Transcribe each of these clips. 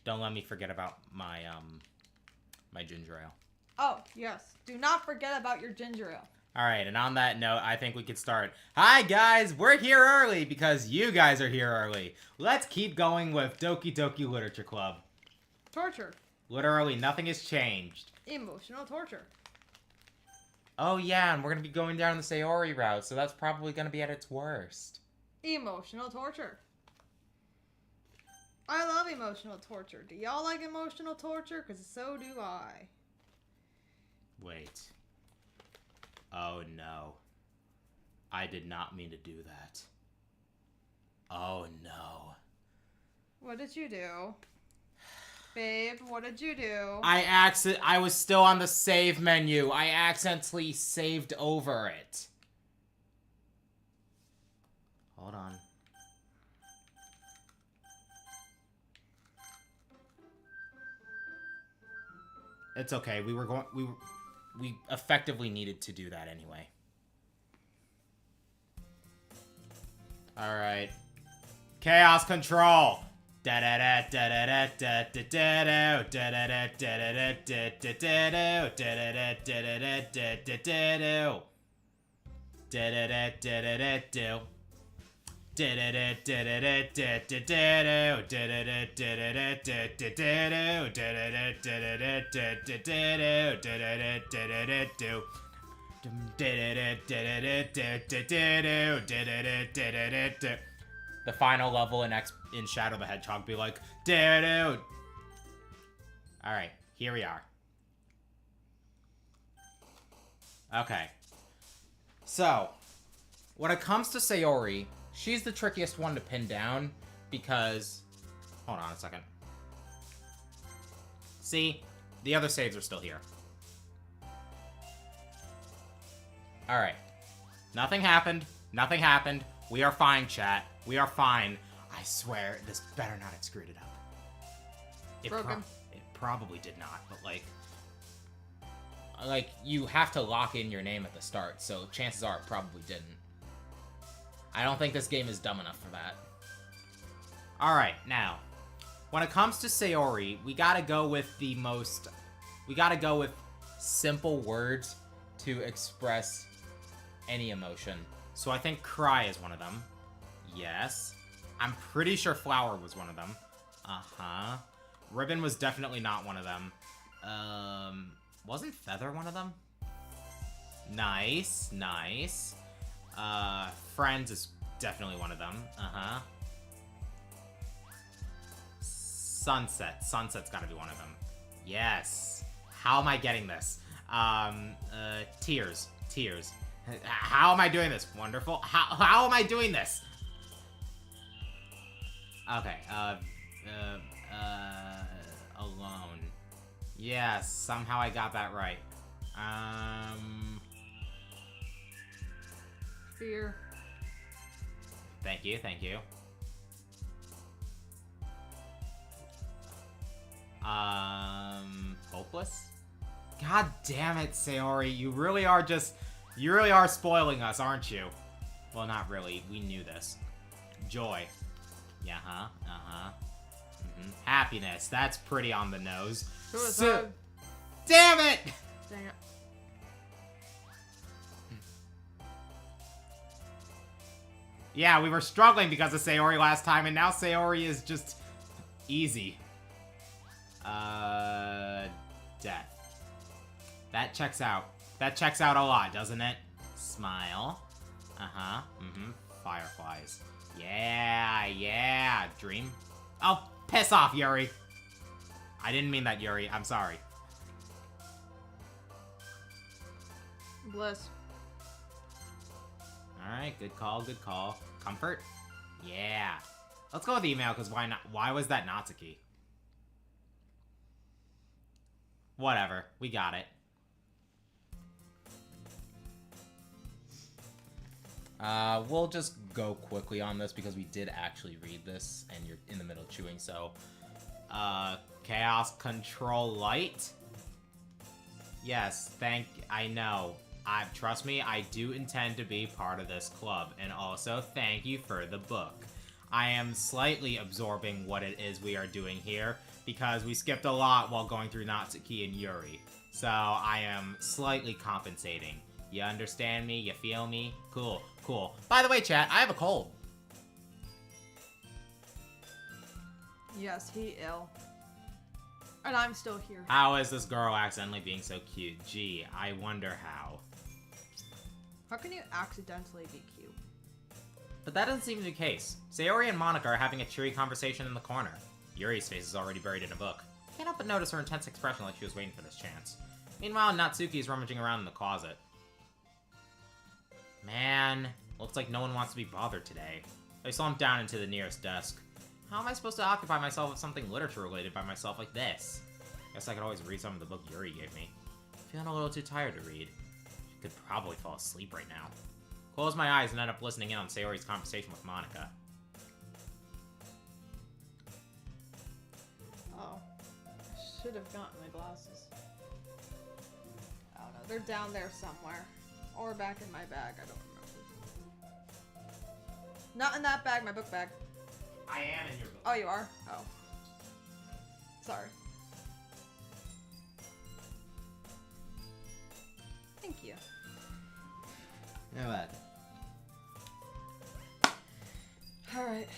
Don't let me forget about my my ginger ale. Oh, yes. Do not forget about your ginger ale. Alright, and on that note, I think we could start. Hi guys, we're here early because you guys are here early. Let's keep going with Doki Doki Literature Club. Torture. Literally, nothing has changed. Emotional torture. Oh yeah, and we're going to be going down the Sayori route, so that's probably going to be at its worst. Emotional torture. I love emotional torture. Do y'all like emotional torture? Because so do I. Wait. Oh no. I did not mean to do that. Oh no. What did you do? Babe, what did you do? I was still on the save menu. I accidentally saved over it. Hold on. It's okay. We effectively needed to do that anyway. All right. Chaos control. The final level in Shadow the Hedgehog be like, dude. Alright, here we are. Okay. So, when it comes to Sayori, she's the trickiest one to pin down because... Hold on a second. See? The other saves are still here. Alright. Nothing happened. Nothing happened. We are fine, chat. We are fine. I swear, this better not have screwed it up. It probably did not, but like, you have to lock in your name at the start, so chances are it probably didn't. I don't think this game is dumb enough for that. Alright, now, when it comes to Sayori, we gotta go with simple words to express any emotion. So I think cry is one of them. Yes. I'm pretty sure flower was one of them. Uh-huh. Ribbon was definitely not one of them. Wasn't feather one of them? Nice, nice. Friends is definitely one of them. Uh-huh. Sunset. Sunset's gotta be one of them. Yes. How am I getting this? Tears. Tears. How am I doing this? Wonderful. How am I doing this? Okay, alone. Yes, somehow I got that right. Fear. Thank you, thank you. Hopeless? God damn it, Sayori, you really are spoiling us, aren't you? Well, not really. We knew this. Joy. Yeah, huh? Uh-huh. Happiness. That's pretty on the nose. Damn it! Dang it. Yeah, we were struggling because of Sayori last time, and now Sayori is just easy. Death. That checks out. That checks out a lot, doesn't it? Smile. Uh-huh. Fireflies. Yeah, yeah. Dream. Oh, piss off, Yuri. I didn't mean that, Yuri. I'm sorry. Bliss. Alright, good call, good call. Comfort? Yeah. Let's go with email, because why not? Why was that Natsuki? Whatever. We got it. We'll just go quickly on this because we did actually read this and you're in the middle of chewing, so... Chaos Control Light? Yes, I know. Trust me, I do intend to be part of this club, and also thank you for the book. I am slightly absorbing what it is we are doing here, because we skipped a lot while going through Natsuki and Yuri. So I am slightly compensating. You understand me? You feel me? Cool, cool. By the way, chat, I have a cold. Yes, he ill. And I'm still here. How is this girl accidentally being so cute? Gee, I wonder how. How can you accidentally be cute? But that doesn't seem to be the case. Sayori and Monica are having a cheery conversation in the corner. Yuri's face is already buried in a book. Can't help but notice her intense expression like she was waiting for this chance. Meanwhile, Natsuki is rummaging around in the closet. Man, looks like no one wants to be bothered today. I slumped down into the nearest desk. How am I supposed to occupy myself with something literature-related by myself like this? Guess I could always read some of the book Yuri gave me. Feeling a little too tired to read. Could probably fall asleep right now. Close my eyes and end up listening in on Sayori's conversation with Monica. Oh. I should have gotten my glasses. I don't know. They're down there somewhere. Or back in my bag. I don't remember. Not in that bag, my book bag. I am in your book. Oh, you are? Oh. Sorry. Thank you. You're welcome. Alright.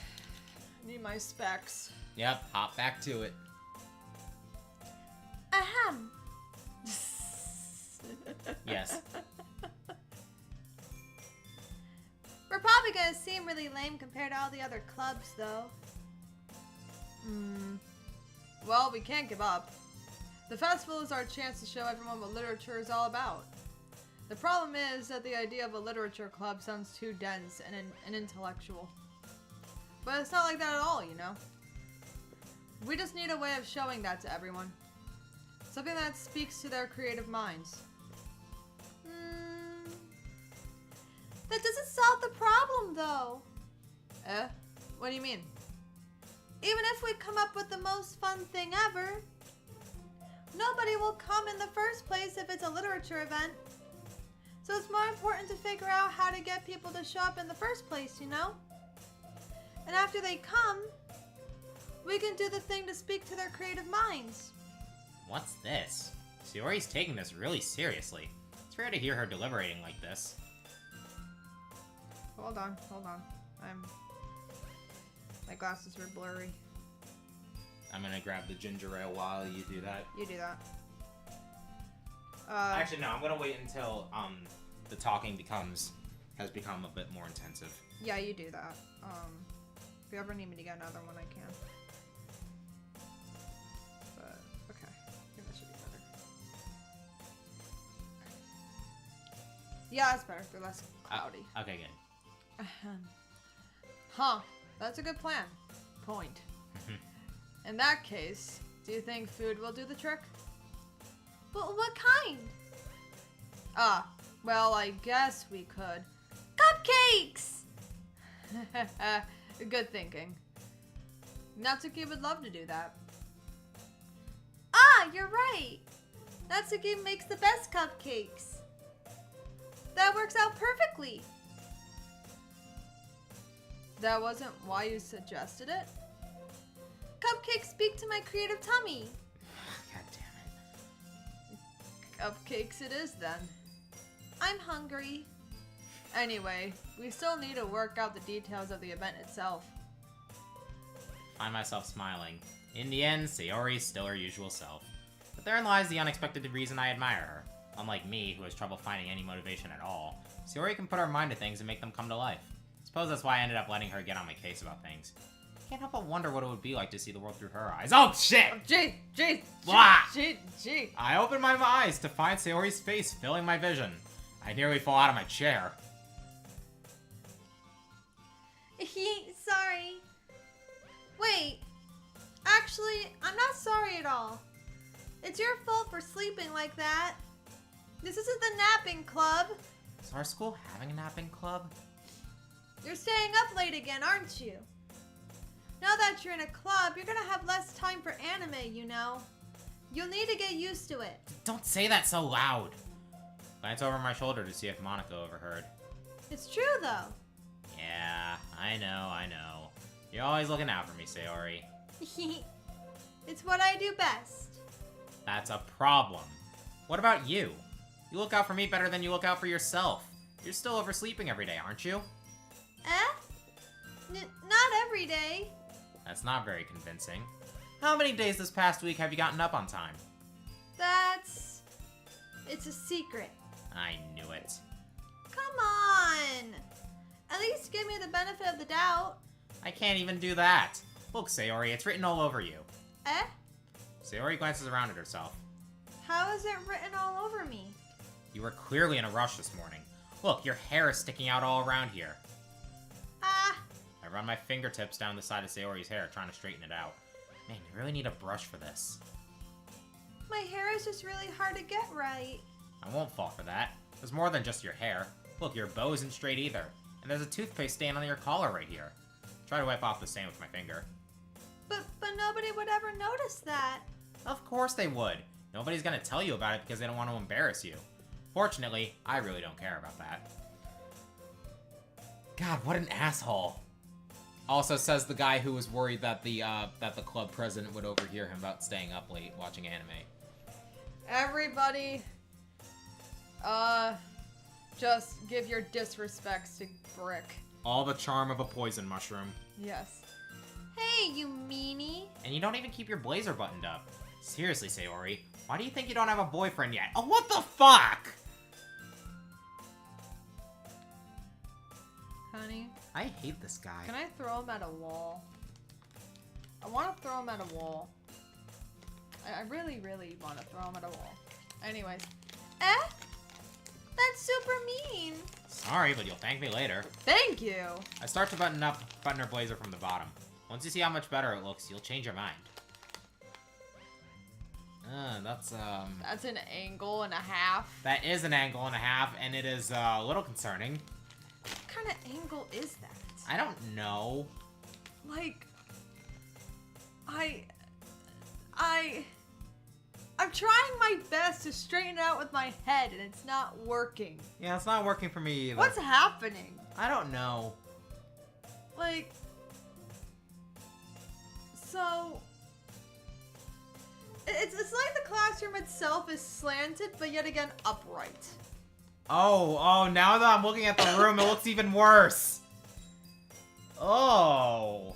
Need my specs. Yep, hop back to it. Ahem. Yes. We're probably gonna seem really lame compared to all the other clubs, though. Well, we can't give up. The festival is our chance to show everyone what literature is all about. The problem is that the idea of a literature club sounds too dense and intellectual. But it's not like that at all, you know? We just need a way of showing that to everyone. Something that speaks to their creative minds. That doesn't solve the problem, though. What do you mean? Even if we come up with the most fun thing ever, nobody will come in the first place if it's a literature event. So it's more important to figure out how to get people to show up in the first place, you know? And after they come, we can do the thing to speak to their creative minds. What's this? Sayori's taking this really seriously. It's rare to hear her deliberating like this. Hold on. My glasses were blurry. I'm gonna grab the ginger ale while you do that. You do that. Actually, no, I'm gonna wait until, the talking has become a bit more intensive. Yeah, you do that. If you ever need me to get another one, I can. But, okay. I think that should be better. Yeah, that's better. They're less cloudy. Okay, good. Huh. That's a good plan. Point. In that case, do you think food will do the trick? Well, what kind? Well, I guess we could. Cupcakes! Good thinking. Natsuki would love to do that. You're right. Natsuki makes the best cupcakes. That works out perfectly. That wasn't why you suggested it? Cupcakes speak to my creative tummy. God damn it. Cupcakes it is then. I'm hungry. Anyway, we still need to work out the details of the event itself. Find myself smiling. In the end, Sayori's still her usual self. But therein lies the unexpected reason I admire her. Unlike me, who has trouble finding any motivation at all, Sayori can put her mind to things and make them come to life. Suppose that's why I ended up letting her get on my case about things. Can't help but wonder what it would be like to see the world through her eyes. Oh, shit! Gee! I opened my eyes to find Sayori's face filling my vision. I nearly fall out of my chair. Sorry. Wait. Actually, I'm not sorry at all. It's your fault for sleeping like that. This isn't the napping club. Is our school having a napping club? You're staying up late again, aren't you? Now that you're in a club, you're gonna have less time for anime, you know. You'll need to get used to it. Don't say that so loud. Glance over my shoulder to see if Monica overheard. It's true, though. Yeah, I know. You're always looking out for me, Sayori. It's what I do best. That's a problem. What about you? You look out for me better than you look out for yourself. You're still oversleeping every day, aren't you? Not every day. That's not very convincing. How many days this past week have you gotten up on time? It's a secret. I knew it. Come on! At least give me the benefit of the doubt. I can't even do that. Look, Sayori, it's written all over you. Sayori glances around at herself. How is it written all over me? You were clearly in a rush this morning. Look, your hair is sticking out all around here. I run my fingertips down the side of Sayori's hair, trying to straighten it out. Man, you really need a brush for this. My hair is just really hard to get right. I won't fall for that. There's more than just your hair. Look, your bow isn't straight either. And there's a toothpaste stain on your collar right here. Try to wipe off the stain with my finger. But nobody would ever notice that. Of course they would. Nobody's gonna tell you about it because they don't want to embarrass you. Fortunately, I really don't care about that. God, what an asshole. Also says the guy who was worried that the club president would overhear him about staying up late watching anime. Everybody, just give your disrespects to Brick. All the charm of a poison mushroom. Yes. Hey, you meanie. And you don't even keep your blazer buttoned up. Seriously, Sayori, why do you think you don't have a boyfriend yet? Oh, what the fuck? Honey, I hate this guy. can I throw him at a wall? I want to throw him at a wall. I really, really want to throw him at a wall. Anyways. That's super mean. Sorry, but you'll thank me later. Thank you. I start to button her blazer from the bottom. Once you see how much better it looks, you'll change your mind. That's an angle and a half. That is an angle and a half, and it is a little concerning. What kind of angle is that? I don't know. Like, I'm trying my best to straighten it out with my head, and it's not working. Yeah, it's not working for me either. What's happening? I don't know. Like, so it's like the classroom itself is slanted, but yet again upright. Oh, now that I'm looking at the room, it looks even worse. Oh.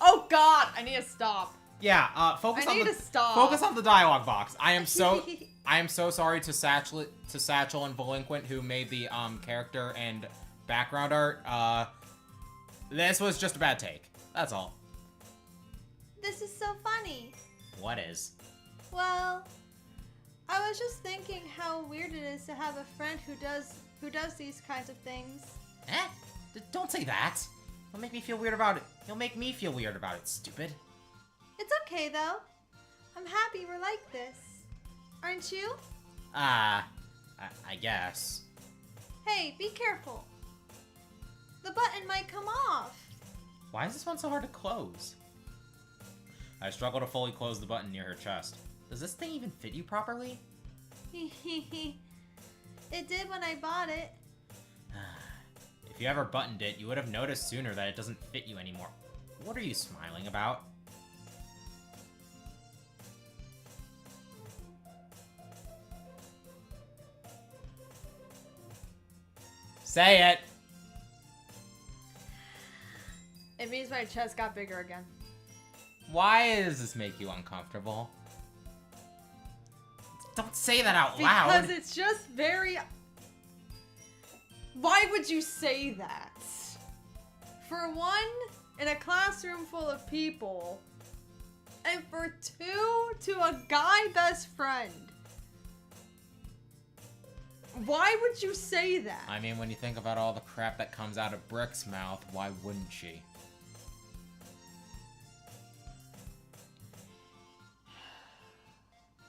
Oh God, I need to stop. Yeah, focus I on need the to stop. focus on the dialogue box. I am so sorry to Satchel and Delinquent who made the character and background art. This was just a bad take. That's all. This is so funny. What is? Well, I was just thinking how weird it is to have a friend who does these kinds of things. Don't say that. You'll make me feel weird about it. You'll make me feel weird about it, stupid. It's okay though. I'm happy we're like this. Aren't you? I guess. Hey, be careful. The button might come off. Why is this one so hard to close? I struggle to fully close the button near her chest. Does this thing even fit you properly? It did when I bought it. If you ever buttoned it, you would have noticed sooner that it doesn't fit you anymore. What are you smiling about? Say it! It means my chest got bigger again. Why does this make you uncomfortable? Don't say that out loud! Because it's just very... Why would you say that? For one, in a classroom full of people. And for two, to a guy best friend. Why would you say that? I mean, when you think about all the crap that comes out of Brick's mouth, why wouldn't she?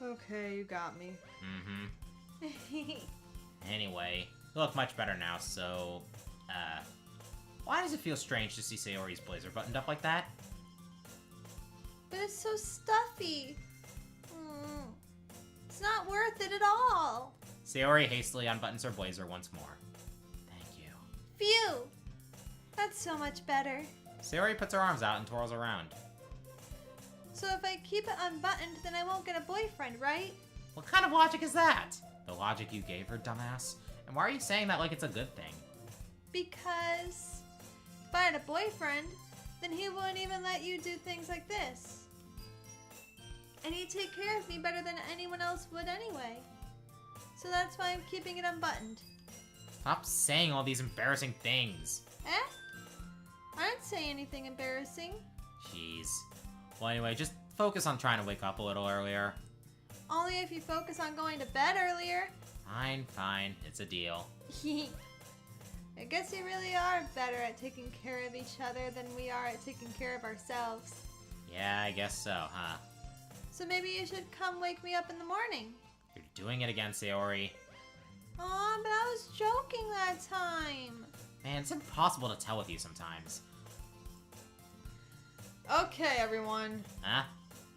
Okay, you got me. Mm-hmm. Anyway, you look much better now, so... why does it feel strange to see Sayori's blazer buttoned up like that? But it's so stuffy. It's not worth it at all. Sayori hastily unbuttons her blazer once more. Thank you. Phew. That's so much better. Sayori puts her arms out and twirls around. So if I keep it unbuttoned, then I won't get a boyfriend, right? What kind of logic is that? The logic you gave her, dumbass? And why are you saying that like it's a good thing? Because if I had a boyfriend, then he wouldn't even let you do things like this. And he'd take care of me better than anyone else would anyway. So that's why I'm keeping it unbuttoned. Stop saying all these embarrassing things. Eh? I didn't say anything embarrassing. Jeez. Well, anyway, just focus on trying to wake up a little earlier. Only if you focus on going to bed earlier. Fine, fine. It's a deal. I guess you really are better at taking care of each other than we are at taking care of ourselves. Yeah, I guess so, huh? So maybe you should come wake me up in the morning. You're doing it again, Sayori. Aw, but I was joking that time. Man, it's impossible to tell with you sometimes. Okay, everyone. Huh?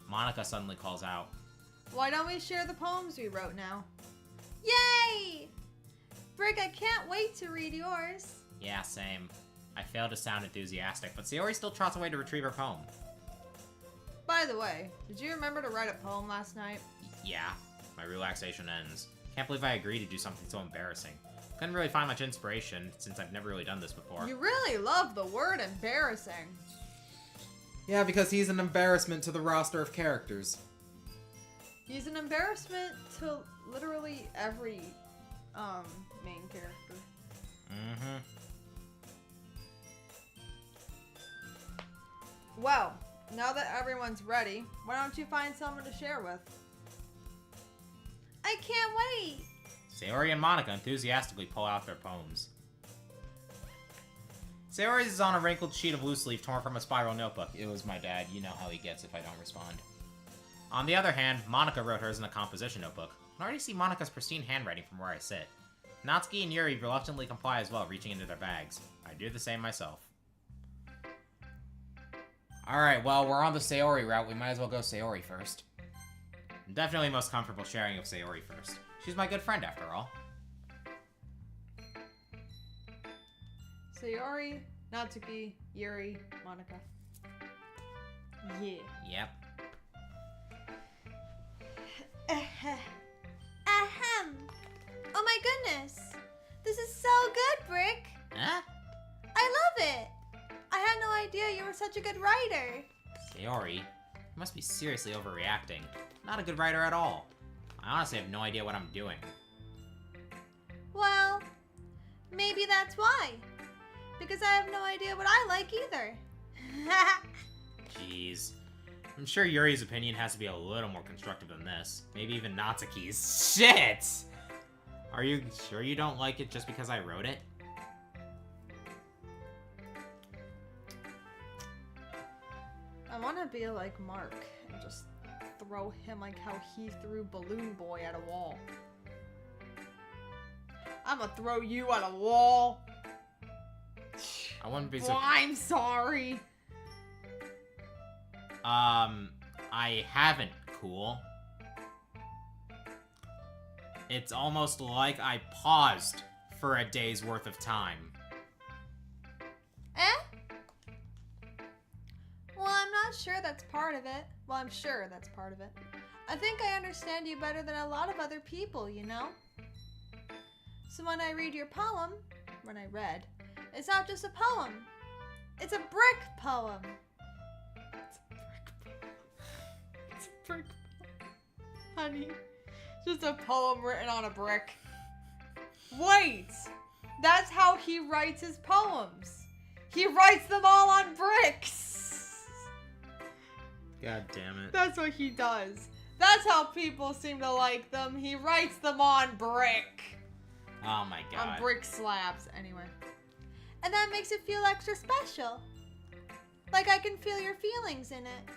Monica suddenly calls out. Why don't we share the poems we wrote now? Yay! Frick, I can't wait to read yours. Yeah, same. I failed to sound enthusiastic, but Sayori still trots away to retrieve her poem. By the way, did you remember to write a poem last night? Yeah, my relaxation ends. Can't believe I agreed to do something so embarrassing. Couldn't really find much inspiration, since I've never really done this before. You really love the word embarrassing. Yeah, because he's an embarrassment to the roster of characters. He's an embarrassment to literally every, main character. Mm-hmm. Well, now that everyone's ready, why don't you find someone to share with? I can't wait! Sayori and Monica enthusiastically pull out their poems. Sayori's is on a wrinkled sheet of loose leaf torn from a spiral notebook. It was my dad. You know how he gets if I don't respond. On the other hand, Monica wrote hers in a composition notebook. I can already see Monica's pristine handwriting from where I sit. Natsuki and Yuri reluctantly comply as well, reaching into their bags. I do the same myself. Alright, well, we're on the Sayori route. We might as well go Sayori first. I'm definitely most comfortable sharing of Sayori first. She's my good friend, after all. Sayori, Natsuki, Yuri, Monica. Yeah. Yep. Ahem. Oh my goodness. This is so good, Brick. Huh? I love it. I had no idea you were such a good writer. Sayori, you must be seriously overreacting. Not a good writer at all. I honestly have no idea what I'm doing. Well, maybe that's why. Because I have no idea what I like either. Jeez. I'm sure Yuri's opinion has to be a little more constructive than this. Maybe even Natsuki's. Shit! Are you sure you don't like it just because I wrote it? I want to be like Mark and just throw him like how he threw Balloon Boy at a wall. I'm gonna throw you at a wall. I wouldn't be Well, I'm sorry. I haven't, cool. It's almost like I paused for a day's worth of time. Eh? Well, I'm not sure that's part of it. Well, I'm sure that's part of it. I think I understand you better than a lot of other people, you know? So when I read your poem, it's not just a poem. It's a brick poem. It's a brick poem. Honey, just a poem written on a brick. Wait! That's how he writes his poems. He writes them all on bricks. God damn it. That's what he does. That's how people seem to like them. He writes them on brick. Oh my god. On brick slabs, anyway. And that makes it feel extra special. Like I can feel your feelings in it.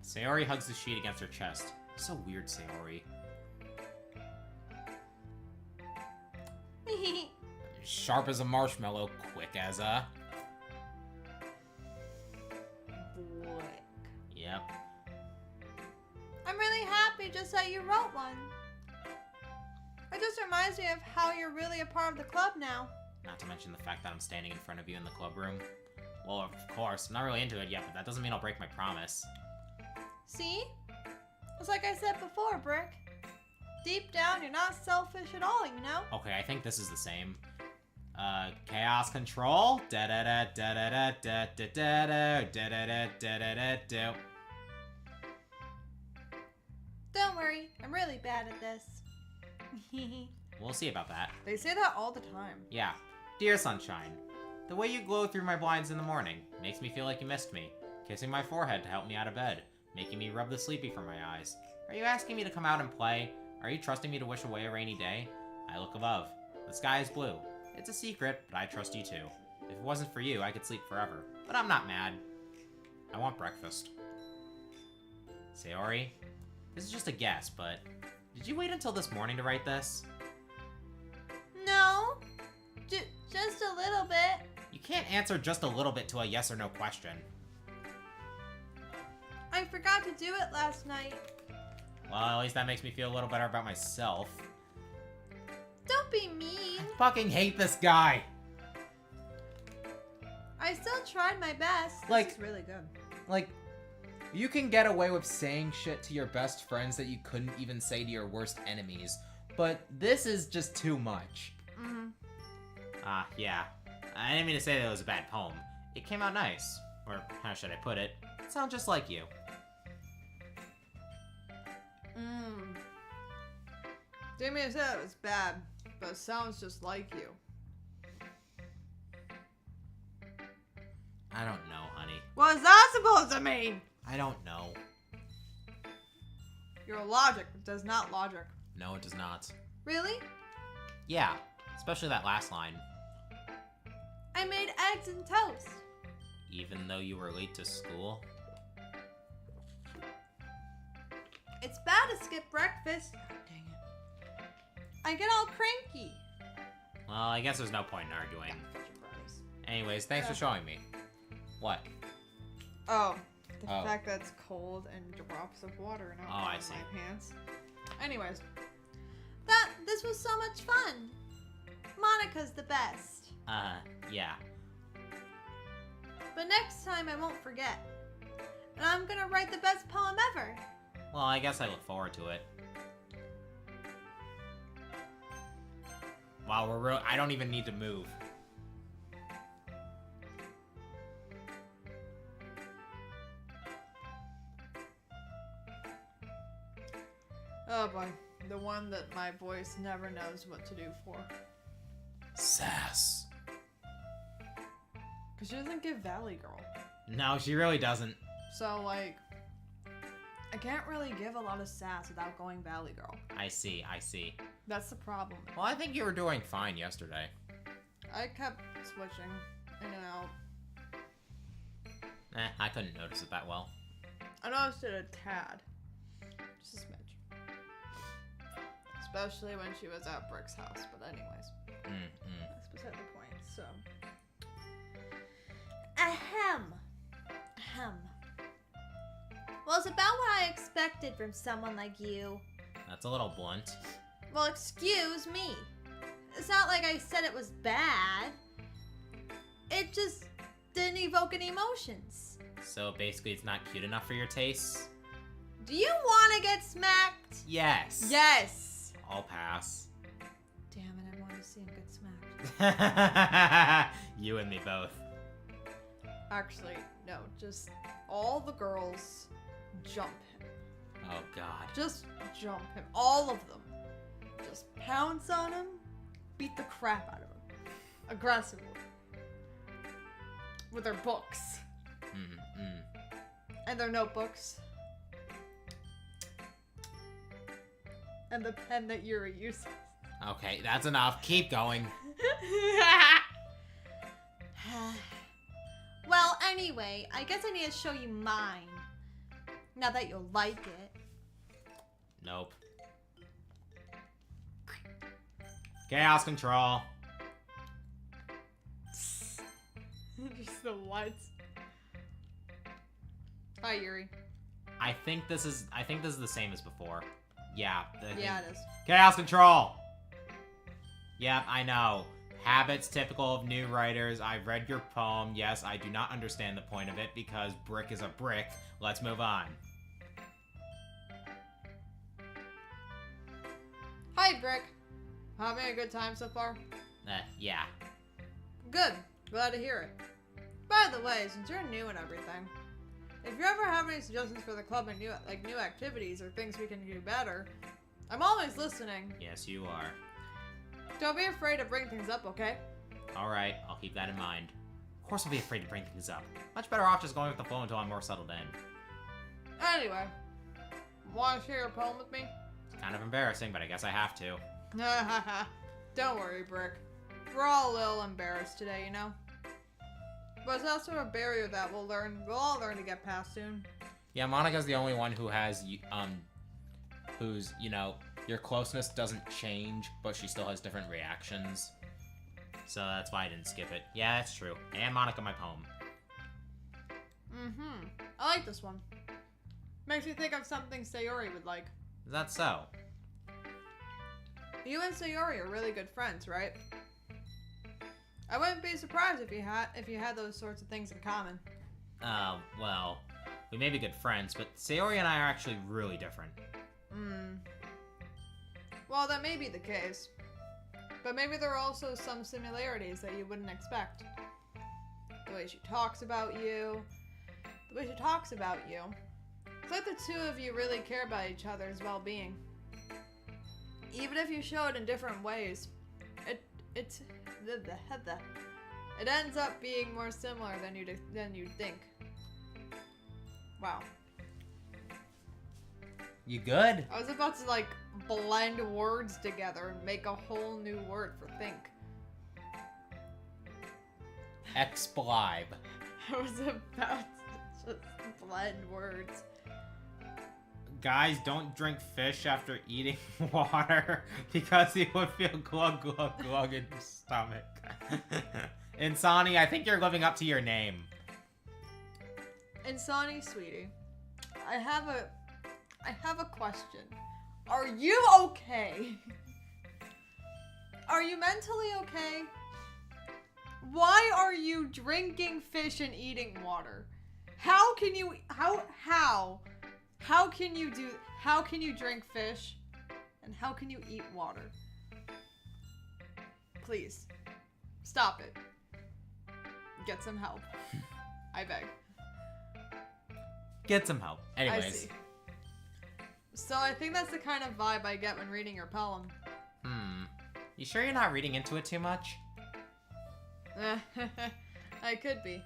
Sayori hugs the sheet against her chest. So weird, Sayori. Sharp as a marshmallow, quick as a... Brick. Yep. I'm really happy just that you wrote one. It just reminds me of how you're really a part of the club now. Not to mention the fact that I'm standing in front of you in the club room. Well, of course. I'm not really into it yet, but that doesn't mean I'll break my promise. See? It's like I said before, Brick. Deep down, you're not selfish at all, you know? Okay, I think this is the same. Chaos control. Da da da da da da da da da da da da da da da. Don't worry, I'm really bad at this. We'll see about that. They say that all the time. Yeah. Dear Sunshine, the way you glow through my blinds in the morning makes me feel like you missed me. Kissing my forehead to help me out of bed, making me rub the sleepy from my eyes. Are you asking me to come out and play? Are you trusting me to wish away a rainy day? I look above. The sky is blue. It's a secret, but I trust you too. If it wasn't for you, I could sleep forever. But I'm not mad. I want breakfast. Sayori, this is just a guess, but did you wait until this morning to write this? No. Just a little bit. You can't answer just a little bit to a yes or no question. I forgot to do it last night. Well, at least that makes me feel a little better about myself. Don't be mean. I fucking hate this guy! I still tried my best. Like- This is really good. Like, you can get away with saying shit to your best friends that you couldn't even say to your worst enemies, but this is just too much. Mm-hmm. Yeah. I didn't mean to say that it was a bad poem. It came out nice. Or how should I put it? It sounds just like you. Didn't mean to say it was bad, but it sounds just like you. I don't know, honey. What's that supposed to mean? I don't know. Your logic does not logic. No, it does not. Really? Yeah, especially that last line. I made eggs and toast. Even though you were late to school? It's bad to skip breakfast. God dang it. I get all cranky. Well, I guess there's no point in arguing. Anyways, thanks for showing me. What? Oh, the Oh. fact that it's cold and drops of water now Oh, I on see. my pants. Anyways, this was so much fun. Monica's the best. Yeah. But next time I won't forget. And I'm gonna write the best poem ever. Well, I guess I look forward to it. Wow, I don't even need to move. Oh boy, the one that my voice never knows what to do for. Sass. Cause she doesn't give Valley Girl. No, she really doesn't. So like, I can't really give a lot of sass without going Valley Girl. I see. That's the problem. Well, I think you were doing fine yesterday. I kept switching in and out. I couldn't notice it that well. I noticed it a tad. Just a smidge. Especially when she was at Brick's house. But anyways. That's beside the point, so. Ahem. Well, it's about what I expected from someone like you. That's a little blunt. Well, excuse me. It's not like I said it was bad. It just didn't evoke any emotions. So basically it's not cute enough for your tastes? Do you want to get smacked? Yes. Yes. I'll pass. Damn it, I want to see him get smacked. You and me both. Actually, no, just all the girls jump him. Oh god. Just jump him. All of them. Just pounce on him, beat the crap out of him. Aggressively. With their books. And their notebooks. And the pen that Yuri uses. Okay, that's enough. Keep going. Well, anyway, I guess I need to show you mine. Now that you'll like it. Nope. Chaos control. Just the lights. Hi, Yuri. I think this is the same as before. Yeah. Yeah, it is. Chaos control. Yep, I know. Habits typical of new writers. I've read your poem. Yes, I do not understand the point of it because brick is a brick. Let's move on. Hi, Brick. Having a good time so far? Yeah. Good. Glad to hear it. By the way, since you're new and everything, if you ever have any suggestions for the club and new activities or things we can do better, I'm always listening. Yes, you are. Don't be afraid to bring things up, okay? Alright, I'll keep that in mind. Of course I'll be afraid to bring things up. Much better off just going with the flow until I'm more settled in. Anyway, want to share your poem with me? It's kind of embarrassing, but I guess I have to. Don't worry, Brick. We're all a little embarrassed today, you know? But it's also a barrier that we'll all learn to get past soon. Yeah, Monica's the only one who has, who's, you know, your closeness doesn't change, but she still has different reactions. So that's why I didn't skip it. Yeah, that's true. And Monica, my poem. I like this one. Makes me think of something Sayori would like. Is that so? You and Sayori are really good friends, right? I wouldn't be surprised if you had those sorts of things in common. Well, we may be good friends, but Sayori and I are actually really different. Well, that may be the case. But maybe there are also some similarities that you wouldn't expect. The way she talks about you. It's like the two of you really care about each other's well-being. Even if you show it in different ways, it ends up being more similar than you'd think. Wow. You good? I was about to like blend words together and make a whole new word for think. Explibe. I was about to just blend words. Guys, don't drink fish after eating water because you would feel glug glug glug in your stomach. Insani, I think you're living up to your name. Insani, sweetie, I have a question. Are you okay? Are you mentally okay? Why are you drinking fish and eating water? How can you drink fish and how can you eat water? Please, stop it. Get some help. I beg. Get some help. I Anyways. see. So I think that's the kind of vibe I get when reading your poem. You sure you're not reading into it too much? I could be.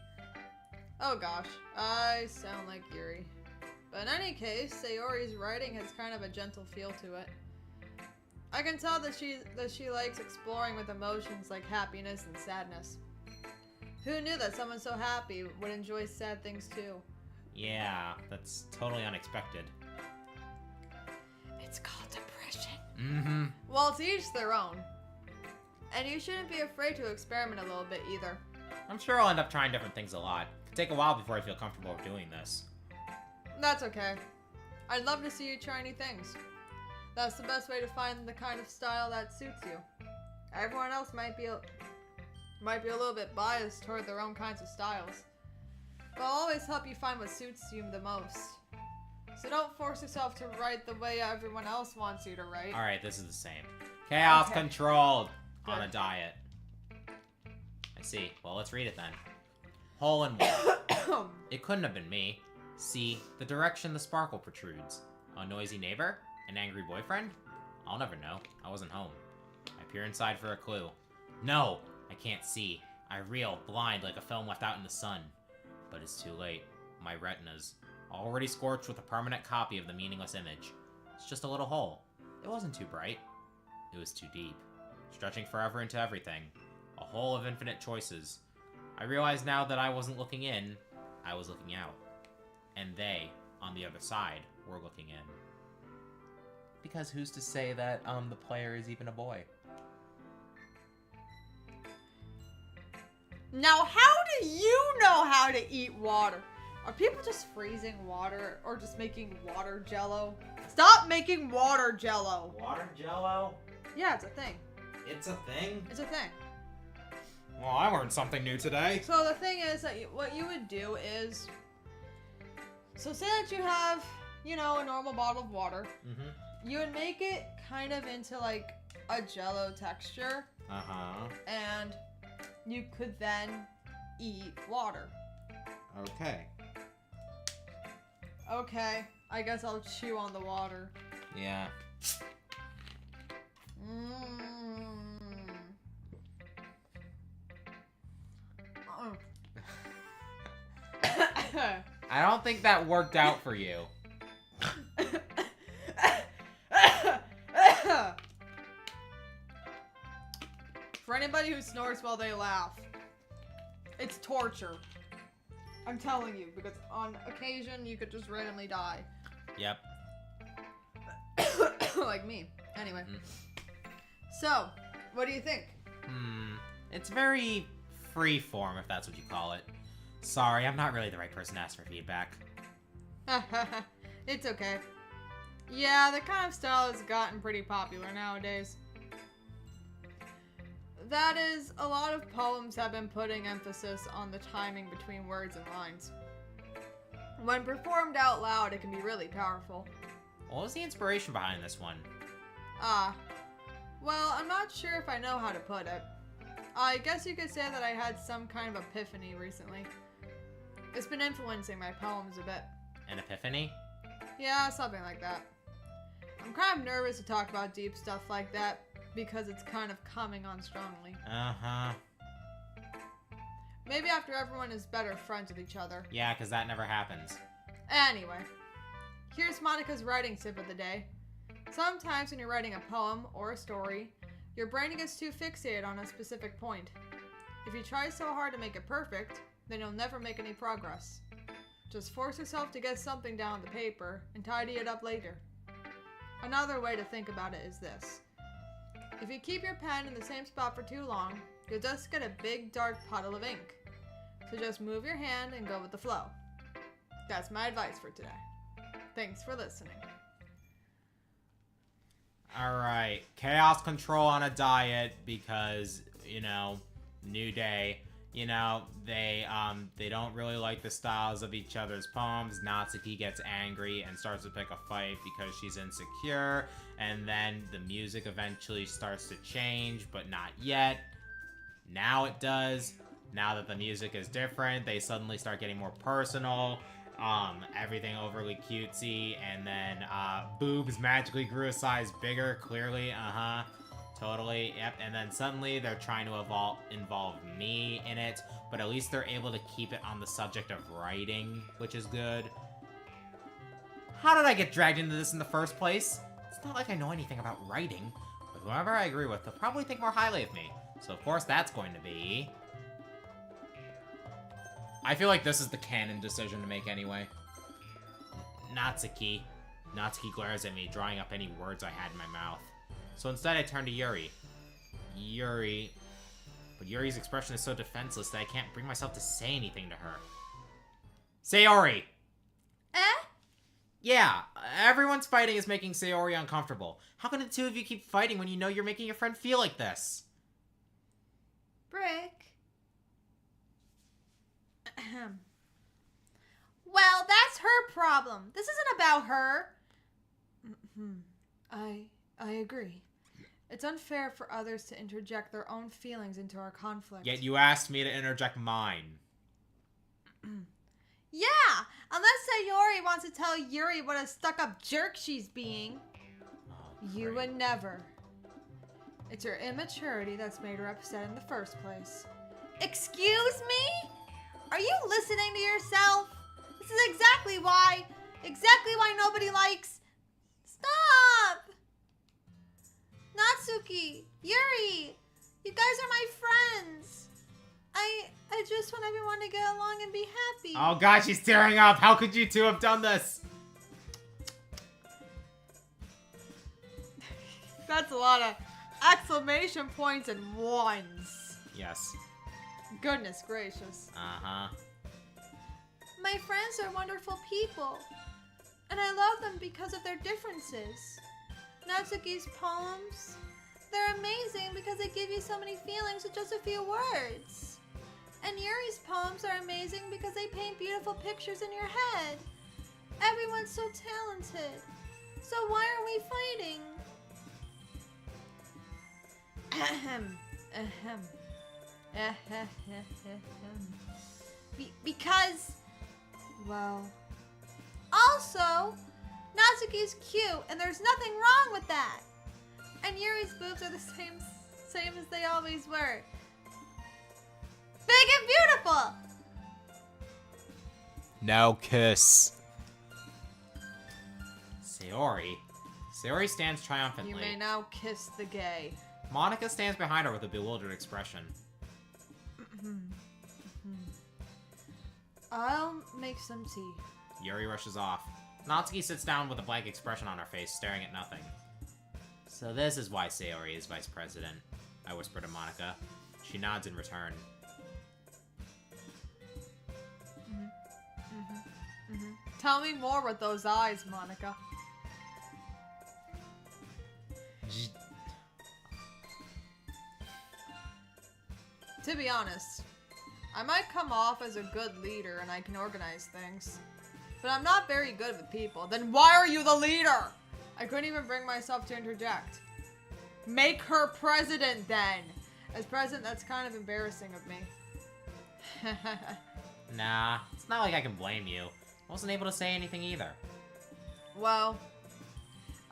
Oh gosh, I sound like Yuri. But in any case, Sayori's writing has kind of a gentle feel to it. I can tell that she likes exploring with emotions like happiness and sadness. Who knew that someone so happy would enjoy sad things too? Yeah, that's totally unexpected. It's called depression. Mm-hmm. Well, to each their own. And you shouldn't be afraid to experiment a little bit either. I'm sure I'll end up trying different things a lot. Could take a while before I feel comfortable doing this. That's okay. I'd love to see you try new things. That's the best way to find the kind of style that suits you. Everyone else might be a little bit biased toward their own kinds of styles. But I'll always help you find what suits you the most. So don't force yourself to write the way everyone else wants you to write. Alright, this is the same. Chaos Okay. controlled Good. on a diet. I see. Well, let's read it then. Hole in wall. It couldn't have been me. See, the direction the sparkle protrudes. A noisy neighbor? An angry boyfriend? I'll never know. I wasn't home. I peer inside for a clue. No! I can't see. I reel, blind like a film left out in the sun. But it's too late. My retina's already scorched with a permanent copy of the meaningless image. It's just a little hole. It wasn't too bright. It was too deep. Stretching forever into everything. A hole of infinite choices. I realize now that I wasn't looking in, I was looking out. And they, on the other side, were looking in. Because who's to say that, the player is even a boy? Now, how do you know how to eat water? Are people just freezing water or just making water jello? Stop making water jello. Water jello? Yeah, it's a thing. It's a thing? It's a thing. Well, I learned something new today. So the thing is that what you would do is, so say that you have, you know, a normal bottle of water. Mm-hmm. You would make it kind of into like a jello texture. Uh-huh. And you could then eat water. Okay. Okay, I guess I'll chew on the water. Yeah. I don't think that worked out for you. For anybody who snorts while they laugh, it's torture. I'm telling you, because on occasion you could just randomly die. Yep. Like me. Anyway. So, what do you think? It's very free-form, if that's what you call it. Sorry, I'm not really the right person to ask for feedback. It's okay. Yeah, the kind of style has gotten pretty popular nowadays. That is, a lot of poems have been putting emphasis on the timing between words and lines. When performed out loud, it can be really powerful. What was the inspiration behind this one? Well, I'm not sure if I know how to put it. I guess you could say that I had some kind of epiphany recently. It's been influencing my poems a bit. An epiphany? Yeah, something like that. I'm kind of nervous to talk about deep stuff like that because it's kind of coming on strongly. Uh-huh. Maybe after everyone is better friends with each other. Yeah, because that never happens. Anyway, here's Monica's writing tip of the day. Sometimes when you're writing a poem or a story, your brain gets too fixated on a specific point. If you try so hard to make it perfect, then you'll never make any progress. Just force yourself to get something down on the paper and tidy it up later. Another way to think about it is this. If you keep your pen in the same spot for too long, you'll just get a big dark puddle of ink. So just move your hand and go with the flow. That's my advice for today. Thanks for listening. Alright, chaos control on a diet because, you know, new day. You know, they don't really like the styles of each other's poems. Natsuki gets angry and starts to pick a fight because she's insecure. And then the music eventually starts to change, but not yet. Now it does. Now that the music is different, they suddenly start getting more personal. Everything overly cutesy, and then boobs magically grew a size bigger, clearly, totally, yep, and then suddenly they're trying to involve me in it, but at least they're able to keep it on the subject of writing, which is good. How did I get dragged into this in the first place? It's not like I know anything about writing, but whoever I agree with, they'll probably think more highly of me, so of course that's going to be... I feel like this is the canon decision to make anyway. Natsuki. Natsuki glares at me, drawing up any words I had in my mouth. So instead I turn to Yuri. But Yuri's expression is so defenseless that I can't bring myself to say anything to her. Sayori! Yeah, everyone's fighting is making Sayori uncomfortable. How can the two of you keep fighting when you know you're making your friend feel like this? Brick. Well, that's her problem. This isn't about her. I agree. It's unfair for others to interject their own feelings into our conflict. Yet you asked me to interject mine. Yeah, unless Sayori wants to tell Yuri what a stuck-up jerk she's being. You would never. It's her immaturity that's made her upset in the first place. Excuse me? Are you listening to yourself? This is exactly why nobody likes... Stop! Natsuki, Yuri, you guys are my friends. I just want everyone to get along and be happy. Oh god, she's tearing up. How could you two have done this? That's a lot of exclamation points and ones. Yes. Goodness gracious. Uh-huh. My friends are wonderful people, and I love them because of their differences. Natsuki's poems, they're amazing because they give you so many feelings with just a few words. And Yuri's poems are amazing because they paint beautiful pictures in your head. Everyone's so talented. So why are we fighting? Ahem. Ahem. Because, well, also, Natsuki's cute, and there's nothing wrong with that. And Yuri's boobs are the same as they always were. Big and beautiful! No kiss. Sayori. Sayori stands triumphantly. You may now kiss the gay. Monica stands behind her with a bewildered expression. I'll make some tea. Yuri rushes off. Natsuki sits down with a blank expression on her face, staring at nothing. So this is why Sayori is vice president, I whisper to Monica. She nods in return. Tell me more with those eyes, Monica. To be honest, I might come off as a good leader and I can organize things. But I'm not very good with people. Then why are you the leader? I couldn't even bring myself to interject. Make her president then. As president, that's kind of embarrassing of me. Nah, it's not like I can blame you. I wasn't able to say anything either. Well,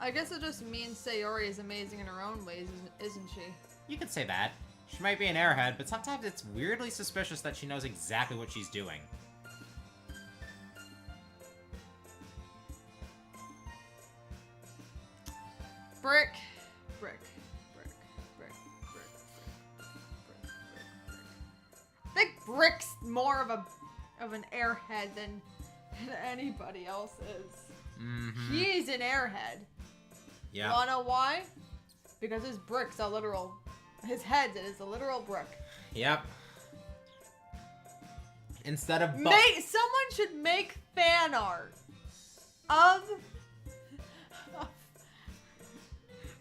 I guess it just means Sayori is amazing in her own ways, isn't she? You could say that. She might be an airhead, but sometimes it's weirdly suspicious that she knows exactly what she's doing. Brick. Brick. Brick. Brick. Brick. Brick. Brick. Brick. Brick. Big Brick's more of an airhead than anybody else is. Mm-hmm. He's an airhead. Yeah. Wanna know why? Because his brick's a literal... His head is a literal brick. Yep. Instead of Someone should make fan art of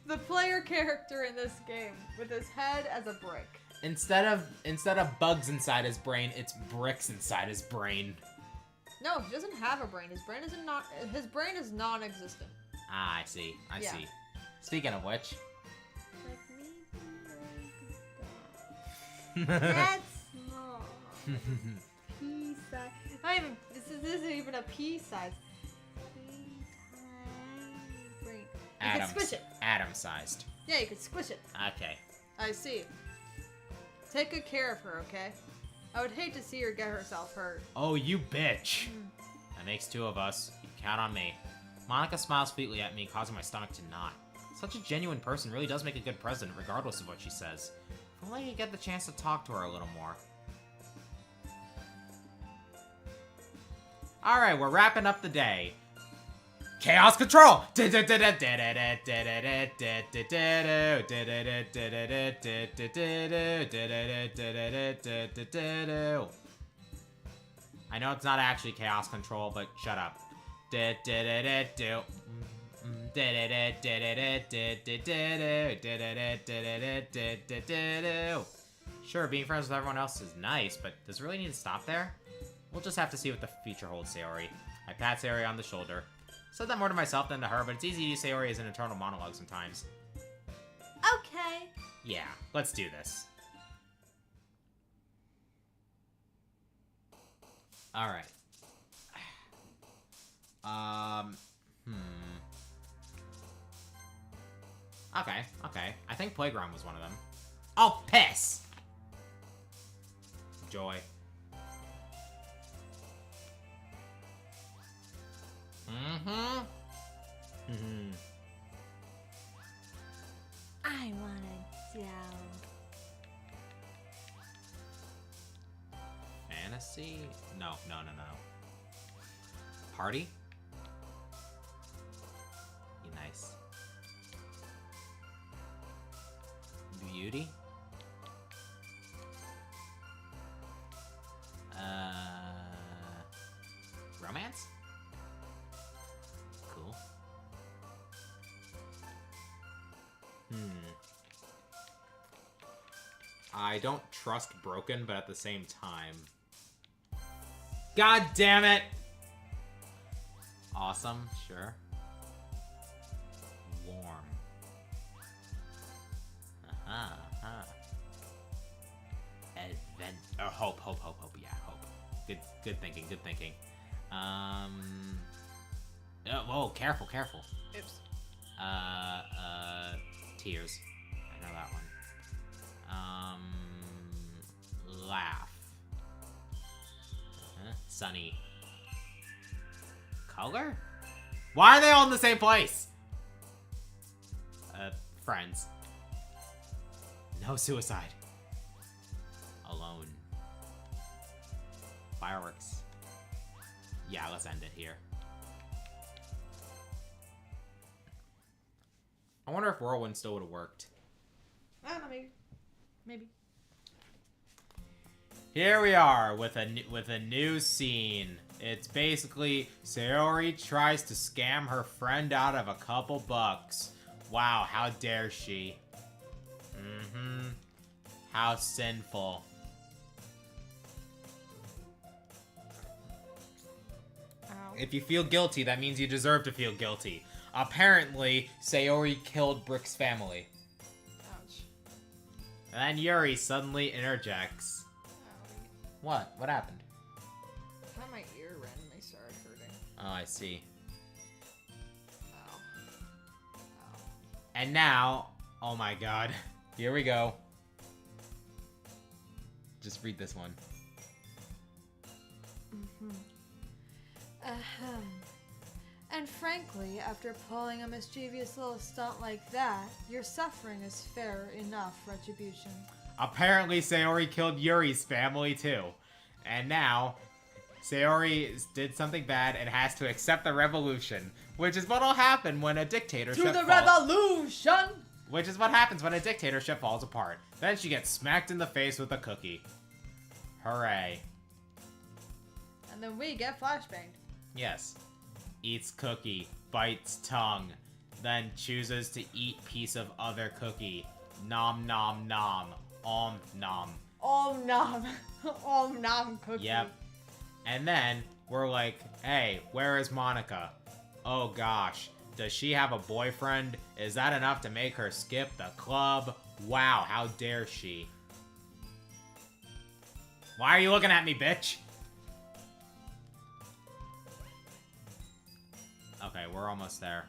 the player character in this game with his head as a brick. Instead of bugs inside his brain, it's bricks inside his brain. No, he doesn't have a brain. His brain is non-existent. Ah, I see. I Yeah. see. Speaking of which. That's small. Pea size. Not even. This isn't even a pea size. Brain. You can squish it. Atom-sized. Yeah, you can squish it. Okay. I see. Take good care of her, okay? I would hate to see her get herself hurt. Oh, you bitch. That makes two of us. You count on me. Monica smiles sweetly at me, causing my stomach to knot. Such a genuine person really does make a good president, regardless of what she says. If only I could get the chance to talk to her a little more. Alright, we're wrapping up the day. Chaos Control! I know it's not actually Chaos Control, but shut up. Sure, being friends with everyone else is nice, but does it really need to stop there? We'll just have to see what the future holds, Sayori. I pat Sayori on the shoulder. Said that more to myself than to her, but it's easy to use Sayori as an internal monologue sometimes. Okay. Yeah, let's do this. Alright. Okay. I think Playground was one of them. Oh, piss! Joy. I wanna go. Fantasy? No. Party? Be nice. Beauty? Romance? Cool. I don't trust broken, but at the same time... God damn it! Awesome, sure. Warm. Hope. Yeah, hope. Good thinking. Whoa, careful. Oops. Tears. I know that one. Laugh. Sunny. Color? Why are they all in the same place? Friends. No suicide. Alone. Fireworks. Yeah, let's end it here. I wonder if Whirlwind still would have worked. I don't know, maybe. Here we are with a new scene. It's basically Sayori tries to scam her friend out of a couple bucks. Wow, how dare she? How sinful. Ow. If you feel guilty, that means you deserve to feel guilty. Apparently, Sayori killed Brick's family. Ouch. And then Yuri suddenly interjects. Owie. What? What happened? Kind of my ear randomly started hurting. Oh, I see. Ow. And now, oh my god. Here we go. Just read this one. Ahem. And frankly, after pulling a mischievous little stunt like that, your suffering is fair enough retribution. Apparently, Sayori killed Yuri's family too. And now, Sayori did something bad and has to accept the revolution, which is what'll happen when a dictatorship To the revolution! Which is what happens when a dictatorship falls apart. Then she gets smacked in the face with a cookie. Hooray. And then we get flashbanged. Yes. Eats cookie, bites tongue, then chooses to eat piece of other cookie. Nom nom nom. Nom. Om nom. Om nom cookie. Yep. And then we're like, hey, where is Monica? Oh gosh. Does she have a boyfriend? Is that enough to make her skip the club? Wow, how dare she? Why are you looking at me, bitch? Okay, we're almost there.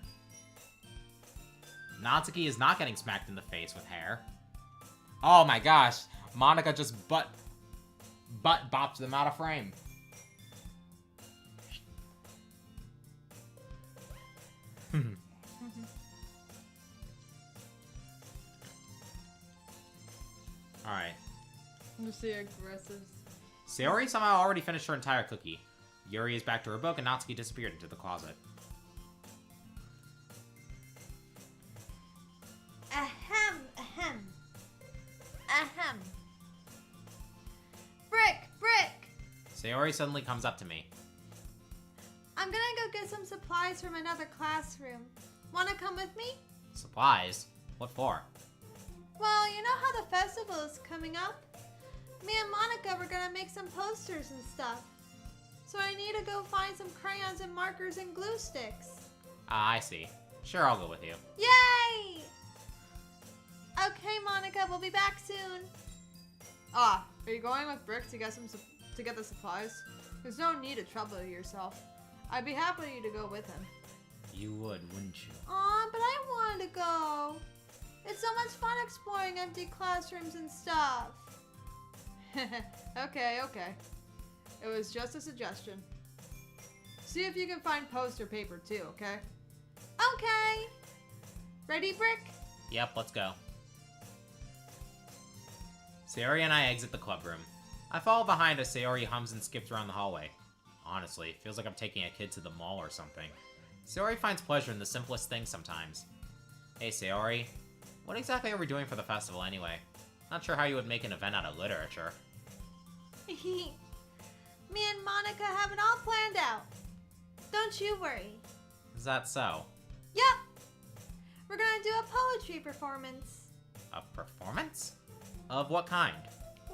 Natsuki is not getting smacked in the face with hair. Oh my gosh. Monica just butt bops them out of frame. Alright. Just the aggressive. Sayori somehow already finished her entire cookie. Yuri is back to her book and Natsuki disappeared into the closet. Ahem. Brick! Sayori suddenly comes up to me. I'm gonna go get some supplies from another classroom. Wanna come with me? Supplies? What for? Well, you know how the festival is coming up? Me and Monica were gonna make some posters and stuff. So I need to go find some crayons and markers and glue sticks. Ah, I see. Sure, I'll go with you. Yay! Okay, Monica, we'll be back soon. Are you going with Brick to get the supplies? There's no need to trouble yourself. I'd be happy to go with him. You would, wouldn't you? Aw, but I want to go. It's so much fun exploring empty classrooms and stuff. Okay. It was just a suggestion. See if you can find poster paper too, okay? Okay. Ready, Brick? Yep, let's go. Sayori and I exit the club room. I follow behind as Sayori hums and skips around the hallway. Honestly, it feels like I'm taking a kid to the mall or something. Sayori finds pleasure in the simplest things sometimes. Hey Sayori, what exactly are we doing for the festival anyway? Not sure how you would make an event out of literature. Me and Monica have it all planned out. Don't you worry. Is that so? Yep. We're gonna do a poetry performance. A performance? Of what kind?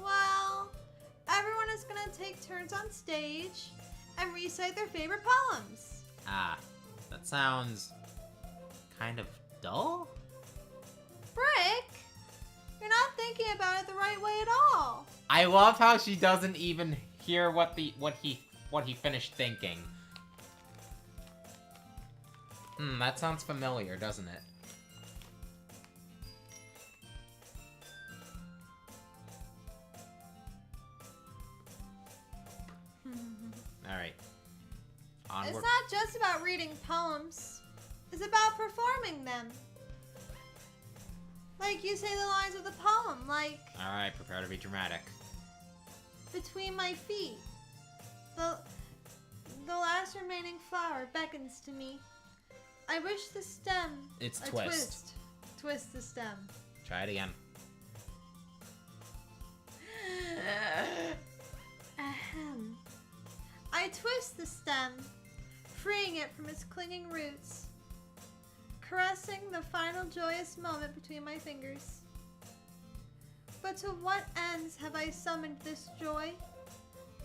Well, everyone is gonna take turns on stage and recite their favorite poems. Ah, that sounds kind of dull? Brick, you're not thinking about it the right way at all. I love how she doesn't even hear what he finished thinking. That sounds familiar, doesn't it? Alright. It's Onward. not just about reading poems. It's about performing them. Like you say the lines of the poem, like Alright, prepare to be dramatic. between my feet. The last remaining flower beckons to me. I wish the stem. It's or twist. Twist the stem. Try it again. Ahem. I twist the stem, freeing it from its clinging roots, caressing the final joyous moment between my fingers. But to what ends have I summoned this joy?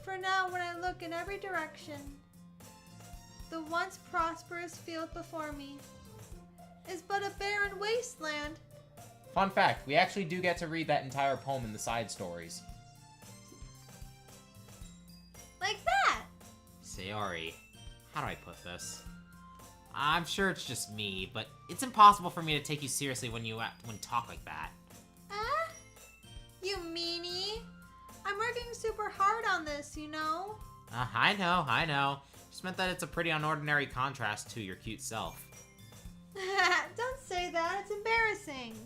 For now, when I look in every direction, the once prosperous field before me is but a barren wasteland. Fun fact, we actually do get to read that entire poem in the side stories. Like that! Sayori, how do I put this? I'm sure it's just me, but it's impossible for me to take you seriously when you talk like that. You meanie! I'm working super hard on this, you know? I know. Just meant that it's a pretty unordinary contrast to your cute self. Don't say that, it's embarrassing.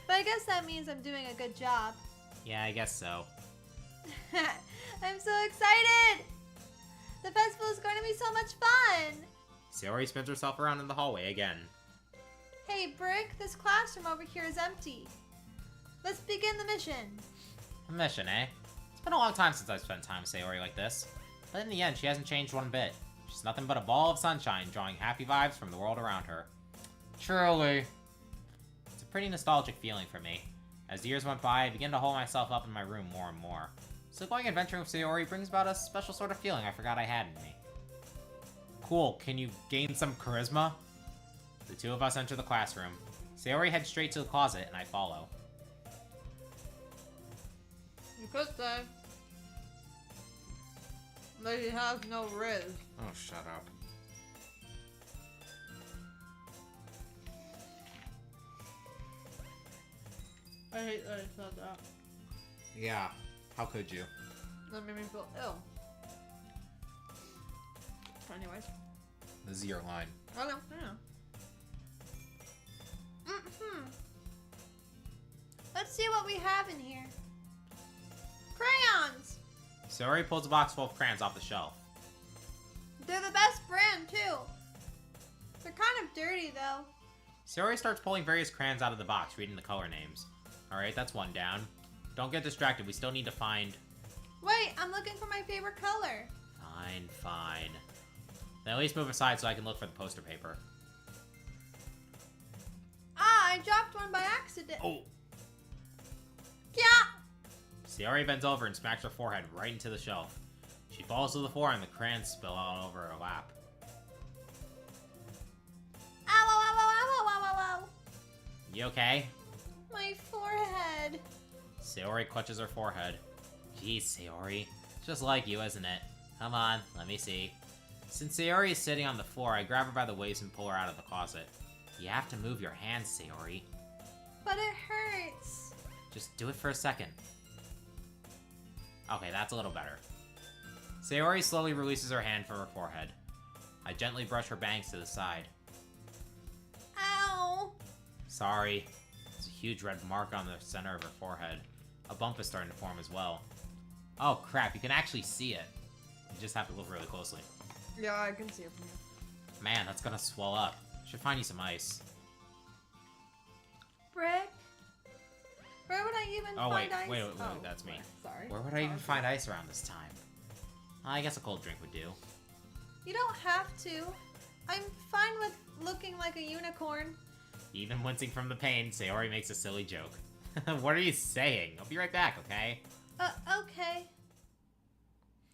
But I guess that means I'm doing a good job. Yeah, I guess so. I'm so excited! The festival is going to be so much fun! Sayori spins herself around in the hallway again. Hey, Brick, this classroom over here is empty. Let's begin the mission. A mission, eh? It's been a long time since I've spent time with Sayori like this. But in the end, she hasn't changed one bit. She's nothing but a ball of sunshine, drawing happy vibes from the world around her. Truly. It's a pretty nostalgic feeling for me. As the years went by, I began to hold myself up in my room more and more. So going adventuring with Sayori brings about a special sort of feeling I forgot I had in me. Cool, can you gain some charisma? The two of us enter the classroom. Sayori heads straight to the closet, and I follow. You could say. But he has no riz. Oh, shut up. I hate that I said that. Yeah, how could you? That made me feel ill. Anyways. This is your line. I know. Let's see what we have in here. Crayons! Sayori pulls a box full of crayons off the shelf. They're the best brand, too. They're kind of dirty, though. Sayori starts pulling various crayons out of the box, reading the color names. Alright, that's one down. Don't get distracted, we still need to find... Wait, I'm looking for my favorite color. Fine. Then at least move aside so I can look for the poster paper. Ah, I dropped one by accident. Oh! Yeah! Sayori bends over and smacks her forehead right into the shelf. She falls to the floor and the crayons spill all over her lap. Ow, ow, ow, ow, ow, ow, ow, ow. You okay? My forehead. Sayori clutches her forehead. Jeez, Sayori. Just like you, isn't it? Come on, let me see. Since Sayori is sitting on the floor, I grab her by the waist and pull her out of the closet. You have to move your hands, Sayori. But it hurts. Just do it for a second. Okay, that's a little better. Sayori slowly releases her hand from her forehead. I gently brush her bangs to the side. Ow. Sorry. There's a huge red mark on the center of her forehead. A bump is starting to form as well. Oh crap, you can actually see it. You just have to look really closely. Yeah, I can see it from here. Man, that's gonna swell up. Should find you some ice. Brick? Where would I even find ice? Wait, that's me. Sorry. Where would I even find ice around this time? I guess a cold drink would do. You don't have to. I'm fine with looking like a unicorn. Even wincing from the pain, Sayori makes a silly joke. What are you saying? I'll be right back, okay? Okay.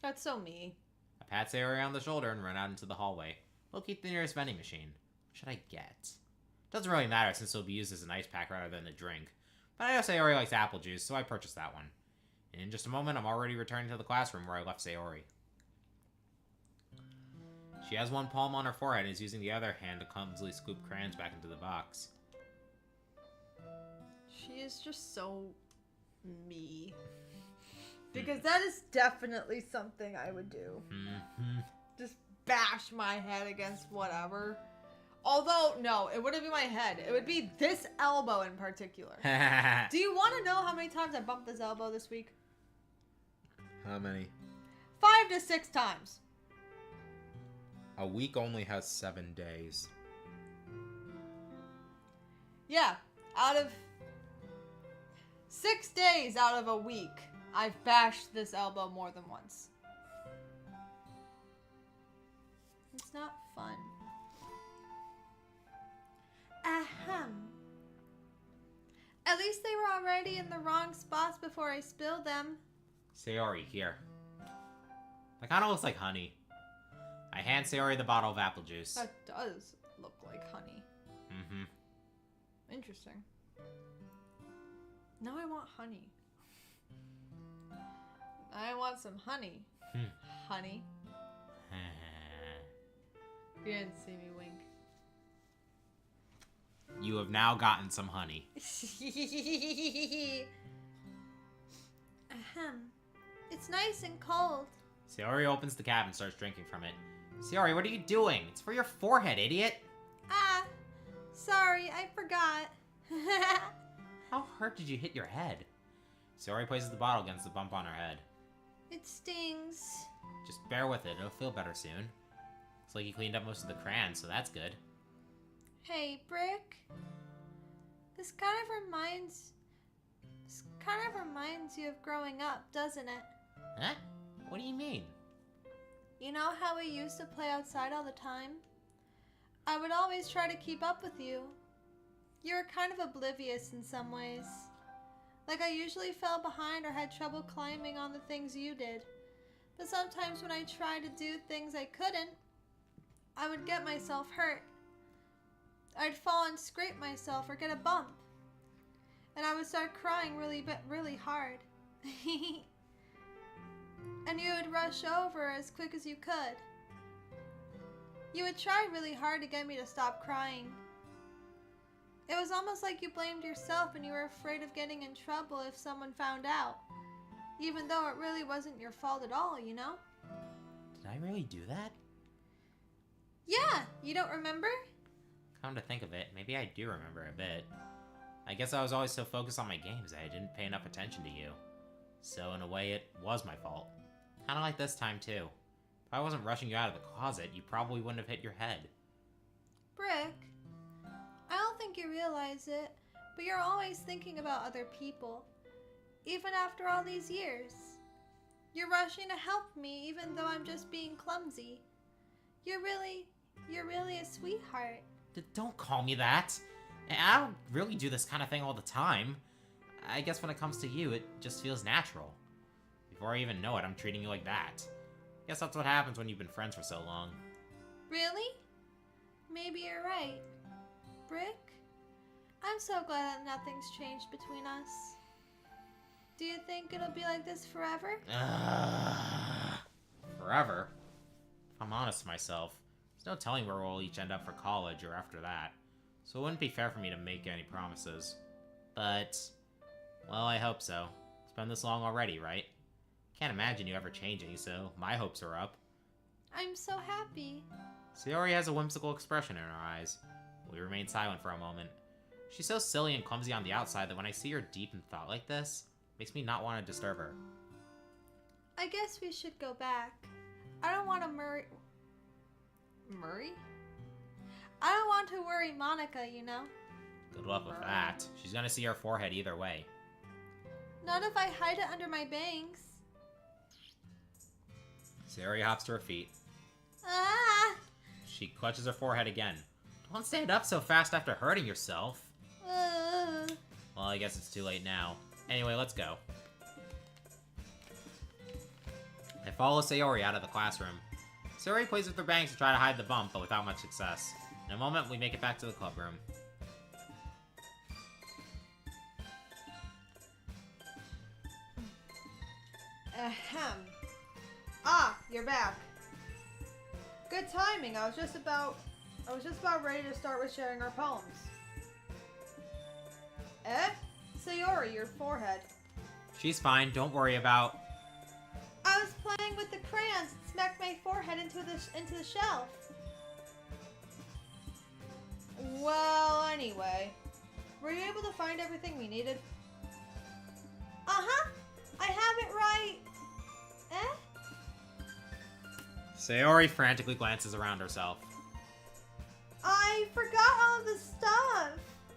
That's so me. I pat Sayori on the shoulder and run out into the hallway. Locate the nearest vending machine. What should I get? Doesn't really matter since it'll be used as an ice pack rather than a drink. But I know Sayori likes apple juice, so I purchased that one. And in just a moment, I'm already returning to the classroom where I left Sayori. She has one palm on her forehead and is using the other hand to clumsily scoop crayons back into the box. She is just so me. Because that is definitely something I would do. Just bash my head against whatever. Although, no, it wouldn't be my head. It would be this elbow in particular. Do you want to know how many times I bumped this elbow this week? How many? 5 to 6 times. A week only has 7 days. Yeah, out of 6 days out of a week, I've bashed this elbow more than once. It's not fun. Ahem. At least they were already in the wrong spots before I spilled them. Sayori, here. That kind of looks like honey. I hand Sayori the bottle of apple juice. That does look like honey. Mm-hmm. Interesting. Now I want honey. I want some honey. Honey. You didn't see me wink. You have now gotten some honey. Ahem. It's nice and cold. Sayori opens the cap and starts drinking from it. Sayori, what are you doing? It's for your forehead, idiot! Ah, sorry, I forgot. How hard did you hit your head? Sayori places the bottle against the bump on her head. It stings. Just bear with it, it'll feel better soon. Looks like you cleaned up most of the crayons, so that's good. Hey, Brick. This kind of reminds you of growing up, doesn't it? Huh? What do you mean? You know how we used to play outside all the time? I would always try to keep up with you. You were kind of oblivious in some ways. Like I usually fell behind or had trouble climbing on the things you did. But sometimes when I tried to do things I couldn't, I would get myself hurt. I'd fall and scrape myself or get a bump. And I would start crying really hard. And you would rush over as quick as you could. You would try really hard to get me to stop crying. It was almost like you blamed yourself and you were afraid of getting in trouble if someone found out. Even though it really wasn't your fault at all, you know? Did I really do that? Yeah, you don't remember? Come to think of it, maybe I do remember a bit. I guess I was always so focused on my games that I didn't pay enough attention to you. So in a way, it was my fault. Kinda like this time too. If I wasn't rushing you out of the closet, you probably wouldn't have hit your head. Brick, I don't think you realize it, but you're always thinking about other people. Even after all these years. You're rushing to help me even though I'm just being clumsy. You're really a sweetheart. Don't call me that. I don't really do this kind of thing all the time. I guess when it comes to you, it just feels natural. Before I even know it, I'm treating you like that. Guess that's what happens when you've been friends for so long. Really? Maybe you're right. Brick, I'm so glad that nothing's changed between us. Do you think it'll be like this forever? Forever? If I'm honest with myself, there's no telling where we'll each end up for college or after that. So it wouldn't be fair for me to make any promises. But, well, I hope so. It's been this long already, right? Can't imagine you ever changing, so my hopes are up. I'm so happy. Sayori has a whimsical expression in her eyes. We remain silent for a moment. She's so silly and clumsy on the outside that when I see her deep in thought like this, it makes me not want to disturb her. I guess we should go back. I don't want to Murray? I don't want to worry Monica, you know? Good luck with that. She's gonna see her forehead either way. Not if I hide it under my bangs. Sayori hops to her feet. Ah! She clutches her forehead again. Don't stand up so fast after hurting yourself. Well, I guess it's too late now. Anyway, let's go. I follow Sayori out of the classroom. Sayori plays with her bangs to try to hide the bump, but without much success. In a moment, we make it back to the club room. Ahem. Ah, you're back. Good timing. I was just about ready to start with sharing our poems. Eh? Sayori, your forehead. She's fine, don't worry about... I was playing with the crayons and smacked my forehead into the shelf. Well, anyway. Were you able to find everything we needed? Uh-huh. I have it right. Eh? Sayori frantically glances around herself. I forgot all of the stuff.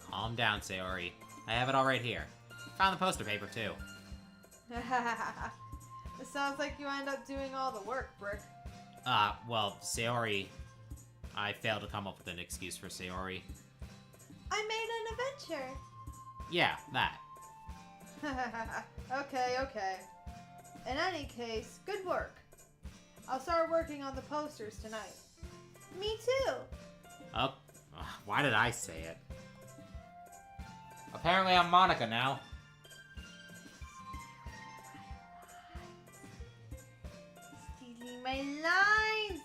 Calm down, Sayori. I have it all right here. Found the poster paper, too. It sounds like you end up doing all the work, Brick. Well, Sayori... I failed to come up with an excuse for Sayori. I made an adventure. Yeah, that. Okay. In any case, good work. I'll start working on the posters tonight. Me too. Oh, why did I say it? Apparently I'm Monica now. Stealing my lines.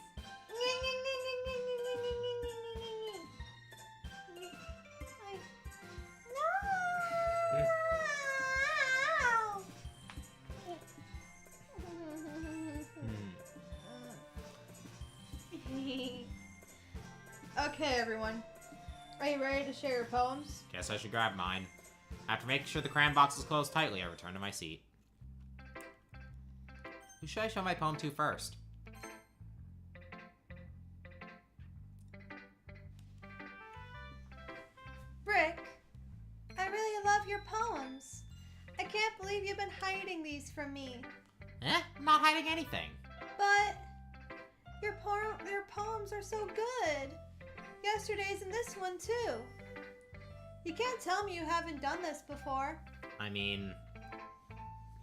Okay, everyone. Are you ready to share your poems? Guess I should grab mine. After making sure the crayon box is closed tightly, I return to my seat. Who should I show my poem to first? Brick, I really love your poems. I can't believe you've been hiding these from me. I'm not hiding anything. But your poems are so good. Yesterday's and this one too. You can't tell me you haven't done this before. I mean,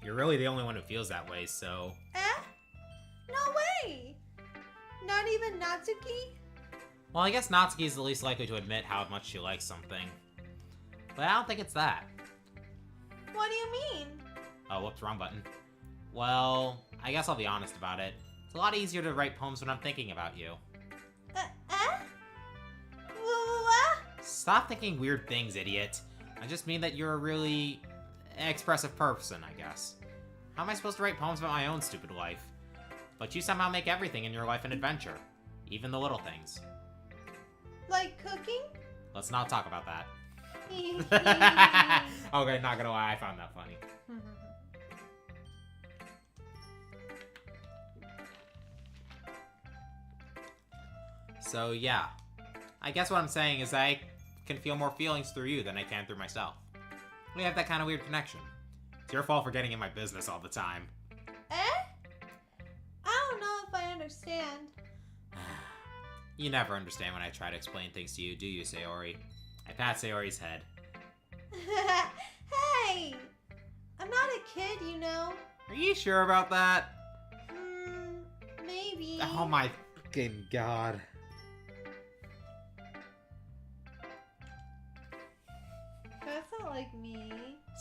you're really the only one who feels that way, so... Eh? No way! Not even Natsuki? Well, I guess Natsuki's the least likely to admit how much she likes something. But I don't think it's that. What do you mean? Oh, whoops, wrong button. Well, I guess I'll be honest about it. It's a lot easier to write poems when I'm thinking about you. Stop thinking weird things, idiot. I just mean that you're a really expressive person, I guess. How am I supposed to write poems about my own stupid life? But you somehow make everything in your life an adventure. Even the little things. Like cooking? Let's not talk about that. Okay, not gonna lie, I found that funny. So yeah, I guess what I'm saying is I can feel more feelings through you than I can through myself. We have that kind of weird connection. It's your fault for getting in my business all the time. Eh? I don't know if I understand. You never understand when I try to explain things to you, do you, Sayori? I pat Sayori's head. Hey! I'm not a kid, you know. Are you sure about that? Maybe. Oh my fucking god. That's not like me.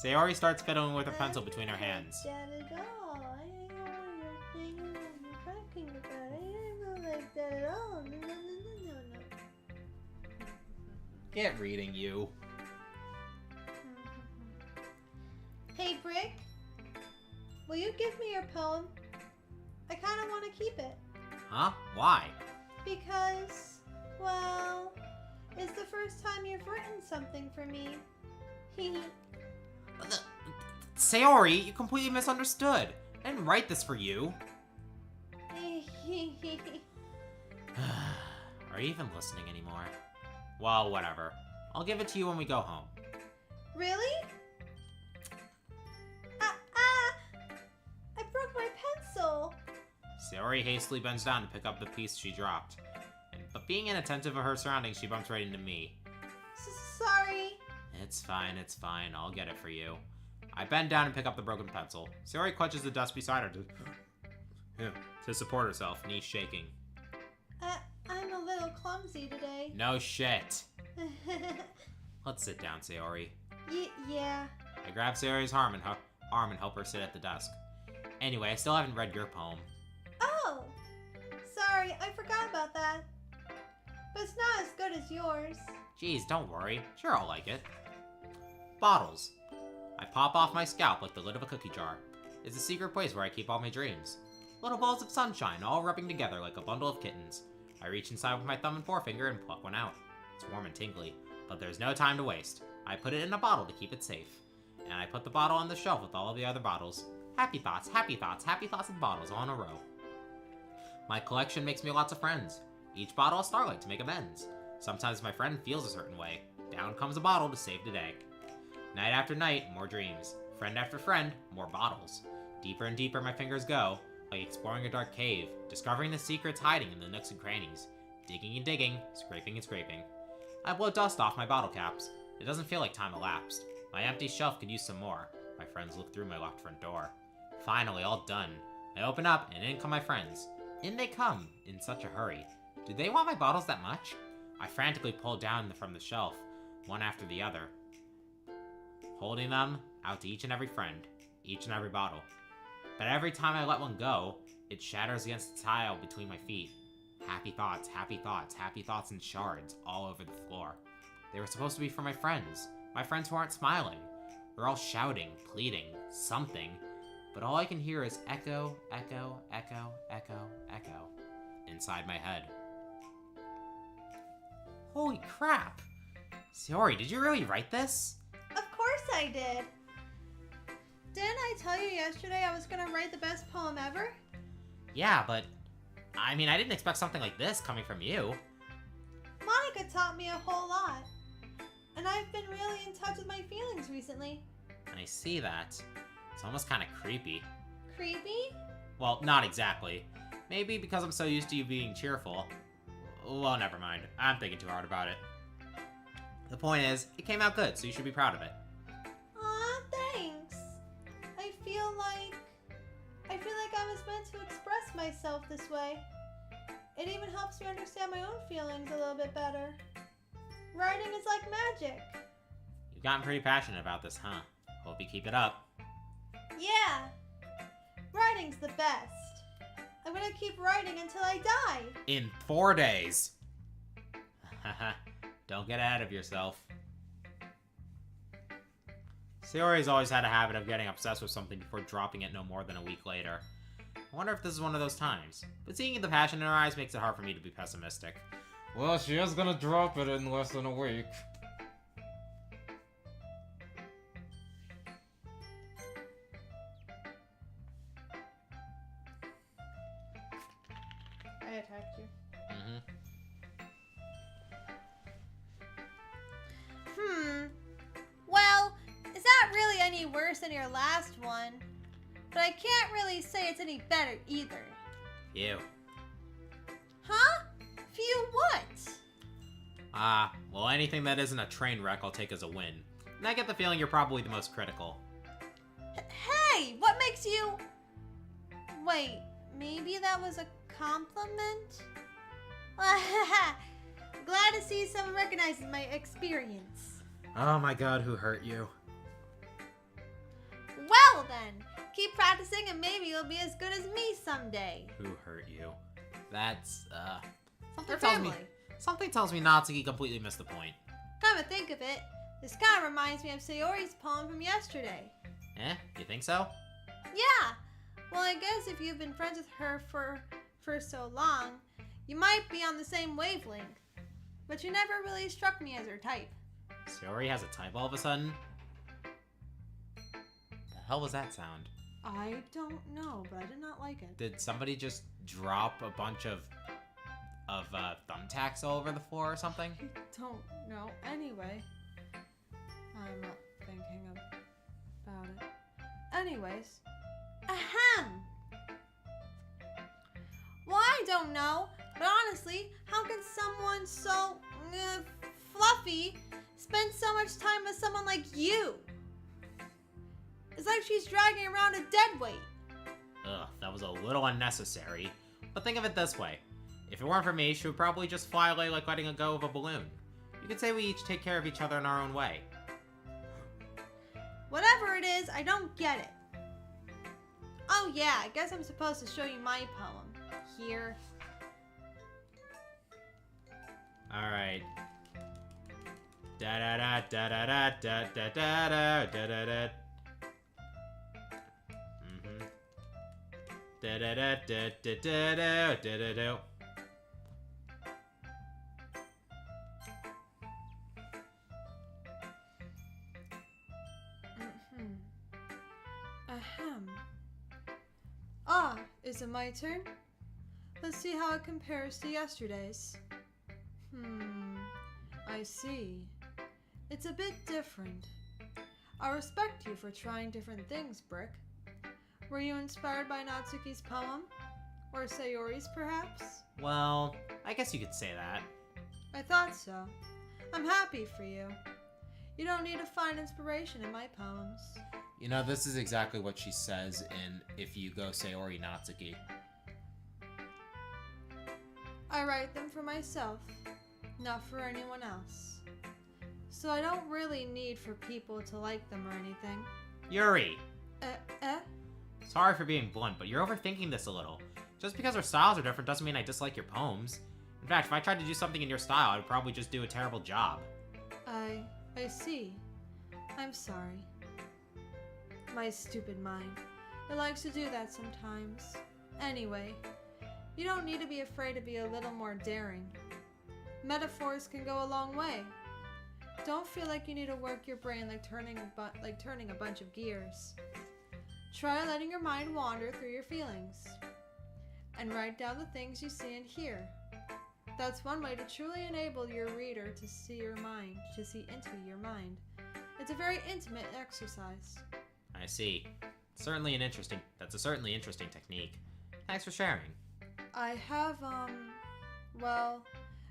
Sayori starts fiddling with her pencil between her hands. That at all. I didn't know what you're thinking when you're talking about. I didn't know like that at all. No. Get reading, you. Hey, Brick. Will you give me your poem? I kind of want to keep it. Huh? Why? Because, well, it's the first time you've written something for me. Sayori, you completely misunderstood. I didn't write this for you. Are you even listening anymore? Well, whatever. I'll give it to you when we go home. Really? I broke my pencil. Sayori hastily bends down to pick up the piece she dropped. But being inattentive of her surroundings, she bumps right into me. Sorry. It's fine, it's fine. I'll get it for you. I bend down and pick up the broken pencil. Sayori clutches the desk beside her to support herself, knees shaking. I'm a little clumsy today. No shit. Let's sit down, Sayori. Yeah. I grab Sayori's arm and help her sit at the desk. Anyway, I still haven't read your poem. Oh! Sorry, I forgot about that. But it's not as good as yours. Jeez, don't worry. Sure, I'll like it. Bottles. I pop off my scalp like the lid of a cookie jar. It's a secret place where I keep all my dreams. Little balls of sunshine, all rubbing together like a bundle of kittens. I reach inside with my thumb and forefinger and pluck one out. It's warm and tingly, but there's no time to waste. I put it in a bottle to keep it safe. And I put the bottle on the shelf with all of the other bottles. Happy thoughts, happy thoughts, happy thoughts and bottles all in a row. My collection makes me lots of friends. Each bottle a starlight to make amends. Sometimes my friend feels a certain way. Down comes a bottle to save the day. Night after night, more dreams. Friend after friend, more bottles. Deeper and deeper my fingers go, like exploring a dark cave, discovering the secrets hiding in the nooks and crannies. Digging and digging, scraping and scraping. I blow dust off my bottle caps. It doesn't feel like time elapsed. My empty shelf could use some more. My friends look through my locked front door. Finally, all done. I open up, and in come my friends. In they come, in such a hurry. Do they want my bottles that much? I frantically pull down from the shelf, one after the other, holding them out to each and every friend, each and every bottle. But every time I let one go, it shatters against the tile between my feet. Happy thoughts, happy thoughts, happy thoughts in shards all over the floor. They were supposed to be for my friends who aren't smiling. They're all shouting, pleading, something, but all I can hear is echo, echo, echo, echo, echo, inside my head. Holy crap! Sayori, did you really write this? Of course I did. Didn't I tell you yesterday I was gonna write the best poem ever? Yeah, but I mean, I didn't expect something like this coming from you. Monica taught me a whole lot. And I've been really in touch with my feelings recently. I see that. It's almost kind of creepy. Creepy? Well, not exactly. Maybe because I'm so used to you being cheerful. Well, never mind. I'm thinking too hard about it. The point is, it came out good, so you should be proud of it. Aw, thanks. I feel like I was meant to express myself this way. It even helps me understand my own feelings a little bit better. Writing is like magic. You've gotten pretty passionate about this, huh? Hope you keep it up. Yeah. Writing's the best. I'm gonna keep writing until I die. In 4 days. Haha, don't get ahead of yourself. Sayori's always had a habit of getting obsessed with something before dropping it no more than a week later. I wonder if this is one of those times. But seeing the passion in her eyes makes it hard for me to be pessimistic. Well, she is gonna drop it in less than a week. I attacked you. Well, is that really any worse than your last one? But I can't really say it's any better either. Phew. Huh? Phew what? Well, anything that isn't a train wreck I'll take as a win. And I get the feeling you're probably the most critical. Hey, what makes you... Wait, maybe that was a compliment? Glad to see someone recognizes my experience. Oh my god, who hurt you? Well then, keep practicing and maybe you'll be as good as me someday. Who hurt you? That's, Your family. Something tells me Natsuki completely missed the point. Come to think of it, this kind of reminds me of Sayori's poem from yesterday. Eh? You think so? Yeah. Well, I guess if you've been friends with her for so long, you might be on the same wavelength. But you never really struck me as her type. Sayori has a type all of a sudden? The hell was that sound? I don't know, but I did not like it. Did somebody just drop a bunch of thumbtacks all over the floor or something? I don't know. Anyway, I'm not thinking about it. Anyways, ahem. Well, I don't know, but honestly, how can someone so fluffy spend so much time with someone like you. It's like she's dragging around a dead weight. Ugh, that was a little unnecessary. But think of it this way. If it weren't for me, she would probably just fly away like letting go of a balloon. You could say we each take care of each other in our own way. Whatever it is, I don't get it. Oh yeah, I guess I'm supposed to show you my poem. Here. Alright. Da da da da da da da da da da da da. Da da da da da da da da da. Ahem. Ah, is it my turn? Let's see how it compares to yesterday's. I see. It's a bit different. I respect you for trying different things, Brick. Were you inspired by Natsuki's poem? Or Sayori's, perhaps? Well, I guess you could say that. I thought so. I'm happy for you. You don't need to find inspiration in my poems. You know, this is exactly what she says in If You Go Sayori Natsuki. I write them for myself, not for anyone else. So I don't really need for people to like them or anything. Yuri! Eh? Sorry for being blunt, but you're overthinking this a little. Just because our styles are different doesn't mean I dislike your poems. In fact, if I tried to do something in your style, I would probably just do a terrible job. I see. I'm sorry. My stupid mind. It likes to do that sometimes. Anyway, you don't need to be afraid to be a little more daring. Metaphors can go a long way. Don't feel like you need to work your brain like turning a bunch of gears. Try letting your mind wander through your feelings. And write down the things you see and hear. That's one way to truly enable your reader to see your mind, to see into your mind. It's a very intimate exercise. I see. That's a certainly interesting technique. Thanks for sharing. I have, well,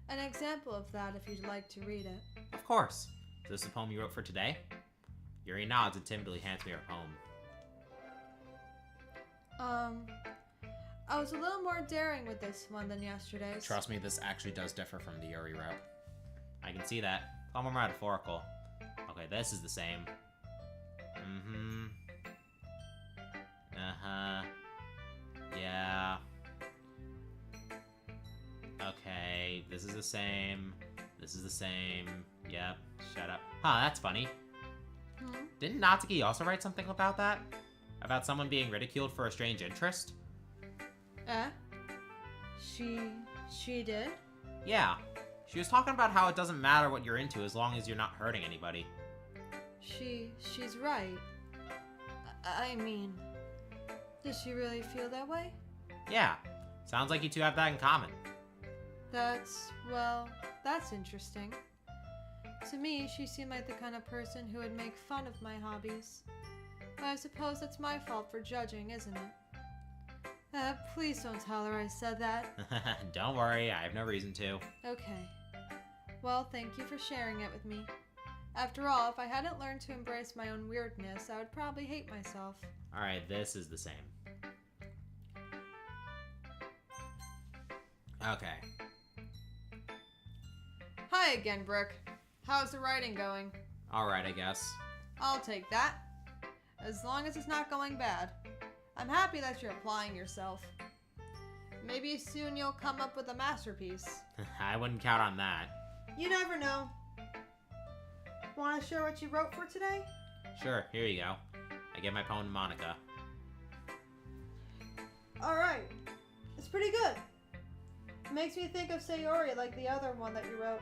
an example of that if you'd like to read it. Of course. Is this the poem you wrote for today? Yuri nods and timidly hands me her poem. I was a little more daring with this one than yesterday's. Trust me, this actually does differ from the Yuri route. I can see that. I'm more metaphorical. Okay, this is the same. Uh-huh. Yeah. Okay, this is the same. This is the same. Yep, shut up. Huh, that's funny. Didn't Natsuki also write something about that? About someone being ridiculed for a strange interest? She did? Yeah. She was talking about how it doesn't matter what you're into as long as you're not hurting anybody. She's right. I mean, does she really feel that way? Yeah. Sounds like you two have that in common. That's interesting. To me, she seemed like the kind of person who would make fun of my hobbies. But I suppose that's my fault for judging, isn't it? Please don't tell her I said that. Don't worry, I have no reason to. Okay. Well, thank you for sharing it with me. After all, if I hadn't learned to embrace my own weirdness, I would probably hate myself. Alright, this is the same. Okay. Hi again, Brick. How's the writing going? Alright, I guess. I'll take that. As long as it's not going bad. I'm happy that you're applying yourself. Maybe soon you'll come up with a masterpiece. I wouldn't count on that. You never know. Want to share what you wrote for today? Sure, here you go. I give my poem to Monica. Alright. It's pretty good. It makes me think of Sayori like the other one that you wrote.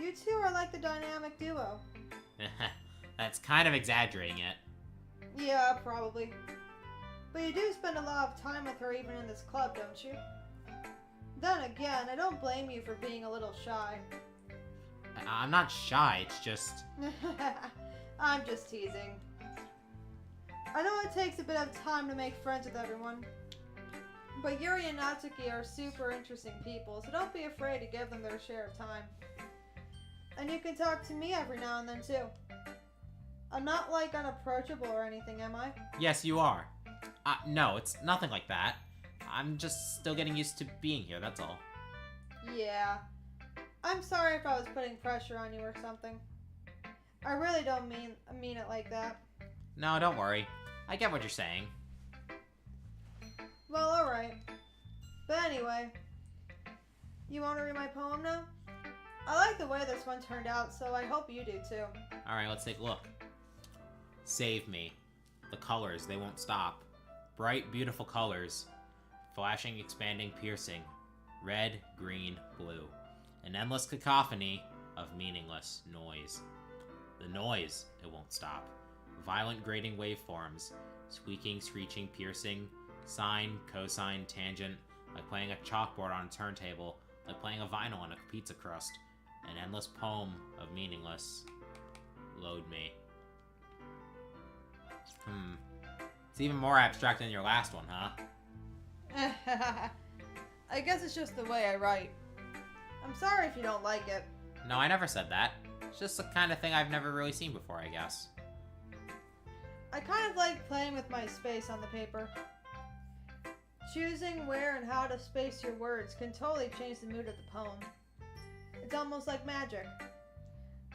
You two are like the dynamic duo. That's kind of exaggerating it. Yeah, probably. But you do spend a lot of time with her even in this club, don't you? Then again, I don't blame you for being a little shy. I'm not shy, it's just... I'm just teasing. I know it takes a bit of time to make friends with everyone. But Yuri and Natsuki are super interesting people, so don't be afraid to give them their share of time. And you can talk to me every now and then, too. I'm not, like, unapproachable or anything, am I? Yes, you are. No, it's nothing like that. I'm just still getting used to being here, that's all. Yeah. I'm sorry if I was putting pressure on you or something. I really don't mean it like that. No, don't worry. I get what you're saying. Well, alright. But anyway, you want to read my poem now? I like the way this one turned out, so I hope you do too. Alright, let's take a look. Save me. The colors, they won't stop. Bright, beautiful colors. Flashing, expanding, piercing. Red, green, blue. An endless cacophony of meaningless noise. The noise, it won't stop. Violent grating waveforms. Squeaking, screeching, piercing. Sine, cosine, tangent. Like playing a chalkboard on a turntable. Like playing a vinyl on a pizza crust. An endless poem of meaningless. Load me. It's even more abstract than your last one, huh? I guess it's just the way I write. I'm sorry if you don't like it. No, I never said that. It's just the kind of thing I've never really seen before, I guess. I kind of like playing with my space on the paper. Choosing where and how to space your words can totally change the mood of the poem. It's almost like magic.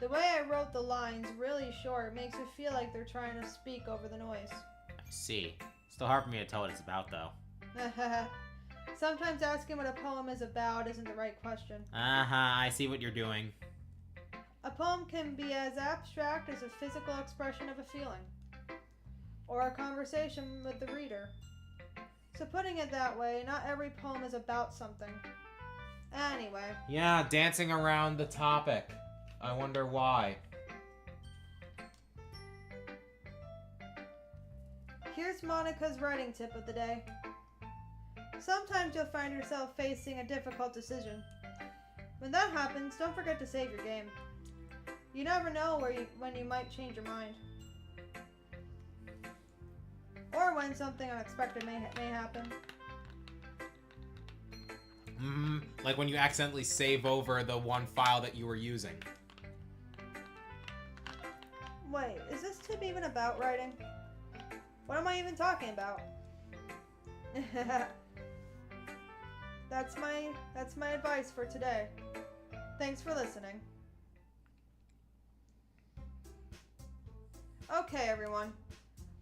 The way I wrote the lines really short makes it feel like they're trying to speak over the noise. I see. Still hard for me to tell what it's about, though. Sometimes asking what a poem is about isn't the right question. I see what you're doing. A poem can be as abstract as a physical expression of a feeling, or a conversation with the reader. So putting it that way, not every poem is about something. Anyway. Yeah, dancing around the topic. I wonder why. Here's Monica's writing tip of the day. Sometimes you'll find yourself facing a difficult decision. When that happens, don't forget to save your game. You never know when you might change your mind. Or when something unexpected may happen. Like when you accidentally save over the one file that you were using. Wait, is this tip even about writing? What am I even talking about? That's my advice for today. Thanks for listening. Okay, everyone.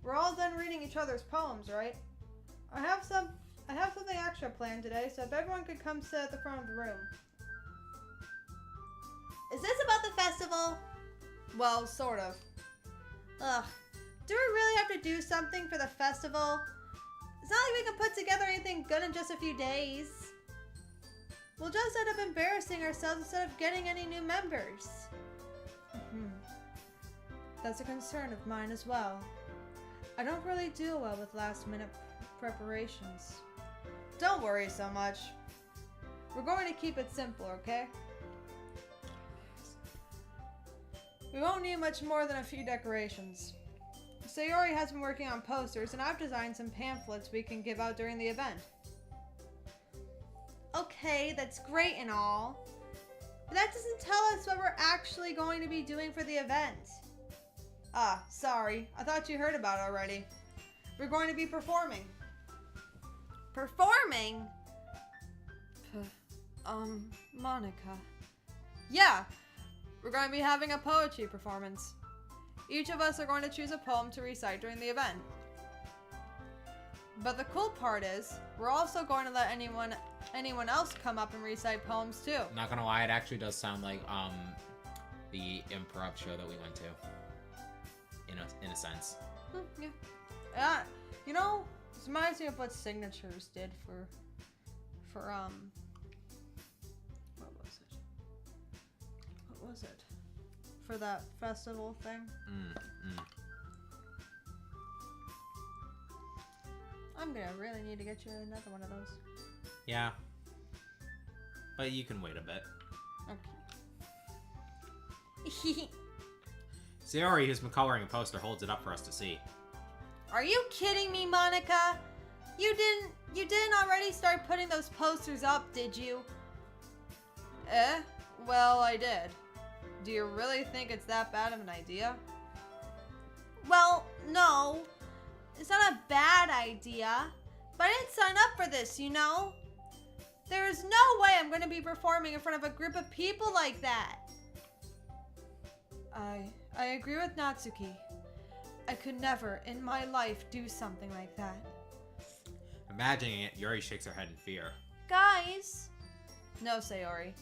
We're all done reading each other's poems, right? I have something extra planned today, so if everyone could come sit at the front of the room. Is this about the festival? Well, sort of. Ugh. Do we really have to do something for the festival? It's not like we can put together anything good in just a few days. We'll just end up embarrassing ourselves instead of getting any new members. That's a concern of mine as well. I don't really do well with last-minute preparations. Don't worry so much. We're going to keep it simple, okay? We won't need much more than a few decorations. Sayori has been working on posters, and I've designed some pamphlets we can give out during the event. Okay, that's great and all, but that doesn't tell us what we're actually going to be doing for the event. Ah, sorry. I thought you heard about it already. We're going to be performing. Performing? Monica. Yeah, we're going to be having a poetry performance. Each of us are going to choose a poem to recite during the event. But the cool part is, we're also going to let anyone else come up and recite poems too. Not gonna lie, it actually does sound like the improv show that we went to. In a sense. Yeah. You know, this reminds me of what Signatures did for what was it? For that festival thing. I'm gonna really need to get you another one of those. Yeah. But you can wait a bit. Okay. Sayori, who's been coloring a poster, holds it up for us to see. Are you kidding me, Monica? You didn't already start putting those posters up, did you? Well, I did. Do you really think it's that bad of an idea? Well, no. It's not a bad idea. But I didn't sign up for this, you know? There is no way I'm going to be performing in front of a group of people like that. I agree with Natsuki. I could never in my life do something like that. Imagining it, Yuri shakes her head in fear. Guys! No, Sayori.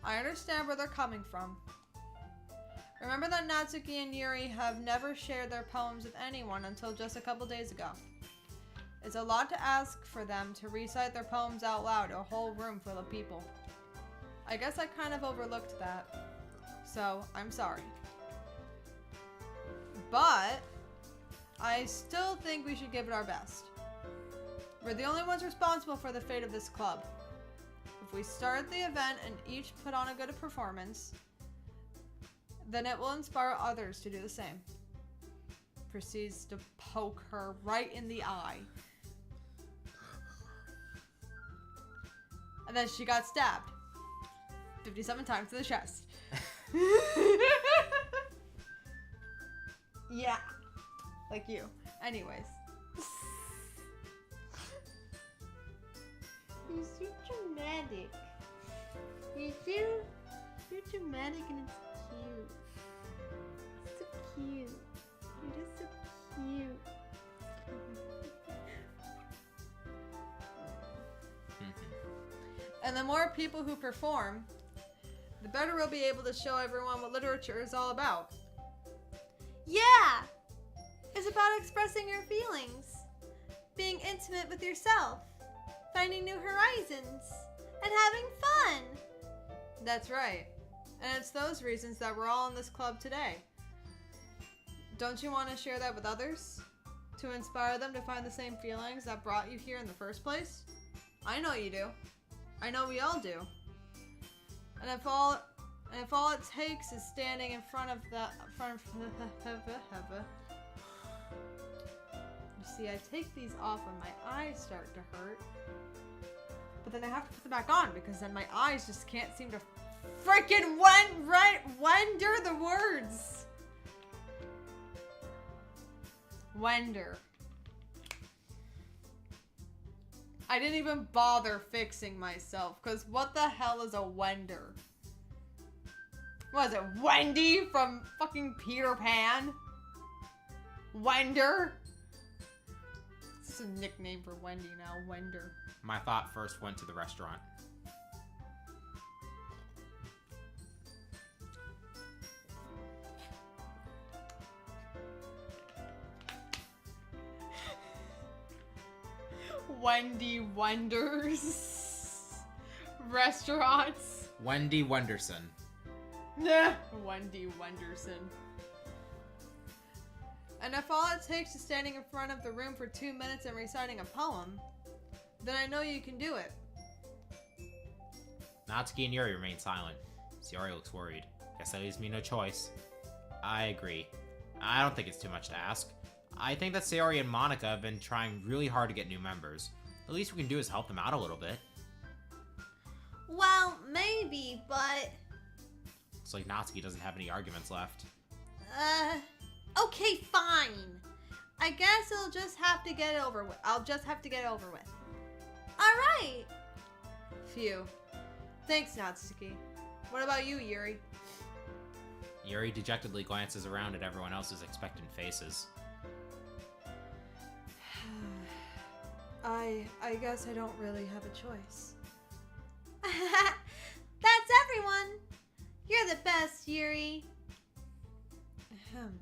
I understand where they're coming from. Remember that Natsuki and Yuri have never shared their poems with anyone until just a couple days ago. It's a lot to ask for them to recite their poems out loud to a whole room full of people. I guess I kind of overlooked that. So, I'm sorry. But, I still think we should give it our best. We're the only ones responsible for the fate of this club. If we start the event and each put on a good performance, then it will inspire others to do the same. Proceeds to poke her right in the eye. And then she got stabbed 57 times in the chest. Yeah. Like you. Anyways. You're so dramatic. You're dramatic and it's cute. It's so cute. You're just so cute. And the more people who perform, the better we'll be able to show everyone what literature is all about. Yeah! It's about expressing your feelings, being intimate with yourself, finding new horizons, and having fun. That's right. And it's those reasons that we're all in this club today. Don't you want to share that with others? To inspire them to find the same feelings that brought you here in the first place? I know you do. I know we all do. And if all it takes is standing in front of you see, I take these off when my eyes start to hurt. But then I have to put them back on because then my eyes just can't seem to freaking wonder the words. Wender. I didn't even bother fixing myself, because what the hell is a Wender? What is it, Wendy from fucking Peter Pan? Wender? It's just a nickname for Wendy now, Wender. My thought first went to the restaurant. Wendy Wonders. Restaurants. Wendy Wenderson. Nah. Wendy Wenderson. And if all it takes is standing in front of the room for 2 minutes and reciting a poem, then I know you can do it. Natsuki and Yuri remain silent. Sayori looks worried. Guess that leaves me no choice. I agree. I don't think it's too much to ask. I think that Sayori and Monica have been trying really hard to get new members. The least we can do is help them out a little bit. Well, maybe, but... It's like Natsuki doesn't have any arguments left. Okay, fine. I guess I'll just have to get it over with. Alright! Phew. Thanks, Natsuki. What about you, Yuri? Yuri dejectedly glances around at everyone else's expectant faces. I guess I don't really have a choice. That's everyone! You're the best, Yuri. Ahem.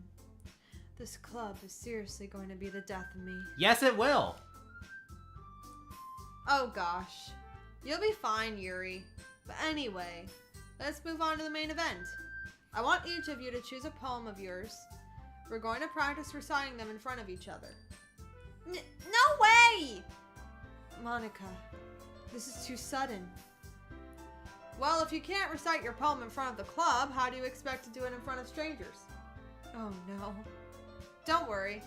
This club is seriously going to be the death of me. Yes, it will! Oh gosh. You'll be fine, Yuri. But anyway, let's move on to the main event. I want each of you to choose a poem of yours. We're going to practice reciting them in front of each other. No way! Monica, this is too sudden. Well, if you can't recite your poem in front of the club, how do you expect to do it in front of strangers? Oh no. Don't worry.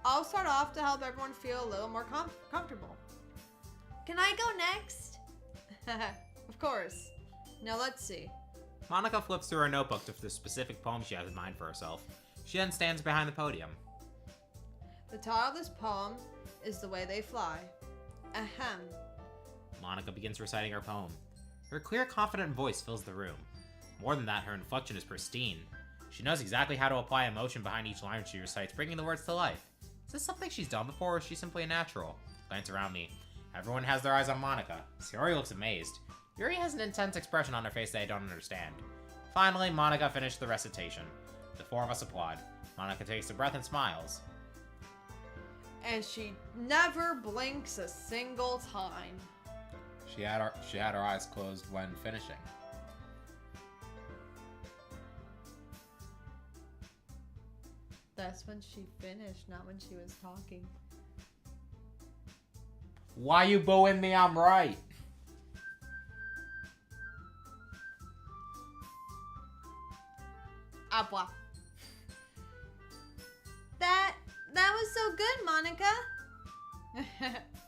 I'll start off to help everyone feel a little more comfortable. Can I go next? Of course. Now let's see. Monica flips through her notebook to the specific poem she has in mind for herself. She then stands behind the podium. The title of this poem is The Way They Fly. Ahem. Monica begins reciting her poem. Her clear, confident voice fills the room. More than that, her inflection is pristine. She knows exactly how to apply emotion behind each line she recites, bringing the words to life. Is this something she's done before, or is she simply a natural? Glance around me. Everyone has their eyes on Monica. Sayori looks amazed. Yuri has an intense expression on her face that I don't understand. Finally, Monica finished the recitation. The four of us applaud. Monica takes a breath and smiles. And she never blinks a single time. She had her eyes closed when finishing. That's when she finished, not when she was talking. Why you booing me? I'm right. Abwa. That was so good, Monica.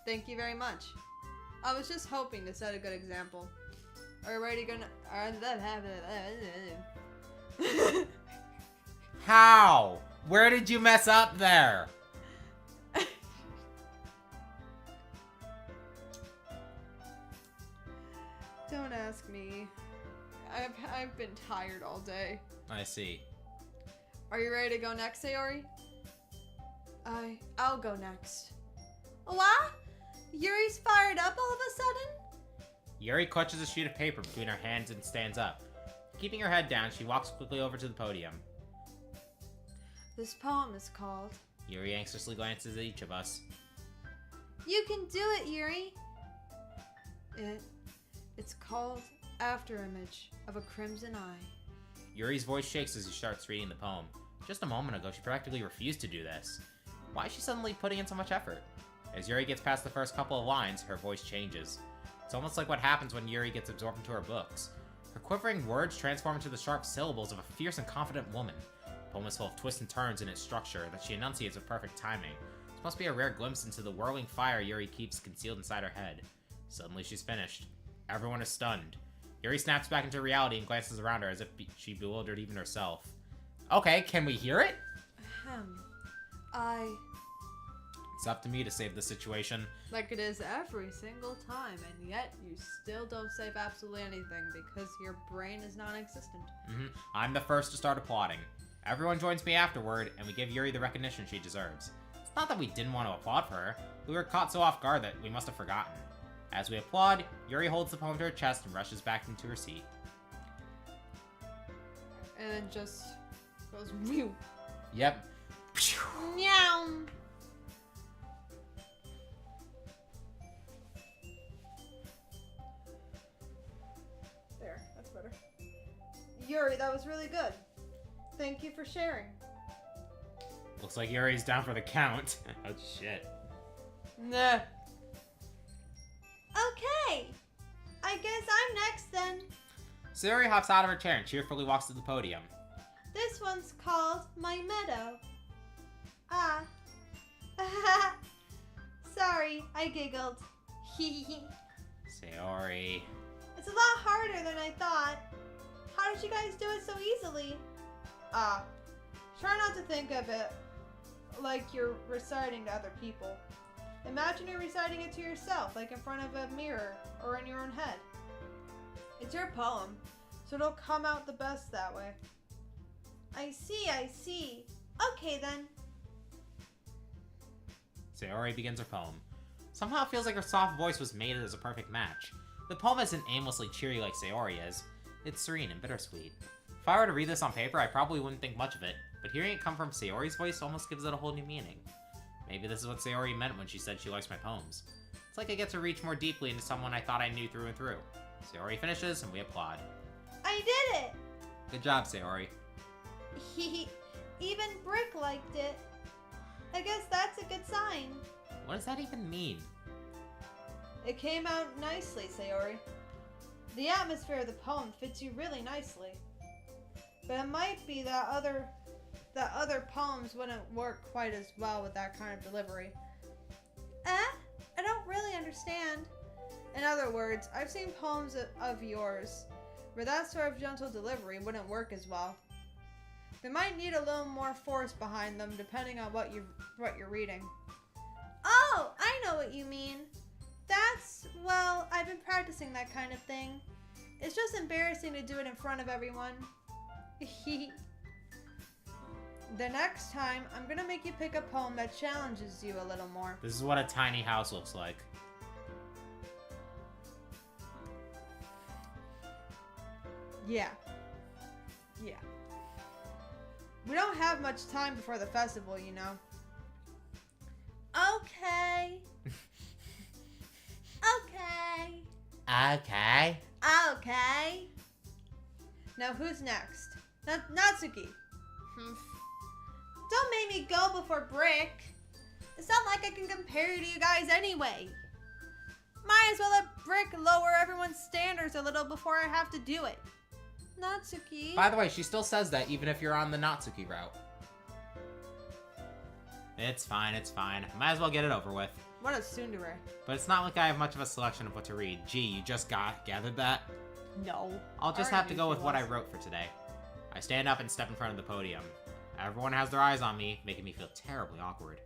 Thank you very much. I was just hoping to set a good example. Are you ready to go? How? Where did you mess up there? Don't ask me. I've been tired all day. I see. Are you ready to go next, Sayori? I'll go next. What? Yuri's fired up all of a sudden? Yuri clutches a sheet of paper between her hands and stands up. Keeping her head down, she walks quickly over to the podium. This poem is called... Yuri anxiously glances at each of us. You can do it, Yuri! It's called Afterimage of a Crimson Eye. Yuri's voice shakes as he starts reading the poem. Just a moment ago, she practically refused to do this. Why is she suddenly putting in so much effort? As Yuri gets past the first couple of lines, her voice changes. It's almost like what happens when Yuri gets absorbed into her books. Her quivering words transform into the sharp syllables of a fierce and confident woman. The poem is full of twists and turns in its structure that she enunciates with perfect timing. This must be a rare glimpse into the whirling fire Yuri keeps concealed inside her head. Suddenly she's finished. Everyone is stunned. Yuri snaps back into reality and glances around her as if she bewildered even herself. Okay, can we hear it? It's up to me to save the situation. Like it is every single time, and yet you still don't save absolutely anything because your brain is non-existent. I'm the first to start applauding. Everyone joins me afterward, and we give Yuri the recognition she deserves. It's not that we didn't want to applaud for her. We were caught so off guard that we must have forgotten. As we applaud, Yuri holds the poem to her chest and rushes back into her seat. And then just goes whew. Yep. Meow. There, that's better. Yuri, that was really good. Thank you for sharing. Looks like Yuri's down for the count. Oh shit. Nah. Okay. I guess I'm next then. Sayori hops out of her chair and cheerfully walks to the podium. This one's called My Meadow. Ah. Sorry, I giggled. Sayori. It's a lot harder than I thought. How did you guys do it so easily? Try not to think of it like you're reciting to other people. Imagine you're reciting it to yourself, like in front of a mirror or in your own head. It's your poem, so it'll come out the best that way. I see. Okay then. Sayori begins her poem. Somehow it feels like her soft voice was made as a perfect match. The poem isn't aimlessly cheery like Sayori is. It's serene and bittersweet. If I were to read this on paper, I probably wouldn't think much of it, but hearing it come from Sayori's voice almost gives it a whole new meaning. Maybe this is what Sayori meant when she said she likes my poems. It's like I get to reach more deeply into someone I thought I knew through and through. Sayori finishes, and we applaud. I did it! Good job, Sayori. Even Brick liked it. I guess that's a good sign. What does that even mean? It came out nicely, Sayori. The atmosphere of the poem fits you really nicely. But it might be that other poems wouldn't work quite as well with that kind of delivery. I don't really understand. In other words, I've seen poems of yours but that sort of gentle delivery wouldn't work as well. They might need a little more force behind them depending on what you're reading. Oh, I know what you mean. Well, I've been practicing that kind of thing. It's just embarrassing to do it in front of everyone. The next time, I'm gonna make you pick a poem that challenges you a little more. This is what a tiny house looks like. Yeah. Yeah. We don't have much time before the festival, you know. Okay. Okay. Okay. Okay. Now who's next? Natsuki. Don't make me go before Brick. It's not like I can compare you to you guys anyway. Might as well let Brick lower everyone's standards a little before I have to do it. Natsuki. By the way, she still says that even if you're on the Natsuki route. It's fine, it's fine. Might as well get it over with. What a tsundere. But it's not like I have much of a selection of what to read. Gee, you just gathered that? No. I'll just have to go with what I wrote for today. I stand up and step in front of the podium. Everyone has their eyes on me, making me feel terribly awkward.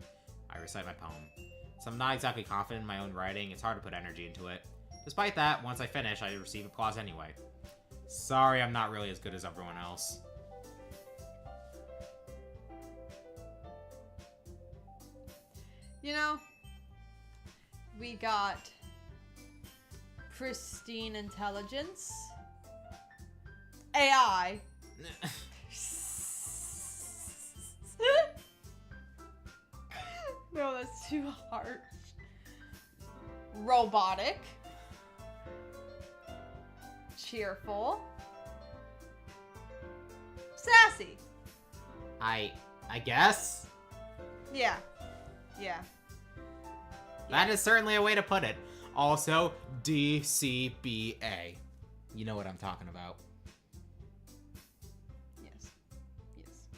I recite my poem. Since I'm not exactly confident in my own writing, it's hard to put energy into it. Despite that, once I finish, I receive applause anyway. Sorry, I'm not really as good as everyone else. You know, we got pristine intelligence, AI, no, that's too harsh, robotic, cheerful, sassy. I guess? Yeah. Yeah. That is certainly a way to put it. Also, DCBA. You know what I'm talking about. Yes. Yes.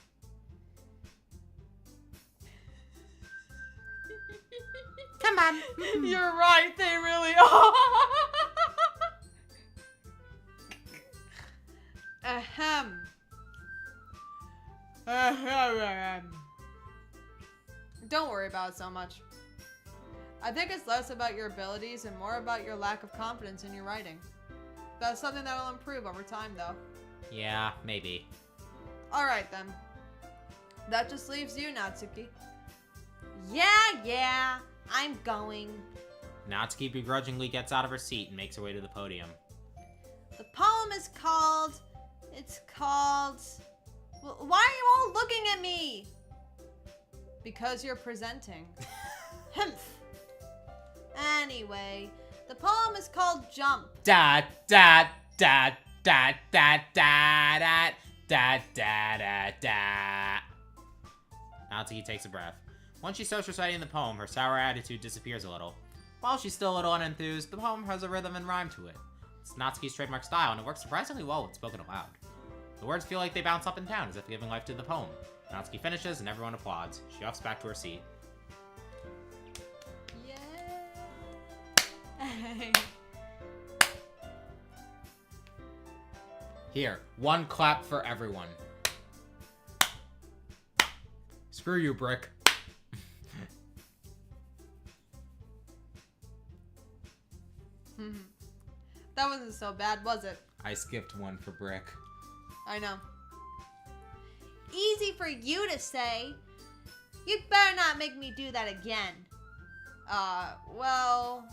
Come on. You're right, they really are. Ahem. Don't worry about it so much. I think it's less about your abilities and more about your lack of confidence in your writing. That's something that'll improve over time, though. Yeah, maybe. Alright, then. That just leaves you, Natsuki. Yeah, I'm going. Natsuki begrudgingly gets out of her seat and makes her way to the podium. The poem is called... Why are you all looking at me? Because you're presenting. Humph. Anyway, the poem is called Jump. Da da da da da da da da da da da. Natsuki takes a breath. Once she starts reciting the poem, her sour attitude disappears a little. While she's still a little unenthused, the poem has a rhythm and rhyme to it. It's Natsuki's trademark style, and it works surprisingly well when spoken aloud. The words feel like they bounce up and down, as if giving life to the poem. Natsuki finishes, and everyone applauds. She huffs back to her seat. Yay! Here, one clap for everyone. Screw you, Brick. That wasn't so bad, was it? I skipped one for Brick. I know. Easy for you to say. You'd better not make me do that again. Well,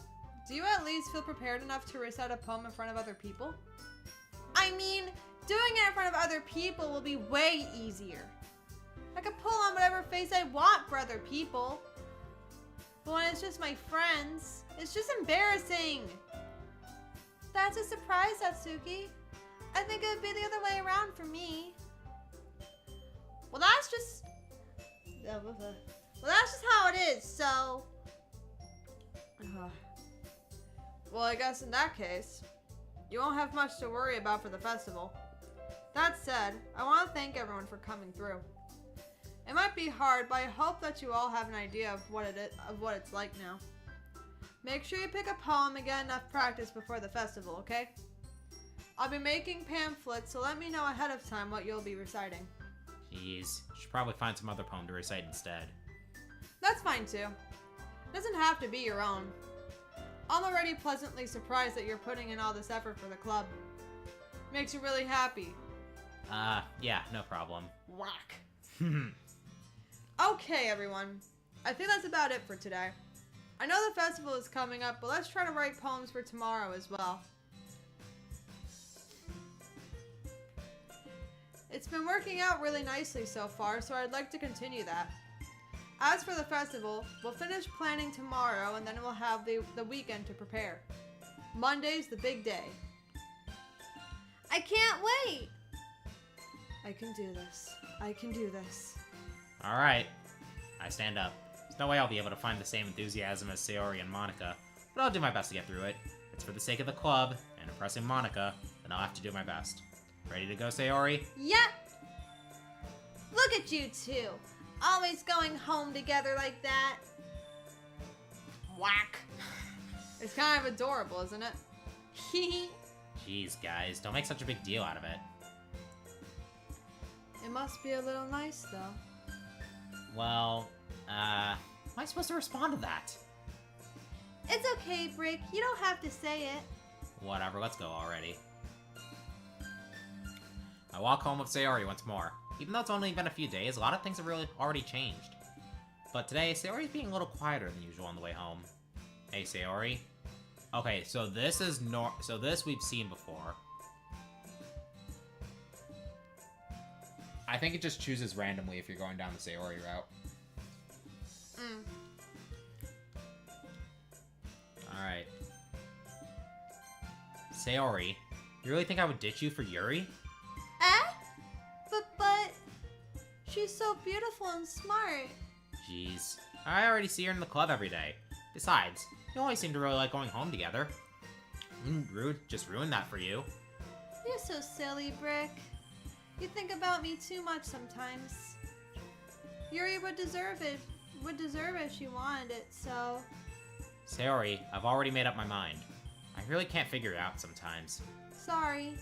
do you at least feel prepared enough to recite a poem in front of other people? I mean, doing it in front of other people will be way easier. I can pull on whatever face I want for other people. But when it's just my friends, it's just embarrassing. That's a surprise, Satsuki. I think it would be the other way around for me. Well, that's just how it is, so... Well, I guess in that case, you won't have much to worry about for the festival. That said, I want to thank everyone for coming through. It might be hard, but I hope that you all have an idea of what it's like now. Make sure you pick a poem and get enough practice before the festival, okay? I'll be making pamphlets, so let me know ahead of time what you'll be reciting. Jeez, should probably find some other poem to recite instead. That's fine too. Doesn't have to be your own. I'm already pleasantly surprised that you're putting in all this effort for the club. Makes you really happy. Yeah, no problem. Whack. Okay, everyone. I think that's about it for today. I know the festival is coming up, but let's try to write poems for tomorrow as well. It's been working out really nicely so far, so I'd like to continue that. As for the festival, we'll finish planning tomorrow and then we'll have the weekend to prepare. Monday's the big day. I can't wait! I can do this. I can do this. Alright. I stand up. There's no way I'll be able to find the same enthusiasm as Sayori and Monica, but I'll do my best to get through it. If it's for the sake of the club and impressing Monica, then I'll have to do my best. Ready to go, Sayori? Yep! Look at you two! Always going home together like that. Whack! It's kind of adorable, isn't it? Jeez, guys, don't make such a big deal out of it. It must be a little nice, though. Well, how am I supposed to respond to that? It's okay, Brick. You don't have to say it. Whatever, let's go already. I walk home with Sayori once more. Even though it's only been a few days, a lot of things have really already changed. But today, Sayori's being a little quieter than usual on the way home. Hey, Sayori. Okay, so this is so this we've seen before. I think it just chooses randomly if you're going down the Sayori route. Alright. Sayori, you really think I would ditch you for Yuri? But she's so beautiful and smart. Jeez. I already see her in the club every day. Besides, you always seem to really like going home together. Just ruined that for you. You're so silly, Brick. You think about me too much sometimes. Yuri would deserve it. Would deserve it if she wanted it, so... Sayori, I've already made up my mind. I really can't figure it out sometimes. Sorry.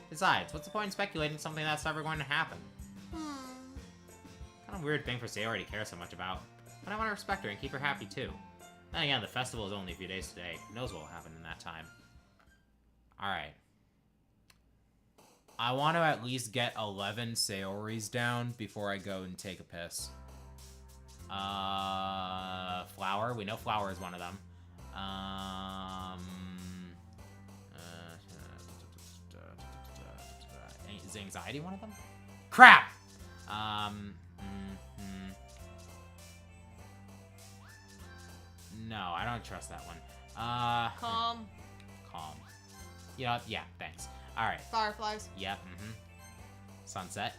Besides, what's the point in speculating something that's never going to happen? Kind of weird thing for Sayori to care so much about. But I want to respect her and keep her happy too. Then again, the festival is only a few days today. Who knows what will happen in that time. Alright. I want to at least get 11 Sayoris down before I go and take a piss. Flower. We know Flower is one of them. Is Anxiety one of them? Crap! No, I don't trust that one. Calm. Calm. Yeah, thanks. Alright. Fireflies. Yep, Sunset.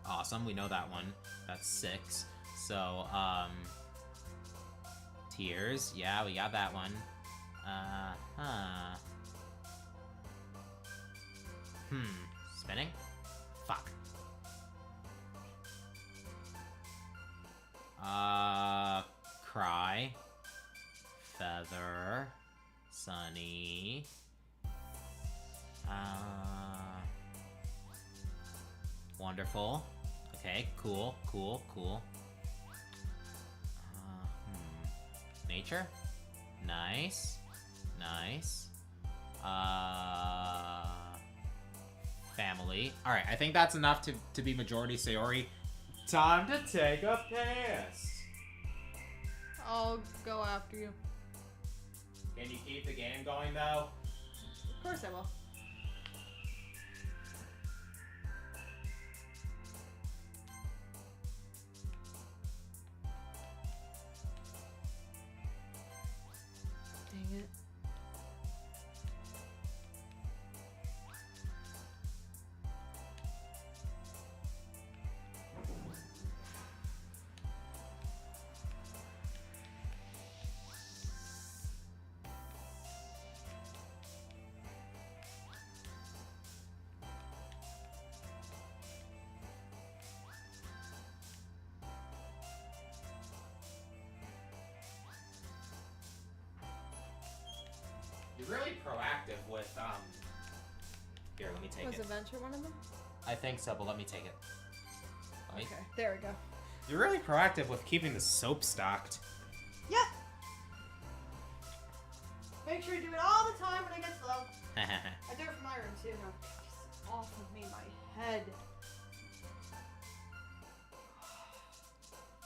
Awesome, we know that one. That's 6. So, Tears. Yeah, we got that one. Spinning? Fuck. Cry. Feather. Sunny. Wonderful. Okay, cool. Nature? Nice. Family. Alright, I think that's enough to be majority Sayori. Time to take a piss. I'll go after you. Can you keep the game going, though? Of course I will. Dang it. You're really proactive with, Here, let me take Was it. Adventure one of them? I think so, but let me take it. Let me... Okay, there we go. You're really proactive with keeping the soap stocked. Yep. Make sure you do it all the time when it gets low. I do it for my room too. No, it's off of me, my head.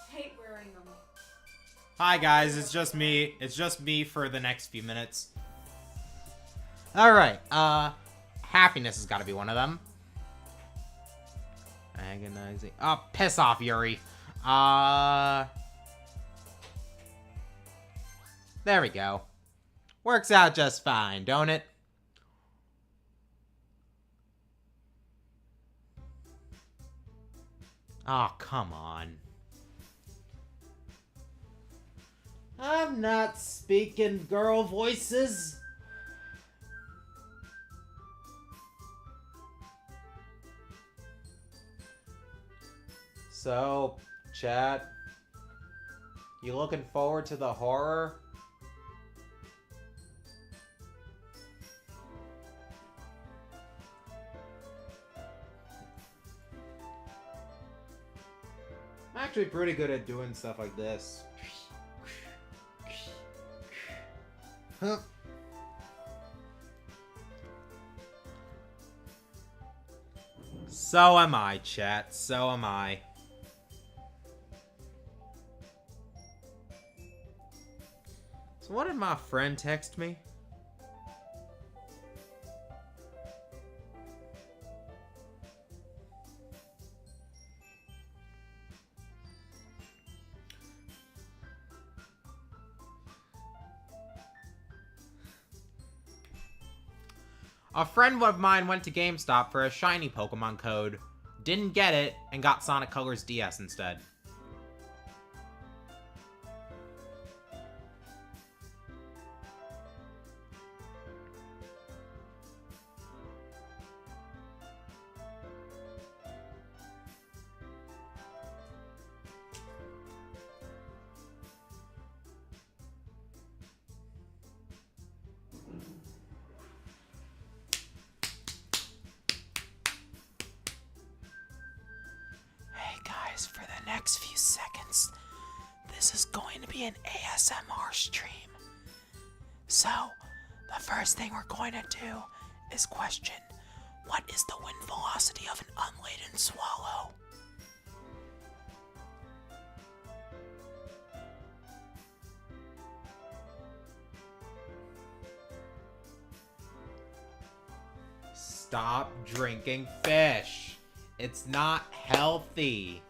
Hate wearing them. Hi guys, it's just me. It's just me for the next few minutes. Alright, happiness has got to be one of them. Agonizing. Oh, piss off, Yuri. There we go. Works out just fine, don't it? Oh, come on. I'm not speaking girl voices. So, chat, you looking forward to the horror? I'm actually pretty good at doing stuff like this. Huh. So am I, chat. So am I. So what did my friend text me? A friend of mine went to GameStop for a shiny Pokemon code, didn't get it, and got Sonic Colors DS instead. For the next few seconds, this is going to be an ASMR stream. So, the first thing we're going to do is question, what is the wind velocity of an unladen swallow? Stop drinking fish. It's not healthy.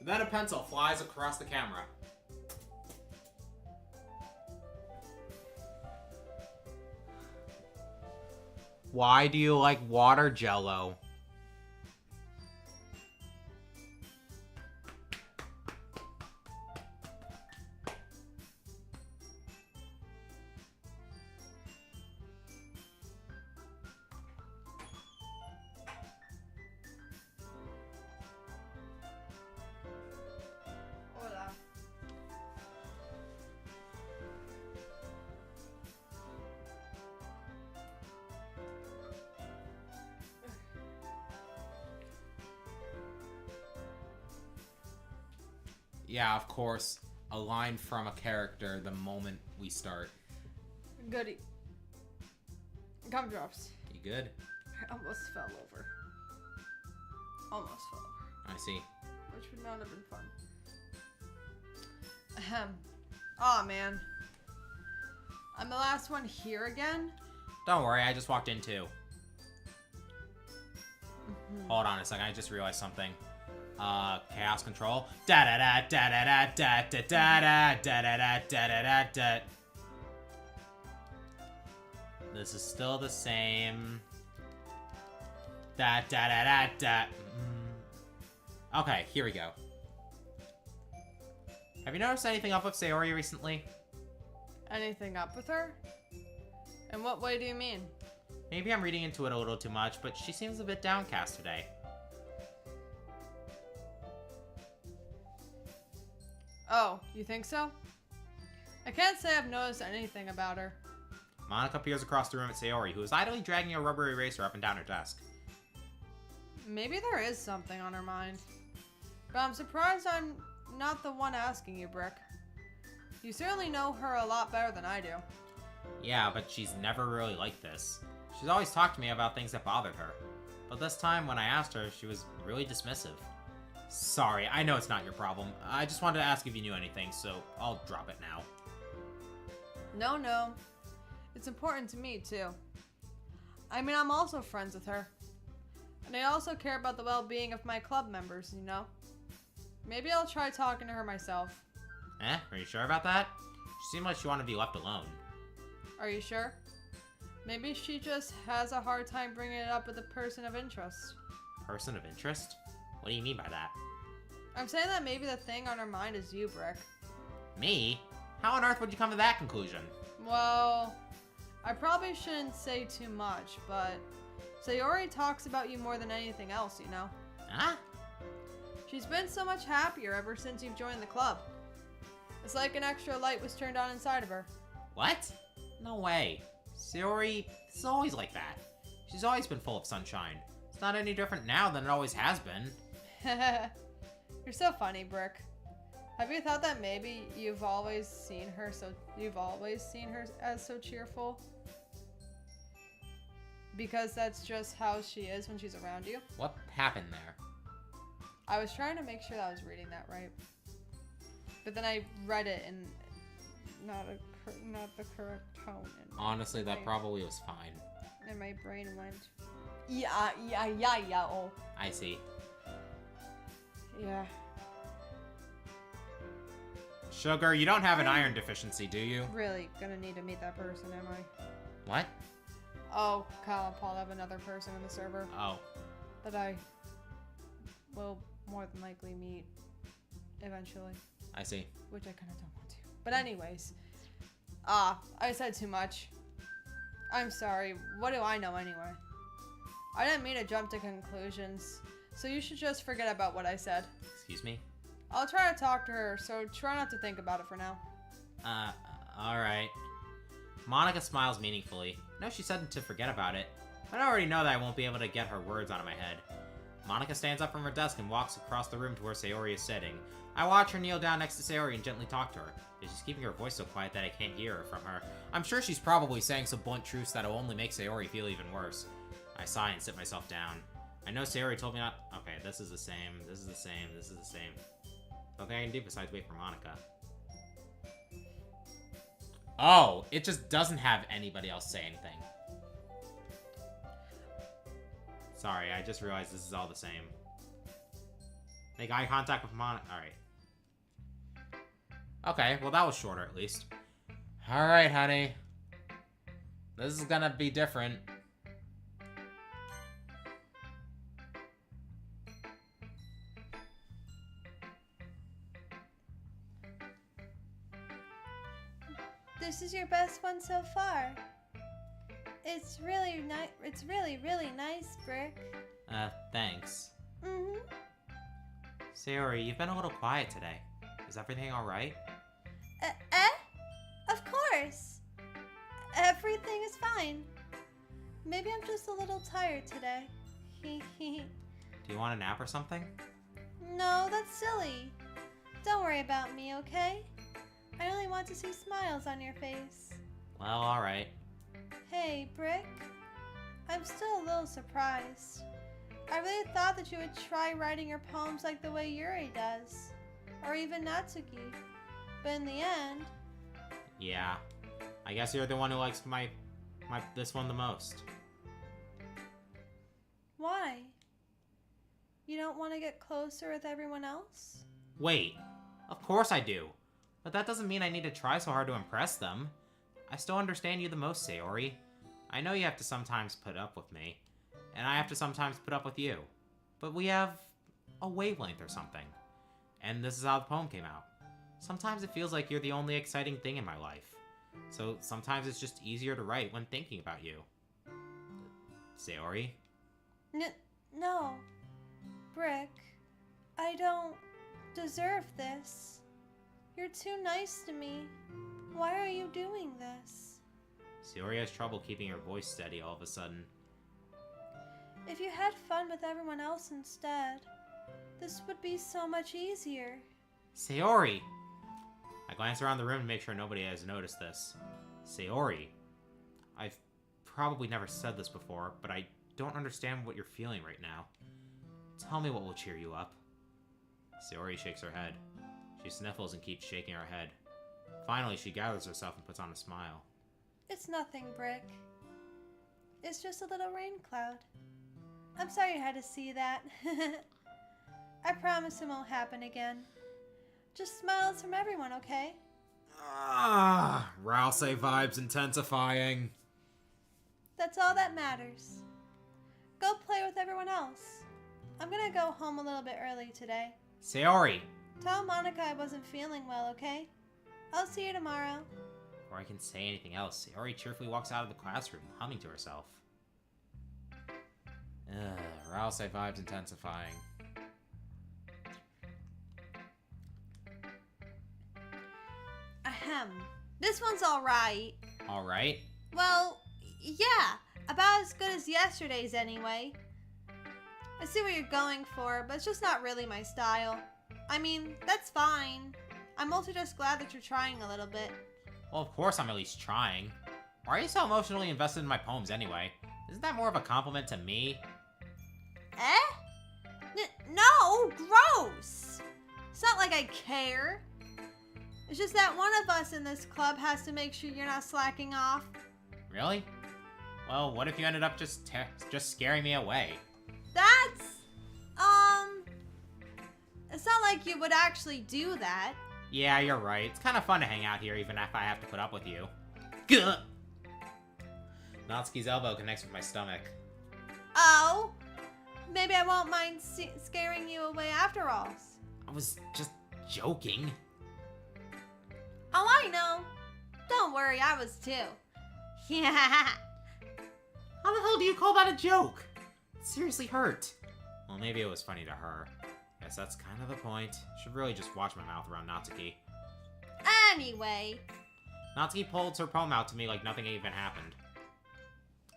Then a pencil flies across the camera. Why do you like water jello? Yeah, of course. A line from a character the moment we start. Goody. Gumdrops. You good? I almost fell over. Almost fell over. I see. Which would not have been fun. Ahem. Aw, man. I'm the last one here again? Don't worry, I just walked in too. Hold on a second, I just realized something. Chaos control. Da da da da da da da da da da da da da da da. This is still the same. Da da da da da. Okay, here we go. Have you noticed anything up with Sayori recently? Anything up with her? In what way do you mean? Maybe I'm reading into it a little too much, but she seems a bit downcast today. Oh, you think so? I can't say I've noticed anything about her. Monica peers across the room at Sayori, who is idly dragging a rubber eraser up and down her desk. Maybe there is something on her mind. But I'm surprised I'm not the one asking you, Brick. You certainly know her a lot better than I do. Yeah, but she's never really like this. She's always talked to me about things that bothered her. But this time, when I asked her, she was really dismissive. Sorry, I know it's not your problem. I just wanted to ask if you knew anything, so I'll drop it now. No. It's important to me, too. I mean, I'm also friends with her. And I also care about the well-being of my club members, you know? Maybe I'll try talking to her myself. Are you sure about that? She seemed like she wanted to be left alone. Are you sure? Maybe she just has a hard time bringing it up with a person of interest. Person of interest? What do you mean by that? I'm saying that maybe the thing on her mind is you, Brick. Me? How on earth would you come to that conclusion? Well, I probably shouldn't say too much, but Sayori talks about you more than anything else, you know? Huh? She's been so much happier ever since you've joined the club. It's like an extra light was turned on inside of her. What? No way. Sayori is always like that. She's always been full of sunshine. It's not any different now than it always has been. You're so funny, Brick. Have you thought that maybe you've always seen her as so cheerful? Because that's just how she is when she's around you? What happened there? I was trying to make sure that I was reading that right. But then I read it in not the correct tone. Honestly, that probably was fine. And my brain went, yeah, oh. I see. Yeah. Sugar, you don't have an iron deficiency, do you? Really gonna need to meet that person, am I? What? Oh, Kyle and Paul have another person in the server Oh. that I will more than likely meet eventually. I see. Which I kind of don't want to. But anyways. I said too much. I'm sorry. What do I know anyway? I didn't mean to jump to conclusions. So you should just forget about what I said. Excuse me? I'll try to talk to her, so try not to think about it for now. Alright. Monica smiles meaningfully. No, she said to forget about it. I already know that I won't be able to get her words out of my head. Monica stands up from her desk and walks across the room to where Sayori is sitting. I watch her kneel down next to Sayori and gently talk to her. She's keeping her voice so quiet that I can't hear her from her. I'm sure she's probably saying some blunt truths that'll only make Sayori feel even worse. I sigh and sit myself down. I know Sayori told me not- Okay, this is the same, this is the same, this is the same. Nothing I can do besides wait for Monica. Oh, it just doesn't have anybody else say anything. Sorry, I just realized this is all the same. Make eye contact with Monica. Alright. Okay, well that was shorter at least. Alright, honey. This is gonna be different. This is your best one so far. It's really nice. It's really nice, Brick. Thanks. Mm-hmm. Sayori, you've been a little quiet today. Is everything alright? Of course. Everything is fine. Maybe I'm just a little tired today. Do you want a nap or something? No, that's silly. Don't worry about me, okay? I only want to see smiles on your face. Well, alright. Hey, Brick. I'm still a little surprised. I really thought that you would try writing your poems like the way Yuri does. Or even Natsuki. But in the end... Yeah. I guess you're the one who likes this one the most. Why? You don't want to get closer with everyone else? Wait. Of course I do. But that doesn't mean I need to try so hard to impress them. I still understand you the most, Sayori. I know you have to sometimes put up with me. And I have to sometimes put up with you. But we have a wavelength or something. And this is how the poem came out. Sometimes it feels like you're the only exciting thing in my life. So sometimes it's just easier to write when thinking about you. Sayori? No. Brick, I don't deserve this. You're too nice to me. Why are you doing this? Sayori has trouble keeping her voice steady all of a sudden. If you had fun with everyone else instead, this would be so much easier. Sayori! I glance around the room to make sure nobody has noticed this. Sayori. I've probably never said this before, but I don't understand what you're feeling right now. Tell me what will cheer you up. Sayori shakes her head. She sniffles and keeps shaking her head. Finally, she gathers herself and puts on a smile. It's nothing, Brick. It's just a little rain cloud. I'm sorry you had to see that. I promise it won't happen again. Just smiles from everyone, okay? Ah, Rouse vibes intensifying. That's all that matters. Go play with everyone else. I'm gonna go home a little bit early today. Sayori! Tell Monica I wasn't feeling well, okay? I'll see you tomorrow. Before I can say anything else, Sayori cheerfully walks out of the classroom, humming to herself. Rouse vibes intensifying. Ahem. This one's alright. Alright. Well, yeah. About as good as yesterday's anyway. I see what you're going for, but it's just not really my style. I mean, that's fine. I'm mostly just glad that you're trying a little bit. Well, of course I'm at least trying. Why are you so emotionally invested in my poems anyway? Isn't that more of a compliment to me? No, gross! It's not like I care. It's just that one of us in this club has to make sure you're not slacking off. Really? Well, what if you ended up just scaring me away? That's, it's not like you would actually do that. Yeah, you're right. It's kind of fun to hang out here even if I have to put up with you. Gah! Natsuki's elbow connects with my stomach. Oh, maybe I won't mind scaring you away after all. I was just joking. Oh, I know. Don't worry, I was too. Yeah. How the hell do you call that a joke? It seriously hurt. Well, maybe it was funny to her. Guess that's kind of the point. Should really just watch my mouth around Natsuki. Anyway. Natsuki pulls her poem out to me like nothing even happened.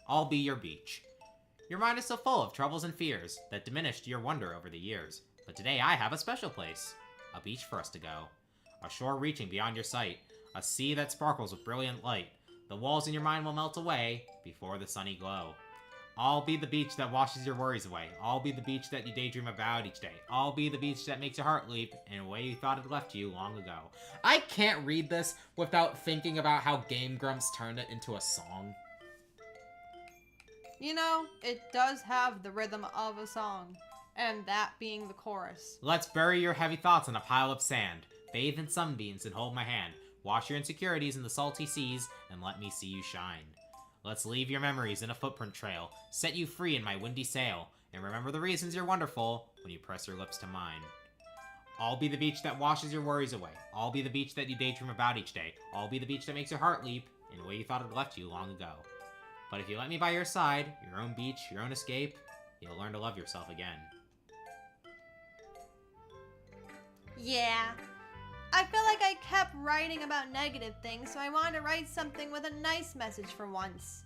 I'll be your beach. Your mind is so full of troubles and fears that diminished your wonder over the years. But today I have a special place. A beach for us to go. A shore reaching beyond your sight. A sea that sparkles with brilliant light. The walls in your mind will melt away before the sunny glow. I'll be the beach that washes your worries away. I'll be the beach that you daydream about each day. I'll be the beach that makes your heart leap in a way you thought had left you long ago. I can't read this without thinking about how Game Grumps turned it into a song. You know, it does have the rhythm of a song, and that being the chorus. Let's bury your heavy thoughts in a pile of sand. Bathe in sunbeams and hold my hand. Wash your insecurities in the salty seas and let me see you shine. Let's leave your memories in a footprint trail, set you free in my windy sail, and remember the reasons you're wonderful when you press your lips to mine. I'll be the beach that washes your worries away. I'll be the beach that you daydream about each day. I'll be the beach that makes your heart leap in a way you thought had left you long ago. But if you let me by your side, your own beach, your own escape, you'll learn to love yourself again. Yeah. I feel like I kept writing about negative things, so I wanted to write something with a nice message for once.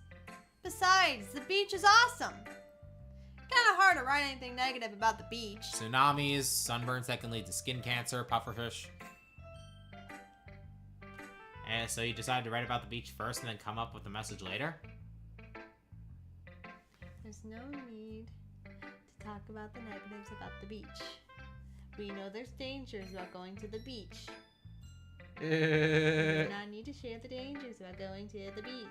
Besides, the beach is awesome. Kinda hard to write anything negative about the beach. Tsunamis, sunburns that can lead to skin cancer, pufferfish. And so you decided to write about the beach first and then come up with the message later? There's no need to talk about the negatives about the beach. We know there's dangers about going to the beach. We do not need to share the dangers about going to the beach.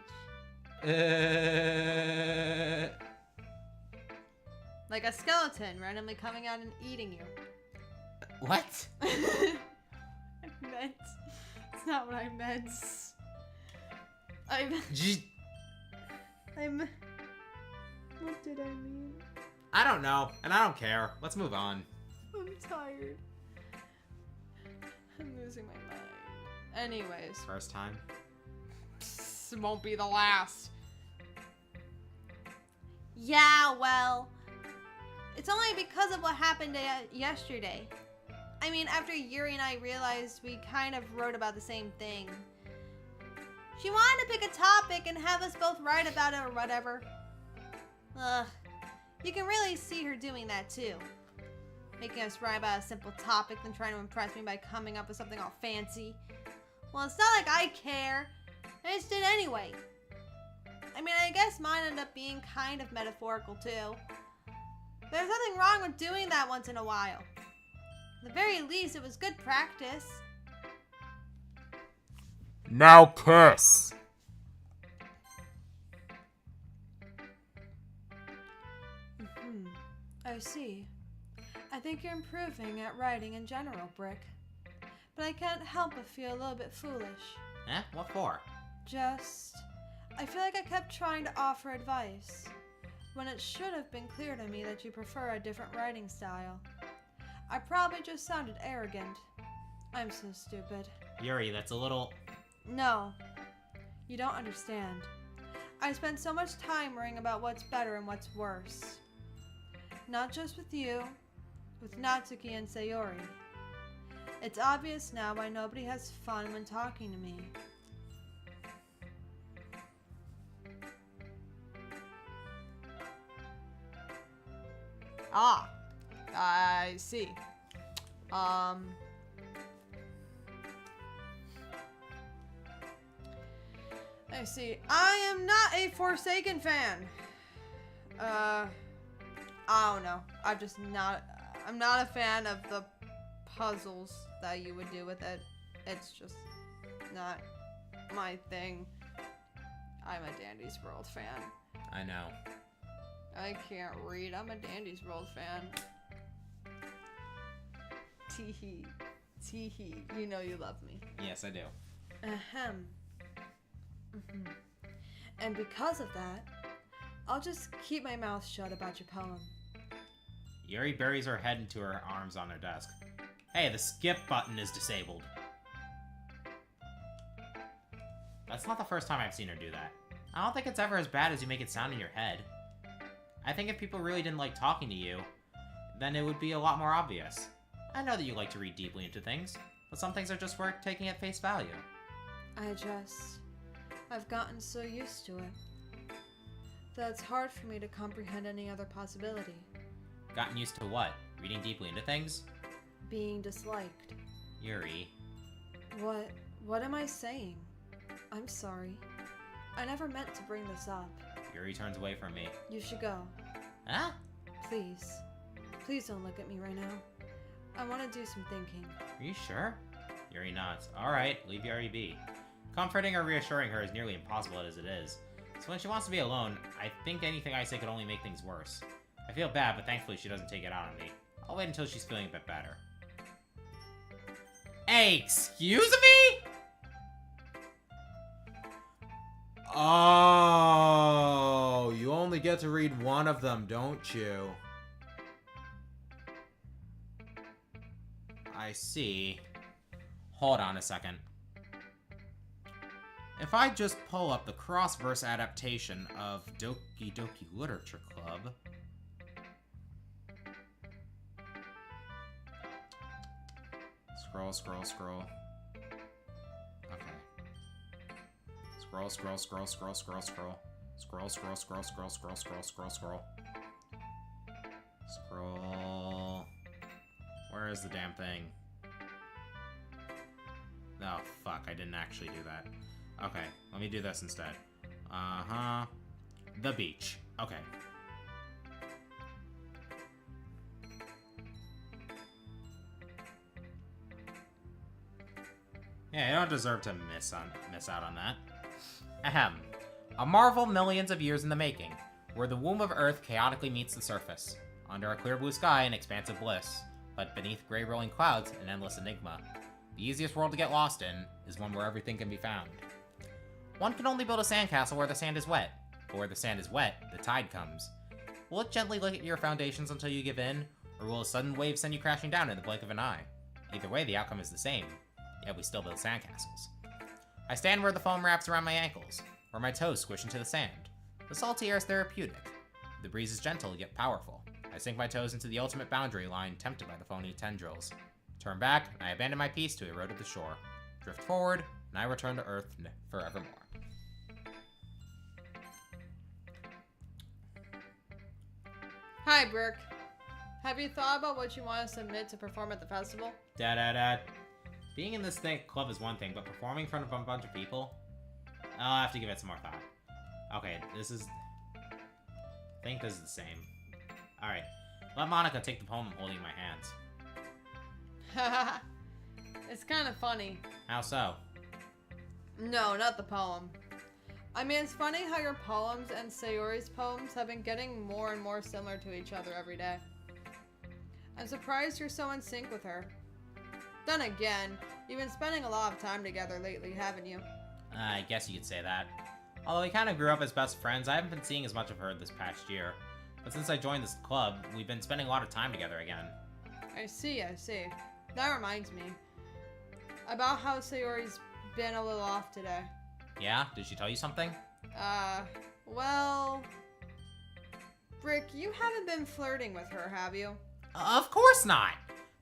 Like a skeleton randomly coming out and eating you. What? I meant... It's not what I meant. I'm... What did I mean? I don't know, and I don't care. Let's move on. I'm tired. I'm losing my mind. Anyways. First time? It won't be the last. Yeah, well, it's only because of what happened yesterday. I mean, after Yuri and I realized we kind of wrote about the same thing. She wanted to pick a topic and have us both write about it or whatever. Ugh. You can really see her doing that too. Making us write about a simple topic then trying to impress me by coming up with something all fancy. Well, it's not like I care. I just did anyway. I mean, I guess mine ended up being kind of metaphorical too. There's nothing wrong with doing that once in a while. At the very least, it was good practice. Now kiss. I see. I think you're improving at writing in general, Brick. But I can't help but feel a little bit foolish. Eh? What for? I feel like I kept trying to offer advice, when it should have been clear to me that you prefer a different writing style. I probably just sounded arrogant. I'm so stupid. Yuri, that's a little... No, you don't understand. I spent so much time worrying about what's better and what's worse. Not just with you, with Natsuki and Sayori. It's obvious now why nobody has fun when talking to me. Ah, I see. I see. I am not a Forsaken fan. I don't know. I'm not a fan of the puzzles that you would do with it. It's just not my thing. I'm a Dandy's World fan. I know. I can't read. I'm a Dandy's World fan. Teehee. Teehee. You know you love me. Yes, I do. Ahem. And because of that, I'll just keep my mouth shut about your poem. Yuri buries her head into her arms on her desk. Hey, the skip button is disabled. That's not the first time I've seen her do that. I don't think it's ever as bad as you make it sound in your head. I think if people really didn't like talking to you, then it would be a lot more obvious. I know that you like to read deeply into things, but some things are just worth taking at face value. I've gotten so used to it that it's hard for me to comprehend any other possibility. Gotten used to what? Reading deeply into things? Being disliked. Yuri. What am I saying? I'm sorry. I never meant to bring this up. Yuri turns away from me. You should go. Huh? Please. Please don't look at me right now. I want to do some thinking. Are you sure? Yuri nods. Alright, leave Yuri be. Comforting or reassuring her is nearly impossible as it is. So when she wants to be alone, I think anything I say could only make things worse. I feel bad, but thankfully she doesn't take it out on me. I'll wait until she's feeling a bit better. Hey, excuse me? Oh, you only get to read one of them, don't you? I see. Hold on a second. If I just pull up the cross-verse adaptation of Doki Doki Literature Club... Scroll. Okay. Scroll. Scroll. Where is the damn thing? Oh, fuck. I didn't actually do that. Okay, let me do this instead. The beach. Okay. Yeah, you don't deserve to miss out on that. Ahem. A marvel millions of years in the making, where the womb of Earth chaotically meets the surface. Under a clear blue sky, an expansive bliss, but beneath gray rolling clouds, an endless enigma. The easiest world to get lost in is one where everything can be found. One can only build a sandcastle where the sand is wet, but where the sand is wet, the tide comes. Will it gently lick at your foundations until you give in, or will a sudden wave send you crashing down in the blink of an eye? Either way, the outcome is the same. Yet we still build sandcastles. I stand where the foam wraps around my ankles, where my toes squish into the sand. The salty air is therapeutic. The breeze is gentle yet powerful. I sink my toes into the ultimate boundary line, tempted by the phony tendrils. Turn back, and I abandon my piece to erode at the shore. Drift forward, and I return to Earth forevermore. Hi, Brooke. Have you thought about what you want to submit to perform at the festival? Being in this club is one thing, but performing in front of a bunch of people? I'll have to give it some more thought. Okay, this is... I think this is the same. Alright. Let Monica take the poem I'm holding in my hands. It's kind of funny. How so? No, not the poem. I mean, it's funny how your poems and Sayori's poems have been getting more and more similar to each other every day. I'm surprised you're so in sync with her. Then again, you've been spending a lot of time together lately, haven't you? I guess you could say that. Although we kind of grew up as best friends, I haven't been seeing as much of her this past year. But since I joined this club, we've been spending a lot of time together again. I see. That reminds me. About how Sayori's been a little off today. Yeah? Did she tell you something? Well... Brick, you haven't been flirting with her, have you? Of course not!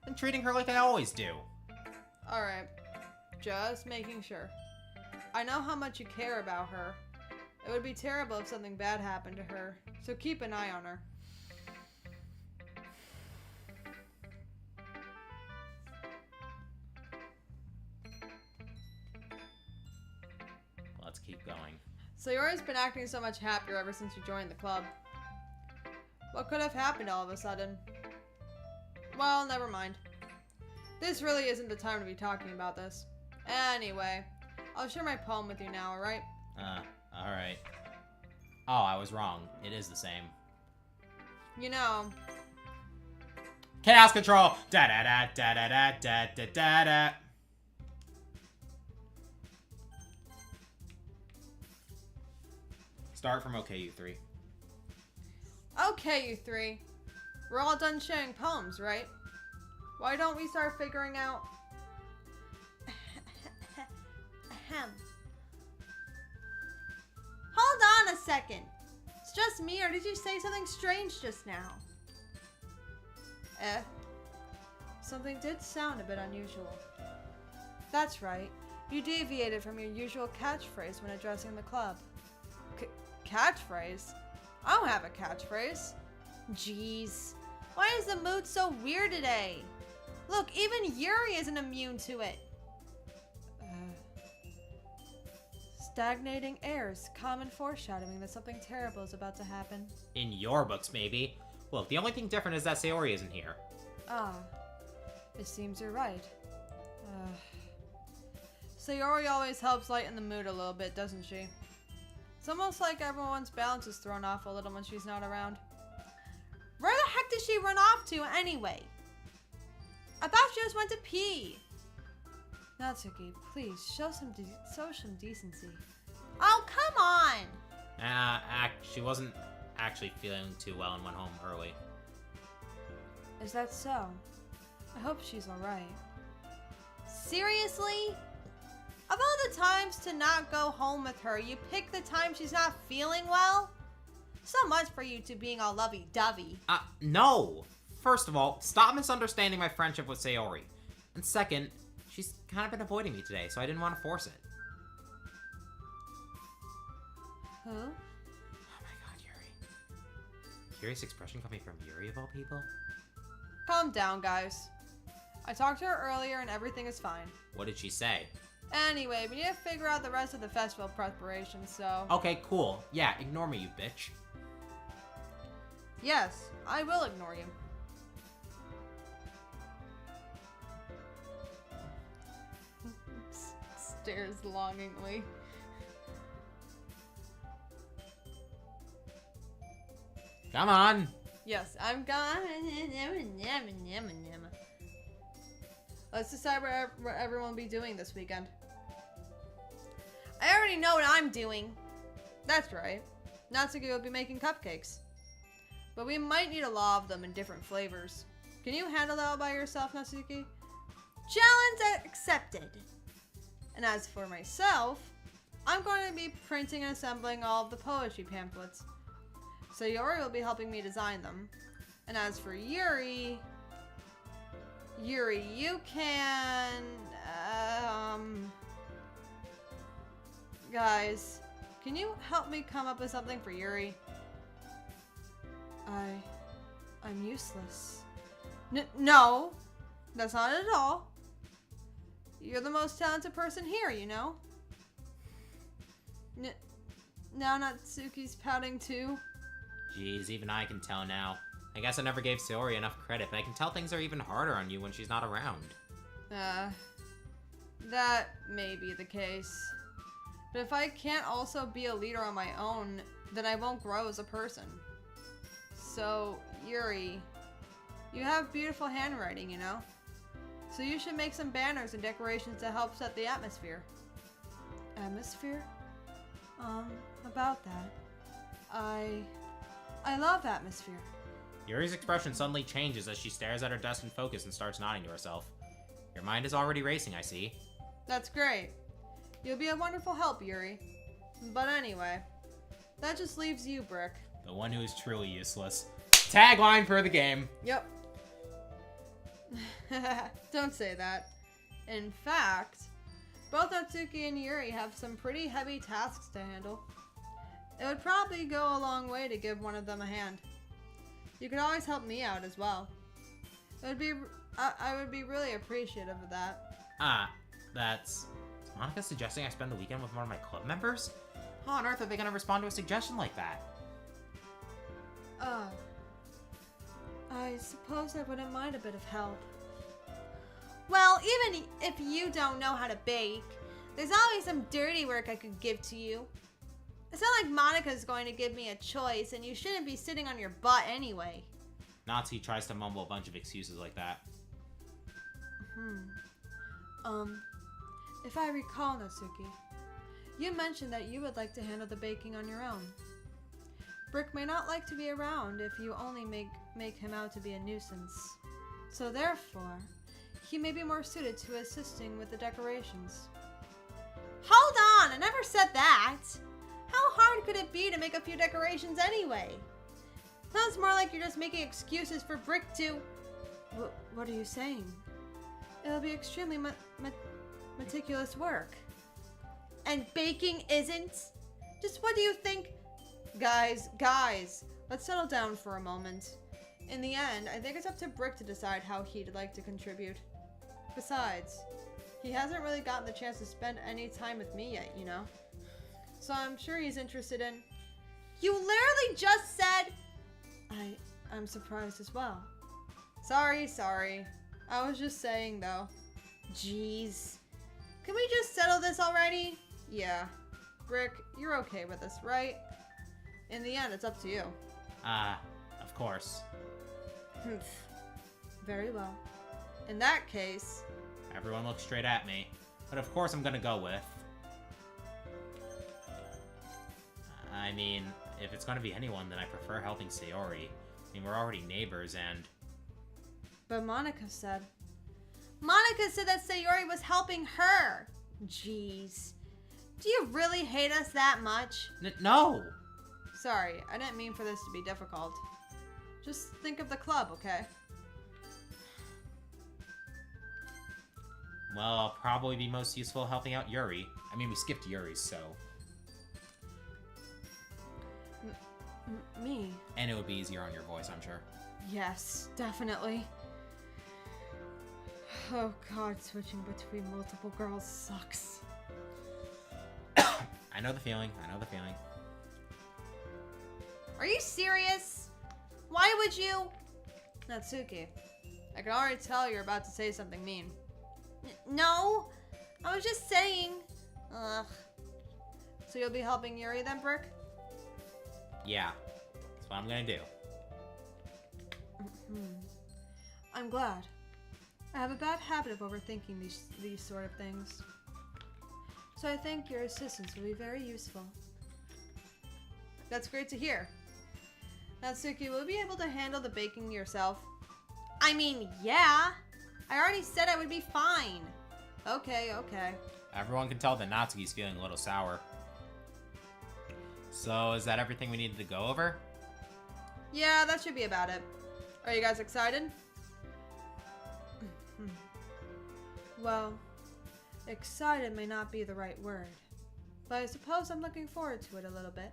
Been treating her like I always do. Alright. Just making sure. I know how much you care about her. It would be terrible if something bad happened to her, so keep an eye on her. Let's keep going. Sayori's been acting so much happier ever since you joined the club. What could have happened all of a sudden? Well, never mind. This really isn't the time to be talking about this. Anyway, I'll share my poem with you now, alright? Alright. Oh, I was wrong. It is the same. You know... Chaos Control! Da-da-da-da-da-da-da-da-da-da. Start from OK, you three. Okay, you three. We're all done sharing poems, right? Why don't we start figuring out... Ahem. Hold on a second. It's just me, or did you say something strange just now? Something did sound a bit unusual. That's right. You deviated from your usual catchphrase when addressing the club. Catchphrase? I don't have a catchphrase. Jeez. Why is the mood so weird today? Look, even Yuri isn't immune to it. Stagnating airs, common foreshadowing that something terrible is about to happen. In your books, maybe. Look, the only thing different is that Sayori isn't here. Ah, it seems you're right. Sayori always helps lighten the mood a little bit, doesn't she? It's almost like everyone's balance is thrown off a little when she's not around. Where the heck did she run off to anyway? I thought she just went to pee. Natsuki, please, show some decency. Oh, come on! She wasn't actually feeling too well and went home early. Is that so? I hope she's alright. Seriously? Of all the times to not go home with her, you pick the time she's not feeling well? So much for you two being all lovey-dovey. No! First of all, stop misunderstanding my friendship with Sayori. And second, she's kind of been avoiding me today, so I didn't want to force it. Who? Oh my god, Yuri. Curious expression coming from Yuri of all people? Calm down, guys. I talked to her earlier and everything is fine. What did she say? Anyway, we need to figure out the rest of the festival preparations, so... Okay, cool. Yeah, ignore me, you bitch. Yes, I will ignore you. Stares longingly. Come on! Yes, I'm gone. Let's decide where everyone will be doing this weekend. I already know what I'm doing. That's right. Natsuki will be making cupcakes. But we might need a lot of them in different flavors. Can you handle that all by yourself, Natsuki? Challenge accepted. And as for myself, I'm going to be printing and assembling all of the poetry pamphlets. Sayori will be helping me design them. And as for Yuri... Yuri, you can... Guys, can you help me come up with something for Yuri? I'm useless. No, that's not it at all. You're the most talented person here, you know? Now Natsuki's pouting too. Jeez, even I can tell now. I guess I never gave Sayori enough credit, but I can tell things are even harder on you when she's not around. That may be the case. But if I can't also be a leader on my own, then I won't grow as a person. So, Yuri, you have beautiful handwriting, you know? So you should make some banners and decorations to help set the atmosphere. Atmosphere? About that. I love atmosphere. Yuri's expression suddenly changes as she stares at her desk in focus and starts nodding to herself. Your mind is already racing, I see. That's great. You'll be a wonderful help, Yuri. But anyway, that just leaves you, Brick. The one who is truly useless. Tagline for the game. Yep. Don't say that. In fact, both Natsuki and Yuri have some pretty heavy tasks to handle. It would probably go a long way to give one of them a hand. You could always help me out as well. I would be really appreciative of that. That's... Is Monica suggesting I spend the weekend with one of my club members? How on earth are they gonna respond to a suggestion like that? I suppose I wouldn't mind a bit of help. Well, even if you don't know how to bake, there's always some dirty work I could give to you. It's not like Monica's going to give me a choice, and you shouldn't be sitting on your butt anyway. Natsuki tries to mumble a bunch of excuses like that. If I recall, Natsuki, you mentioned that you would like to handle the baking on your own. Brick may not like to be around if you only make him out to be a nuisance. So therefore, he may be more suited to assisting with the decorations. Hold on! I never said that! How hard could it be to make a few decorations anyway? Sounds more like you're just making excuses for Brick to... What are you saying? It'll be extremely meticulous work. And baking isn't? Just what do you think? Guys, let's settle down for a moment. In the end, I think it's up to Brick to decide how he'd like to contribute. Besides, he hasn't really gotten the chance to spend any time with me yet, you know? So I'm sure he's interested in... You literally just said... I'm surprised as well. Sorry. I was just saying, though. Jeez. Can we just settle this already? Yeah. Brick, you're okay with this, right? In the end, it's up to you. Of course. Very well. In that case... Everyone looks straight at me. But of course I'm gonna go with... I mean, if it's gonna be anyone, then I prefer helping Sayori. I mean, we're already neighbors, and... But Monica said that Sayori was helping her! Jeez. Do you really hate us that much? No! Sorry, I didn't mean for this to be difficult. Just think of the club, okay? Well, I'll probably be most useful helping out Yuri. I mean, we skipped Yuri's, so... Me? And it would be easier on your voice, I'm sure. Yes, definitely. Oh god, switching between multiple girls sucks. I know the feeling. Are you serious? Why would you? Natsuki, I can already tell you're about to say something mean. No, I was just saying. Ugh. So you'll be helping Yuri then, Brick? Yeah, that's what I'm gonna do. I'm glad. I have a bad habit of overthinking these sort of things. So I think your assistance will be very useful. That's great to hear. Natsuki, will you be able to handle the baking yourself? I mean, yeah. I already said I would be fine. Okay. Everyone can tell that Natsuki's feeling a little sour. So, is that everything we needed to go over? Yeah, that should be about it. Are you guys excited? Well, excited may not be the right word, but I suppose I'm looking forward to it a little bit.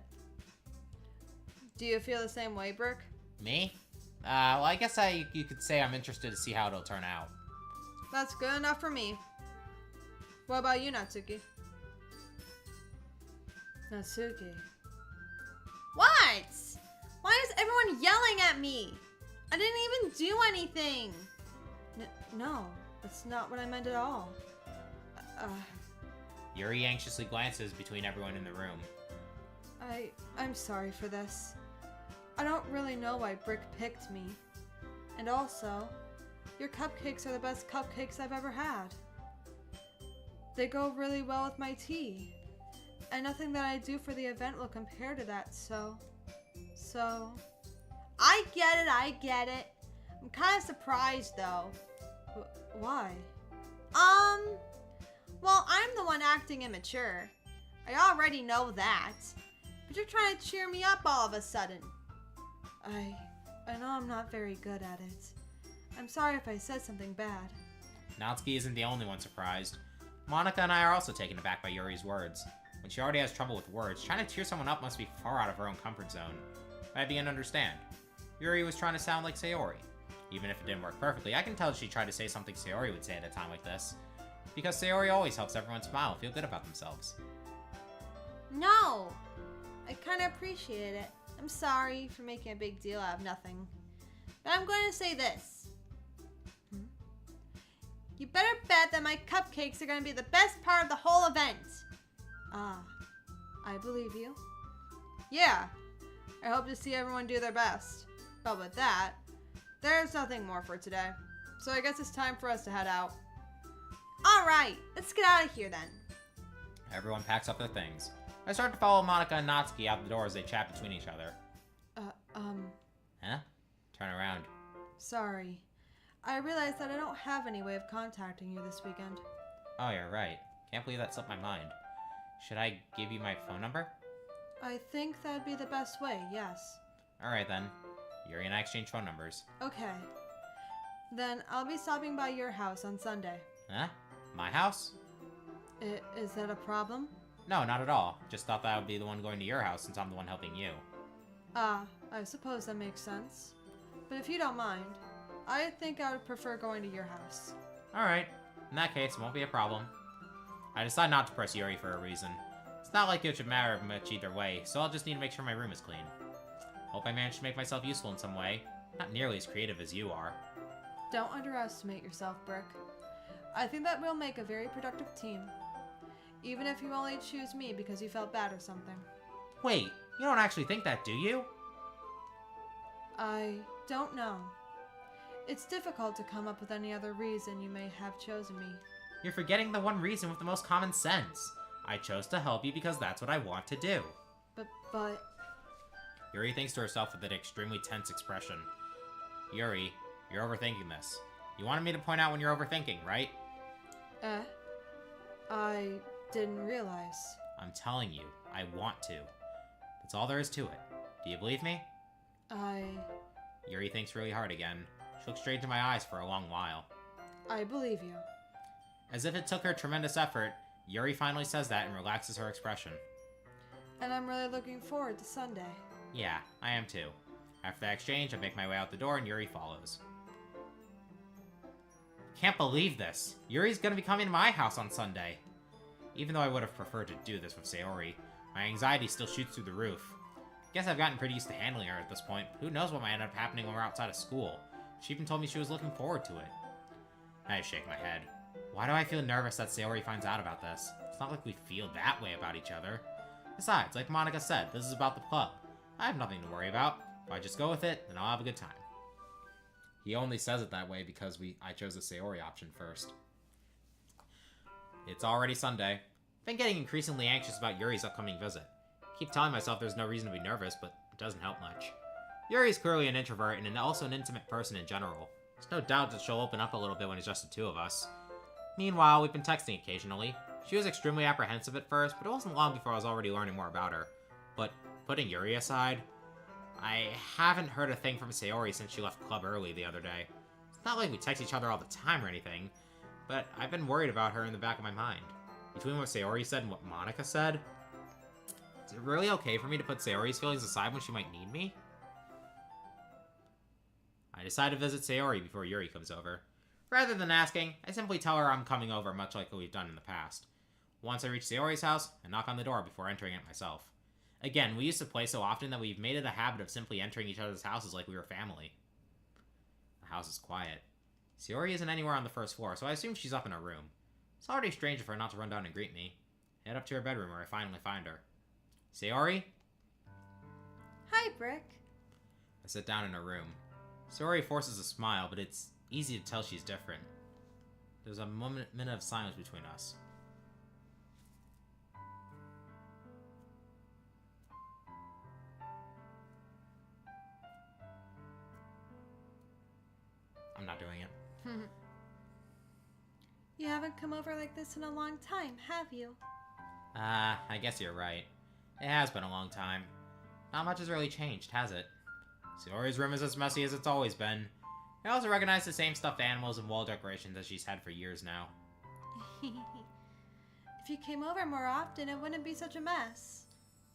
Do you feel the same way, Brooke? Me? Well, I guess you could say I'm interested to see how it'll turn out. That's good enough for me. What about you, Natsuki? Natsuki. What? Why is everyone yelling at me? I didn't even do anything. No, that's not what I meant at all. Yuri anxiously glances between everyone in the room. I'm sorry for this. I don't really know why Brick picked me. And also, your cupcakes are the best cupcakes I've ever had. They go really well with my tea. And nothing that I do for the event will compare to that, so... I get it. I'm kind of surprised, though. Why? Well, I'm the one acting immature. I already know that. But you're trying to cheer me up all of a sudden. I know I'm not very good at it. I'm sorry if I said something bad. Natsuki isn't the only one surprised. Monica and I are also taken aback by Yuri's words. When she already has trouble with words, trying to cheer someone up must be far out of her own comfort zone. But I begin to understand. Yuri was trying to sound like Sayori. Even if it didn't work perfectly, I can tell she tried to say something Sayori would say at a time like this. Because Sayori always helps everyone smile and feel good about themselves. No! I kind of appreciate it. I'm sorry for making a big deal out of nothing. But I'm going to say this. You better bet that my cupcakes are going to be the best part of the whole event. I believe you. Yeah, I hope to see everyone do their best. But with that, there's nothing more for today. So I guess it's time for us to head out. Alright, let's get out of here then. Everyone packs up their things. I start to follow Monica and Natsuki out the door as they chat between each other. Huh? Turn around. Sorry. I realized that I don't have any way of contacting you this weekend. Oh, you're right. Can't believe that slipped my mind. Should I give you my phone number? I think that'd be the best way, yes. Alright then. Yuri and I exchange phone numbers. Okay. Then I'll be stopping by your house on Sunday. Huh? My house? Is that a problem? No, not at all. Just thought that I would be the one going to your house since I'm the one helping you. I suppose that makes sense. But if you don't mind, I think I would prefer going to your house. Alright. In that case, it won't be a problem. I decide not to press Yuri for a reason. It's not like it should matter much either way, so I'll just need to make sure my room is clean. Hope I managed to make myself useful in some way. Not nearly as creative as you are. Don't underestimate yourself, Brick. I think that we'll make a very productive team. Even if you only choose me because you felt bad or something. Wait, you don't actually think that, do you? I don't know. It's difficult to come up with any other reason you may have chosen me. You're forgetting the one reason with the most common sense. I chose to help you because that's what I want to do. But... Yuri thinks to herself with an extremely tense expression. Yuri, you're overthinking this. You wanted me to point out when you're overthinking, right? I didn't realize. I'm telling you, I want to. That's all there is to it. Do you believe me? Yuri thinks really hard again. She looks straight into my eyes for a long while. I believe you. As if it took her tremendous effort, Yuri finally says that and relaxes her expression. And I'm really looking forward to Sunday. Yeah, I am too. After that exchange, I make my way out the door and Yuri follows. Can't believe this! Yuri's gonna be coming to my house on Sunday! Even though I would have preferred to do this with Sayori, my anxiety still shoots through the roof. Guess I've gotten pretty used to handling her at this point. Who knows what might end up happening when we're outside of school? She even told me she was looking forward to it. I just shake my head. Why do I feel nervous that Sayori finds out about this? It's not like we feel that way about each other. Besides, like Monica said, this is about the club. I have nothing to worry about. If I just go with it, then I'll have a good time. He only says it that way because I chose the Sayori option first. It's already Sunday. I've been getting increasingly anxious about Yuri's upcoming visit. I keep telling myself there's no reason to be nervous, but it doesn't help much. Yuri is clearly an introvert and also an intimate person in general. There's no doubt that she'll open up a little bit when it's just the two of us. Meanwhile, we've been texting occasionally. She was extremely apprehensive at first, but it wasn't long before I was already learning more about her. But putting Yuri aside, I haven't heard a thing from Sayori since she left club early the other day. It's not like we text each other all the time or anything, but I've been worried about her in the back of my mind. Between what Sayori said and what Monica said, is it really okay for me to put Sayori's feelings aside when she might need me? I decide to visit Sayori before Yuri comes over. Rather than asking, I simply tell her I'm coming over, much like we've done in the past. Once I reach Sayori's house, I knock on the door before entering it myself. Again, we used to play so often that we've made it a habit of simply entering each other's houses like we were family. The house is quiet. Sayori isn't anywhere on the first floor, so I assume she's up in her room. It's already strange of her not to run down and greet me. I head up to her bedroom where I finally find her. Sayori? Hi, Brick. I sit down in her room. Sayori forces a smile, but it's easy to tell she's different. There's a minute of silence between us. I'm not doing it. You haven't come over like this in a long time, have you? I guess you're right. It has been a long time. Not much has really changed, has it? Sayori's room is as messy as it's always been. I also recognize the same stuffed animals and wall decorations as she's had for years now. If you came over more often, it wouldn't be such a mess.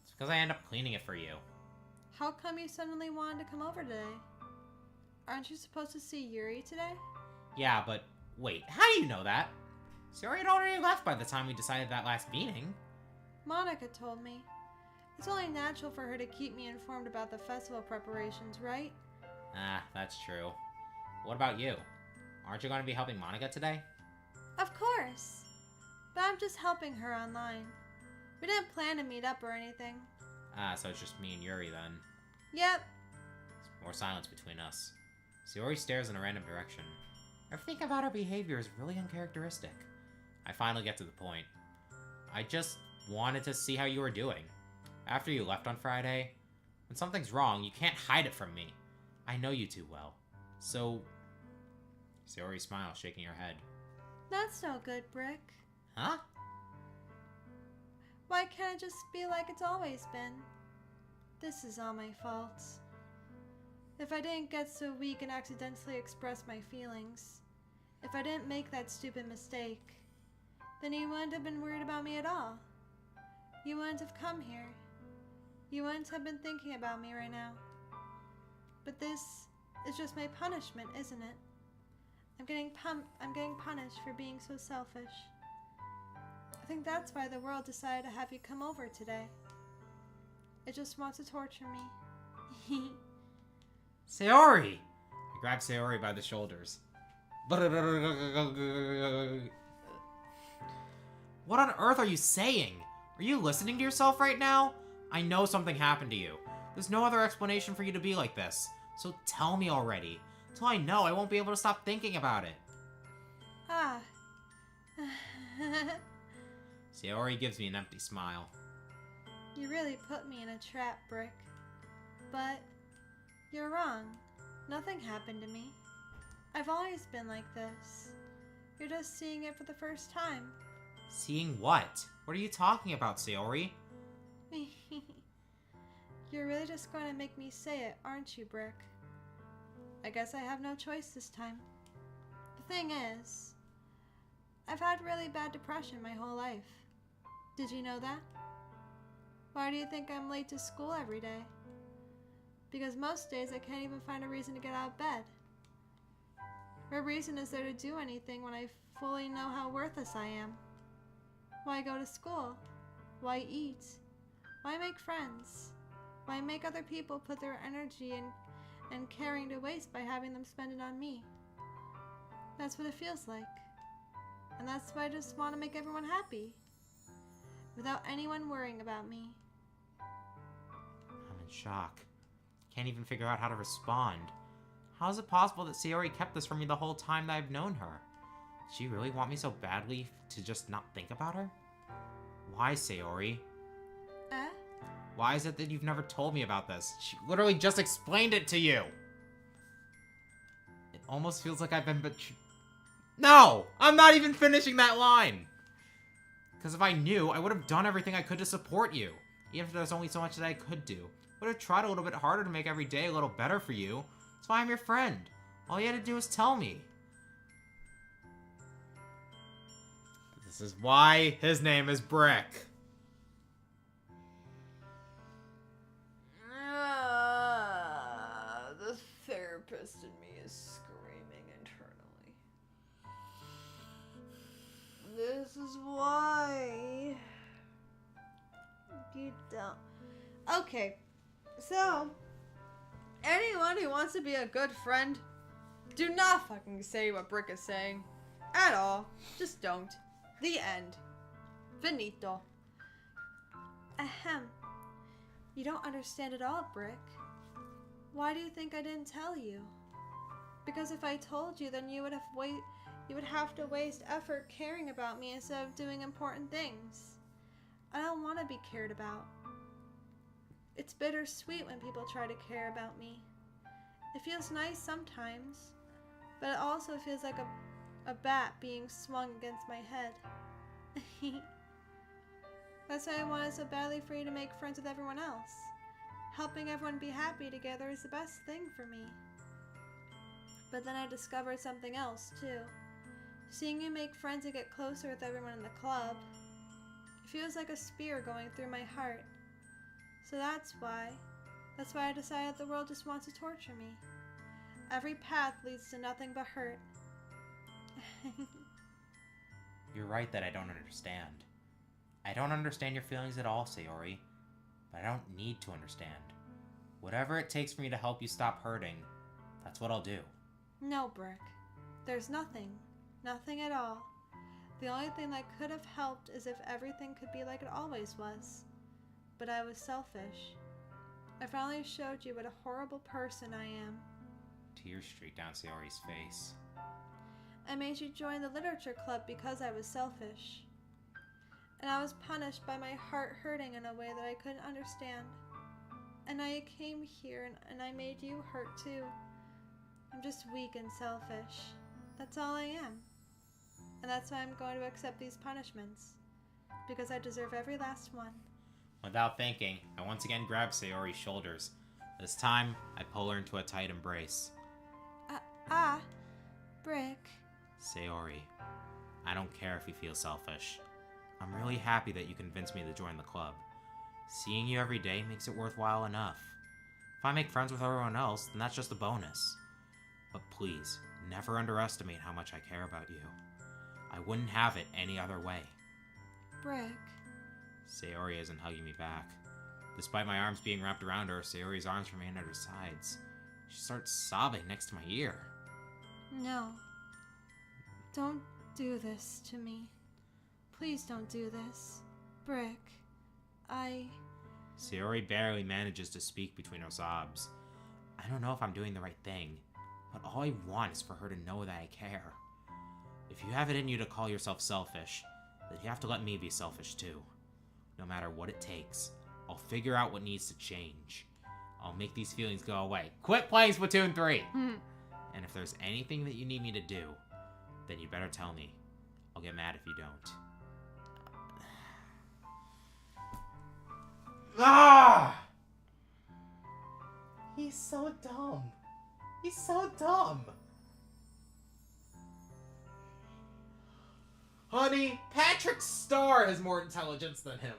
It's because I end up cleaning it for you. How come you suddenly wanted to come over today? Aren't you supposed to see Yuri today? Yeah, but wait, how do you know that? Sayori had already left by the time we decided that last meeting. Monica told me. It's only natural for her to keep me informed about the festival preparations, right? Ah, that's true. What about you? Aren't you going to be helping Monica today? Of course. But I'm just helping her online. We didn't plan to meet up or anything. Ah, so it's just me and Yuri then. Yep. More silence between us. Sayori stares in a random direction. Everything about her behavior is really uncharacteristic. I finally get to the point. I just wanted to see how you were doing. After you left on Friday, when something's wrong, you can't hide it from me. I know you too well. So... Sayori smiles, shaking her head. That's no good, Brick. Huh? Why can't it just be like it's always been? This is all my fault. If I didn't get so weak and accidentally express my feelings, if I didn't make that stupid mistake, then you wouldn't have been worried about me at all. You wouldn't have come here. You wouldn't have been thinking about me right now. But this is just my punishment, isn't it? I'm getting punished for being so selfish. I think that's why the world decided to have you come over today. It just wants to torture me. Sayori! I grab Sayori by the shoulders. What on earth are you saying? Are you listening to yourself right now? I know something happened to you. There's no other explanation for you to be like this. So tell me already. Till I know, I won't be able to stop thinking about it. Ah. Sayori gives me an empty smile. You really put me in a trap, Brick. But you're wrong. Nothing happened to me. I've always been like this. You're just seeing it for the first time. Seeing what? What are you talking about, Sayori? You're really just going to make me say it, aren't you, Brick? I guess I have no choice this time. The thing is, I've had really bad depression my whole life. Did you know that? Why do you think I'm late to school every day? Because most days I can't even find a reason to get out of bed. What reason is there to do anything when I fully know how worthless I am? Why go to school? Why eat? Why make friends? Why make other people put their energy and caring to waste by having them spend it on me? That's what it feels like. And that's why I just want to make everyone happy. Without anyone worrying about me. I'm in shock. Can't even figure out how to respond. How is it possible that Sayori kept this from me the whole time that I've known her? Did she really want me so badly to just not think about her? Why, Sayori? Why is it that you've never told me about this? She literally just explained it to you! It almost feels like I've been No! I'm not even finishing that line! Because if I knew, I would have done everything I could to support you. Even if there's only so much that I could do. Would have tried a little bit harder to make every day a little better for you. That's why I'm your friend. All you had to do was tell me. This is why his name is Brick. The therapist in me is screaming internally. This is why you don't. Okay, so anyone who wants to be a good friend, do not fucking say what Brick is saying. At all. Just don't. The end. Finito. Ahem. You don't understand at all, Brick. Why do you think I didn't tell you? Because if I told you, then you would have to waste effort caring about me instead of doing important things. I don't want to be cared about. It's bittersweet when people try to care about me. It feels nice sometimes, but it also feels like a bat being swung against my head. That's why I wanted so badly for you to make friends with everyone else. Helping everyone be happy together is the best thing for me. But then I discovered something else, too. Seeing you make friends and get closer with everyone in the club, it feels like a spear going through my heart. So that's why I decided the world just wants to torture me. Every path leads to nothing but hurt. You're right that I don't understand. I don't understand your feelings at all, Sayori. But I don't need to understand. Whatever it takes for me to help you stop hurting, that's what I'll do. No, Brick. There's nothing. Nothing at all. The only thing that could have helped is if everything could be like it always was. But I was selfish. I finally showed you what a horrible person I am. Tears streaked down Sayori's face. I made you join the literature club because I was selfish. And I was punished by my heart hurting in a way that I couldn't understand. And I came here and I made you hurt too. I'm just weak and selfish. That's all I am. And that's why I'm going to accept these punishments. Because I deserve every last one. Without thinking, I once again grabbed Sayori's shoulders. This time, I pull her into a tight embrace. Brick. Sayori, I don't care if you feel selfish. I'm really happy that you convinced me to join the club. Seeing you every day makes it worthwhile enough. If I make friends with everyone else, then that's just a bonus. But please, never underestimate how much I care about you. I wouldn't have it any other way. Brick. Sayori isn't hugging me back. Despite my arms being wrapped around her, Sayori's arms remain at her sides. She starts sobbing next to my ear. No. Don't do this to me. Please don't do this. Brick. Sayori barely manages to speak between her sobs. I don't know if I'm doing the right thing, but all I want is for her to know that I care. If you have it in you to call yourself selfish, then you have to let me be selfish too. No matter what it takes, I'll figure out what needs to change. I'll make these feelings go away. Quit playing Splatoon 3! And if there's anything that you need me to do, then you better tell me. I'll get mad if you don't. Ah! He's so dumb. He's so dumb. Honey, Patrick Star has more intelligence than him.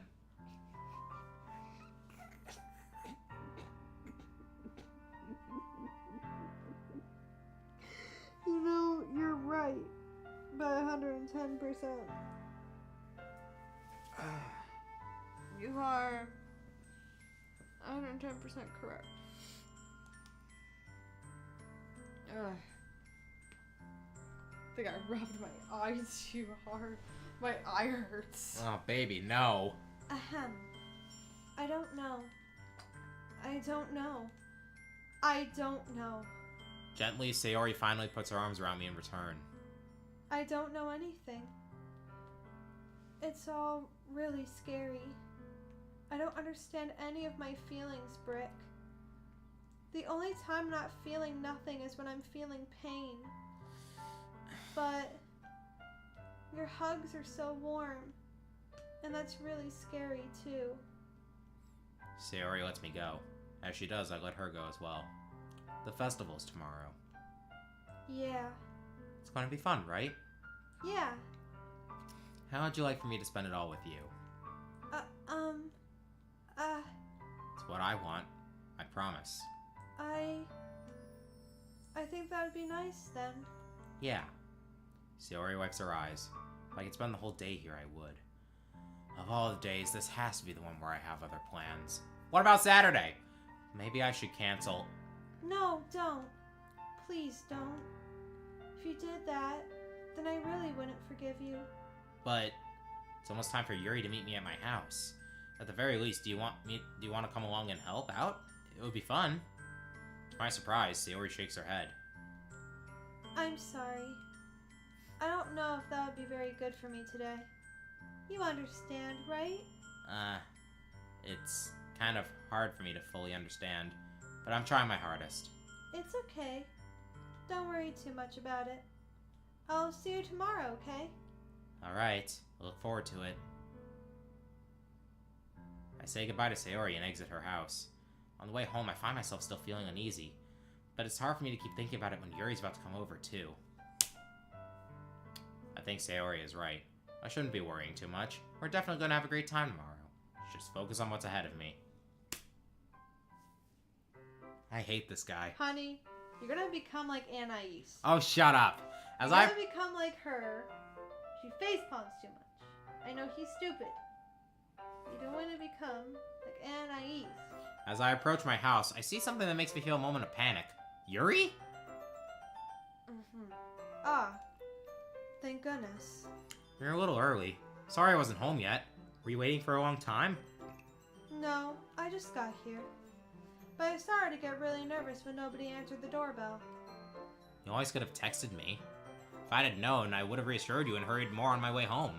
You know, you're right. By 110%. You are 110% correct. I think I rubbed my eyes too hard. My eye hurts. Oh, baby, no. Ahem. I don't know. I don't know. I don't know. Gently, Sayori finally puts her arms around me in return. I don't know anything. It's all really scary. I don't understand any of my feelings, Brick. The only time I'm not feeling nothing is when I'm feeling pain. But your hugs are so warm, and that's really scary too. Sayori lets me go. As she does, I let her go as well. The festival's tomorrow. Yeah. It's going to be fun, right? Yeah. How would you like for me to spend it all with you? It's what I want. I promise. I think that would be nice then. Yeah. Sayori wipes her eyes. If I could spend the whole day here, I would. Of all the days, this has to be the one where I have other plans. What about Saturday? Maybe I should cancel. No, don't. Please don't. If you did that, then I really wouldn't forgive you. But it's almost time for Yuri to meet me at my house. At the very least, do you want to come along and help out? It would be fun. To my surprise, Sayori shakes her head. I'm sorry. I don't know if that would be very good for me today. You understand, right? It's kind of hard for me to fully understand, but I'm trying my hardest. It's okay. Don't worry too much about it. I'll see you tomorrow, okay? Alright, I look forward to it. I say goodbye to Sayori and exit her house. On the way home, I find myself still feeling uneasy, but it's hard for me to keep thinking about it when Yuri's about to come over, too. I think Sayori is right. I shouldn't be worrying too much. We're definitely going to have a great time tomorrow. Just focus on what's ahead of me. I hate this guy. Honey, you're gonna become like Anais. Oh, shut up. You're gonna become like her. She face palms too much. I know he's stupid. You don't want to become like Anais. As I approach my house, I see something that makes me feel a moment of panic. Yuri? Ah, thank goodness. You're a little early. Sorry I wasn't home yet. Were you waiting for a long time? No, I just got here. But I started to get really nervous when nobody answered the doorbell. You always could have texted me. If I had known, I would have reassured you and hurried more on my way home.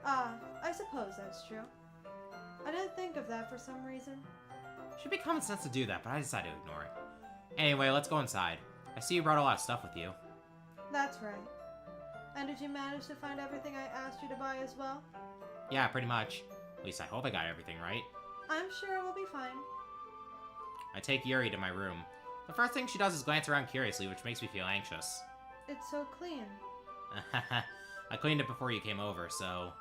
Ah, I suppose that's true. I didn't think of that for some reason. Should be common sense to do that, but I decided to ignore it. Anyway, let's go inside. I see you brought a lot of stuff with you. That's right. And did you manage to find everything I asked you to buy as well? Yeah, pretty much. At least I hope I got everything right. I'm sure we'll be fine. I take Yuri to my room. The first thing she does is glance around curiously, which makes me feel anxious. It's so clean. I cleaned it before you came over, so...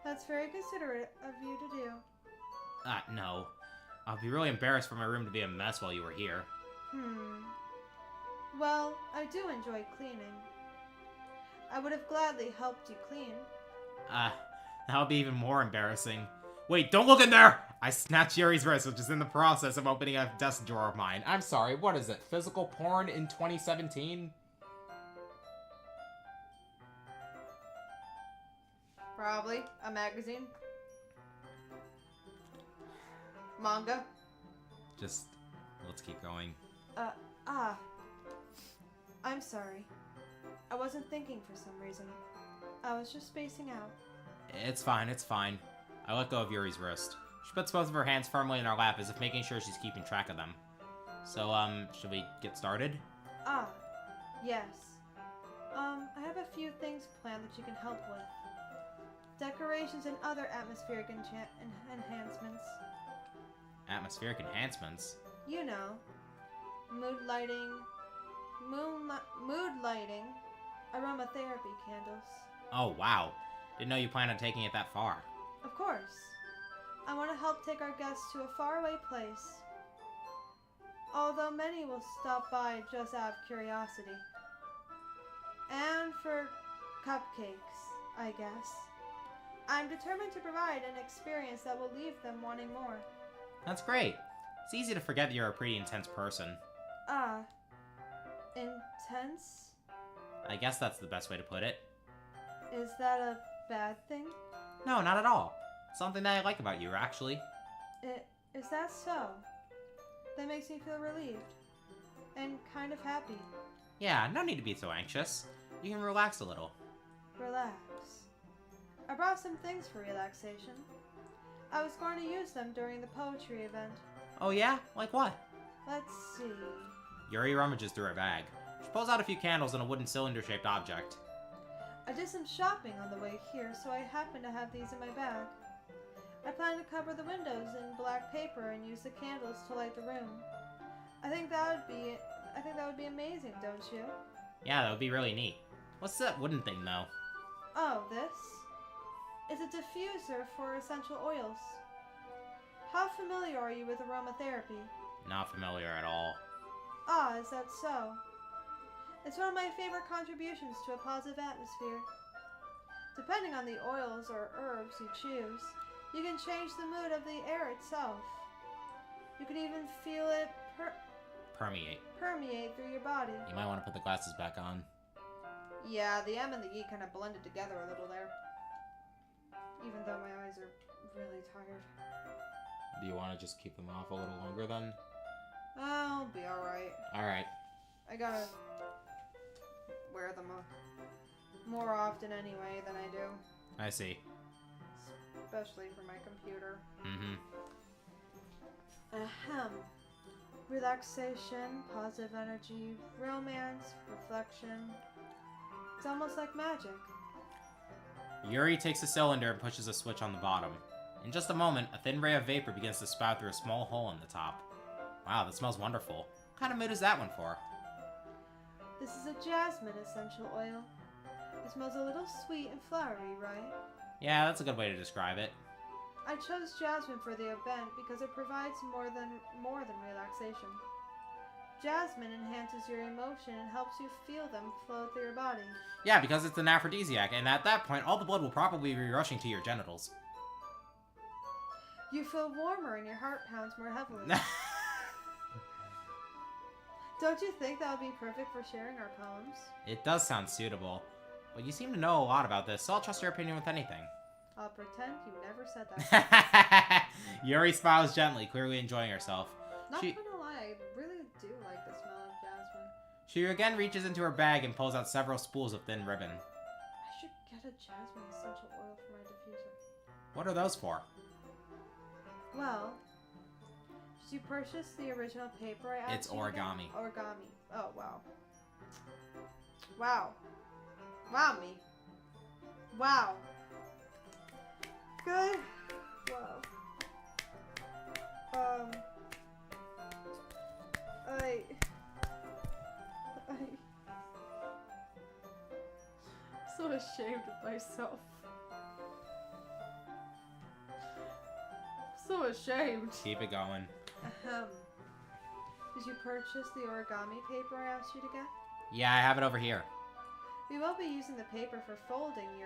That's very considerate of you to do. No. I'll be really embarrassed for my room to be a mess while you were here. Well, I do enjoy cleaning. I would have gladly helped you clean. That would be even more embarrassing. Wait, don't look in there! I snatched Yuri's wrist, which is in the process of opening a desk drawer of mine. I'm sorry, what is it? Physical porn in 2017? Probably. A magazine. Manga. Just, let's keep going. I'm sorry. I wasn't thinking for some reason. I was just spacing out. It's fine, it's fine. I let go of Yuri's wrist. She puts both of her hands firmly in her lap as if making sure she's keeping track of them. So, should we get started? Yes. I have a few things planned that you can help with. Decorations and other atmospheric enhancements. Atmospheric enhancements? You know. Mood lighting, aromatherapy candles. Oh, wow. Didn't know you planned on taking it that far. Of course. I want to help take our guests to a faraway place. Although many will stop by just out of curiosity. And for cupcakes, I guess. I'm determined to provide an experience that will leave them wanting more. That's great. It's easy to forget that you're a pretty intense person. Intense? I guess that's the best way to put it. Is that a bad thing? No, not at all. Something that I like about you, actually. Is that so? That makes me feel relieved. And kind of happy. Yeah, no need to be so anxious. You can relax a little. Relax. I brought some things for relaxation. I was going to use them during the poetry event. Oh yeah? Like what? Let's see. Yuri rummages through her bag. She pulls out a few candles and a wooden cylinder-shaped object. I did some shopping on the way here, so I happen to have these in my bag. I plan to cover the windows in black paper and use the candles to light the room. I think that would be amazing, don't you? Yeah, that would be really neat. What's that wooden thing, though? Oh, this? It's a diffuser for essential oils. How familiar are you with aromatherapy? Not familiar at all. Ah, is that so? It's one of my favorite contributions to a positive atmosphere. Depending on the oils or herbs you choose, you can change the mood of the air itself. You can even feel it permeate through your body. You might want to put the glasses back on. Yeah, the M and the E kind of blended together a little there. Even though my eyes are really tired. Do you want to just keep them off a little longer then? I'll be alright. Alright. I gotta wear them more often anyway than I do. I see. Especially for my computer. Mm-hmm. Ahem. Relaxation, positive energy, romance, reflection. It's almost like magic. Yuri takes the cylinder and pushes a switch on the bottom. In just a moment, a thin ray of vapor begins to spout through a small hole in the top. Wow, that smells wonderful. What kind of mood is that one for? This is a jasmine essential oil. It smells a little sweet and flowery, right? Yeah, that's a good way to describe it. I chose jasmine for the event because it provides more than relaxation. Jasmine enhances your emotion and helps you feel them flow through your body. Yeah, because it's an aphrodisiac, and at that point, all the blood will probably be rushing to your genitals. You feel warmer and your heart pounds more heavily. Don't you think that would be perfect for sharing our poems? It does sound suitable. But you seem to know a lot about this, so I'll trust your opinion with anything. I'll pretend you never said that. Yuri smiles gently, clearly enjoying herself. Not gonna lie, I really do like the smell of jasmine. She again reaches into her bag and pulls out several spools of thin ribbon. I should get a jasmine essential oil for my diffuser. What are those for? Well, did you purchase the original paper I asked It's you to get? origami. Origami. Oh, wow. Wow. Wow, me. Wow. Good. Wow. So ashamed of myself. So ashamed. Keep it going. Did you purchase the origami paper I asked you to get? Yeah, I have it over here. We will be using the paper for folding the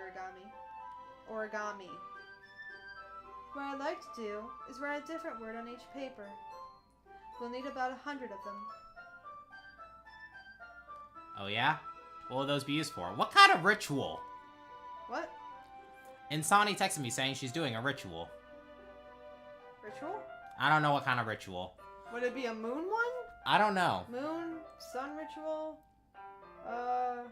origami. What I'd like to do is write a different word on each paper. We'll need about 100 of them. Oh yeah? What will those be used for? What kind of ritual? What? Insani texted me saying she's doing a ritual. Ritual? I don't know what kind of ritual. Would it be a moon one? I don't know. Moon? Sun ritual? There's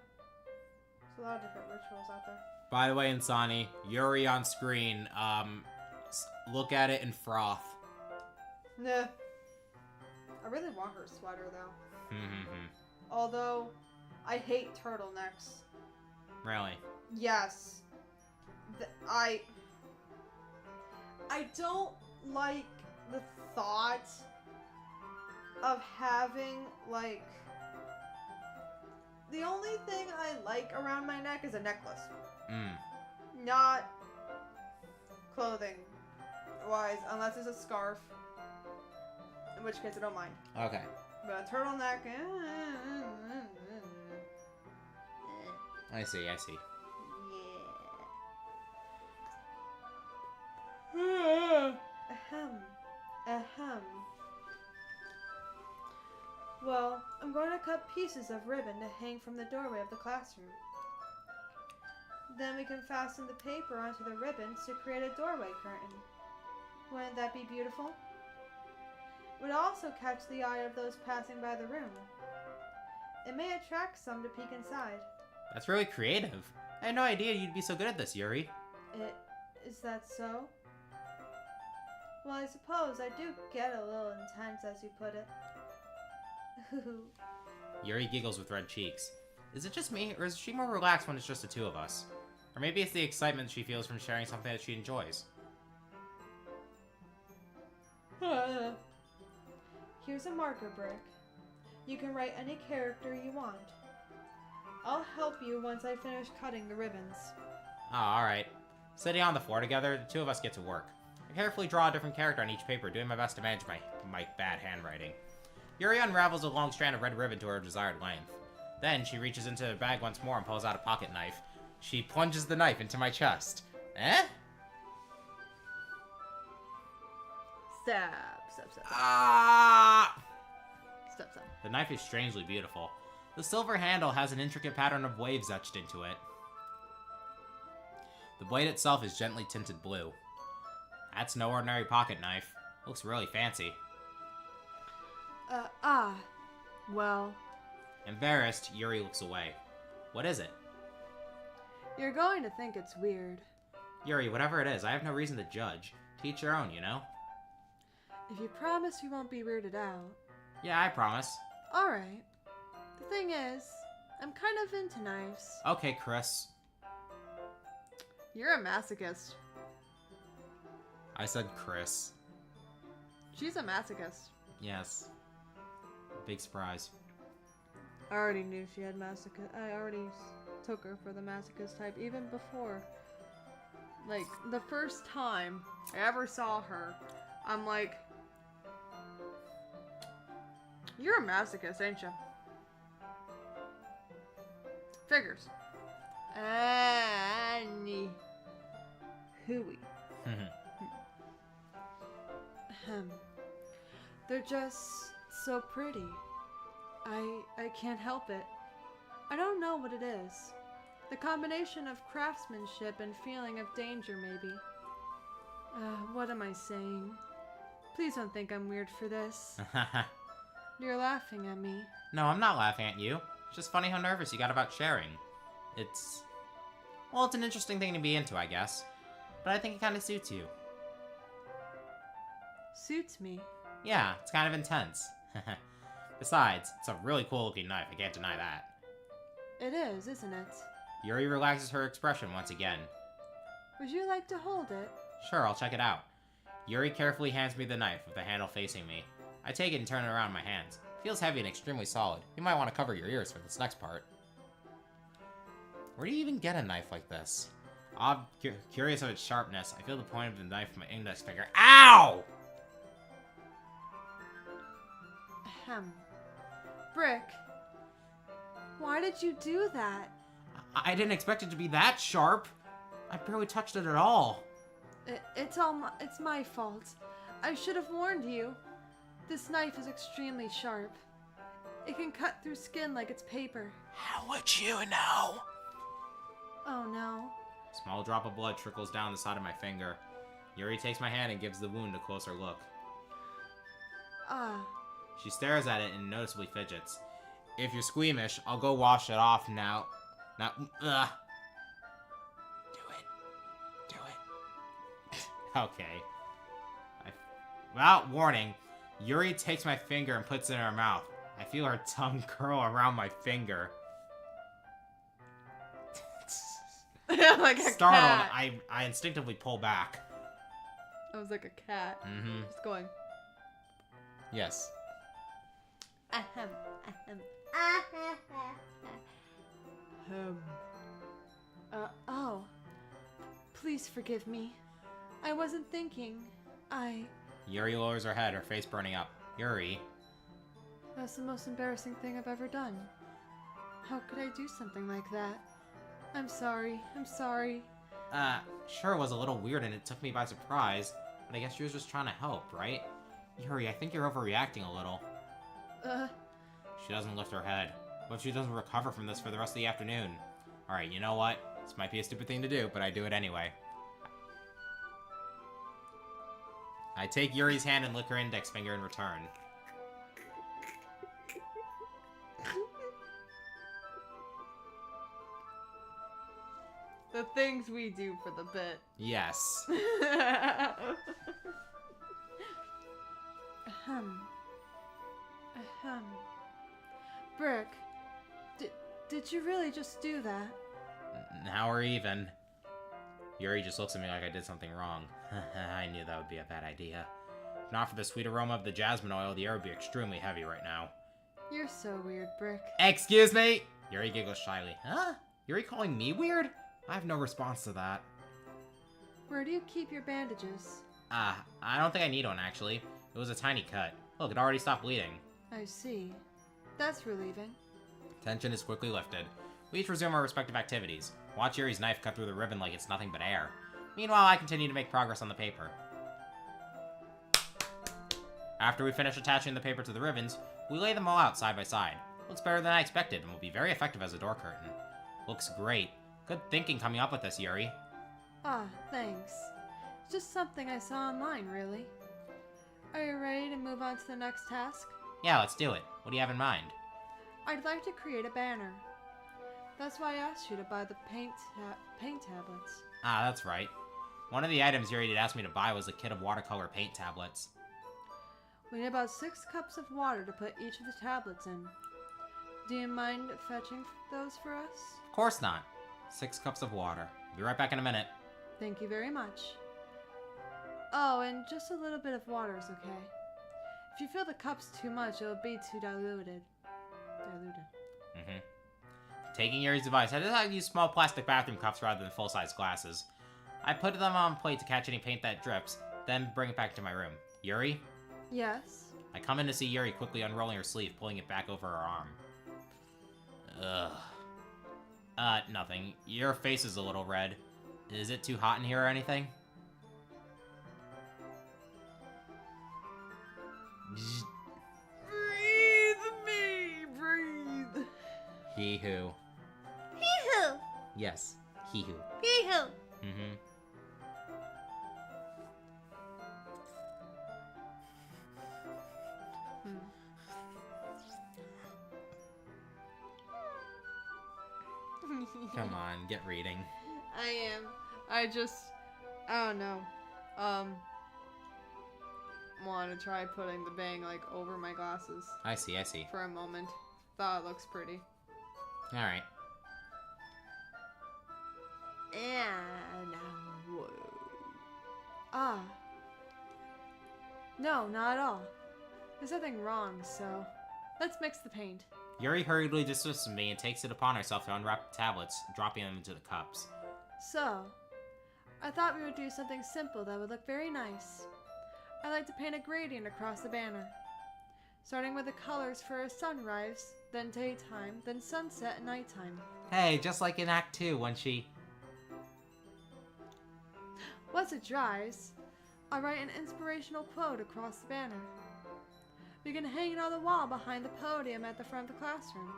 a lot of different rituals out there. By the way, Insani, Yuri on screen, look at it and froth. Nah. I really want her sweater, though. Hmm. Although, I hate turtlenecks. Really? Yes. I don't like the thought of having, like... The only thing I like around my neck is a necklace. Not clothing-wise, unless it's a scarf. In which case I don't mind. Okay. But a turtleneck... I see. Yeah. Ahem. Well, I'm going to cut pieces of ribbon to hang from the doorway of the classroom. Then we can fasten the paper onto the ribbons to create a doorway curtain. Wouldn't that be beautiful? It would also catch the eye of those passing by the room. It may attract some to peek inside. That's really creative. I had no idea you'd be so good at this, Yuri. Is that so? Well, I suppose I do get a little intense, as you put it. Yuri giggles with red cheeks. Is it just me, or is she more relaxed when it's just the two of us? Or maybe it's the excitement she feels from sharing something that she enjoys. Here's a marker brick. You can write any character you want. I'll help you once I finish cutting the ribbons. Oh, alright. Sitting on the floor together, the two of us get to work. I carefully draw a different character on each paper, doing my best to manage my bad handwriting. Yuri unravels a long strand of red ribbon to her desired length. Then, she reaches into her bag once more and pulls out a pocket knife. She plunges the knife into my chest. Eh? Stab. Stab, stab, stab. Ah! Stab, stab. The knife is strangely beautiful. The silver handle has an intricate pattern of waves etched into it. The blade itself is gently tinted blue. That's no ordinary pocket knife. Looks really fancy. Well, Embarrassed, Yuri looks away. What is it? you're going to think it's weird. Yuri, whatever it is, I have no reason to judge. To each your own, you know? If you promise you won't be weirded out. Yeah, I promise. Alright. The thing is, I'm kind of into knives. Okay, Chris. You're a masochist. I said Chris. She's a masochist. Yes. Big surprise. I already knew she had masochist. I already took her for the masochist type even before. Like, the first time I ever saw her, I'm like, you're a masochist, ain't you? Figures. Annie. Hooey. They're just so pretty. I can't help it. I don't know what it is. The combination of craftsmanship and feeling of danger, maybe. What am I saying? Please don't think I'm weird for this. You're laughing at me. No, I'm not laughing at you. It's just funny how nervous you got about sharing. It's... well, it's an interesting thing to be into, I guess. But I think it kind of suits you. Suits me. Yeah, it's kind of intense. Besides, it's a really cool looking knife, I can't deny that. It is, isn't it? Yuri relaxes her expression once again. Would you like to hold it? Sure, I'll check it out. Yuri carefully hands me the knife with the handle facing me. I take it and turn it around in my hands. It feels heavy and extremely solid. You might want to cover your ears for this next part. Where do you even get a knife like this? I'm curious of its sharpness. I feel the point of the knife with my index finger. Ow! Ahem. Brick. Why did you do that? I didn't expect it to be that sharp. I barely touched it at all. It's my fault. I should have warned you. This knife is extremely sharp. It can cut through skin like it's paper. How would you know? Oh no. A small drop of blood trickles down the side of my finger. Yuri takes my hand and gives the wound a closer look. Ah. She stares at it and noticeably fidgets. If you're squeamish, I'll go wash it off now. Now, ugh. Do it. Okay. Without warning, Yuri takes my finger and puts it in her mouth. I feel her tongue curl around my finger. Like a Startled, cat. I instinctively pull back. I was like a cat. Mm-hmm. Just going. Yes. Ahem. Ahem. Oh. Please forgive me. I wasn't thinking. Yuri lowers her head, her face burning up. Yuri. That's the most embarrassing thing I've ever done. How could I do something like that? I'm sorry. I'm sorry. Sure, it was a little weird and it took me by surprise, but I guess she was just trying to help, right? Yuri, I think you're overreacting a little. She doesn't lift her head. What if she doesn't recover from this for the rest of the afternoon? Alright, you know what? This might be a stupid thing to do, but I do it anyway. I take Yuri's hand and lick her index finger in return. The things we do for the bit. Yes. Ahem. Ahem. Brick, did you really just do that? Now we're even. Yuri just looks at me like I did something wrong. I knew that would be a bad idea. If not for the sweet aroma of the jasmine oil, the air would be extremely heavy right now. You're so weird, Brick. Excuse me? Yuri giggles shyly. Huh? Yuri calling me weird? I have no response to that. Where do you keep your bandages? I don't think I need one, actually. It was a tiny cut. Look, it already stopped bleeding. I see. That's relieving. Tension is quickly lifted. We each resume our respective activities. Watch Yuri's knife cut through the ribbon like it's nothing but air. Meanwhile, I continue to make progress on the paper. After we finish attaching the paper to the ribbons, we lay them all out side by side. Looks better than I expected and will be very effective as a door curtain. Looks great. Good thinking coming up with this, Yuri. Ah, thanks. It's just something I saw online, really. Are you ready to move on to the next task? Yeah, let's do it. What do you have in mind? I'd like to create a banner. That's why I asked you to buy the paint tablets. Ah, that's right. One of the items Yuri had asked me to buy was a kit of watercolor paint tablets. We need about 6 cups of water to put each of the tablets in. Do you mind fetching those for us? Of course not. 6 cups of water. Be right back in a minute. Thank you very much. Oh, and just a little bit of water is okay. If you fill the cups too much, it'll be too diluted. Taking Yuri's advice, I decided to use small plastic bathroom cups rather than full-size glasses. I put them on a plate to catch any paint that drips, then bring it back to my room. Yuri? Yes? I come in to see Yuri quickly unrolling her sleeve, pulling it back over her arm. Ugh. Nothing. Your face is a little red. Is it too hot in here or anything? Breathe me! Breathe! Hee-hoo. Hee-hoo! Yes, hee-hoo. Hee-hoo! Come on, get reading. I am. I don't know. Want to try putting the bang, like, over my glasses I see. for a moment. Thought it looks pretty. Alright. And ah. No, not at all. There's nothing wrong, so let's mix the paint. Yuri hurriedly dismisses me and takes it upon herself to unwrap the tablets, dropping them into the cups. So, I thought we would do something simple that would look very nice. I like to paint a gradient across the banner, starting with the colors for a sunrise, then daytime, then sunset and nighttime. Hey, just like in Act 2 when she... Once it dries, I'll write an inspirational quote across the banner. We can hang it on the wall behind the podium at the front of the classroom.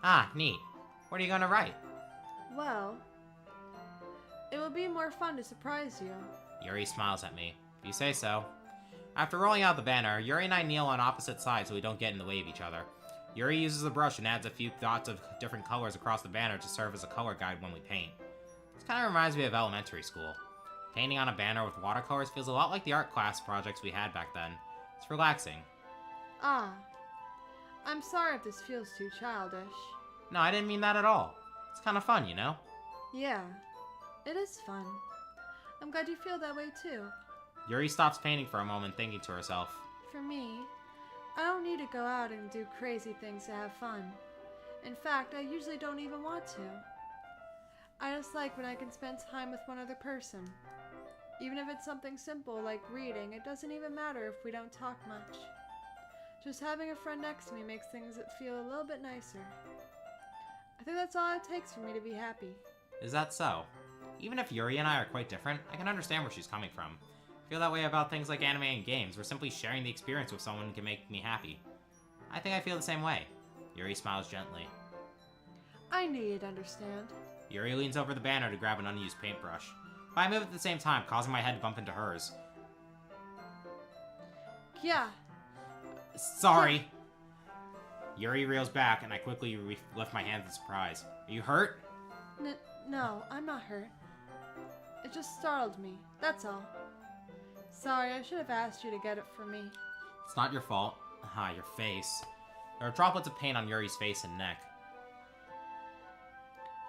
Ah, neat. What are you gonna write? Well, it will be more fun to surprise you. Yuri smiles at me. If you say so. After rolling out the banner, Yuri and I kneel on opposite sides so we don't get in the way of each other. Yuri uses a brush and adds a few dots of different colors across the banner to serve as a color guide when we paint. This kind of reminds me of elementary school. Painting on a banner with watercolors feels a lot like the art class projects we had back then. It's relaxing. Ah, I'm sorry if this feels too childish. No, I didn't mean that at all. It's kind of fun, you know? Yeah, it is fun. I'm glad you feel that way too. Yuri stops painting for a moment, thinking to herself. For me, I don't need to go out and do crazy things to have fun. In fact, I usually don't even want to. I just like when I can spend time with one other person. Even if it's something simple like reading, it doesn't even matter if we don't talk much. Just having a friend next to me makes things feel a little bit nicer. I think that's all it takes for me to be happy. Is that so? Even if Yuri and I are quite different, I can understand where she's coming from. I feel that way about things like anime and games, where simply sharing the experience with someone can make me happy. I think I feel the same way. Yuri smiles gently. I knew you'd understand. Yuri leans over the banner to grab an unused paintbrush. But I move at the same time, causing my head to bump into hers. Yeah. Sorry! Yuri reels back, and I quickly lift my hand in surprise. Are you hurt? No, I'm not hurt. It just startled me, that's all. Sorry, I should have asked you to get it for me. It's not your fault. Ah, your face. There are droplets of paint on Yuri's face and neck.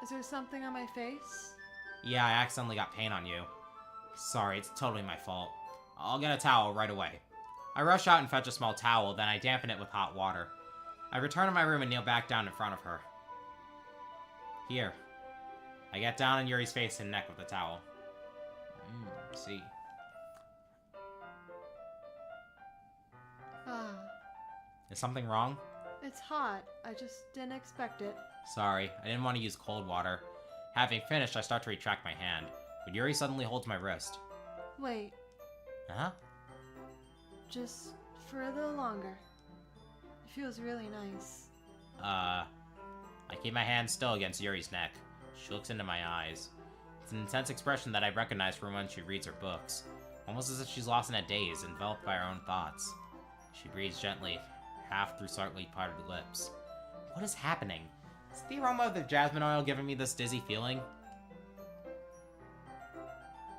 Is there something on my face? Yeah, I accidentally got paint on you. Sorry, it's totally my fault. I'll get a towel right away. I rush out and fetch a small towel, then I dampen it with hot water. I return to my room and kneel back down in front of her. Here. I get down on Yuri's face and neck with the towel. See. Ah, Is something wrong? it's hot. I just didn't expect it. Sorry, I didn't want to use cold water. Having finished, I start to retract my hand, but Yuri suddenly holds my wrist. Wait, Huh? just for a little longer. It feels really nice. I keep my hand still against Yuri's neck. She looks into my eyes. It's an intense expression that I recognize from when she reads her books, almost as if she's lost in a daze, enveloped by her own thoughts. She breathes gently, half through slightly parted lips. What is happening? Is the aroma of the jasmine oil giving me this dizzy feeling?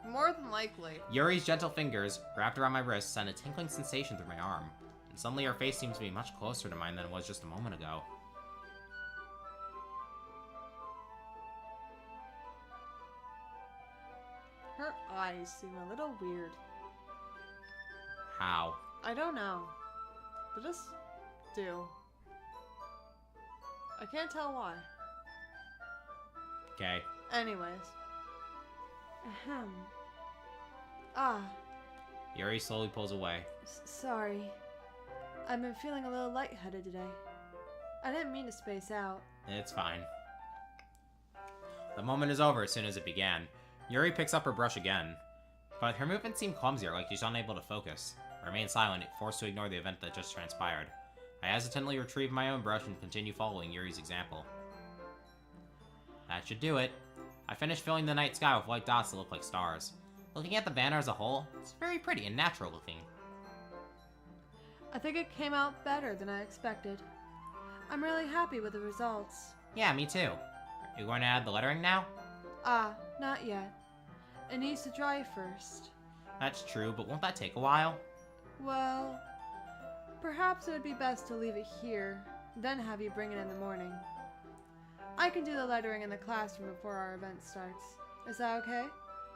More than likely. Yuri's gentle fingers, wrapped around my wrist, send a tingling sensation through my arm, and suddenly her face seems to be much closer to mine than it was just a moment ago. Her eyes seem a little weird. How? I don't know. They just do. I can't tell why. Okay. Anyways. Ahem. Ah, Yuri slowly pulls away. sorry. I've been feeling a little lightheaded today. I didn't mean to space out. It's fine. The moment is over as soon as it began. Yuri picks up her brush again, but her movements seem clumsier, like she's unable to focus. I remain silent, forced to ignore the event that just transpired. I hesitantly retrieve my own brush and continue following Yuri's example. That should do it. I finish filling the night sky with white dots that look like stars. Looking at the banner as a whole, it's very pretty and natural looking. I think it came out better than I expected. I'm really happy with the results. Yeah, me too. Are you going to add the lettering now? Ah, not yet. It needs to dry first. That's true, but won't that take a while? Well, perhaps it would be best to leave it here, then have you bring it in the morning. I can do the lettering in the classroom before our event starts. Is that okay?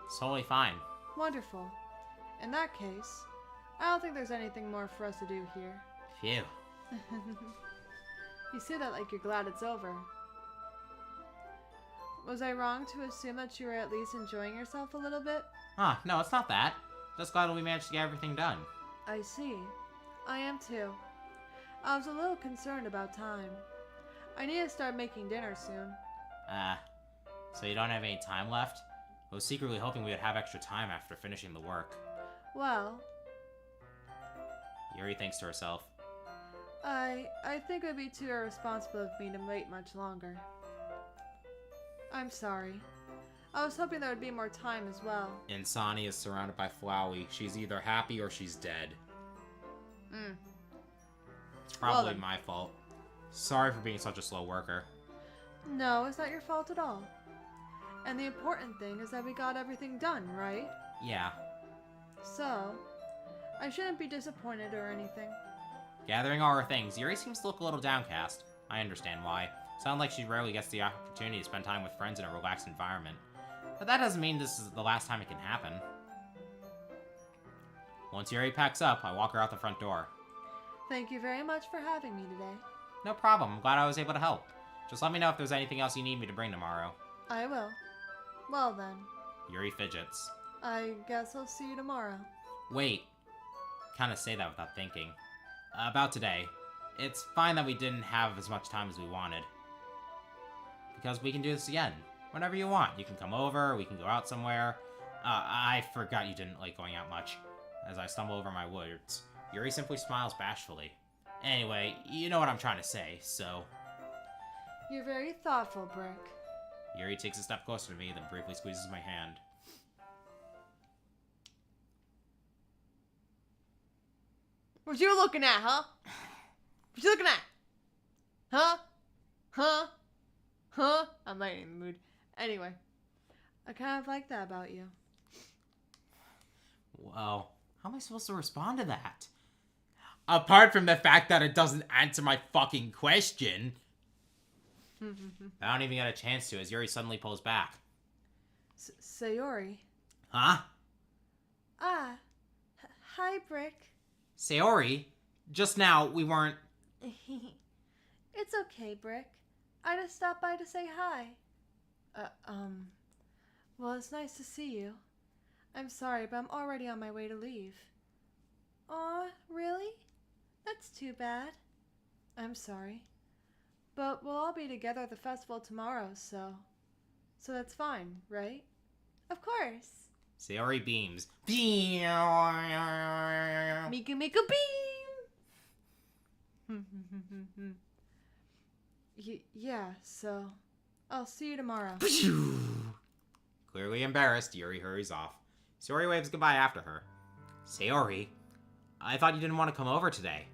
It's totally fine. Wonderful. In that case, I don't think there's anything more for us to do here. Phew. You say that like you're glad it's over. Was I wrong to assume that you were at least enjoying yourself a little bit? Huh, no, it's not that. Just glad we managed to get everything done. I see. I am too. I was a little concerned about time. I need to start making dinner soon. So you don't have any time left? I was secretly hoping we would have extra time after finishing the work. Well, Yuri thinks to herself. I think it would be too irresponsible of me to wait much longer. I'm sorry. I was hoping there would be more time as well. Insani is surrounded by Flowey. She's either happy or she's dead. It's probably then. my fault. Sorry for being such a slow worker. No, it's not your fault at all. And the important thing is that we got everything done, right? Yeah. So, I shouldn't be disappointed or anything. Gathering all her things, Yuri seems to look a little downcast. I understand why. Sounds like she rarely gets the opportunity to spend time with friends in a relaxed environment. But that doesn't mean this is the last time it can happen. Once Yuri packs up, I walk her out the front door. Thank you very much for having me today. No problem, I'm glad I was able to help. Just let me know if there's anything else you need me to bring tomorrow. I will. Well then, Yuri fidgets. I guess I'll see you tomorrow. Wait. Kinda say that without thinking. About today. It's fine that we didn't have as much time as we wanted. Because we can do this again. Whenever you want. You can come over, we can go out somewhere. I forgot you didn't like going out much. As I stumble over my words, Yuri simply smiles bashfully. Anyway, you know what I'm trying to say, so... You're very thoughtful, Brick. Yuri takes a step closer to me, then briefly squeezes my hand. What you looking at, huh? What you looking at? Huh? Huh? Huh? I'm not in the mood. Anyway, I kind of like that about you. Well, how am I supposed to respond to that? Apart from the fact that it doesn't answer my fucking question. I don't even get a chance to as Yuri suddenly pulls back. Sayori. Huh? Ah. Hi, Brick. Sayori? Just now, we weren't... It's okay, Brick. I just stopped by to say hi. Well, it's nice to see you. I'm sorry, but I'm already on my way to leave. Aw, really? That's too bad. I'm sorry. But we'll all be together at the festival tomorrow, so that's fine, right? Of course. Sayori beams. Miku Miku beam! Yeah, so I'll see you tomorrow. Clearly embarrassed, Yuri hurries off. Sayori waves goodbye after her. Sayori, I thought you didn't want to come over today.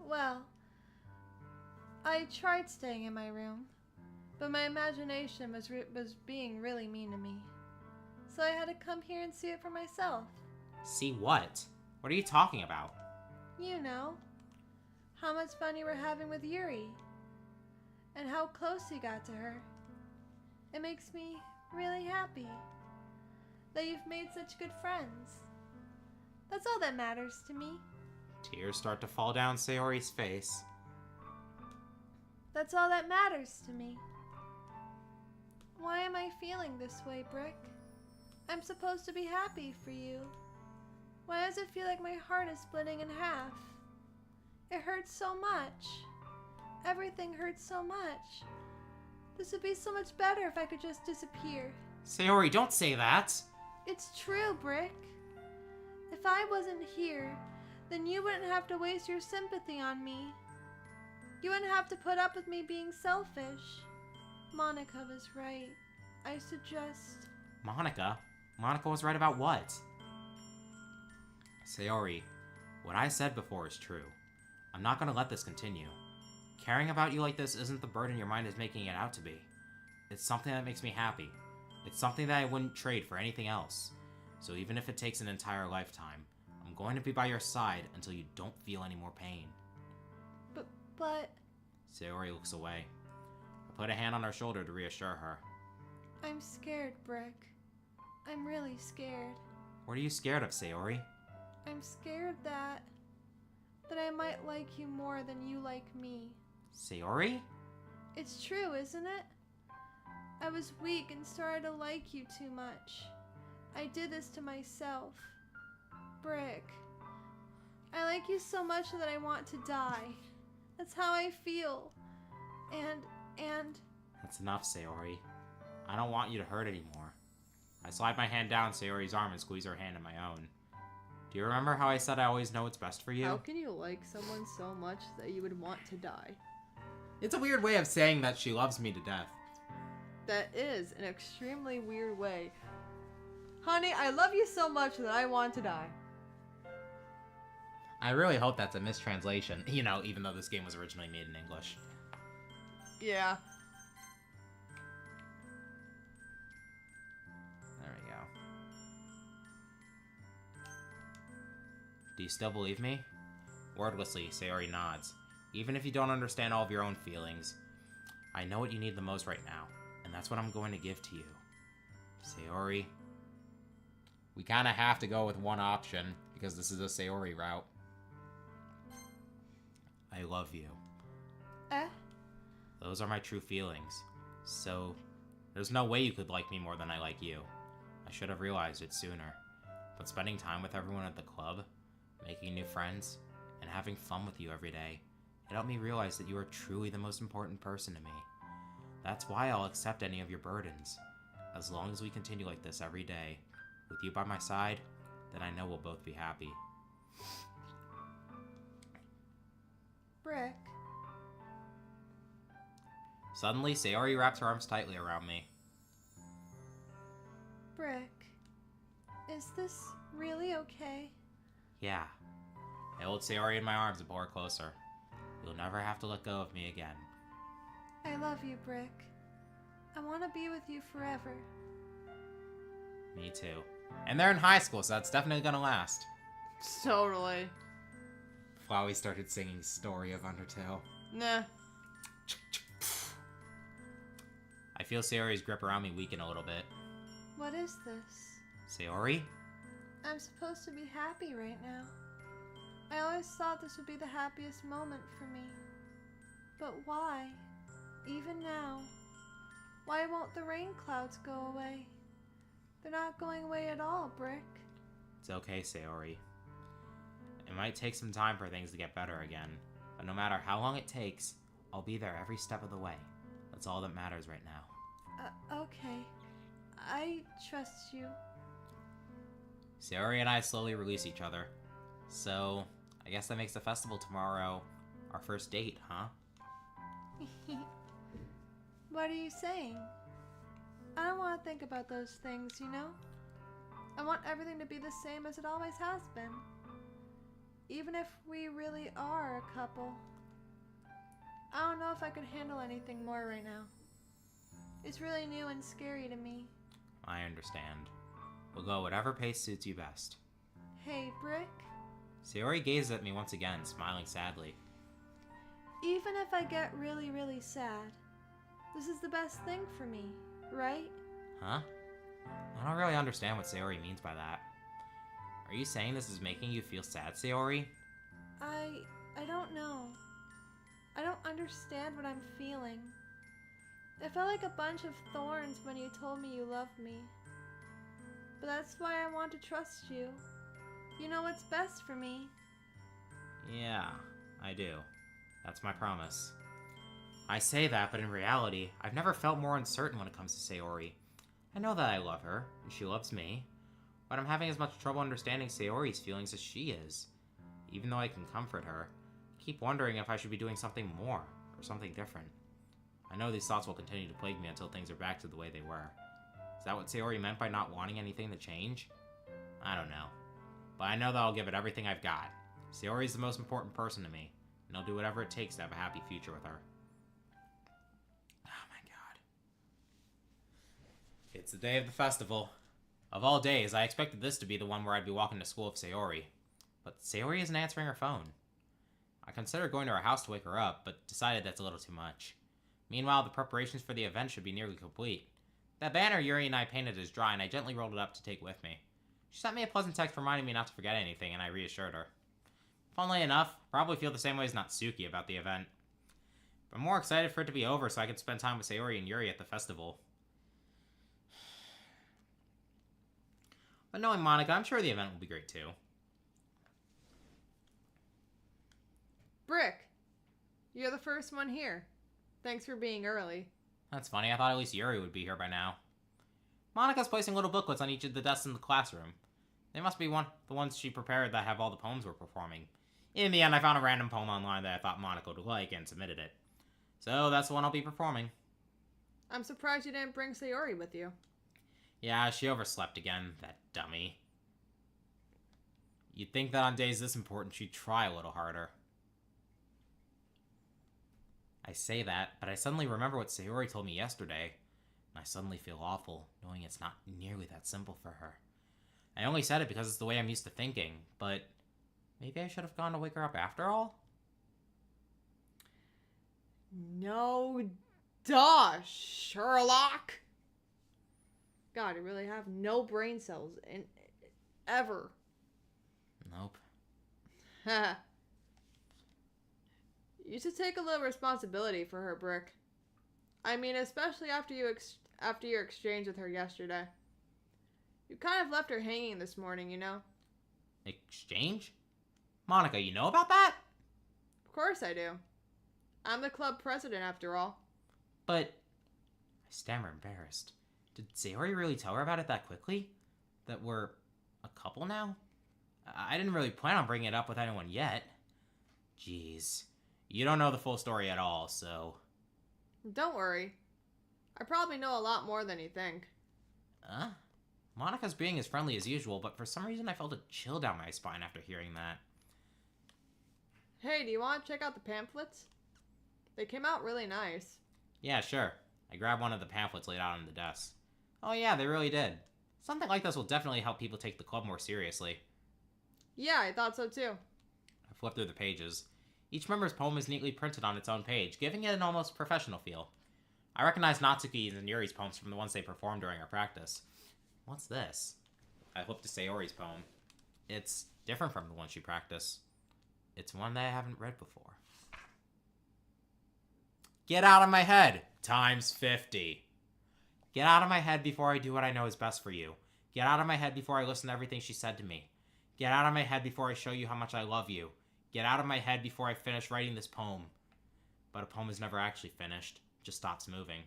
Well, I tried staying in my room, but my imagination was being really mean to me. So I had to come here and see it for myself. See what? What are you talking about? You know, how much fun you were having with Yuri, and how close you got to her. It makes me really happy that you've made such good friends. That's all that matters to me. Tears start to fall down Sayori's face. That's all that matters to me. Why am I feeling this way, Brick? I'm supposed to be happy for you. Why does it feel like my heart is splitting in half? It hurts so much. Everything hurts so much. This would be so much better if I could just disappear. Sayori, don't say that! It's true, Brick. If I wasn't here, then you wouldn't have to waste your sympathy on me. You wouldn't have to put up with me being selfish. Monica was right. I suggest... Monica? Monica was right about what? Sayori, what I said before is true. I'm not gonna let this continue. Caring about you like this isn't the burden your mind is making it out to be. It's something that makes me happy. It's something that I wouldn't trade for anything else. So even if it takes an entire lifetime, I'm going to be by your side until you don't feel any more pain. But... Sayori looks away. I put a hand on her shoulder to reassure her. I'm scared, Brick. I'm really scared. What are you scared of, Sayori? I'm scared that I might like you more than you like me. Sayori? It's true, isn't it? I was weak and started to like you too much. I did this to myself. Brick. I like you so much that I want to die. That's how I feel. And... That's enough, Sayori. I don't want you to hurt anymore. I slide my hand down Sayori's arm and squeeze her hand in my own. Do you remember how I said I always know what's best for you? How can you like someone so much that you would want to die? It's a weird way of saying that she loves me to death. That is an extremely weird way. Honey, I love you so much that I want to die. I really hope that's a mistranslation, you know, even though this game was originally made in English. Yeah. There we go. Do you still believe me? Wordlessly, Sayori nods. Even if you don't understand all of your own feelings, I know what you need the most right now, and that's what I'm going to give to you. Sayori. We kind of have to go with one option, because this is a Sayori route. I love you. Eh? Those are my true feelings. So, there's no way you could like me more than I like you. I should have realized it sooner. But spending time with everyone at the club, making new friends, and having fun with you every day, it helped me realize that you are truly the most important person to me. That's why I'll accept any of your burdens. As long as we continue like this every day, with you by my side, then I know we'll both be happy. Brick. Suddenly, Sayori wraps her arms tightly around me. Brick. Is this really okay? Yeah. I hold Sayori in my arms and pull her closer. You'll never have to let go of me again. I love you, Brick. I want to be with you forever. Me too. And they're in high school, so that's definitely gonna last. Totally. Flowey started singing Story of Undertale. Nah. I feel Sayori's grip around me weaken a little bit. What is this? Sayori? I'm supposed to be happy right now. I always thought this would be the happiest moment for me. But why? Even now, Why won't the rain clouds go away? They're not going away at all, Brick. It's okay, Sayori. It might take some time for things to get better again, but no matter how long it takes, I'll be there every step of the way. That's all that matters right now. Okay. I trust you. Sayori and I slowly release each other. So, I guess that makes the festival tomorrow our first date, huh? What are you saying? I don't want to think about those things, you know? I want everything to be the same as it always has been. Even if we really are a couple. I don't know if I could handle anything more right now. It's really new and scary to me. I understand. We'll go whatever pace suits you best. Hey, Brick. Sayori gazes at me once again, smiling sadly. Even if I get really, really sad, this is the best thing for me, right? Huh? I don't really understand what Sayori means by that. Are you saying this is making you feel sad, Sayori? I don't know. I don't understand what I'm feeling. It felt like a bunch of thorns when you told me you loved me. But that's why I want to trust you. You know what's best for me. Yeah, I do. That's my promise. I say that, but in reality, I've never felt more uncertain when it comes to Sayori. I know that I love her, and she loves me, but I'm having as much trouble understanding Sayori's feelings as she is. Even though I can comfort her, I keep wondering if I should be doing something more, or something different. I know these thoughts will continue to plague me until things are back to the way they were. Is that what Sayori meant by not wanting anything to change? I don't know. But I know that I'll give it everything I've got. Sayori's the most important person to me, and I'll do whatever it takes to have a happy future with her. Oh my god. It's the day of the festival. Of all days, I expected this to be the one where I'd be walking to school with Sayori. But Sayori isn't answering her phone. I considered going to her house to wake her up, but decided that's a little too much. Meanwhile, the preparations for the event should be nearly complete. That banner Yuri and I painted is dry, and I gently rolled it up to take with me. She sent me a pleasant text reminding me not to forget anything, and I reassured her. Funnily enough, I probably feel the same way as Natsuki about the event. But I'm more excited for it to be over so I can spend time with Sayori and Yuri at the festival. But knowing Monica, I'm sure the event will be great too. Brick, you're the first one here. Thanks for being early. That's funny, I thought at least Yuri would be here by now. Monica's placing little booklets on each of the desks in the classroom. They must be the ones she prepared that have all the poems we're performing. In the end, I found a random poem online that I thought Monica would like and submitted it. So that's the one I'll be performing. I'm surprised you didn't bring Sayori with you. Yeah, she overslept again, that dummy. You'd think that on days this important she'd try a little harder. I say that, but I suddenly remember what Sayori told me yesterday, and I suddenly feel awful, knowing it's not nearly that simple for her. I only said it because it's the way I'm used to thinking, but maybe I should have gone to wake her up after all? No, duh, Sherlock. God, you really have no brain cells in ever. Nope. You should take a little responsibility for her, Brick. I mean, especially after your exchange with her yesterday. You kind of left her hanging this morning, you know? Exchange? Monica, you know about that? Of course I do. I'm the club president, after all. But... I stammer, embarrassed. Did Sayori really tell her about it that quickly? That we're a couple now? I didn't really plan on bringing it up with anyone yet. Jeez. You don't know the full story at all, so... Don't worry. I probably know a lot more than you think. Huh? Monica's being as friendly as usual, but for some reason I felt a chill down my spine after hearing that. Hey, do you want to check out the pamphlets? They came out really nice. Yeah, sure. I grabbed one of the pamphlets laid out on the desk. Oh yeah, they really did. Something like this will definitely help people take the club more seriously. Yeah, I thought so too. I flipped through the pages. Each member's poem is neatly printed on its own page, giving it an almost professional feel. I recognize Natsuki's and Yuri's poems from the ones they performed during our practice. What's this? I flipped to Sayori's poem. It's different from the one she practiced. It's one that I haven't read before. Get out of my head! Times 50. Get out of my head before I do what I know is best for you. Get out of my head before I listen to everything she said to me. Get out of my head before I show you how much I love you. Get out of my head before I finish writing this poem. But a poem is never actually finished. It just stops moving.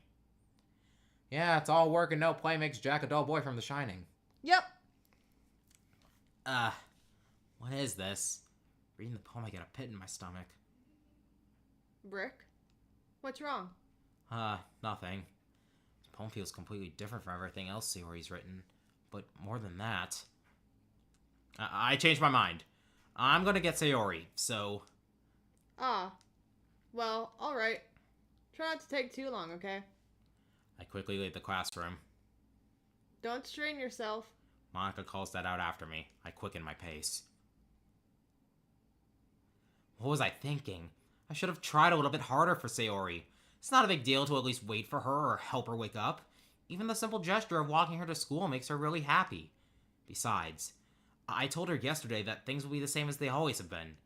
Yeah, it's all work and no play makes Jack a dull boy from The Shining. Yep. What is this? Reading the poem, I get a pit in my stomach. Brick? What's wrong? Nothing. This poem feels completely different from everything else Sayori's written. But more than that... I changed my mind. I'm gonna get Sayori, so... Ah. Well, alright. Try not to take too long, okay? I quickly leave the classroom. Don't strain yourself. Monica calls that out after me. I quicken my pace. What was I thinking? I should have tried a little bit harder for Sayori. It's not a big deal to at least wait for her or help her wake up. Even the simple gesture of walking her to school makes her really happy. Besides, I told her yesterday that things will be the same as they always have been.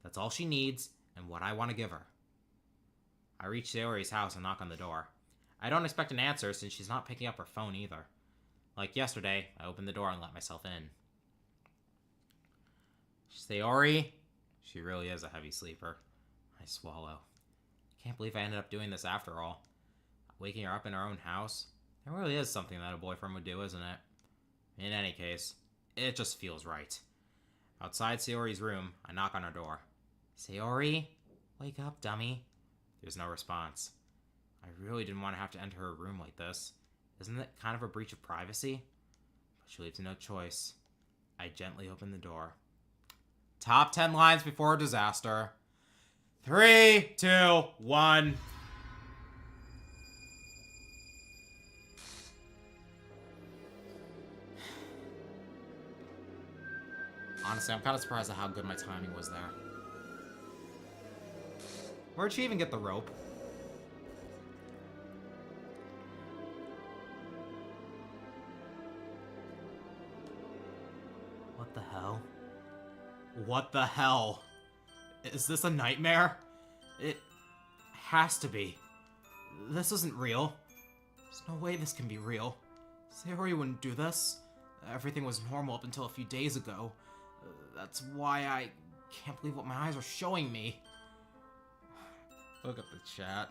That's all she needs, and what I want to give her. I reach Sayori's house and knock on the door. I don't expect an answer since she's not picking up her phone either. Like yesterday, I opened the door and let myself in. Sayori? She really is a heavy sleeper. I swallow. Can't believe I ended up doing this after all. Waking her up in her own house? It really is something that a boyfriend would do, isn't it? In any case, it just feels right. Outside Sayori's room, I knock on her door. Sayori? Wake up, dummy. There's no response. I really didn't want to have to enter her room like this. Isn't it kind of a breach of privacy? But she leaves no choice. I gently open the door. Top 10 lines before a disaster. 3, 2, 1. Honestly, I'm kind of surprised at how good my timing was there. Where'd she even get the rope? What the hell? What the hell? Is this a nightmare? It has to be. This isn't real. There's no way this can be real. Sayori wouldn't do this. Everything was normal up until a few days ago. That's why I can't believe what my eyes are showing me. Look at the chat.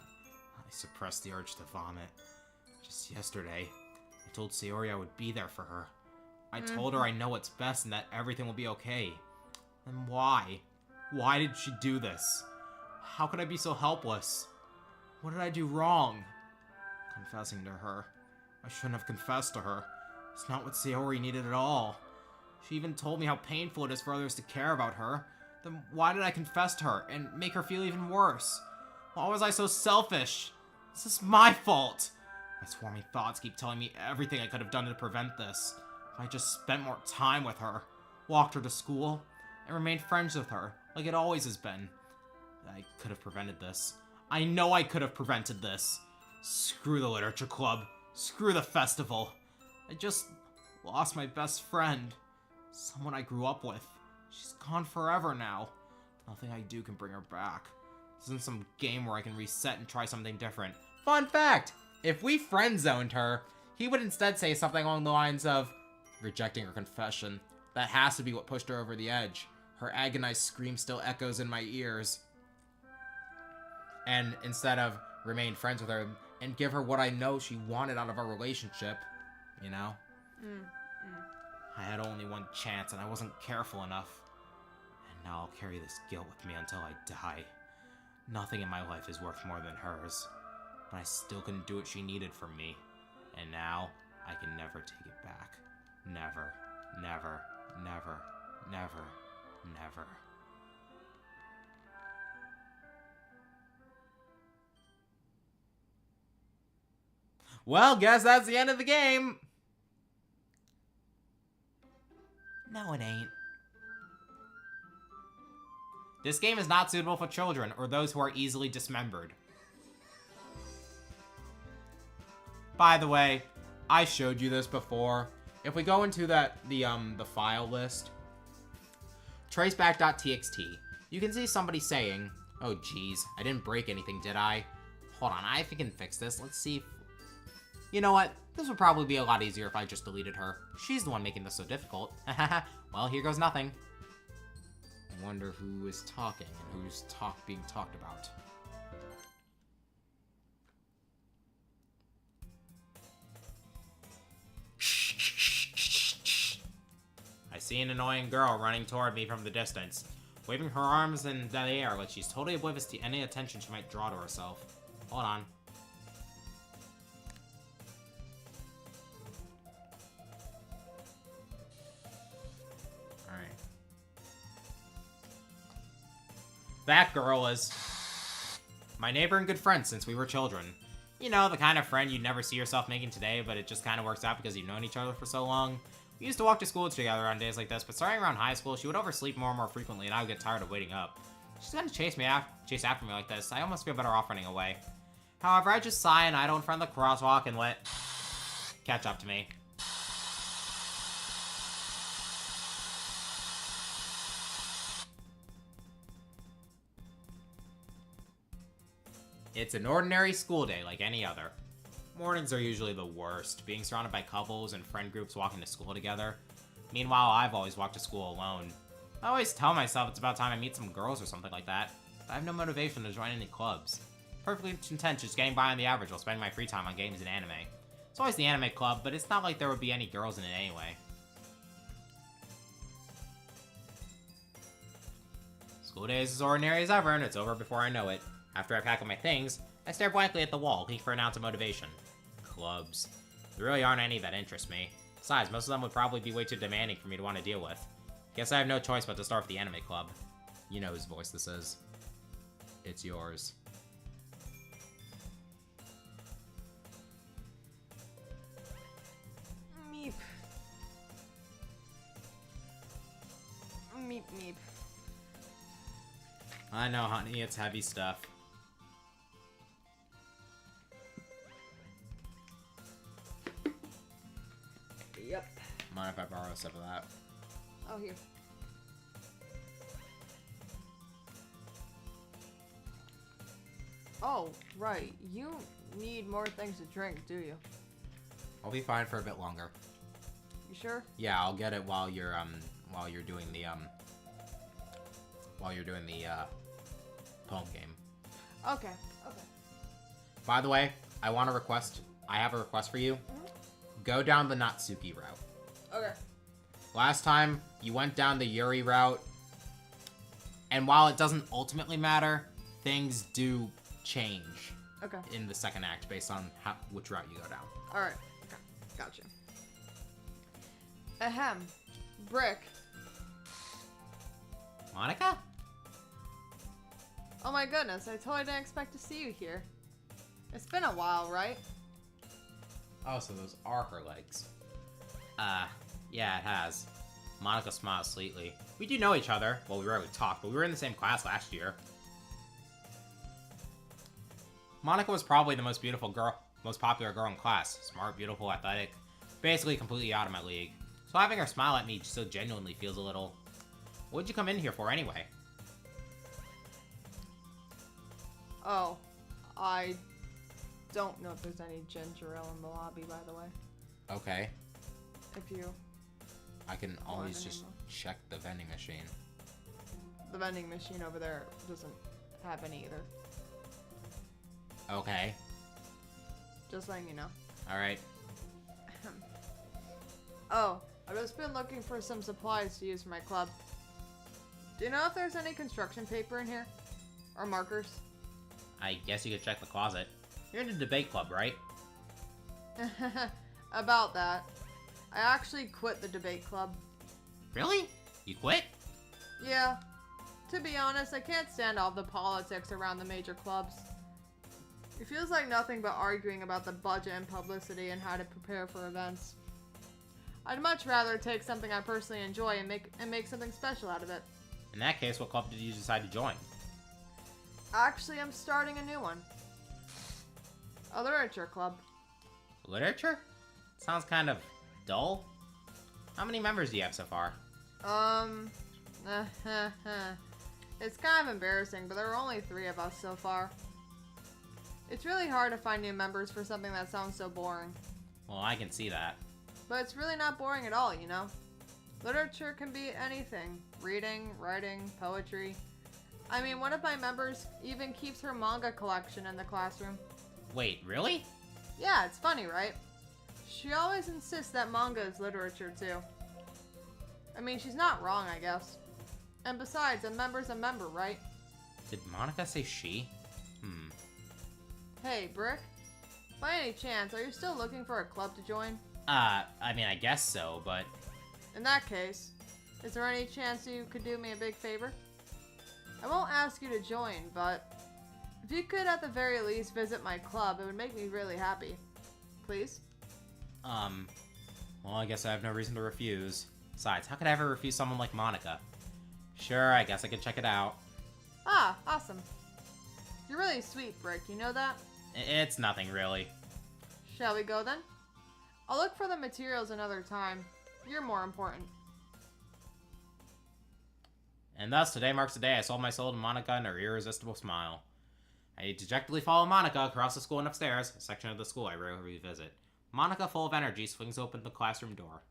I suppressed the urge to vomit. Just yesterday, I told Sayori I would be there for her. I told her I know what's best and that everything will be okay. Then why? Why did she do this? How could I be so helpless? What did I do wrong? Confessing to her. I shouldn't have confessed to her. It's not what Sayori needed at all. She even told me how painful it is for others to care about her. Then why did I confess to her and make her feel even worse? Why was I so selfish? This is my fault. My swarming thoughts keep telling me everything I could have done to prevent this. If I just spent more time with her, walked her to school, and remained friends with her, like it always has been. I could have prevented this. I know I could have prevented this. Screw the literature club. Screw the festival. I just lost my best friend. Someone I grew up with. She's gone forever now. Nothing I do can bring her back. This isn't some game where I can reset and try something different. Fun fact! If we friend-zoned her, he would instead say something along the lines of rejecting her confession. That has to be what pushed her over the edge. Her agonized scream still echoes in my ears. And instead of remain friends with her and give her what I know she wanted out of our relationship, you know? I had only one chance and I wasn't careful enough. And now I'll carry this guilt with me until I die. Nothing in my life is worth more than hers. But I still couldn't do what she needed from me. And now, I can never take it back. Never, never, never, never, never. Well, guess that's the end of the game. No, it ain't. This game is not suitable for children or those who are easily dismembered. By the way, I showed you this before. If we go into the file list, traceback.txt, you can see somebody saying, oh geez, I didn't break anything, did I? Hold on, I think I can fix this. Let's see if... You know what? This would probably be a lot easier if I just deleted her. She's the one making this so difficult. Well, here goes nothing. I wonder who is talking and who's being talked about. I see an annoying girl running toward me from the distance, waving her arms in the air like she's totally oblivious to any attention she might draw to herself. Hold on. Alright. That girl is my neighbor and good friend since we were children. You know, the kind of friend you'd never see yourself making today, but it just kind of works out because you've known each other for so long. We used to walk to school together on days like this, but starting around high school, she would oversleep more and more frequently, and I would get tired of waiting up. She's gonna chase after me like this. I almost feel better off running away. However, I just sigh and idle in front of the crosswalk and let catch up to me. It's an ordinary school day like any other. Mornings are usually the worst, being surrounded by couples and friend groups walking to school together. Meanwhile, I've always walked to school alone. I always tell myself it's about time I meet some girls or something like that, but I have no motivation to join any clubs. Perfectly content just getting by on the average while spending my free time on games and anime. It's always the anime club, but it's not like there would be any girls in it anyway. School day is as ordinary as ever, and it's over before I know it. After I pack up my things, I stare blankly at the wall, looking for an ounce of motivation. Clubs. There really aren't any that interest me. Besides, most of them would probably be way too demanding for me to want to deal with. Guess I have no choice but to start with the anime club. You know whose voice this is. It's yours. Meep. Meep, meep. I know, honey, it's heavy stuff. Yep. Mind if I borrow a sip of that? Oh, here. Oh, right. You need more things to drink, do you? I'll be fine for a bit longer. You sure? Yeah, I'll get it while you're doing the poem game. Okay. Okay. By the way, I have a request for you. Mm-hmm. Go down the Natsuki route. Okay. Last time, you went down the Yuri route, and while it doesn't ultimately matter, things do change Okay. in the second act based on which route you go down. Alright. Okay. Gotcha. Ahem. Brick. Monica? Oh my goodness, I totally didn't expect to see you here. It's been a while, right? Oh, so those are her legs. Yeah, it has. Monica smiles sweetly. We do know each other. Well, we rarely talk, but we were in the same class last year. Monica was probably the most popular girl in class. Smart, beautiful, athletic. Basically completely out of my league. So having her smile at me so genuinely feels a little... What'd you come in here for anyway? Oh, I don't know if there's any ginger ale in the lobby, by the way. Okay. If you... I can always just anymore. check the vending machine. The vending machine over there doesn't have any either. Okay. Just letting you know. Alright. Oh, I've just been looking for some supplies to use for my club. Do you know if there's any construction paper in here? Or markers? I guess you could check the closet. You're in the debate club, right? About that. I actually quit the debate club. Really? You quit? Yeah. To be honest, I can't stand all the politics around the major clubs. It feels like nothing but arguing about the budget and publicity and how to prepare for events. I'd much rather take something I personally enjoy and make something special out of it. In that case, what club did you decide to join? Actually, I'm starting a new one. A literature club. Literature? Sounds kind of dull. How many members do you have so far? It's kind of embarrassing, but there are only 3 of us so far. It's really hard to find new members for something that sounds so boring. Well, I can see that. But it's really not boring at all, you know? Literature can be anything. Reading, writing, poetry. I mean, one of my members even keeps her manga collection in the classroom. Wait, really? Yeah, it's funny, right? She always insists that manga is literature, too. I mean, she's not wrong, I guess. And besides, a member's a member, right? Did Monica say she? Hey, Brick. By any chance, are you still looking for a club to join? I mean, I guess so, but... In that case, is there any chance you could do me a big favor? I won't ask you to join, but if you could at the very least visit my club, it would make me really happy. Please? Well, I guess I have no reason to refuse. Besides, how could I ever refuse someone like Monica? Sure, I guess I can check it out. Ah, awesome. You're really sweet, Brick, you know that? It's nothing, really. Shall we go then? I'll look for the materials another time. You're more important. And thus, today marks the day I sold my soul to Monica and her irresistible smile. I dejectedly follow Monica across the school and upstairs, a section of the school I rarely revisit. Monica, full of energy, swings open the classroom door.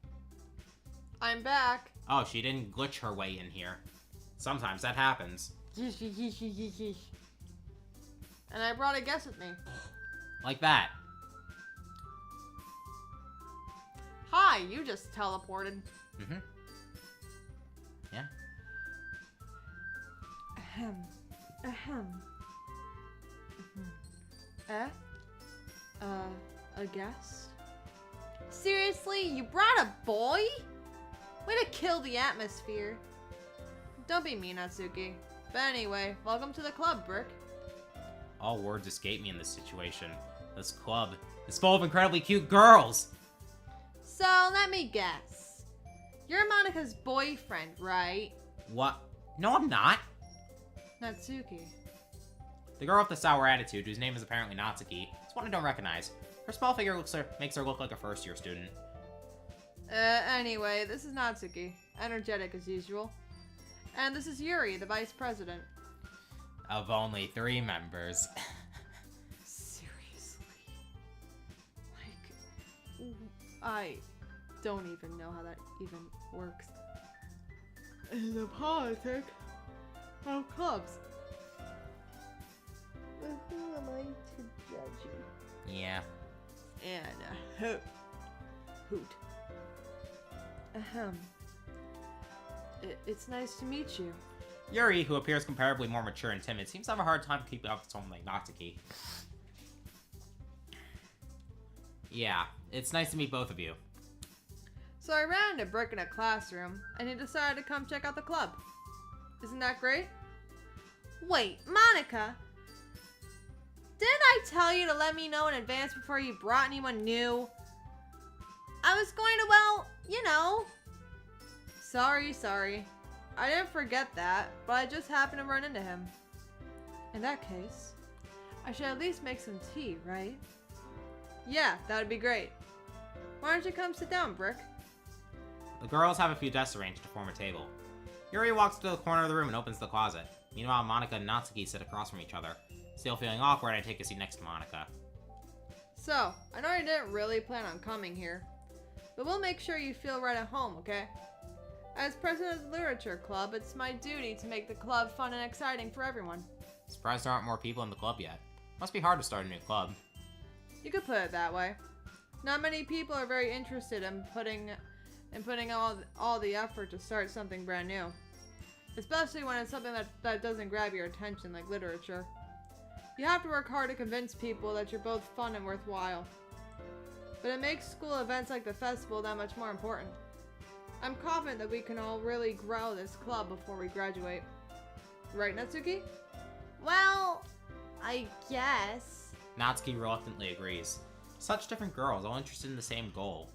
I'm back. Oh, she didn't glitch her way in here. Sometimes that happens. And I brought a guest with me. Like that. Hi, you just teleported. Mm-hmm. Yeah. Ahem. Ahem. A guest? Seriously? You brought a boy? Way to kill the atmosphere. Don't be mean, Natsuki. But anyway, welcome to the club, Brick. All words escape me in this situation. This club is full of incredibly cute girls! So, let me guess. You're Monica's boyfriend, right? What? No, I'm not. Natsuki. The girl with the sour attitude, whose name is apparently Natsuki, is one I don't recognize. Her small figure makes her look like a first-year student. Anyway, this is Natsuki. Energetic as usual. And this is Yuri, the vice president. Of only 3 members. Seriously? Like, I don't even know how that even works. In the politics of clubs. But who am I to judge you? Yeah. And hoot. Ahem. It's nice to meet you. Yuri, who appears comparably more mature and timid, seems to have a hard time keeping up with someone like Natsuki. Yeah, it's nice to meet both of you. So I ran into Brick in a classroom, and he decided to come check out the club. Isn't that great? Wait, Monica! Didn't I tell you to let me know in advance before you brought anyone new? I was going to, well, you know. Sorry. I didn't forget that, but I just happened to run into him. In that case, I should at least make some tea, right? Yeah, that would be great. Why don't you come sit down, Brick? The girls have a few desks arranged to form a table. Yuri walks to the corner of the room and opens the closet. Meanwhile, Monica and Natsuki sit across from each other. Still feeling awkward, I take a seat next to Monica. So, I know you didn't really plan on coming here, but we'll make sure you feel right at home, okay? As president of the Literature Club, it's my duty to make the club fun and exciting for everyone. Surprised there aren't more people in the club yet. Must be hard to start a new club. You could put it that way. Not many people are very interested in putting all the effort to start something brand new. Especially when it's something that doesn't grab your attention like literature. You have to work hard to convince people that you're both fun and worthwhile. But it makes school events like the festival that much more important. I'm confident that we can all really grow this club before we graduate. Right, Natsuki? Well, I guess. Natsuki reluctantly agrees. Such different girls, all interested in the same goal.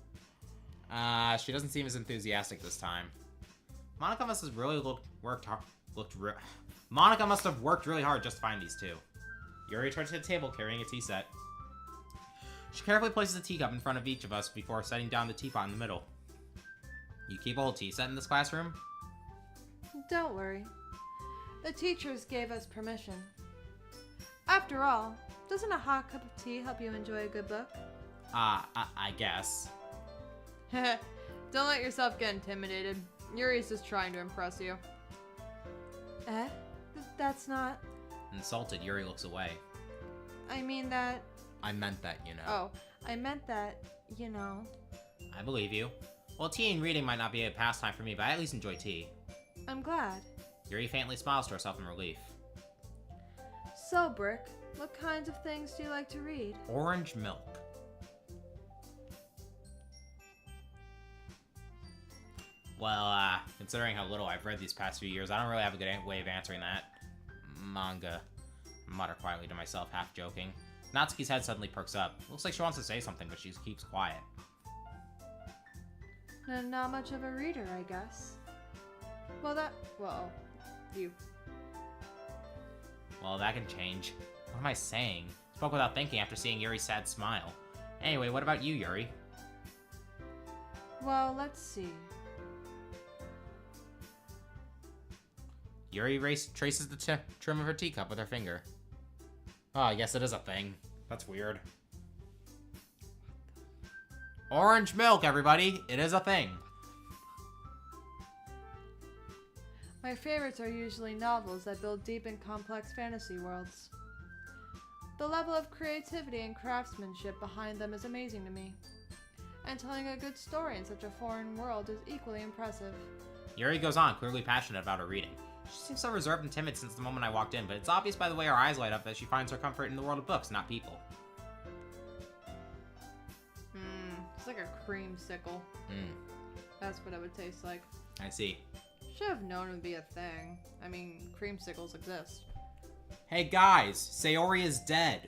She doesn't seem as enthusiastic this time. Monica must have really Monica must have worked really hard just to find these two. Yuri turns to the table carrying a tea set. She carefully places a teacup in front of each of us before setting down the teapot in the middle. You keep a whole tea set in this classroom? Don't worry. The teachers gave us permission. After all, Doesn't a hot cup of tea help you enjoy a good book? I guess. Don't let yourself get intimidated. Yuri's just trying to impress you. That's not... Insulted, Yuri looks away. I mean that... I meant that, you know. Oh, I meant that, you know. I believe you. Well, tea and reading might not be a pastime for me, but I at least enjoy tea. I'm glad. Yuri faintly smiles to herself in relief. So, Brick, what kinds of things do you like to read? Orange milk. Well, considering how little I've read these past few years, I don't really have a good way of answering that. Manga. I mutter quietly to myself, half joking. Natsuki's head suddenly perks up. Looks like she wants to say something, but she keeps quiet. Not much of a reader, I guess. Well, you. Well, that can change. What am I saying? Spoke without thinking after seeing Yuri's sad smile. Anyway, what about you, Yuri? Well, let's see. Yuri traces the trim of her teacup with her finger. Oh, I guess it is a thing. That's weird. Orange milk, everybody! It is a thing. My favorites are usually novels that build deep and complex fantasy worlds. The level of creativity and craftsmanship behind them is amazing to me. And telling a good story in such a foreign world is equally impressive. Yuri goes on, clearly passionate about her reading. She seems so reserved and timid since the moment I walked in, but it's obvious by the way her eyes light up that she finds her comfort in the world of books, not people. It's like a creamsicle. That's what it would taste like. I see. Should have known it would be a thing. I mean, creamsicles exist. Hey guys, Sayori is dead.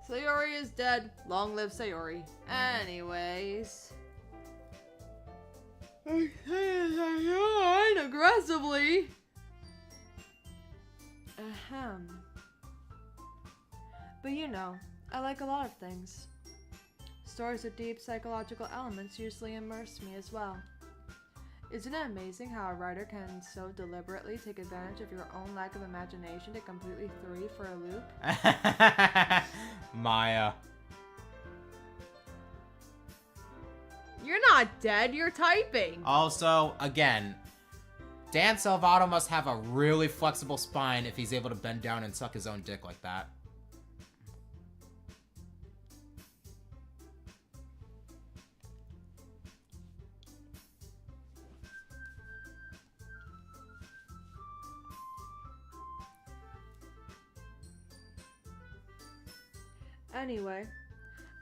Sayori is dead. Long live Sayori. Anyways. I say as I yawn aggressively. Ahem. But you know, I like a lot of things. Stories with deep psychological elements usually immerse me as well. Isn't it amazing how a writer can so deliberately take advantage of your own lack of imagination to completely throw you for a loop? Maya. You're not dead, you're typing! Also, again, Dan Salvato must have a really flexible spine if he's able to bend down and suck his own dick like that. Anyway,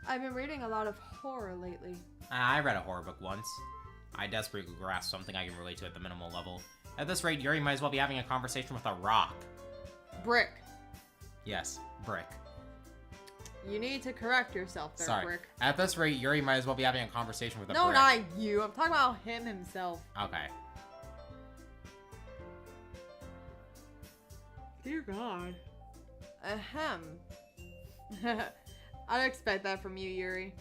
I've been reading a lot of horror lately. I read a horror book once. I desperately grasp something I can relate to at the minimal level. At this rate, Yuri might as well be having a conversation with a rock. Brick. Yes, brick. You need to correct yourself there, Sorry. Brick. At this rate, Yuri might as well be having a conversation with a No, brick. not you. I'm talking about him himself. Okay. Dear God. Ahem. I'd expect that from you, Yuri.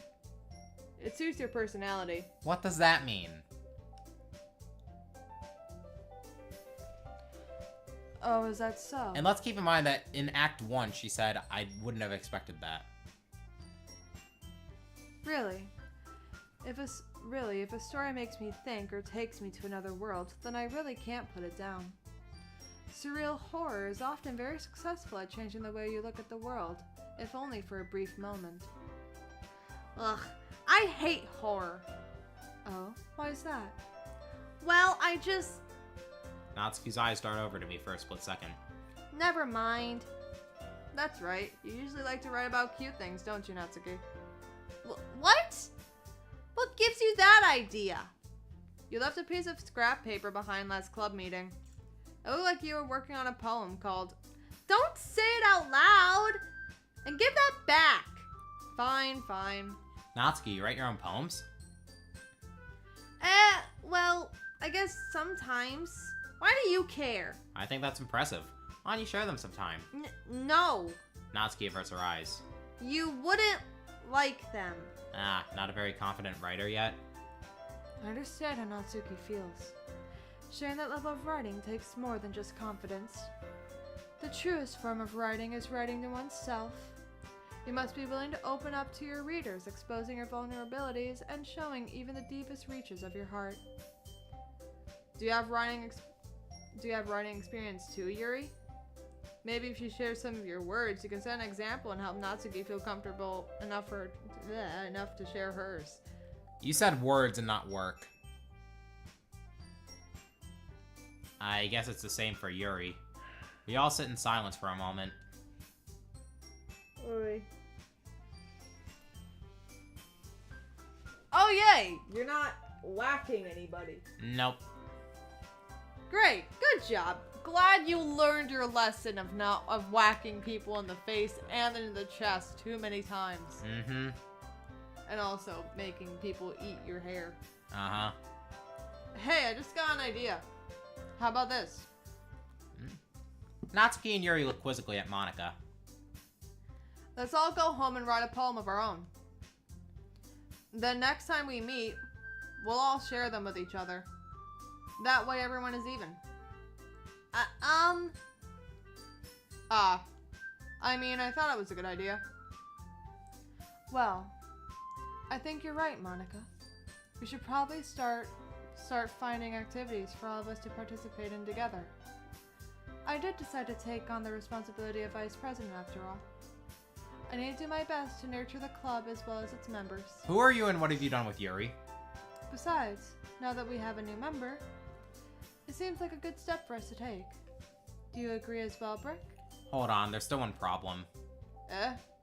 It suits your personality. What does that mean? Oh, is that so? And let's keep in mind that in Act 1, she said, I wouldn't have expected that. Really? If a story makes me think or takes me to another world, then I really can't put it down. Surreal horror is often very successful at changing the way you look at the world, if only for a brief moment. Ugh, I hate horror. Oh, why is that? Well, I just... Natsuki's eyes dart over to me for a split second. Never mind. That's right. You usually like to write about cute things, don't you, Natsuki? What? What gives you that idea? You left a piece of scrap paper behind last club meeting. It looked like you were working on a poem called... Don't say it out loud! And give that back! Fine, fine. Natsuki, you write your own poems? Well, I guess sometimes. Why do you care? I think that's impressive. Why don't you share them sometime? No. Natsuki averts her eyes. You wouldn't like them. Ah, not a very confident writer yet? I understand how Natsuki feels. Sharing that level of writing takes more than just confidence. The truest form of writing is writing to oneself. You must be willing to open up to your readers, exposing your vulnerabilities and showing even the deepest reaches of your heart. Do you have writing experience too, Yuri? Maybe if you share some of your words, you can set an example and help Natsuki feel comfortable enough to share hers. You said words and not work. I guess it's the same for Yuri. We all sit in silence for a moment. Oi. Oh yay! You're not whacking anybody. Nope. Great, good job. Glad you learned your lesson of whacking people in the face and in the chest too many times. Mm-hmm. And also making people eat your hair. Uh-huh. Hey, I just got an idea. How about this? Natsuki and Yuri look quizzically at Monica. Let's all go home and write a poem of our own. Then next time we meet, we'll all share them with each other. That way everyone is even. I mean, I thought it was a good idea. Well, I think you're right, Monica. We should probably start finding activities for all of us to participate in together. I did decide to take on the responsibility of vice president after all. I need to do my best to nurture the club as well as its members. Who are you and what have you done with Yuri? Besides, now that we have a new member, it seems like a good step for us to take. Do you agree as well, Brick? Hold on, there's still one problem.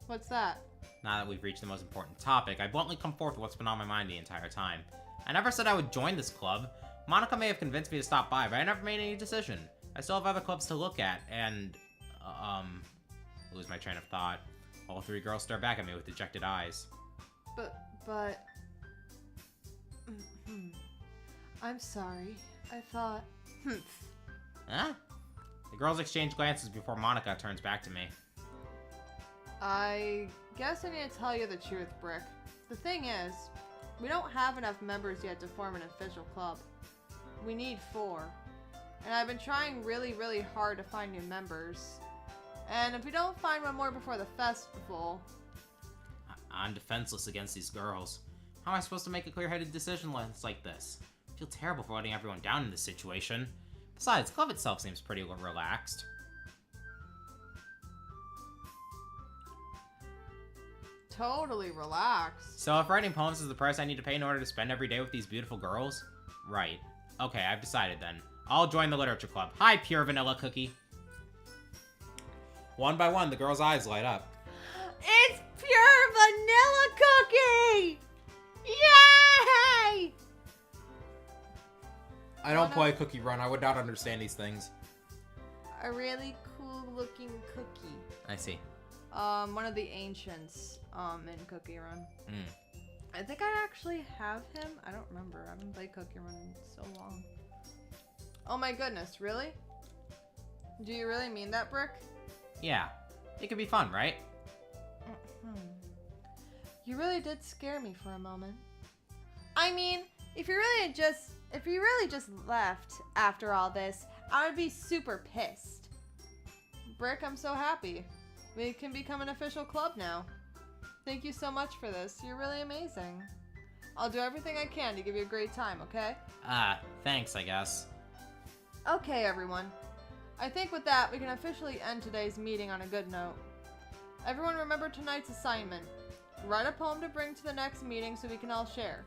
What's that? Now that we've reached the most important topic, I bluntly come forth with what's been on my mind the entire time. I never said I would join this club. Monica may have convinced me to stop by, but I never made any decision. I still have other clubs to look at, and, lose my train of thought. All three girls stare back at me with dejected eyes. But... I'm sorry. I thought... Huh? The girls exchange glances before Monica turns back to me. I guess I need to tell you the truth, Brick. The thing is, we don't have enough members yet to form an official club. We need 4. And I've been trying really, really hard to find new members. And if we don't find one more before the festival... I'm defenseless against these girls. How am I supposed to make a clear-headed decision like this? I feel terrible for letting everyone down in this situation. Besides, the club itself seems pretty relaxed. Totally relaxed. So if writing poems is the price I need to pay in order to spend every day with these beautiful girls? Right. Okay, I've decided then. I'll join the literature club. Hi, pure vanilla cookie. One by one, the girls' eyes light up. It's pure vanilla cookie! Yay! I don't play Cookie Run. I would not understand these things. A really cool looking cookie. I see. One of the ancients, in Cookie Run. I think I actually have him. I don't remember. I haven't played Cookie Run in so long. Oh my goodness, really? Do you really mean that, Brick? Yeah. It could be fun, right? You really did scare me for a moment. I mean, if you really just left after all this, I would be super pissed. Brick, I'm so happy. We can become an official club now. Thank you so much for this. You're really amazing. I'll do everything I can to give you a great time, okay? Thanks, I guess. Okay, everyone. I think with that, we can officially end today's meeting on a good note. Everyone remember tonight's assignment. Write a poem to bring to the next meeting so we can all share.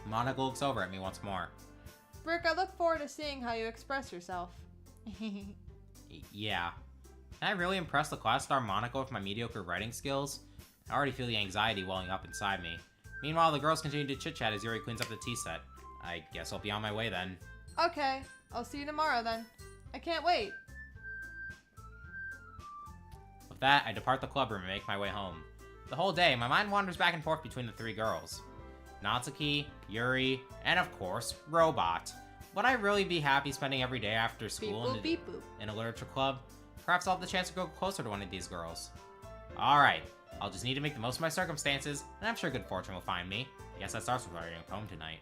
Monica looks over at me once more. Brick, I look forward to seeing how you express yourself. Yeah. Can I really impress the class star Monica with my mediocre writing skills? I already feel the anxiety welling up inside me. Meanwhile, the girls continue to chit-chat as Yuri cleans up the tea set. I guess I'll be on my way then. Okay, I'll see you tomorrow then. I can't wait. With that, I depart the club room and make my way home. The whole day, my mind wanders back and forth between the three girls. Natsuki, Yuri, and of course, Robot. Would I really be happy spending every day after school in a literature club? Perhaps I'll have the chance to grow closer to one of these girls. Alright, I'll just need to make the most of my circumstances, and I'm sure good fortune will find me. I guess that starts with writing a poem tonight.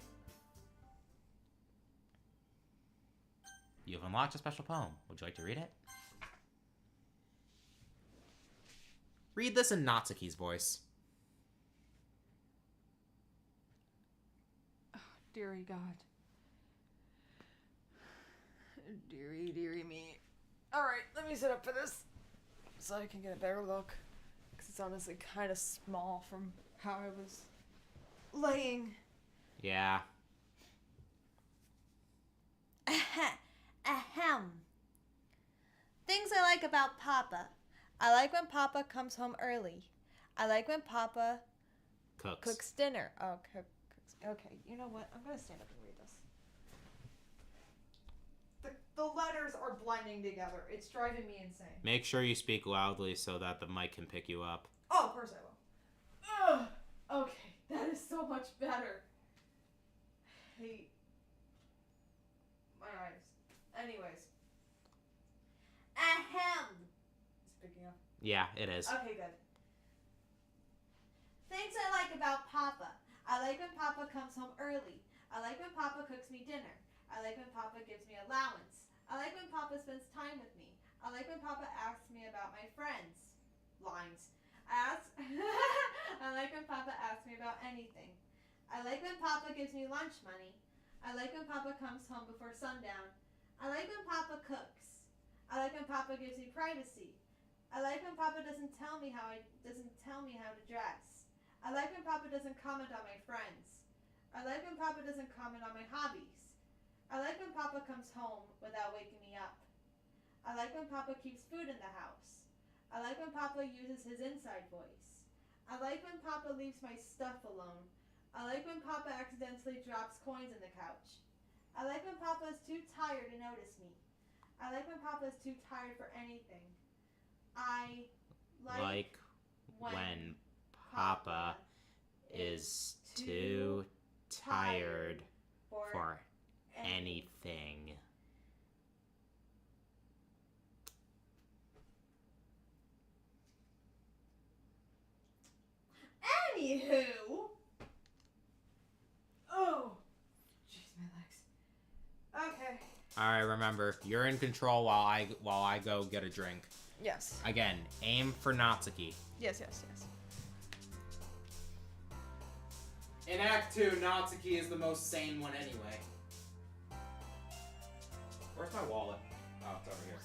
You have unlocked a special poem. Would you like to read it? Read this in Natsuki's voice. Oh, dearie God. Dearie me. Alright, let me sit up for this so I can get a better look. Because it's honestly kind of small from how I was laying. Yeah. Ahem. Things I like about Papa. I like when Papa comes home early. I like when Papa cooks dinner. Oh, cooks. Okay, you know what? I'm going to stand up and read this. The letters are blending together. It's driving me insane. Make sure you speak loudly so that the mic can pick you up. Oh, of course I will. Ugh. Okay, that is so much better. I hate my eyes. Anyways. Ahem. It's picking up. Yeah, it is. Okay, good. Things I like about Papa. I like when Papa comes home early. I like when Papa cooks me dinner. I like when Papa gives me allowance. I like when Papa spends time with me. I like when Papa asks me about my friends. Lines. I like when Papa asks me about anything. I like when Papa gives me lunch money. I like when Papa comes home before sundown. I like when Papa cooks. I like when Papa gives me privacy. I like when Papa doesn't tell me how to dress. I like when Papa doesn't comment on my friends. I like when Papa doesn't comment on my hobbies. I like when Papa comes home without waking me up. I like when Papa keeps food in the house. I like when Papa uses his inside voice. I like when Papa leaves my stuff alone. I like when Papa accidentally drops coins in the couch. I like when Papa is too tired to notice me. I like when Papa is too tired for anything. I like when Papa is too tired for anything. Anywho. Oh. Jeez, my legs. Okay. Alright, remember, you're in control while I go get a drink. Yes. Again, aim for Natsuki. Yes. In Act 2, Natsuki is the most sane one anyway. Where's my wallet? Oh, it's over here.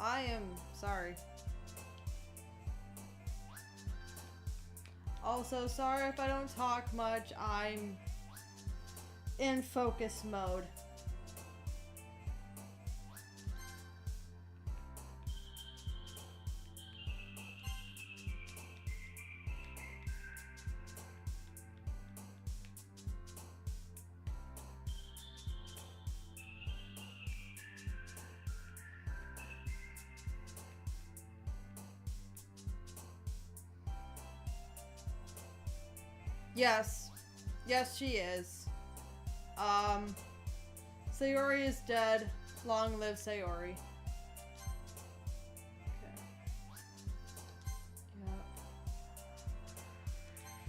I am sorry. Also, sorry if I don't talk much. I'm in focus mode. Yes, she is. Sayori is dead. Long live Sayori. Okay.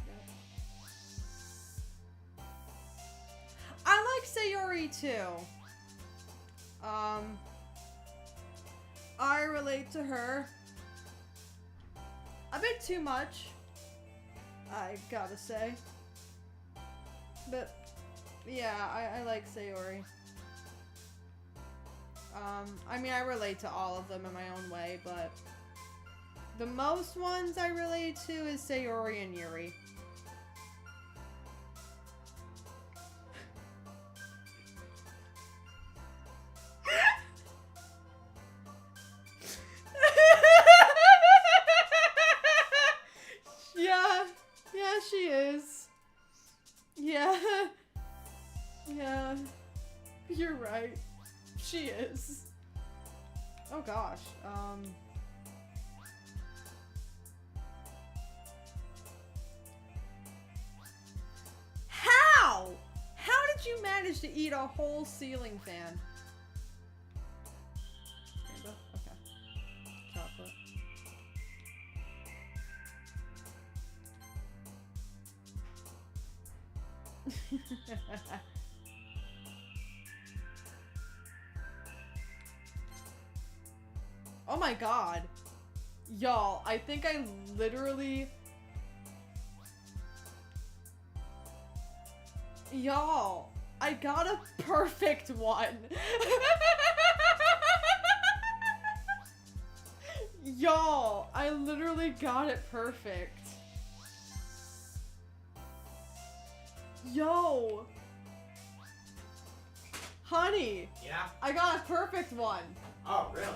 Yep. I like Sayori too. I relate to her a bit too much, I gotta say. But yeah, I like Sayori. I mean, I relate to all of them in my own way, but the most ones I relate to is Sayori and Yuri. You're right. She is. Oh gosh. How? How did you manage to eat a whole ceiling fan? Rainbow? Okay. Chocolate. Oh my god. Y'all, I think I literally... Y'all, I got a perfect one. Y'all, I literally got it perfect. Yo. Honey. Yeah? I got a perfect one. Oh, really?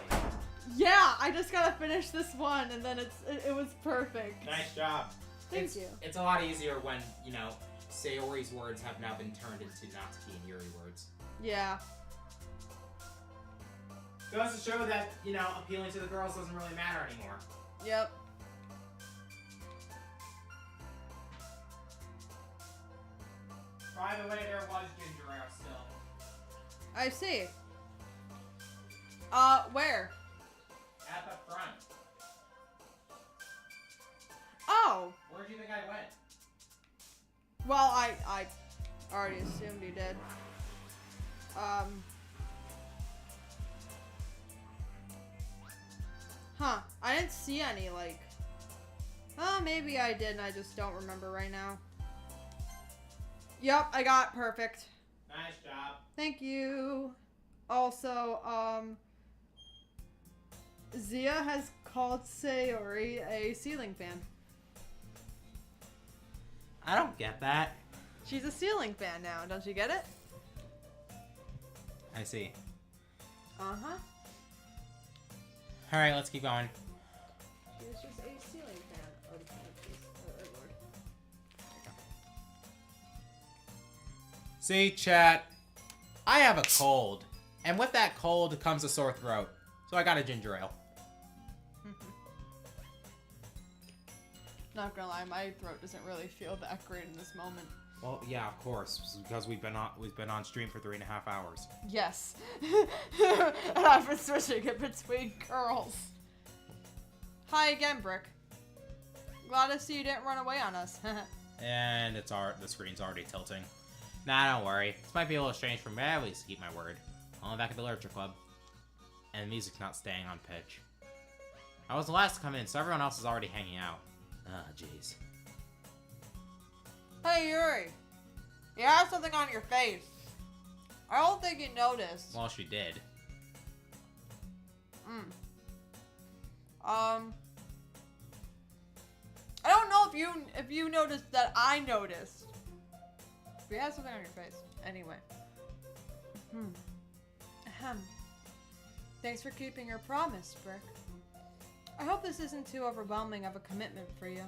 Yeah, I just gotta finish this one and then it was perfect. Nice job. Thank you. It's a lot easier when, you know, Sayori's words have now been turned into Natsuki and Yuri words. Yeah. Goes to show that, you know, appealing to the girls doesn't really matter anymore. Yep. By the way, there was ginger ale still. I see. Where? At the front. Oh. Where'd you think I went? Well, I already assumed you did. Huh. I didn't see any, like... Oh, maybe I did and I just don't remember right now. Yep, I got perfect. Nice job. Thank you. Also, Zia has called Sayori a ceiling fan. I don't get that. She's a ceiling fan now, don't you get it? I see. Uh-huh. Alright, let's keep going. She's just a ceiling fan. Oh, Lord. See, chat. I have a cold. And with that cold comes a sore throat. So I got a ginger ale. Not gonna lie, my throat doesn't really feel that great in this moment. Well, yeah, of course, because we've been on stream for 3.5 hours. Yes. And I've been switching it between girls. Hi again, Brick. Glad to see you didn't run away on us. And the screen's already tilting. Nah, don't worry. This might be a little strange for me, but I at least keep my word. I'm back at the literature club. And the music's not staying on pitch. I was the last to come in, so everyone else is already hanging out. Ah, jeez. Hey, Yuri. You have something on your face. I don't think you noticed. Well, she did. I don't know if you noticed that I noticed. But you have something on your face. Anyway. Ahem. Thanks for keeping your promise, Brick. I hope this isn't too overwhelming of a commitment for you.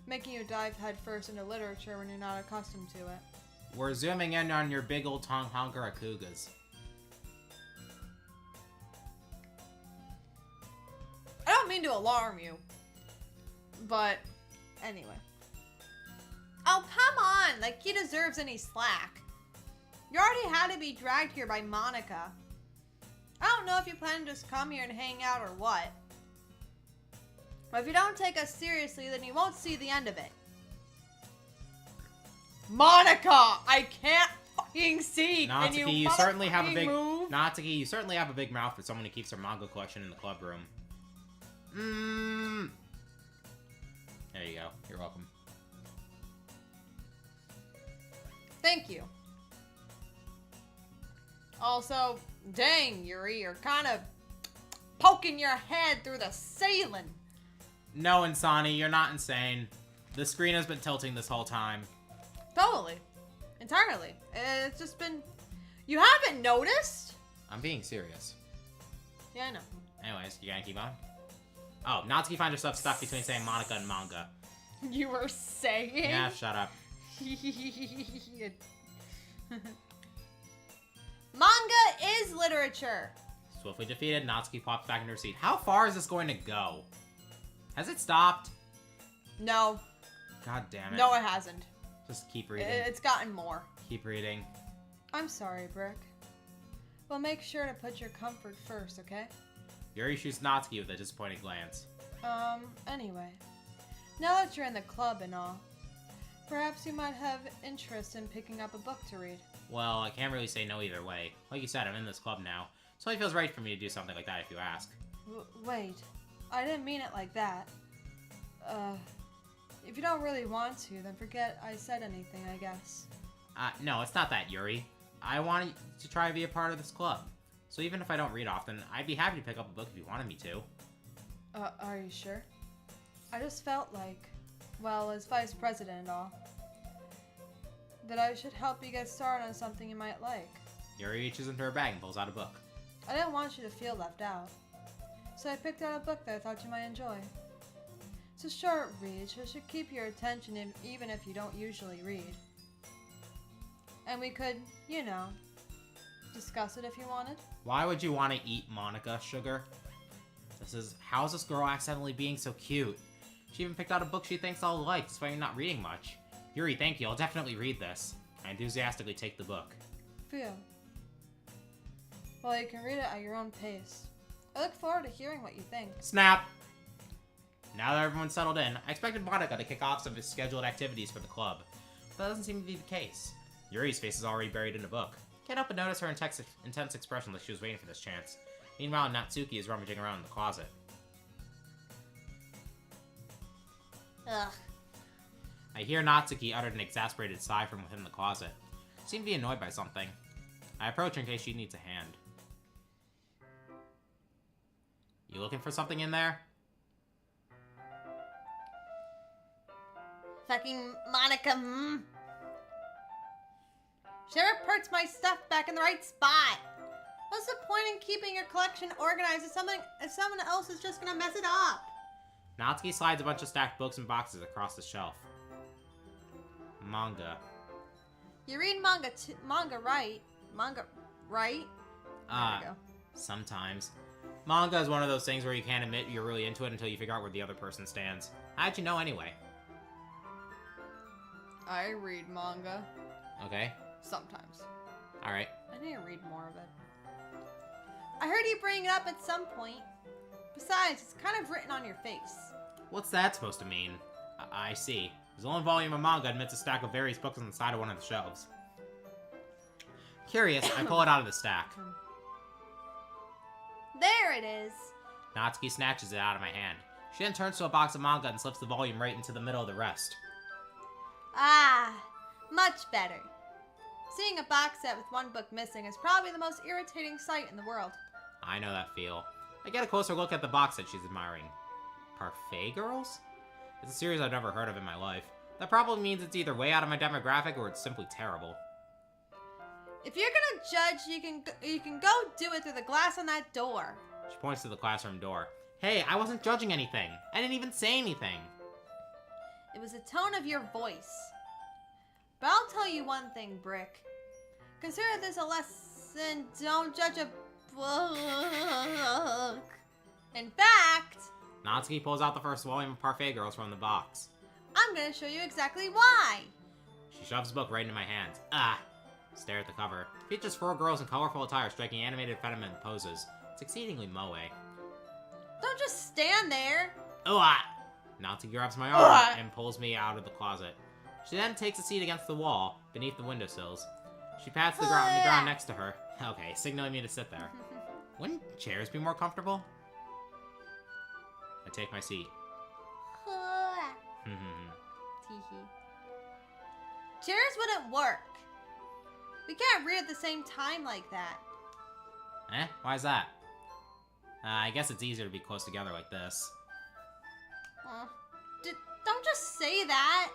Making you dive headfirst into literature when you're not accustomed to it. We're zooming in on your big old Tonghangarakugas. I don't mean to alarm you. But, anyway. Oh, come on! Like, he deserves any slack. You already had to be dragged here by Monica. I don't know if you plan to just come here and hang out or what. But if you don't take us seriously, then you won't see the end of it. Monica! I can't fucking see! Can Natsuki, you certainly have a big move? Natsuki, you certainly have a big mouth for someone who keeps their manga collection in the club room. There you go. You're welcome. Thank you. Also, dang, Yuri, you're kind of poking your head through the ceiling. No, Insani, you're not insane. The screen has been tilting this whole time. Totally. Entirely. It's just been... You haven't noticed? I'm being serious. Yeah, I know. Anyways, you gonna keep on? Oh, Natsuki finds herself stuck between saying Monica and manga. You were saying? Yeah, shut up. Manga is literature. Swiftly defeated, Natsuki pops back into her seat. How far is this going to go? Has it stopped? No. God damn it. No, it hasn't. Just keep reading. It's gotten more. Keep reading. I'm sorry, Brick. Well, make sure to put your comfort first, okay? Yuri shoots Natsuki with a disappointed glance. Anyway. Now that you're in the club and all, perhaps you might have interest in picking up a book to read. Well, I can't really say no either way. Like you said, I'm in this club now, so it feels right for me to do something like that if you ask. Wait. I didn't mean it like that. If you don't really want to, then forget I said anything, I guess. No, it's not that, Yuri. I want to try to be a part of this club. So even if I don't read often, I'd be happy to pick up a book if you wanted me to. Are you sure? I just felt like, well, as vice president and all, that I should help you get started on something you might like. Yuri reaches into her bag and pulls out a book. I didn't want you to feel left out, so I picked out a book that I thought you might enjoy. It's a short read, so it should keep your attention even if you don't usually read. And we could, you know, discuss it if you wanted. Why would you want to eat Monica, Sugar? How's this girl accidentally being so cute? She even picked out a book she thinks I'll like, despite not reading much. Yuri, thank you, I'll definitely read this. I enthusiastically take the book. Phew. Well, you can read it at your own pace. I look forward to hearing what you think. Snap! Now that everyone's settled in, I expected Monica to kick off some of his scheduled activities for the club. But that doesn't seem to be the case. Yuri's face is already buried in a book. Can't help but notice her intense expression like she was waiting for this chance. Meanwhile, Natsuki is rummaging around in the closet. Ugh. I hear Natsuki uttered an exasperated sigh from within the closet. She seemed to be annoyed by something. I approach her in case she needs a hand. You looking for something in there? Fucking Monica, She never puts my stuff back in the right spot. What's the point in keeping your collection organized if someone else is just gonna mess it up? Natsuki slides a bunch of stacked books and boxes across the shelf. Manga. You read manga, right? Manga, right? There we go. Sometimes. Manga is one of those things where you can't admit you're really into it until you figure out where the other person stands. How'd you know anyway? I read manga. Okay. Sometimes. Alright. I need to read more of it. I heard you bring it up at some point. Besides, it's kind of written on your face. What's that supposed to mean? I see. His own volume of manga admits a stack of various books on the side of one of the shelves. Curious, I pull it out of the stack. There it is. Natsuki snatches it out of my hand. She then turns to a box of manga and slips the volume right into the middle of the rest. Ah, much better. Seeing a box set with one book missing is probably the most irritating sight in the world. I know that feel. I get a closer look at the box that she's admiring. Parfait Girls? It's a series I've never heard of in my life. That probably means it's either way out of my demographic or it's simply terrible. If you're gonna judge, you can go do it through the glass on that door. She points to the classroom door. Hey, I wasn't judging anything. I didn't even say anything. It was the tone of your voice. But I'll tell you one thing, Brick. Consider this a lesson. Don't judge a book. In fact, Natsuki pulls out the first volume of Parfait Girls from the box. I'm gonna show you exactly why. She shoves the book right into my hands. Ah! Stare at the cover. Features 4 girls in colorful attire striking animated feminine poses. It's exceedingly moe. Don't just stand there. Oh, ah! Natsuki grabs my arm and pulls me out of the closet. She then takes a seat against the wall, beneath the windowsills. She pats the ground next to her. Okay, signaling me to sit there. Wouldn't chairs be more comfortable? I take my seat. Chairs wouldn't work. We can't read at the same time like that. Eh? Why's that? I guess it's easier to be close together like this. Don't just say that.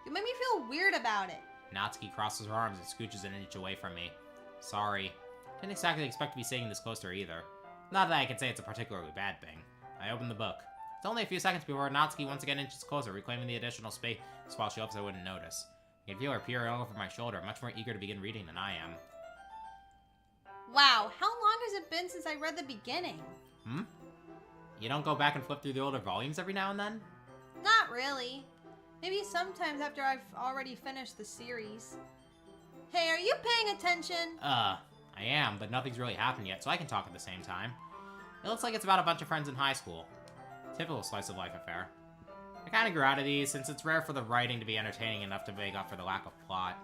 You make me feel weird about it. Natsuki crosses her arms and scooches an inch away from me. Sorry. Didn't exactly expect to be sitting this close to her either. Not that I can say it's a particularly bad thing. I open the book. It's only a few seconds before Natsuki once again inches closer, reclaiming the additional space while she hopes I wouldn't notice. I can feel her peering over my shoulder, much more eager to begin reading than I am. Wow, how long has it been since I read the beginning? Hmm? You don't go back and flip through the older volumes every now and then? Not really. Maybe sometimes after I've already finished the series. Hey, are you paying attention? I am, but nothing's really happened yet, so I can talk at the same time. It looks like it's about a bunch of friends in high school. Typical slice of life affair. I kinda grew out of these, since it's rare for the writing to be entertaining enough to make up for the lack of plot.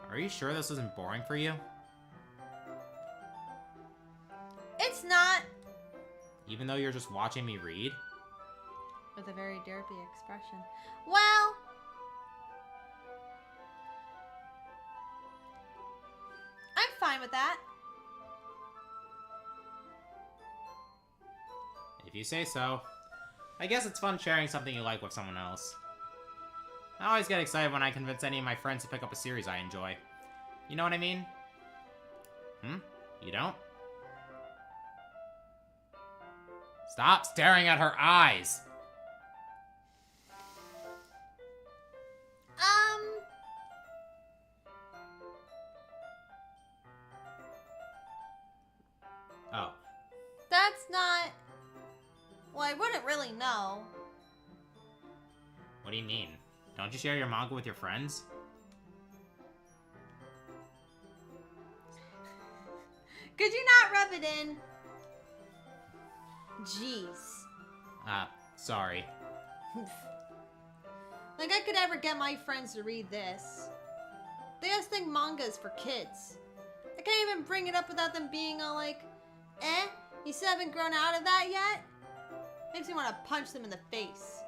Are you sure this isn't boring for you? It's not. Even though you're just watching me read? With a very derpy expression. Well, I'm fine with that. If you say so. I guess it's fun sharing something you like with someone else. I always get excited when I convince any of my friends to pick up a series I enjoy. You know what I mean? You don't? Stop staring at her eyes! Oh. That's not... Well, I wouldn't really know. What do you mean? Don't you share your manga with your friends? Could you not rub it in? Jeez. Sorry. Like I could ever get my friends to read this. They just think manga is for kids. I can't even bring it up without them being all like, you still haven't grown out of that yet? Makes me want to punch them in the face.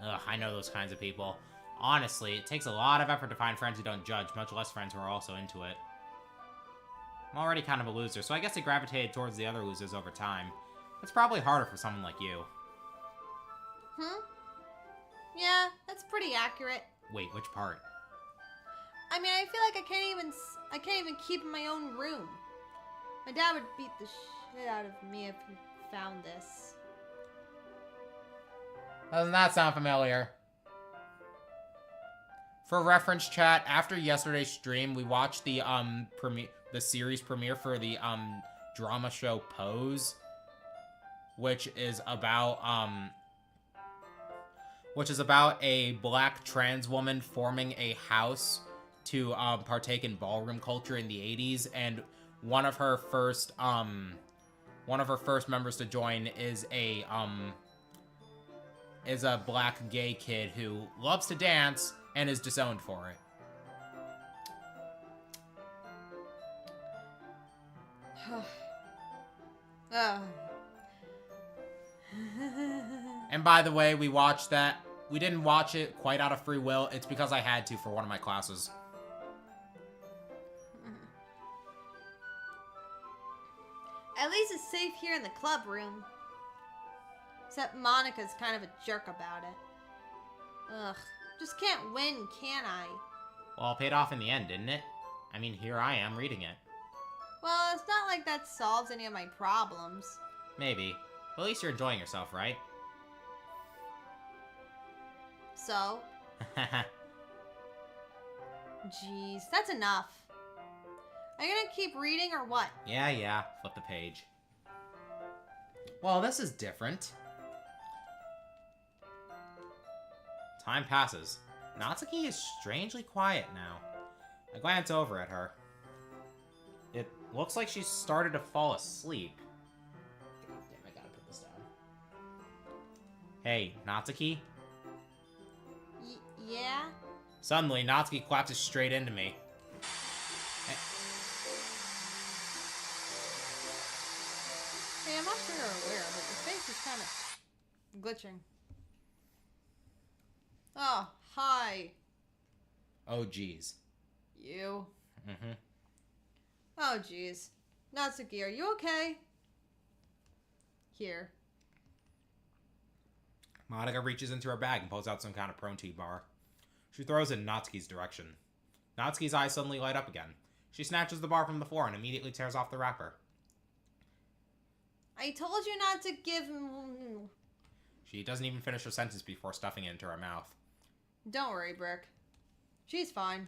Ugh, I know those kinds of people. Honestly, it takes a lot of effort to find friends who don't judge, much less friends who are also into it. I'm already kind of a loser, so I guess I gravitated towards the other losers over time. It's probably harder for someone like you. Yeah, that's pretty accurate. Wait, which part? I mean, I feel like I can't even keep in my own room. My dad would beat the shit out of me if he found this. Doesn't that sound familiar? For reference, chat, after yesterday's stream, we watched the series premiere for the drama show Pose, which is about a black trans woman forming a house to partake in ballroom culture in the 80s, and one of her first members to join is a black gay kid who loves to dance and is disowned for it. And by the way, we watched that. We didn't watch it quite out of free will. It's because I had to for one of my classes. At least it's safe here in the club room. Except Monica's kind of a jerk about it. Ugh. Just can't win, can I? Well, it paid off in the end, didn't it? I mean, here I am reading it. Well, it's not like that solves any of my problems. Maybe. But at least you're enjoying yourself, right? So? Jeez, that's enough. Are you gonna keep reading or what? Yeah. Flip the page. Well, this is different. Time passes. Natsuki is strangely quiet now. I glance over at her. It looks like she's started to fall asleep. God damn, I gotta put this down. Hey, Natsuki? Yeah? Suddenly, Natsuki collapses straight into me. Hey, I'm not sure you're aware, but your face is kind of glitching. Oh, hi. Oh, geez. You. Mm-hmm. Oh, jeez. Natsuki, are you okay? Here. Monica reaches into her bag and pulls out some kind of protein bar. She throws it in Natsuki's direction. Natsuki's eyes suddenly light up again. She snatches the bar from the floor and immediately tears off the wrapper. I told you not to give... She doesn't even finish her sentence before stuffing it into her mouth. Don't worry, Brick. She's fine.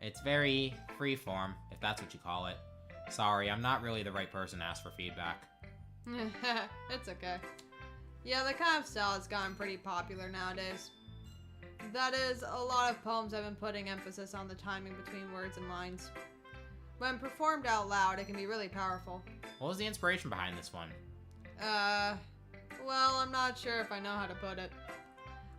It's very freeform, if that's what you call it. Sorry, I'm not really the right person to ask for feedback. It's okay. Yeah, the kind of style has gotten pretty popular nowadays. That is, a lot of poems have been putting emphasis on the timing between words and lines. When performed out loud, it can be really powerful. What was the inspiration behind this one? Well, I'm not sure if I know how to put it.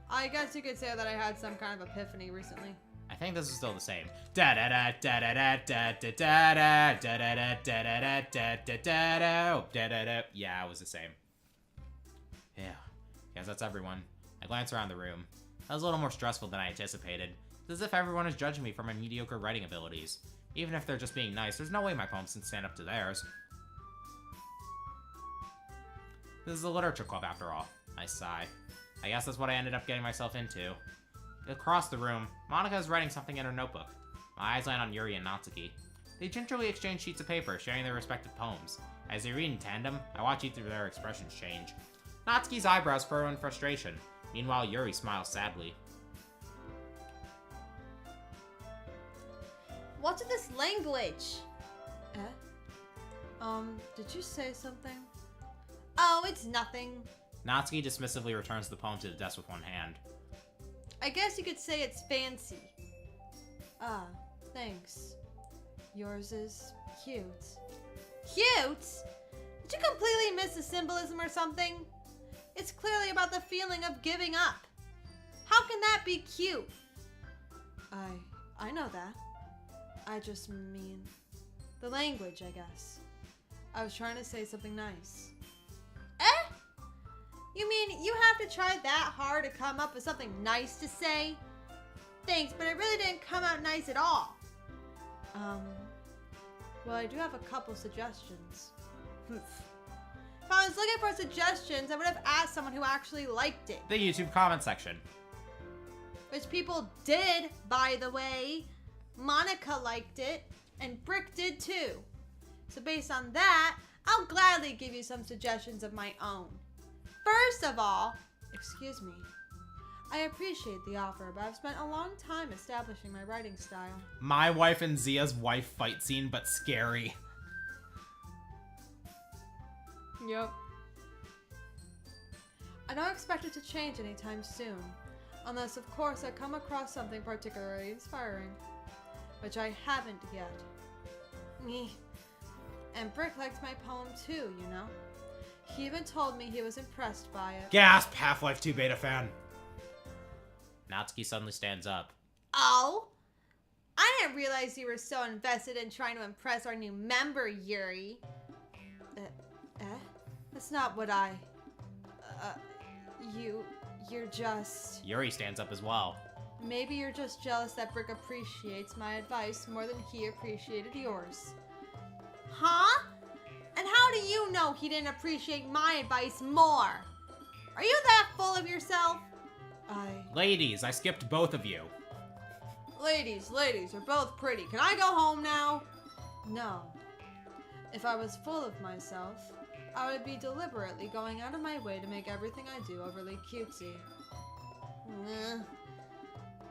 I guess you could say that I had some kind of epiphany recently. I think this is still the same. Da da da da da da da da da da da da da da da da da da da da. Yeah, it was the same. Yeah, guess that's everyone. I glance around the room. That was a little more stressful than I anticipated. It's as if everyone is judging me for my mediocre writing abilities. Even if they're just being nice, there's no way my poems can stand up to theirs. This is a literature club after all. I sigh. I guess that's what I ended up getting myself into. Across the room, Monica is writing something in her notebook. My eyes land on Yuri and Natsuki. They gingerly exchange sheets of paper, sharing their respective poems. As they read in tandem, I watch each of their expressions change. Natsuki's eyebrows furrow in frustration. Meanwhile, Yuri smiles sadly. What's with this language? Did you say something? Oh, it's nothing. Natsuki dismissively returns the poem to the desk with one hand. I guess you could say it's fancy. Ah, thanks. Yours is cute. Cute? Did you completely miss the symbolism or something? It's clearly about the feeling of giving up. How can that be cute? I know that. I just mean the language, I guess. I was trying to say something nice. Eh? You mean you have to try that hard to come up with something nice to say? Thanks, but it really didn't come out nice at all. Well, I do have a couple suggestions. If I was looking for suggestions, I would have asked someone who actually liked it. The YouTube comment section. Which people did, by the way. Monica liked it, and Brick did too. So based on that, I'll gladly give you some suggestions of my own. First of all, excuse me, I appreciate the offer, but I've spent a long time establishing my writing style. My wife and Zia's wife fight scene, but scary. Yep. I don't expect it to change anytime soon, unless of course I come across something particularly inspiring, which I haven't yet. Me. And Brick liked my poem too, you know? He even told me he was impressed by it. Gasp! Half-Life 2 beta fan. Natsuki suddenly stands up. Oh? I didn't realize you were so invested in trying to impress our new member, Yuri. That's not what you're just... Yuri stands up as well. Maybe you're just jealous that Brick appreciates my advice more than he appreciated yours. Huh? And how do you know he didn't appreciate my advice more? Are you that full of yourself? Ladies, I skipped both of you. Ladies, you're both pretty. Can I go home now? No. If I was full of myself, I would be deliberately going out of my way to make everything I do overly cutesy.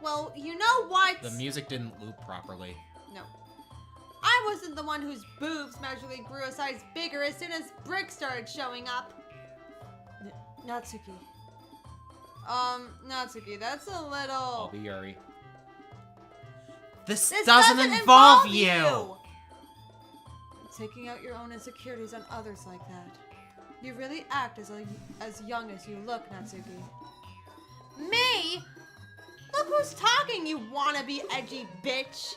Well, you know what? The music didn't loop properly. No. I wasn't the one whose boobs magically grew a size bigger as soon as Brick started showing up. Natsuki. Natsuki, that's a little... I'll be Yuri. This doesn't involve you! Taking out your own insecurities on others like that. You really act as young as you look, Natsuki. Me? Look who's talking, you wannabe edgy bitch.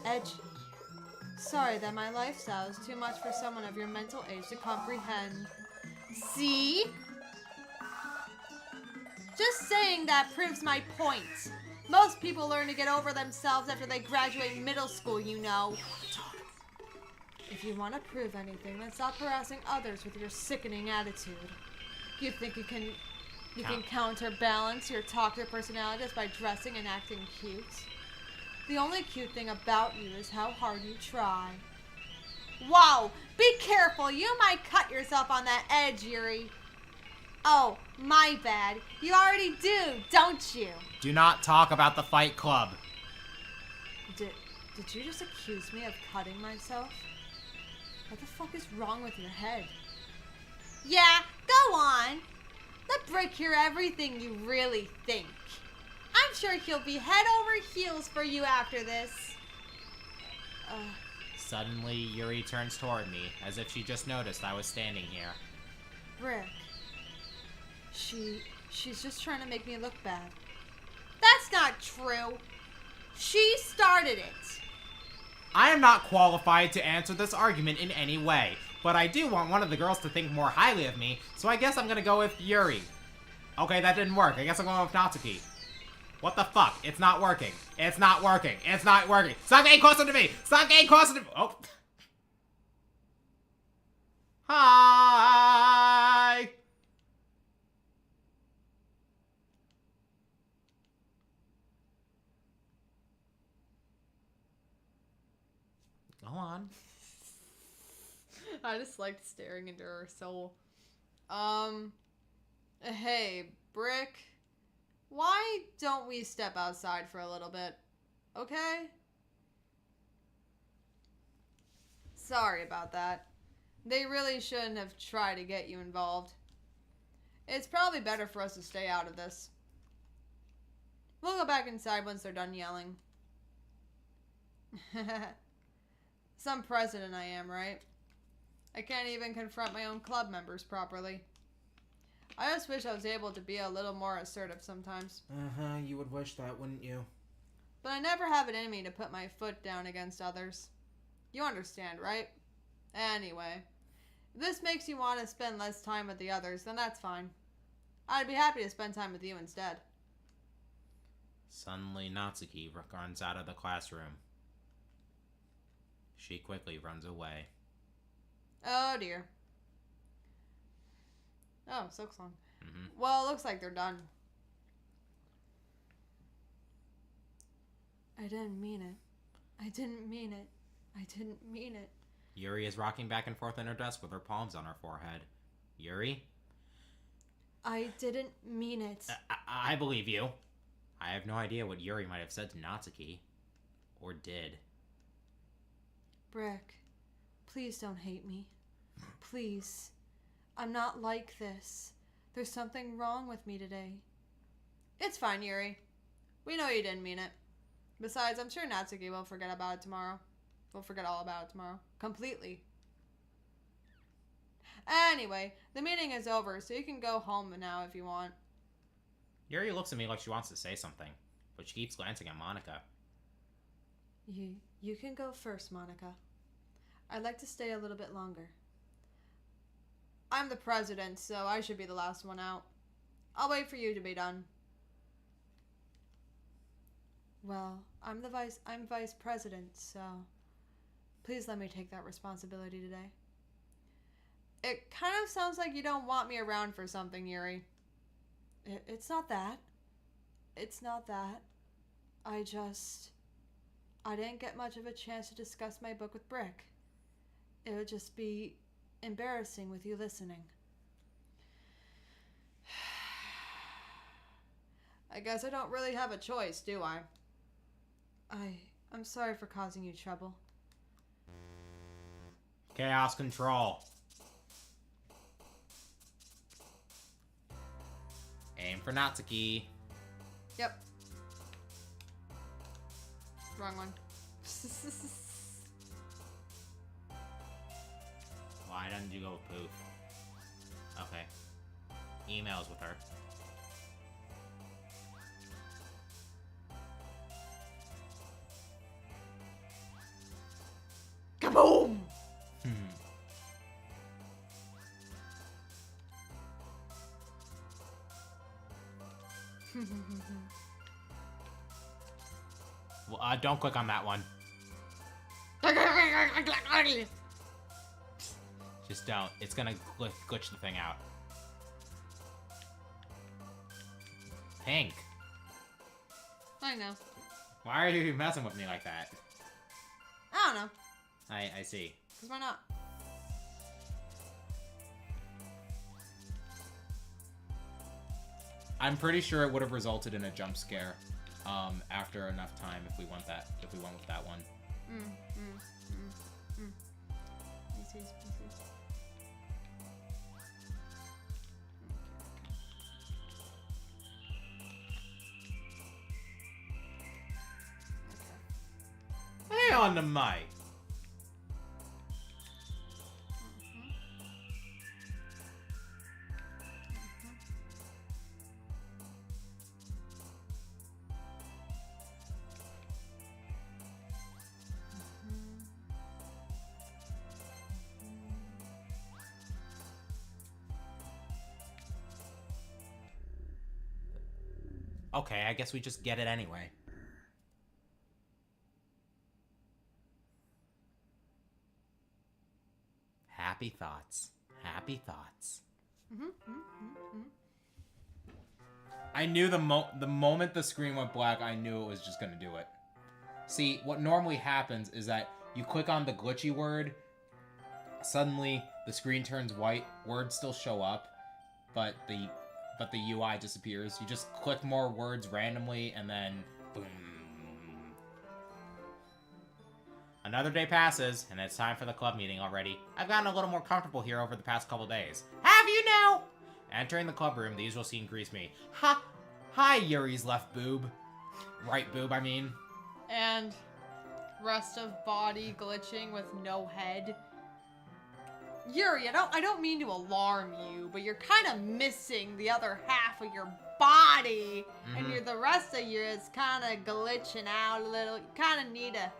Edgy. Sorry that my lifestyle is too much for someone of your mental age to comprehend. See? Just saying that proves my point. Most people learn to get over themselves after they graduate middle school, you know. If you want to prove anything, then stop harassing others with your sickening attitude. You think you can counterbalance your talkative personality just by dressing and acting cute? The only cute thing about you is how hard you try. Whoa! Be careful! You might cut yourself on that edge, Yuri. Oh, my bad. You already do, don't you? Do not talk about the Fight Club. Did Did you just accuse me of cutting myself? What the fuck is wrong with your head? Yeah, go on. Let Brick hear everything you really think. I'm sure he'll be head over heels for you after this. Suddenly, Yuri turns toward me, as if she just noticed I was standing here. Brick. She's just trying to make me look bad. That's not true. She started it. I am not qualified to answer this argument in any way, but I do want one of the girls to think more highly of me, so I guess I'm gonna go with Yuri. Okay, that didn't work. I guess I'm going with Natsuki. What the fuck? It's not working. It's not working. It's not working. Stop getting closer to me! Stop getting closer to me! Oh. Hi! Go on. I just liked staring into her soul. Hey, Brick. Why don't we step outside for a little bit? Okay? Sorry about that. They really shouldn't have tried to get you involved. It's probably better for us to stay out of this. We'll go back inside once they're done yelling. Some president I am, right? I can't even confront my own club members properly. I just wish I was able to be a little more assertive sometimes. Uh-huh, you would wish that, wouldn't you? But I never have it in me to put my foot down against others. You understand, right? Anyway, if this makes you want to spend less time with the others, then that's fine. I'd be happy to spend time with you instead. Suddenly, Natsuki runs out of the classroom. She quickly runs away. Oh dear. Oh, Silk Song. Mm-hmm. Well, it looks like they're done. I didn't mean it. I didn't mean it. I didn't mean it. Yuri is rocking back and forth in her desk with her palms on her forehead. Yuri? I didn't mean it. I believe you. I have no idea what Yuri might have said to Natsuki. Or did. Brick, please don't hate me. Please. I'm not like this. There's something wrong with me today. It's fine, Yuri. We know you didn't mean it. Besides, I'm sure Natsuki will forget about it tomorrow. We'll forget all about it tomorrow. Completely. Anyway, the meeting is over, so you can go home now if you want. Yuri looks at me like she wants to say something, but she keeps glancing at Monica. You can go first, Monica. I'd like to stay a little bit longer. I'm the president, so I should be the last one out. I'll wait for you to be done. Well, I'm vice president, so please let me take that responsibility today. It kind of sounds like you don't want me around for something, Yuri. It's not that. It's not that. I didn't get much of a chance to discuss my book with Brick. It would just be embarrassing with you listening. I guess I don't really have a choice, do I? I'm sorry for causing you trouble. Chaos control. Aim for Natsuki. Yep. Wrong one. Why didn't you go with Poof? Okay. Emails with her. Kaboom! Well, don't click on that one. Just don't. It's gonna glitch the thing out. Pink. I know. Why are you messing with me like that? I don't know. I see. Because why not? I'm pretty sure it would have resulted in a jump scare after enough time if we went with that one. Pieces. Hey on the mic. Okay, I guess we just get it anyway. Happy thoughts. Happy thoughts. I knew the moment the screen went black, I knew it was just gonna do it. See, what normally happens is that you click on the glitchy word, suddenly the screen turns white, words still show up, but the UI disappears. You just click more words randomly, and then boom. Another day passes, and it's time for the club meeting already. I've gotten a little more comfortable here over the past couple days. Have you now? Entering the club room, the usual scene greets me. Hi, Yuri's left boob. Right boob, I mean. And rest of body glitching with no head. Yuri, I don't mean to alarm you, but you're kind of missing the other half of your body, and the rest of you is kind of glitching out a little. You kind of need to,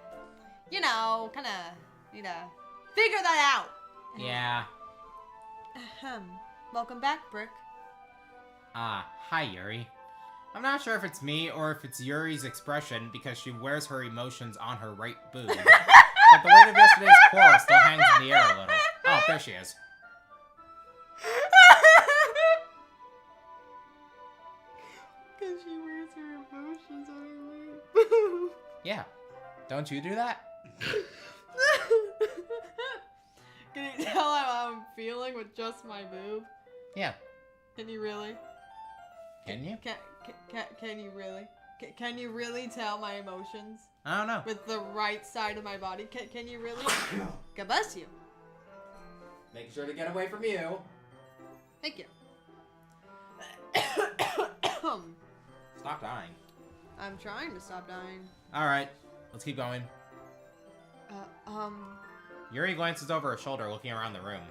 figure that out. Yeah. Welcome back, Brick. Hi, Yuri. I'm not sure if it's me or if it's Yuri's expression because she wears her emotions on her right boob. But the weight of yesterday's quarrel still hangs in the air a little. Oh, there she is. Because she wears her emotions on her right boob. Yeah. Don't you do that? Can you tell how I'm feeling with just my boob? Yeah. Can you really? Can you? Can you really? Can you really tell my emotions? I don't know. With the right side of my body? Can you really? God bless you. Make sure to get away from you. Thank you. Stop dying. I'm trying to stop dying. Alright, let's keep going. Yuri glances over her shoulder, looking around the room.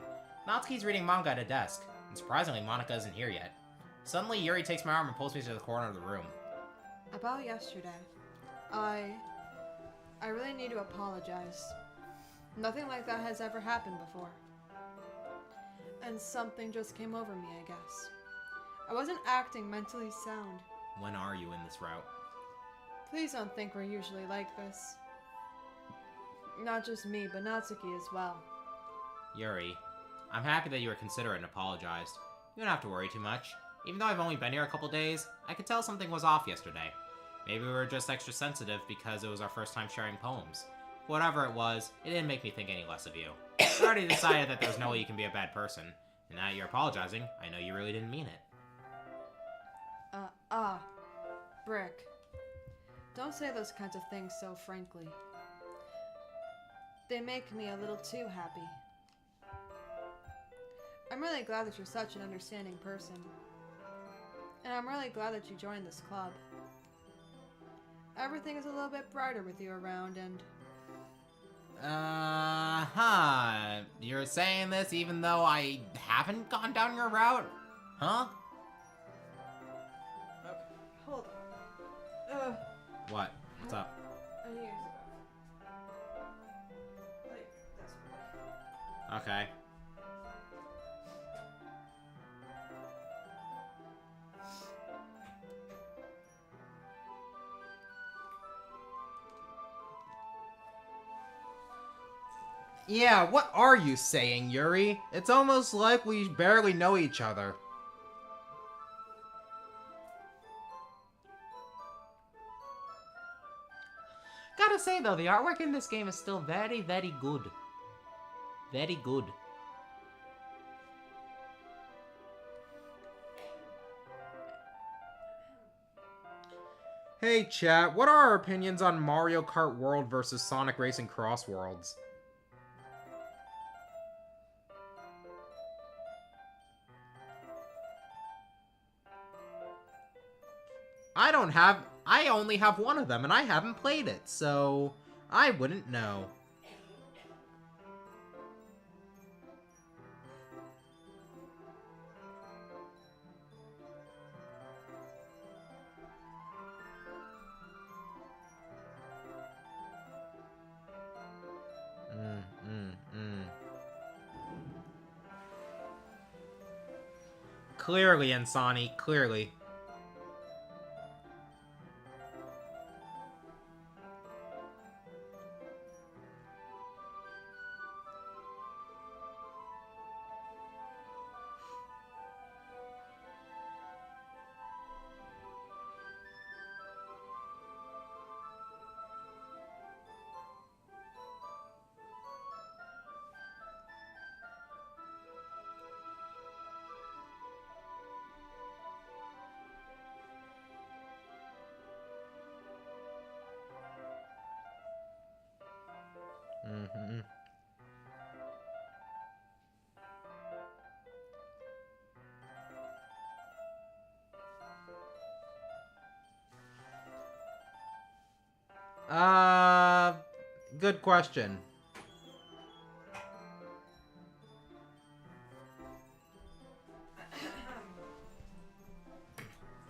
Natsuki's reading manga at a desk, and surprisingly, Monica isn't here yet. Suddenly, Yuri takes my arm and pulls me to the corner of the room. About yesterday, I really need to apologize. Nothing like that has ever happened before. And something just came over me, I guess. I wasn't acting mentally sound. When are you in this route? Please don't think we're usually like this. Not just me, but Natsuki as well. Yuri, I'm happy that you were considerate and apologized. You don't have to worry too much. Even though I've only been here a couple days, I could tell something was off yesterday. Maybe we were just extra sensitive because it was our first time sharing poems. Whatever it was, it didn't make me think any less of you. I already decided that there's no way you can be a bad person. And now you're apologizing, I know you really didn't mean it. Brick. Don't say those kinds of things so frankly. They make me a little too happy. I'm really glad that you're such an understanding person. And I'm really glad that you joined this club. Everything is a little bit brighter with you around, and... You're saying this even though I haven't gone down your route? Huh? Okay, hold on. What? What's up? I need to use the bathroom. Like, this way. Okay. Yeah, what are you saying, Yuri? It's almost like we barely know each other. Gotta say though, the artwork in this game is still very, very good. Very good. Hey chat, what are our opinions on Mario Kart World versus Sonic Racing Cross Worlds? I only have one of them and I haven't played it, so I wouldn't know. Clearly, Insani, clearly. Mm-hmm. Good question.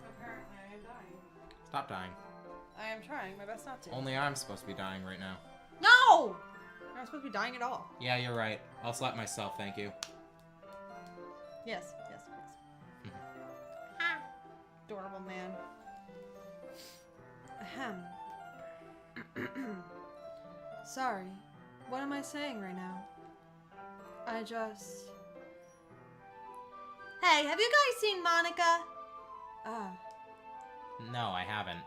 Apparently, I am dying. Stop dying. I am trying my best not to. Only I'm supposed to be dying right now. No! You're not supposed to be dying at all. Yeah, you're right. I'll slap myself, thank you. Yes. Adorable man. Ahem. Sorry. What am I saying right now? I just... Hey, have you guys seen Monica? No, I haven't.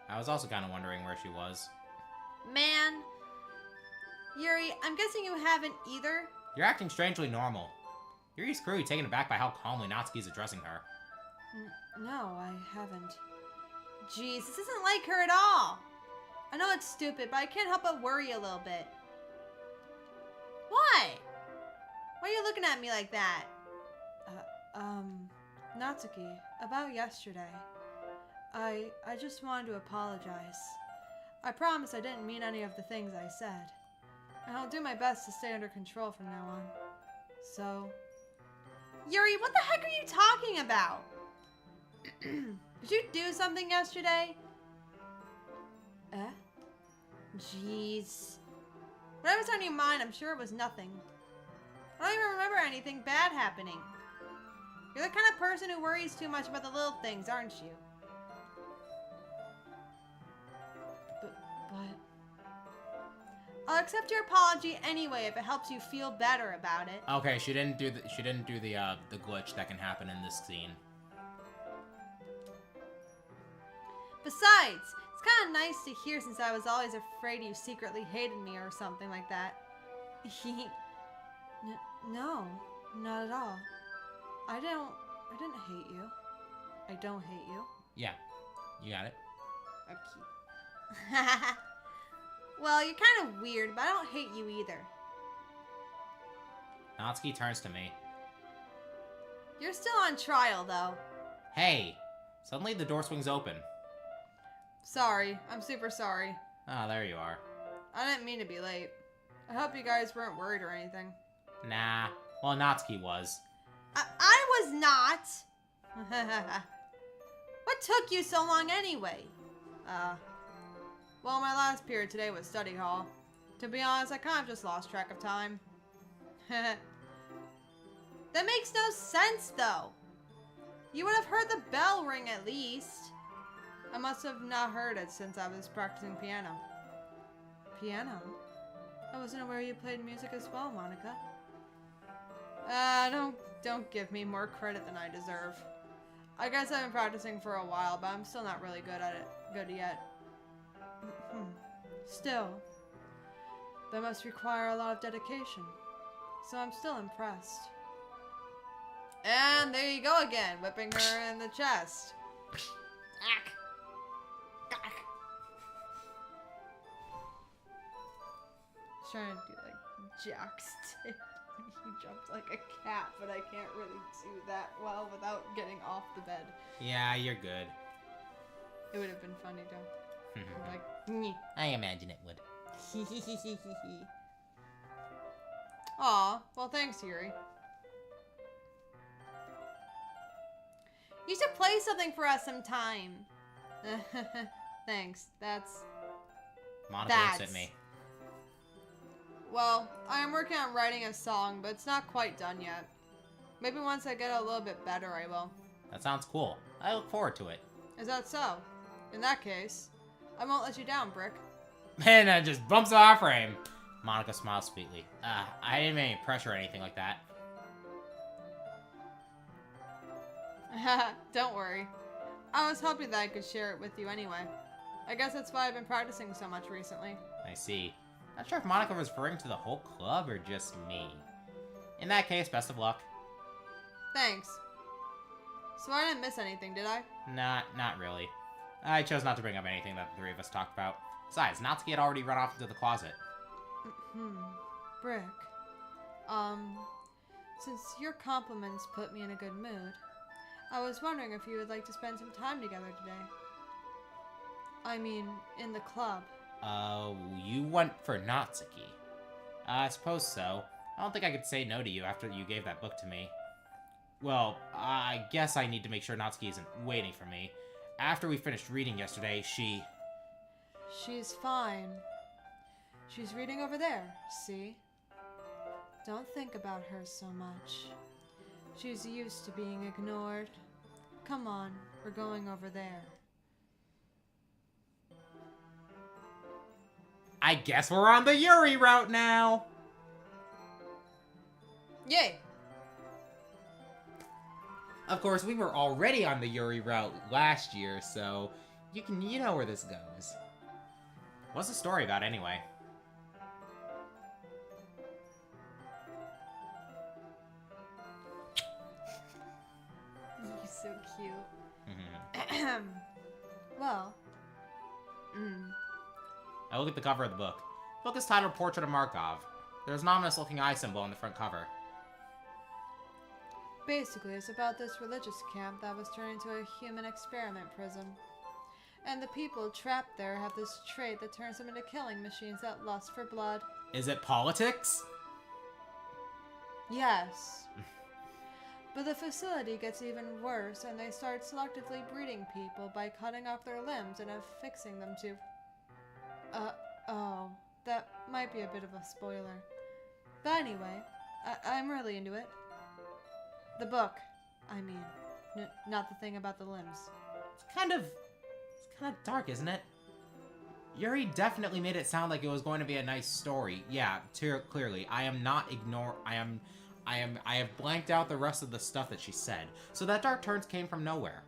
I was also kind of wondering where she was. Man. Yuri, I'm guessing you haven't either? You're acting strangely normal. Yuri's clearly taken aback by how calmly Natsuki's addressing her. No, I haven't. Jeez, this isn't like her at all. I know it's stupid, but I can't help but worry a little bit. Why? Why are you looking at me like that? Natsuki, about yesterday. I just wanted to apologize. I promise I didn't mean any of the things I said. And I'll do my best to stay under control from now on. So... Yuri, what the heck are you talking about? Did you do something yesterday? Jeez. Whatever's on your mind, I'm sure it was nothing. I don't even remember anything bad happening. You're the kind of person who worries too much about the little things, aren't you? But... I'll accept your apology anyway if it helps you feel better about it. Okay, she didn't do the glitch that can happen in this scene. Besides, it's kind of nice to hear since I was always afraid you secretly hated me or something like that. No, not at all. I didn't hate you. I don't hate you. Yeah, you got it. Okay. Well, you're kind of weird, but I don't hate you either. Natsuki turns to me. You're still on trial, though. Hey! Suddenly the door swings open. Sorry. I'm super sorry. Ah, there you are. I didn't mean to be late. I hope you guys weren't worried or anything. Nah. Well, Natsuki was. I was not! What took you so long anyway? Well, my last period today was study hall. To be honest, I kind of just lost track of time. That makes no sense, though. You would have heard the bell ring at least. I must have not heard it since I was practicing piano. Piano? I wasn't aware you played music as well, Monica. Don't give me more credit than I deserve. I guess I've been practicing for a while, but I'm still not really good yet. Still, that must require a lot of dedication, so I'm still impressed. And there you go again, whipping her in the chest. Ack. Ack. trying to do like Jackson. He jumped like a cat, but I can't really do that well without getting off the bed. Yeah, you're good. It would have been funny though. Like, nyeh. I imagine it would. Aw, well thanks, Yuri. You should play something for us sometime. Thanks, that's... Monica looks at me. Well, I am working on writing a song, but it's not quite done yet. Maybe once I get a little bit better, I will. That sounds cool. I look forward to it. Is that so? In that case, I won't let you down, Brick. And that just bumps off frame. Monica smiles sweetly. I didn't make any pressure or anything like that. Don't worry. I was hoping that I could share it with you anyway. I guess that's why I've been practicing so much recently. I see. Not sure if Monica was referring to the whole club or just me. In that case, best of luck. Thanks. So I didn't miss anything, did I? Not really. I chose not to bring up anything that the three of us talked about. Besides, Natsuki had already run off into the closet. Brick. Since your compliments put me in a good mood, I was wondering if you would like to spend some time together today. I mean, in the club. You went for Natsuki. I suppose so. I don't think I could say no to you after you gave that book to me. Well, I guess I need to make sure Natsuki isn't waiting for me. After we finished reading yesterday, She's fine. She's reading over there, see? Don't think about her so much. She's used to being ignored. Come on, we're going over there. I guess we're on the Yuri route now! Yay! Of course, we were already on the Yuri route last year, so you know where this goes. What's the story about anyway? You're so cute. Well. I look at the cover of the book. The book is titled Portrait of Markov. There's an ominous-looking eye symbol on the front cover. Basically, it's about this religious camp that was turned into a human experiment prison. And the people trapped there have this trait that turns them into killing machines that lust for blood. Is it politics? Yes. But the facility gets even worse, and they start selectively breeding people by cutting off their limbs and affixing them to... oh. That might be a bit of a spoiler. But anyway, I'm really into it. The book, I mean. Not the thing about the limbs. It's kind of dark, isn't it? Yuri definitely made it sound like it was going to be a nice story. Yeah, clearly. I have blanked out the rest of the stuff that she said. So that dark turns came from nowhere.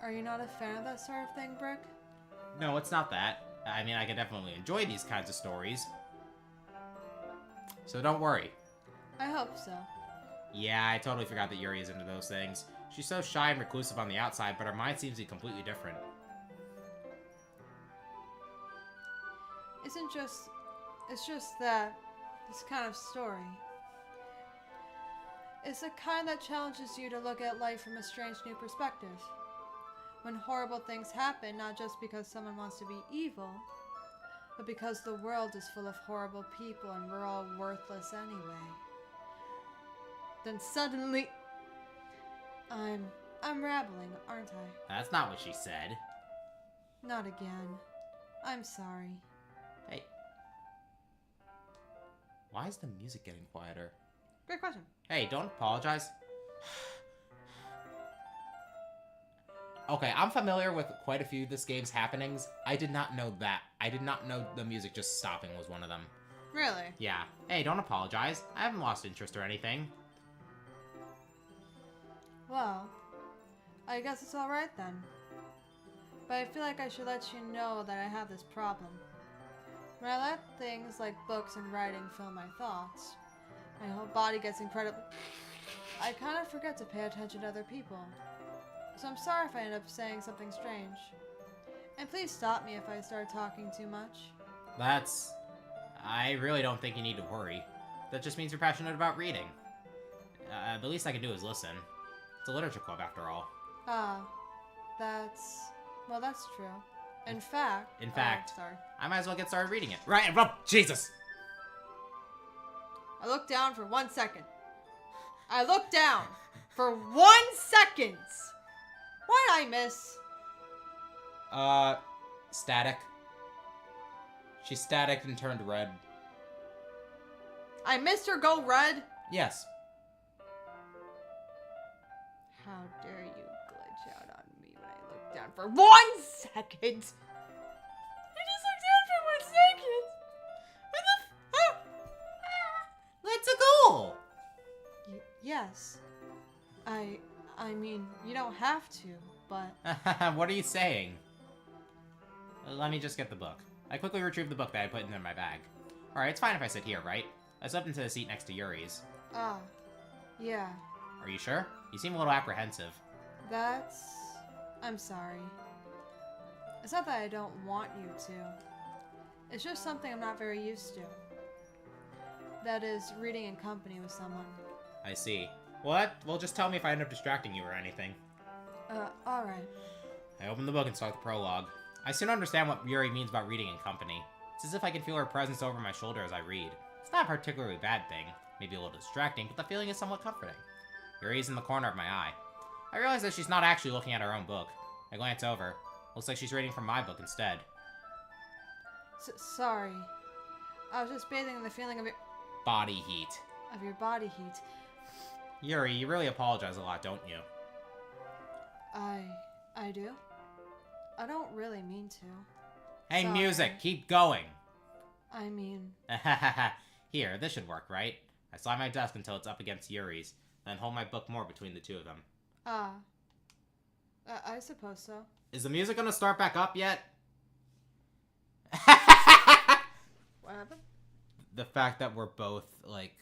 Are you not a fan of that sort of thing, Brick? No, it's not that. I mean, I can definitely enjoy these kinds of stories. So don't worry. I hope so. Yeah, I totally forgot that Yuri is into those things. She's so shy and reclusive on the outside, but her mind seems to be completely different. It's just that this kind of story. It's the kind that challenges you to look at life from a strange new perspective. When horrible things happen, not just because someone wants to be evil, but because the world is full of horrible people and we're all worthless anyway. Then suddenly... I'm rambling, aren't I? That's not what she said. Not again. I'm sorry. Hey. Why is the music getting quieter? Great question. Hey, don't apologize. Okay, I'm familiar with quite a few of this game's happenings. I did not know that. I did not know the music just stopping was one of them. Really? Yeah. Hey, don't apologize. I haven't lost interest or anything. Well, I guess it's alright then. But I feel like I should let you know that I have this problem. When I let things like books and writing fill my thoughts, my whole body gets incredibly... I kind of forget to pay attention to other people. So I'm sorry if I end up saying something strange. And please stop me if I start talking too much. I really don't think you need to worry. That just means you're passionate about reading. The least I can do is listen. It's a literature club, after all. Well, that's true. In fact... sorry. I might as well get started reading it. Right, well, Jesus! I looked down for 1 second. I looked down for 1 second! What'd I miss? Static. She staticked and turned red. I missed her go red? Yes. How dare you glitch out on me when I look down for 1 second? I just looked down for 1 second. What the Let's go! Yes. I mean, you don't have to, but... What are you saying? Let me just get the book. I quickly retrieved the book that I put into my bag. Alright, it's fine if I sit here, right? I slipped into the seat next to Yuri's. Yeah. Are you sure? You seem a little apprehensive. I'm sorry. It's not that I don't want you to. It's just something I'm not very used to. That is, reading in company with someone. I see. What? Well, just tell me if I end up distracting you or anything. Alright. I opened the book and start the prologue. I soon understand what Yuri means about reading in company. It's as if I can feel her presence over my shoulder as I read. It's not a particularly bad thing, maybe a little distracting, but the feeling is somewhat comforting. Yuri is in the corner of my eye. I realize that she's not actually looking at her own book. I glance over. Looks like she's reading from my book instead. Sorry. I was just bathing in the feeling of your... Body heat. Of your body heat. Yuri, you really apologize a lot, don't you? I do? I don't really mean to. Hey, Sorry. music, keep going! I mean... Here, this should work, right? I slide my desk until it's up against Yuri's, then hold my book more between the two of them. I suppose so. Is the music gonna start back up yet? What happened? The fact that we're both, like...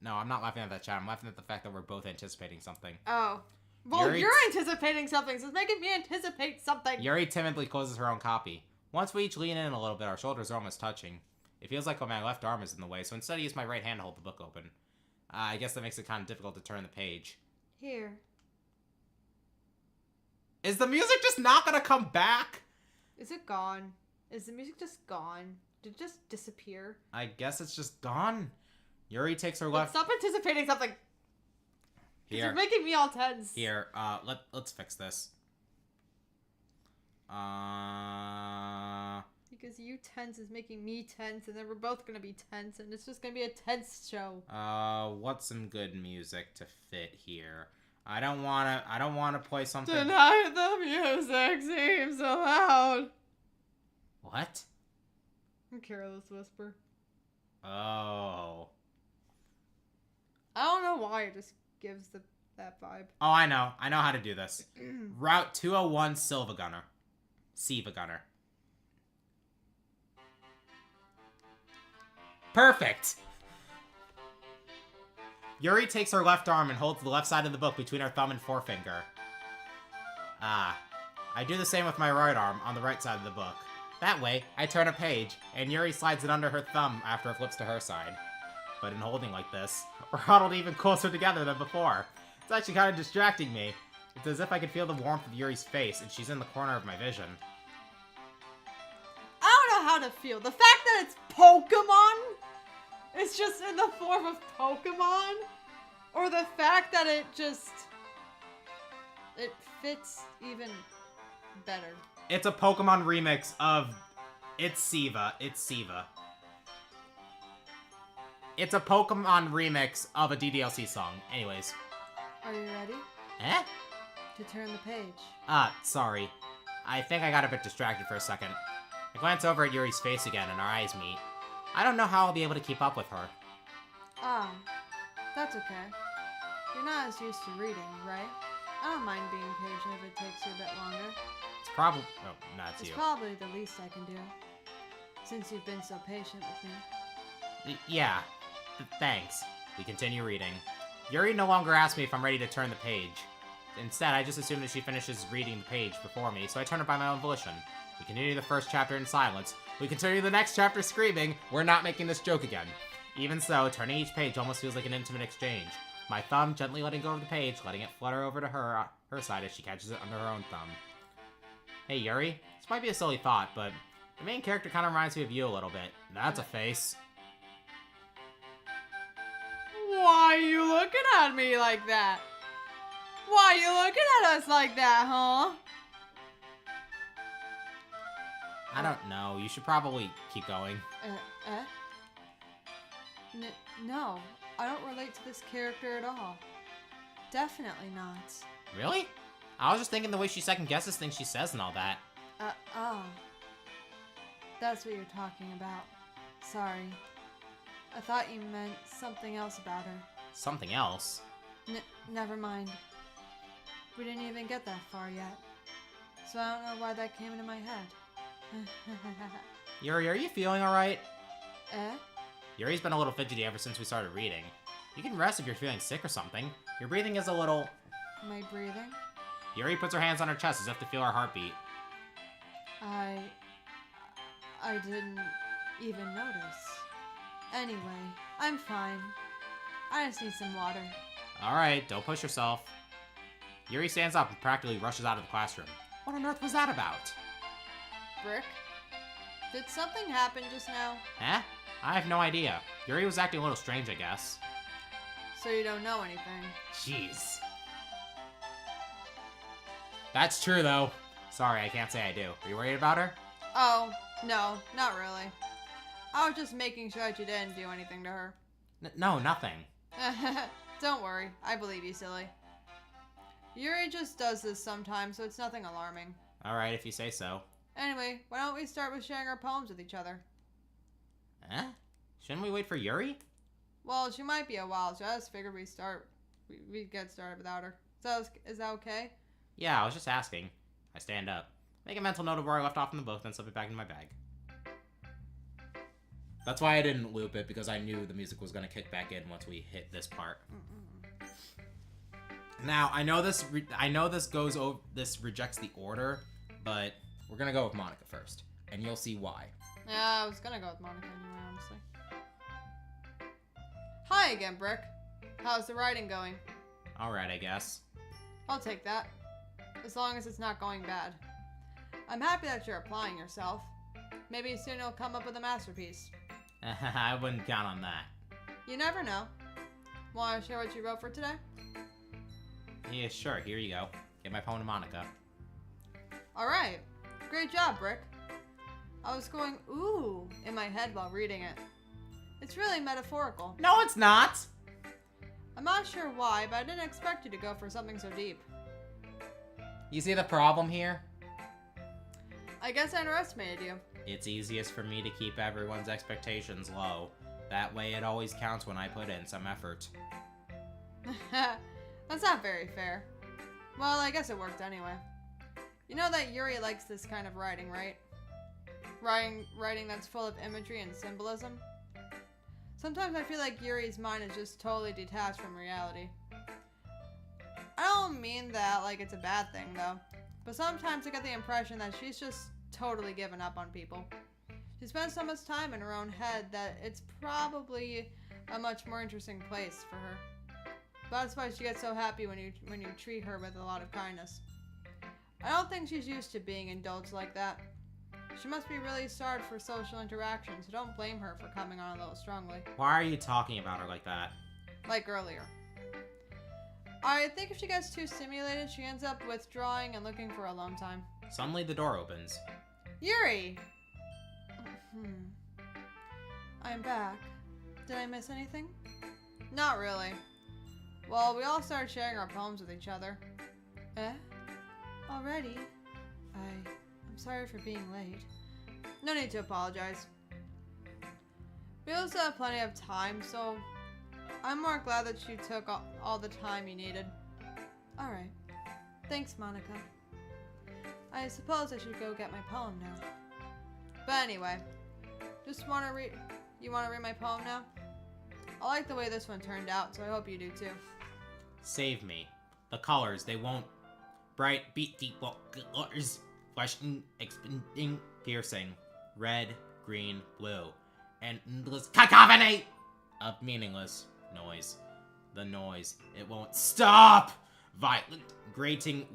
No, I'm not laughing at that chat. I'm laughing at the fact that we're both anticipating something. Oh. Well, Yuri... you're anticipating something, so it's making me anticipate something. Yuri timidly closes her own copy. Once we each lean in a little bit, our shoulders are almost touching. It feels like my left arm is in the way, so instead I use my right hand to hold the book open. I guess that makes it kind of difficult to turn the page. Here. Is the music just not gonna come back? Is it gone? Is the music just gone? Did it just disappear? I guess it's just gone. Yuri takes her left... Stop anticipating something! Here. You're making me all tense. Here, let's fix this. Because you tense is making me tense, and then we're both gonna be tense, and it's just gonna be a tense show. What's some good music to fit here? I don't wanna play something... Tonight the music seems so loud. What? A careless whisper. Oh. I don't know why it just gives that vibe. Oh, I know how to do this. Route 201 Siva Gunner. Perfect! Yuri takes her left arm and holds the left side of the book between her thumb and forefinger. I do the same with my right arm on the right side of the book. That way, I turn a page, and Yuri slides it under her thumb after it flips to her side. But in holding like this, we're huddled even closer together than before. It's actually kind of distracting me. It's as if I could feel the warmth of Yuri's face, and she's in the corner of my vision. I don't know how to feel. The fact that it's Pokemon, it's just in the form of Pokemon, or the fact that it fits even better. It's a Pokemon remix of It's Siva. It's a Pokemon remix of a DDLC song. Anyways. Are you ready? Eh? To turn the page. Sorry. I think I got a bit distracted for a second. I glance over at Yuri's face again and our eyes meet. I don't know how I'll be able to keep up with her. That's okay. You're not as used to reading, right? I don't mind being patient if it takes you a bit longer. It's probably... Oh, no, it's you. Probably the least I can do. Since you've been so patient with me. Yeah. Thanks. We continue reading. Yuri no longer asks me if I'm ready to turn the page. Instead, I just assume that she finishes reading the page before me, so I turn it by my own volition. We continue the first chapter in silence. We continue the next chapter screaming. We're not making this joke again. Even so, turning each page almost feels like an intimate exchange. My thumb gently letting go of the page, letting it flutter over to her side as she catches it under her own thumb. Hey, Yuri. This might be a silly thought, but the main character kind of reminds me of you a little bit. That's a face. Why are you looking at me like that? Why are you looking at us like that, huh? I don't know. You should probably keep going. No, I don't relate to this character at all. Definitely not. Really? I was just thinking the way she second guesses things she says and all that. Oh. That's what you're talking about. Sorry. I thought you meant something else about her. Something else? Never mind. We didn't even get that far yet. So I don't know why that came into my head. Yuri, are you feeling alright? Eh? Yuri's been a little fidgety ever since we started reading. You can rest if you're feeling sick or something. Your breathing is a little... Am I breathing? Yuri puts her hands on her chest as if to feel her heartbeat. I didn't even notice. Anyway, I'm fine. I just need some water. Alright, don't push yourself. Yuri stands up and practically rushes out of the classroom. What on earth was that about? Brick? Did something happen just now? Eh? I have no idea. Yuri was acting a little strange, I guess. So you don't know anything? Jeez. That's true, though. Sorry, I can't say I do. Are you worried about her? Oh, no, not really. I was just making sure that you didn't do anything to her. No, nothing. Don't worry, I believe you, silly. Yuri just does this sometimes, so it's nothing alarming. Alright, if you say so. Anyway, why don't we start with sharing our poems with each other? Eh? Shouldn't we wait for Yuri? Well, she might be a while, so I just figured we'd get started without her. So, is that okay? Yeah, I was just asking. I stand up. Make a mental note of where I left off in the book, then slip it back into my bag. That's why I didn't loop it, because I knew the music was going to kick back in once we hit this part. Now, I know this this rejects the order, but we're going to go with Monica first, and you'll see why. Yeah, I was gonna go with Monica anyway, honestly. Hi again, Brick. How's the writing going? Alright, I guess. I'll take that. As long as it's not going bad. I'm happy that you're applying yourself. Maybe soon you'll come up with a masterpiece. I wouldn't count on that. You never know. Want to share what you wrote for today? Yeah, sure, here you go. Get my poem to Monica. Alright. Great job, Brick. I was going, ooh, in my head while reading it. It's really metaphorical. No, it's not! I'm not sure why, but I didn't expect you to go for something so deep. You see the problem here? I guess I underestimated you. It's easiest for me to keep everyone's expectations low. That way it always counts when I put in some effort. That's not very fair. Well, I guess it worked anyway. You know that Yuri likes this kind of writing, right? Writing that's full of imagery and symbolism. Sometimes I feel like Yuri's mind is just totally detached from reality. I don't mean that like it's a bad thing, though. But sometimes I get the impression that she's just totally given up on people. She spends so much time in her own head that it's probably a much more interesting place for her. That's why she gets so happy when you treat her with a lot of kindness. I don't think she's used to being indulged like that. She must be really starved for social interaction, so don't blame her for coming on a little strongly. Why are you talking about her like that? Like earlier. I think if she gets too stimulated, she ends up withdrawing and looking for alone time. Suddenly the door opens. Yuri! I'm back. Did I miss anything? Not really. Well, we all started sharing our poems with each other. Eh? Already? I'm sorry for being late. No need to apologize. We also have plenty of time, so I'm more glad that you took all the time you needed. Alright. Thanks, Monica. I suppose I should go get my poem now. But anyway, you wanna read my poem now? I like the way this one turned out, so I hope you do too. Save me. The colors, they won't... Bright, beat, deep colors. question, expanding, piercing, red, green, blue, and endless cacophony of meaningless noise. The noise, it won't stop! Violent, grating,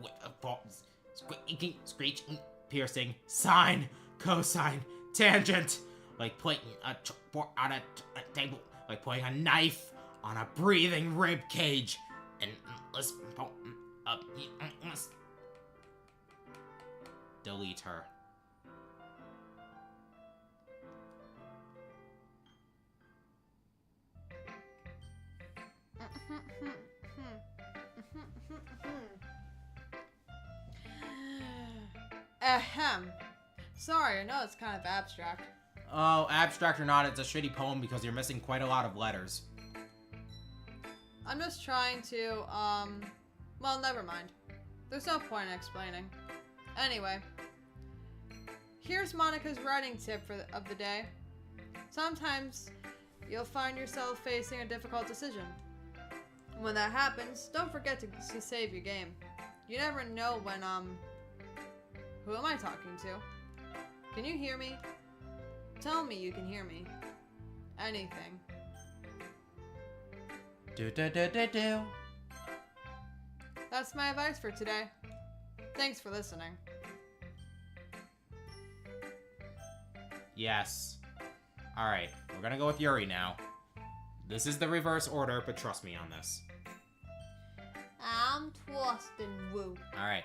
squeaking, screeching, piercing, sine, cosine, tangent, like putting a chalkboard on a table, like putting a knife on a breathing rib cage, and endless delete her. Ahem. Sorry, I know it's kind of abstract. Oh, abstract or not, it's a shitty poem because you're missing quite a lot of letters. I'm just trying to, well, never mind. There's no point in explaining. Anyway, here's Monica's writing tip of the day. Sometimes you'll find yourself facing a difficult decision. When that happens, don't forget to save your game. You never know when, who am I talking to? Can you hear me? Tell me you can hear me. Anything. Do. That's my advice for today. Thanks for listening. Yes. Alright, we're gonna go with Yuri now. This is the reverse order, but trust me on this. I'm trusting Woo. Alright.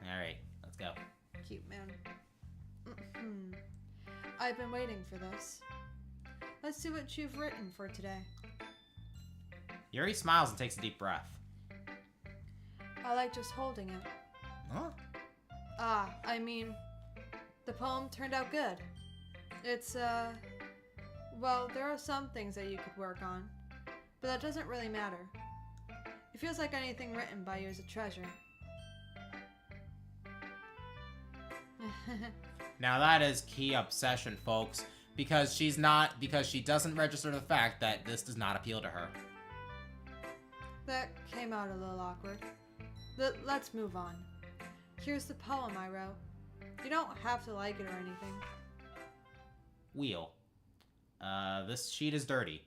Alright, let's go. Cute man. I've been waiting for this. Let's see what you've written for today. Yuri smiles and takes a deep breath. I like just holding it. Huh? I mean, the poem turned out good. It's, well, there are some things that you could work on, but that doesn't really matter. It feels like anything written by you is a treasure. Now that is key obsession, folks, because she doesn't register the fact that this does not appeal to her. That came out a little awkward. Let's move on. Here's the poem I wrote. You don't have to like it or anything. Wheel. This sheet is dirty.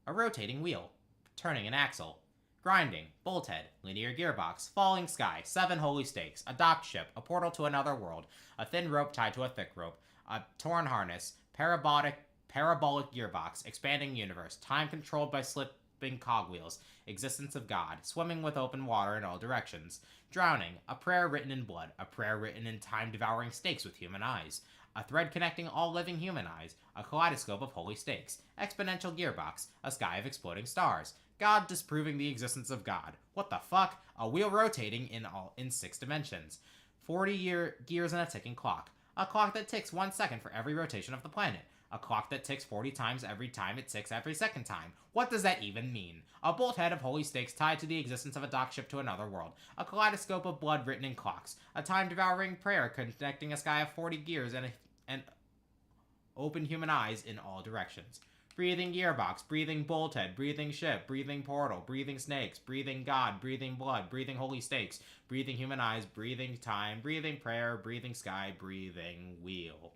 A rotating wheel. Turning an axle. Grinding. Bolt head. Linear gearbox. Falling sky. 7 holy stakes. A docked ship. A portal to another world. A thin rope tied to a thick rope. A torn harness. Parabolic gearbox. Expanding universe. Time controlled by slipping cogwheels. Existence of God. Swimming with open water in all directions. Drowning. A prayer written in blood. A prayer written in time-devouring stakes with human eyes. A thread connecting all living human eyes. A kaleidoscope of holy stakes. Exponential gearbox. A sky of exploding stars. God disproving the existence of God. What the fuck? A wheel rotating in 6 dimensions. 40 gears in a ticking clock. A clock that ticks 1 second for every rotation of the planet. A clock that ticks 40 times every time it ticks every second time. What does that even mean? A bolt head of holy stakes tied to the existence of a dock ship to another world. A kaleidoscope of blood written in clocks. A time-devouring prayer connecting a sky of 40 gears and open human eyes in all directions. Breathing gearbox, breathing bolt head, breathing ship, breathing portal, breathing snakes, breathing God, breathing blood, breathing holy stakes, breathing human eyes, breathing time, breathing prayer, breathing sky, breathing wheel.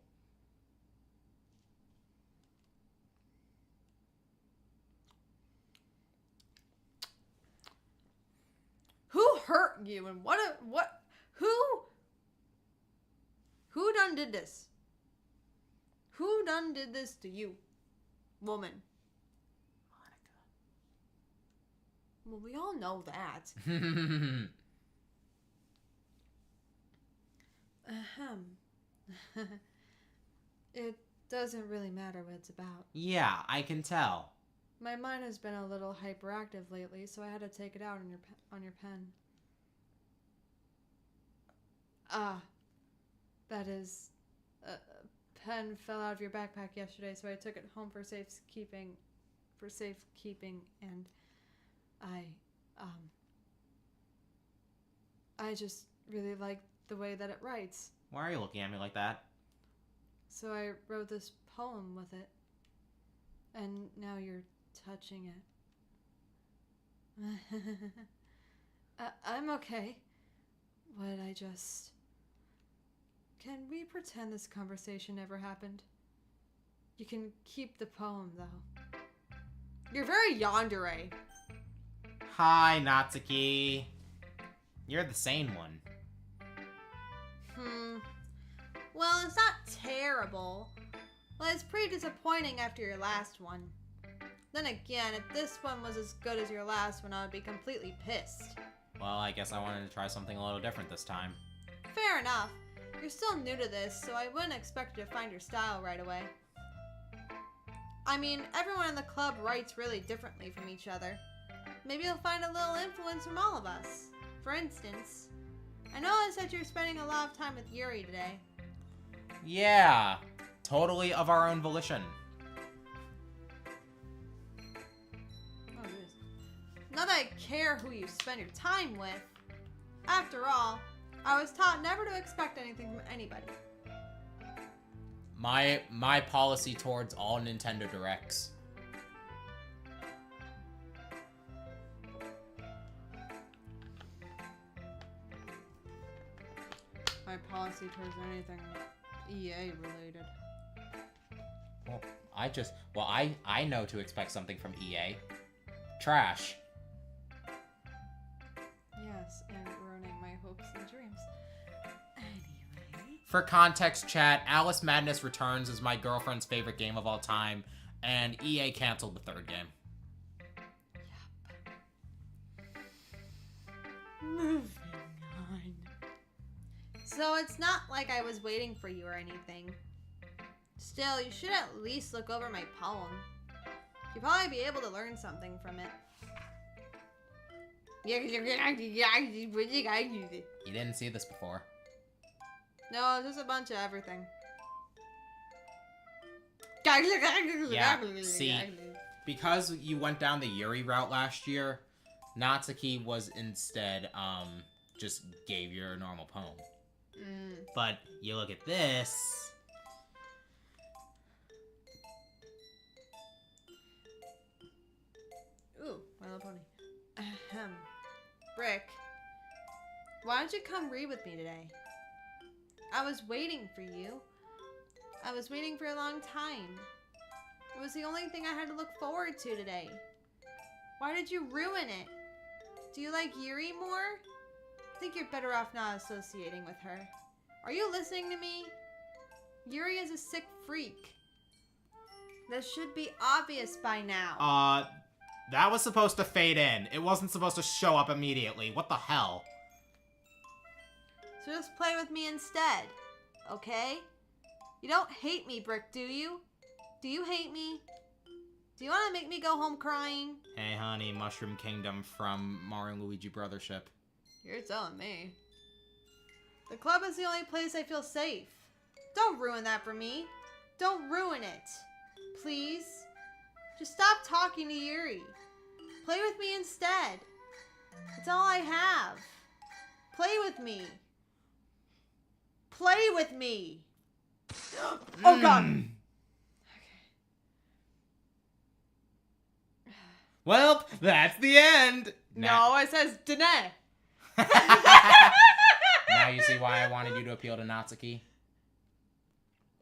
Who hurt you and who done did this? Who done did this to you, woman? Monica. Well, we all know that. It doesn't really matter what it's about. Yeah, I can tell. My mind has been a little hyperactive lately, so I had to take it out on your pen. That is, a pen fell out of your backpack yesterday, so I took it home for safekeeping, and I just really like the way that it writes. Why are you looking at me like that? So I wrote this poem with it, and now you're touching it. I'm okay. What I just... Can we pretend this conversation never happened? You can keep the poem, though. You're very yandere. Hi, Natsuki. You're the sane one. Well, it's not terrible. Well, it's pretty disappointing after your last one. Then again, if this one was as good as your last one, I would be completely pissed. Well, I guess I wanted to try something a little different this time. Fair enough. You're still new to this, so I wouldn't expect you to find your style right away. I mean, everyone in the club writes really differently from each other. Maybe you'll find a little influence from all of us. For instance, I noticed that you're spending a lot of time with Yuri today. Yeah, totally of our own volition. Oh, it is. Not that I care who you spend your time with. After all, I was taught never to expect anything from anybody. My policy towards all Nintendo Directs. My policy towards anything EA related. Well, I know to expect something from EA. Trash. Yes, and ruining my hopes and dreams. Anyway. For context, chat, Alice Madness Returns is my girlfriend's favorite game of all time, and EA canceled the third game. Moving on. So it's not like I was waiting for you or anything. Still, you should at least look over my poem. You'll probably be able to learn something from it. You didn't see this before. No, it's just a bunch of everything. Yeah, see, because you went down the Yuri route last year, Natsuki was instead, just gave your normal poem. But you look at this... Ooh, My Little Pony. Ahem. Brick, why don't you come read with me today? I was waiting for you. I was waiting for a long time. It was the only thing I had to look forward to today. Why did you ruin it? Do you like Yuri more? I think you're better off not associating with her. Are you listening to me? Yuri is a sick freak. That should be obvious by now. That was supposed to fade in. It wasn't supposed to show up immediately. What the hell? So just play with me instead, okay? You don't hate me, Brick, do you? Do you hate me? Do you want to make me go home crying? Hey, honey, Mushroom Kingdom from Mario and Luigi Brothership. You're telling me. The club is the only place I feel safe. Don't ruin that for me. Don't ruin it. Please? Just stop talking to Yuri. Play with me instead. It's all I have. Play with me. Play with me. Oh, God. Well, that's the end. No, it says Danae. Now you see why I wanted you to appeal to Natsuki?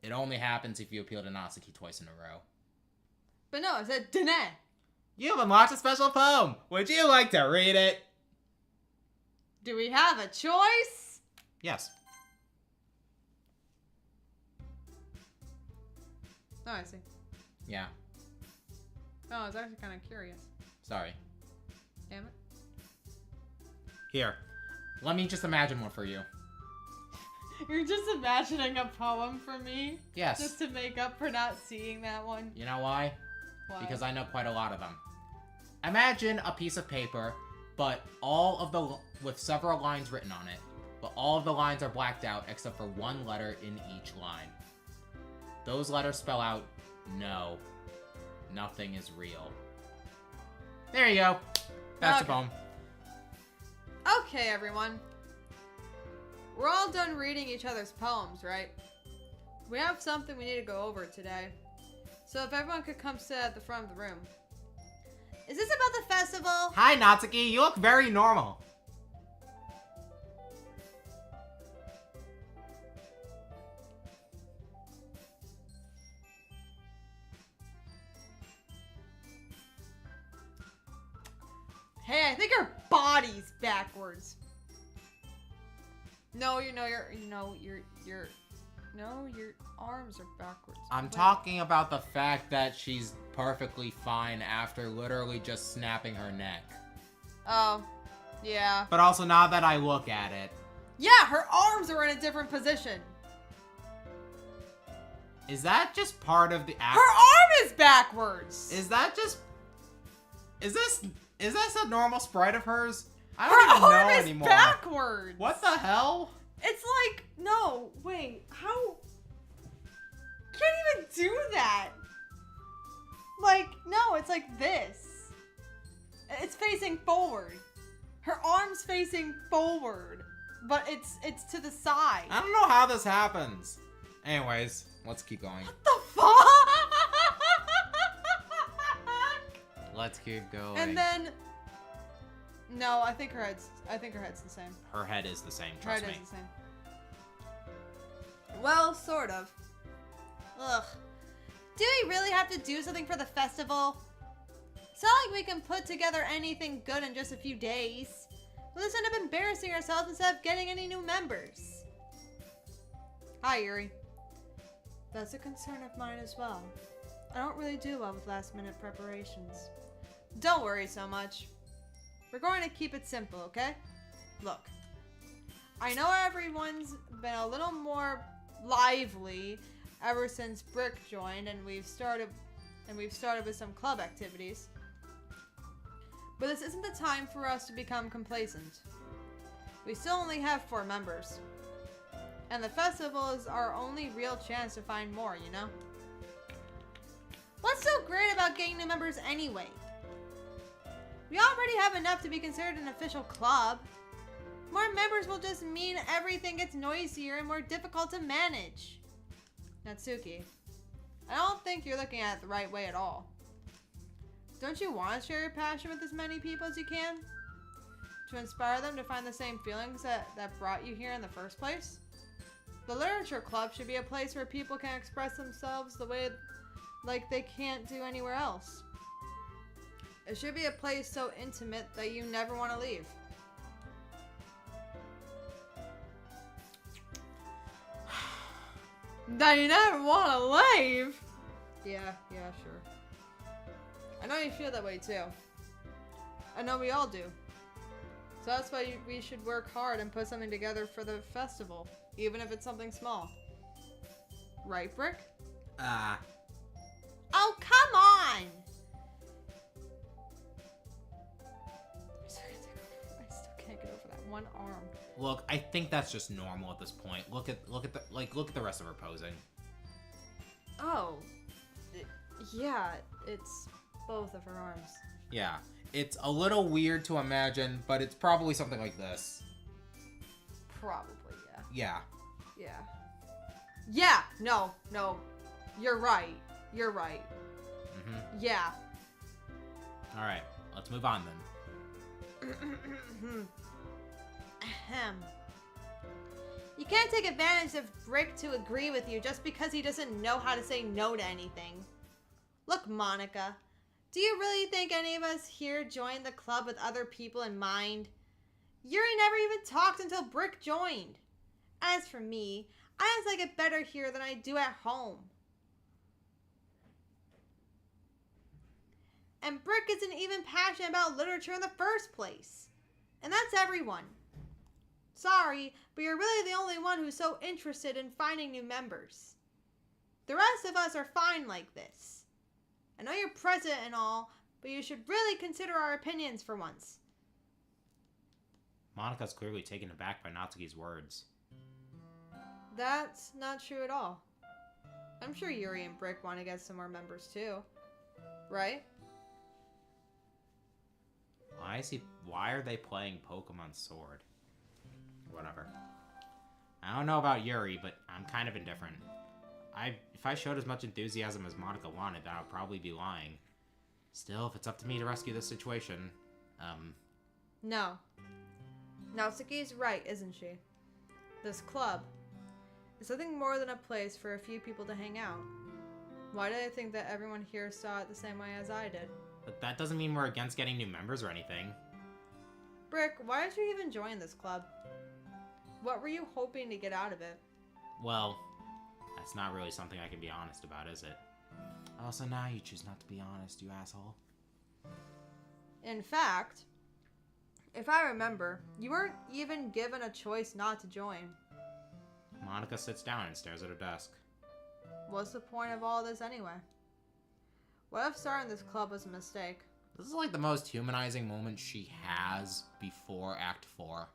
It only happens if you appeal to Natsuki twice in a row. But no, it said Danae. You've unlocked a special poem. Would you like to read it? Do we have a choice? Yes. Oh, I see. Yeah. Oh, I was actually kind of curious. Sorry. Damn it. Here. Let me just imagine one for you. You're just imagining a poem for me? Yes. Just to make up for not seeing that one? You know why? Why? Because I know quite a lot of them. Imagine a piece of paper, but with several lines written on it, but all of the lines are blacked out except for one letter in each line. Those letters spell out, no, nothing is real. There you go. That's the poem. Okay, everyone. We're all done reading each other's poems, right? We have something we need to go over today. So if everyone could come sit at the front of the room. Is this about the festival? Hi, Natsuki. You look very normal. Hey, I think her body's backwards. No, your arms are backwards. I'm Wait. talking about the fact that she's perfectly fine after literally just snapping her neck. Oh, yeah. But also, now that I look at it, Yeah, her arms are in a different position. is that just part of the act? Her arm is backwards. Is that just... Is this a normal sprite of hers? I Her don't even arm know is anymore. backwards. What the hell? It's like, no, wait, how? Can't even do that. Like, no, it's like this. It's facing forward. Her arm's facing forward, but it's to the side. I don't know how this happens. Anyways, let's keep going. What the fuck? Let's keep going. And then, no, I think her head's the same. Her head is the same, Her trust head me. is the same. Well, sort of. Ugh. Do we really have to do something for the festival? It's not like we can put together anything good in just a few days. We'll just end up embarrassing ourselves instead of getting any new members. Hi, Yuri. That's a concern of mine as well. I don't really do well with last-minute preparations. Don't worry so much. We're going to keep it simple, okay? Look. I know everyone's been a little more lively ever since Brick joined and we've started with some club activities. But this isn't the time for us to become complacent. We still only have 4 members. And the festival is our only real chance to find more, you know? What's so great about getting new members anyway? We already have enough to be considered an official club. More members will just mean everything gets noisier and more difficult to manage. Natsuki, I don't think you're looking at it the right way at all. Don't you want to share your passion with as many people as you can? To inspire them to find the same feelings that brought you here in the first place? The literature club should be a place where people can express themselves the way like they can't do anywhere else. It should be a place so intimate that you never want to leave. That you never want to leave? Yeah, sure. I know you feel that way too. I know we all do. So that's why we should work hard and put something together for the festival, even if it's something small. Right, Brick? Oh, come on! I still can't get over that one arm. Look, I think that's just normal at this point. Look at the rest of her posing. Oh. Yeah, it's both of her arms. Yeah, it's a little weird to imagine, but it's probably something like this. Probably, Yeah. Yeah, no. You're right. Mm-hmm. Yeah. Alright, let's move on then. Ahem. You can't take advantage of Brick to agree with you just because he doesn't know how to say no to anything. Look, Monica, do you really think any of us here joined the club with other people in mind? Yuri never even talked until Brick joined. As for me, I just like it better here than I do at home. And Brick isn't even passionate about literature in the first place. And that's everyone. Sorry, but you're really the only one who's so interested in finding new members. The rest of us are fine like this. I know you're president and all, but you should really consider our opinions for once. Monica's clearly taken aback by Natsuki's words. That's not true at all. I'm sure Yuri and Brick want to get some more members too. Right? Why are they playing Pokemon Sword? Whatever. I don't know about Yuri, but I'm kind of indifferent. If I showed as much enthusiasm as Monica wanted, I would probably be lying. Still, if it's up to me to rescue this situation, No. Natsuki's right, isn't she? This club is nothing more than a place for a few people to hang out. Why did I think that everyone here saw it the same way as I did? But that doesn't mean we're against getting new members or anything. Brick, why did you even join this club? What were you hoping to get out of it? Well, that's not really something I can be honest about, is it? Also, now you choose not to be honest, you asshole. In fact, if I remember, you weren't even given a choice not to join. Monica sits down and stares at her desk. What's the point of all this anyway? What if starting this club was a mistake? This is like the most humanizing moment she has before Act 4.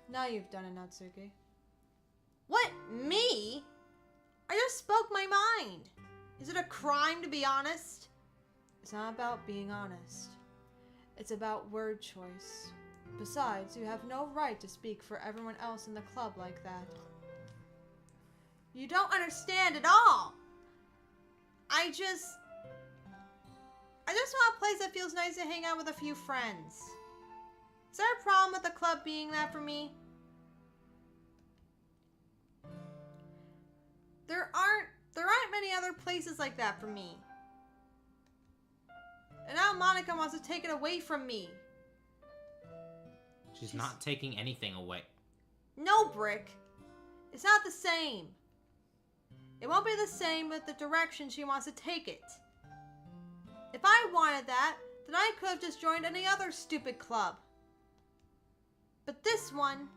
Now you've done it, Natsuki. What? Me? I just spoke my mind. Is it a crime to be honest? It's not about being honest. It's about word choice. Besides, you have no right to speak for everyone else in the club like that. You don't understand at all. I just want a place that feels nice to hang out with a few friends. Is there a problem with the club being that for me? There aren't many other places like that for me. And now Monica wants to take it away from me. She's not taking anything away. No, Brick. It's not the same. It won't be the same with the direction she wants to take it. If I wanted that, then I could have just joined any other stupid club. But this one,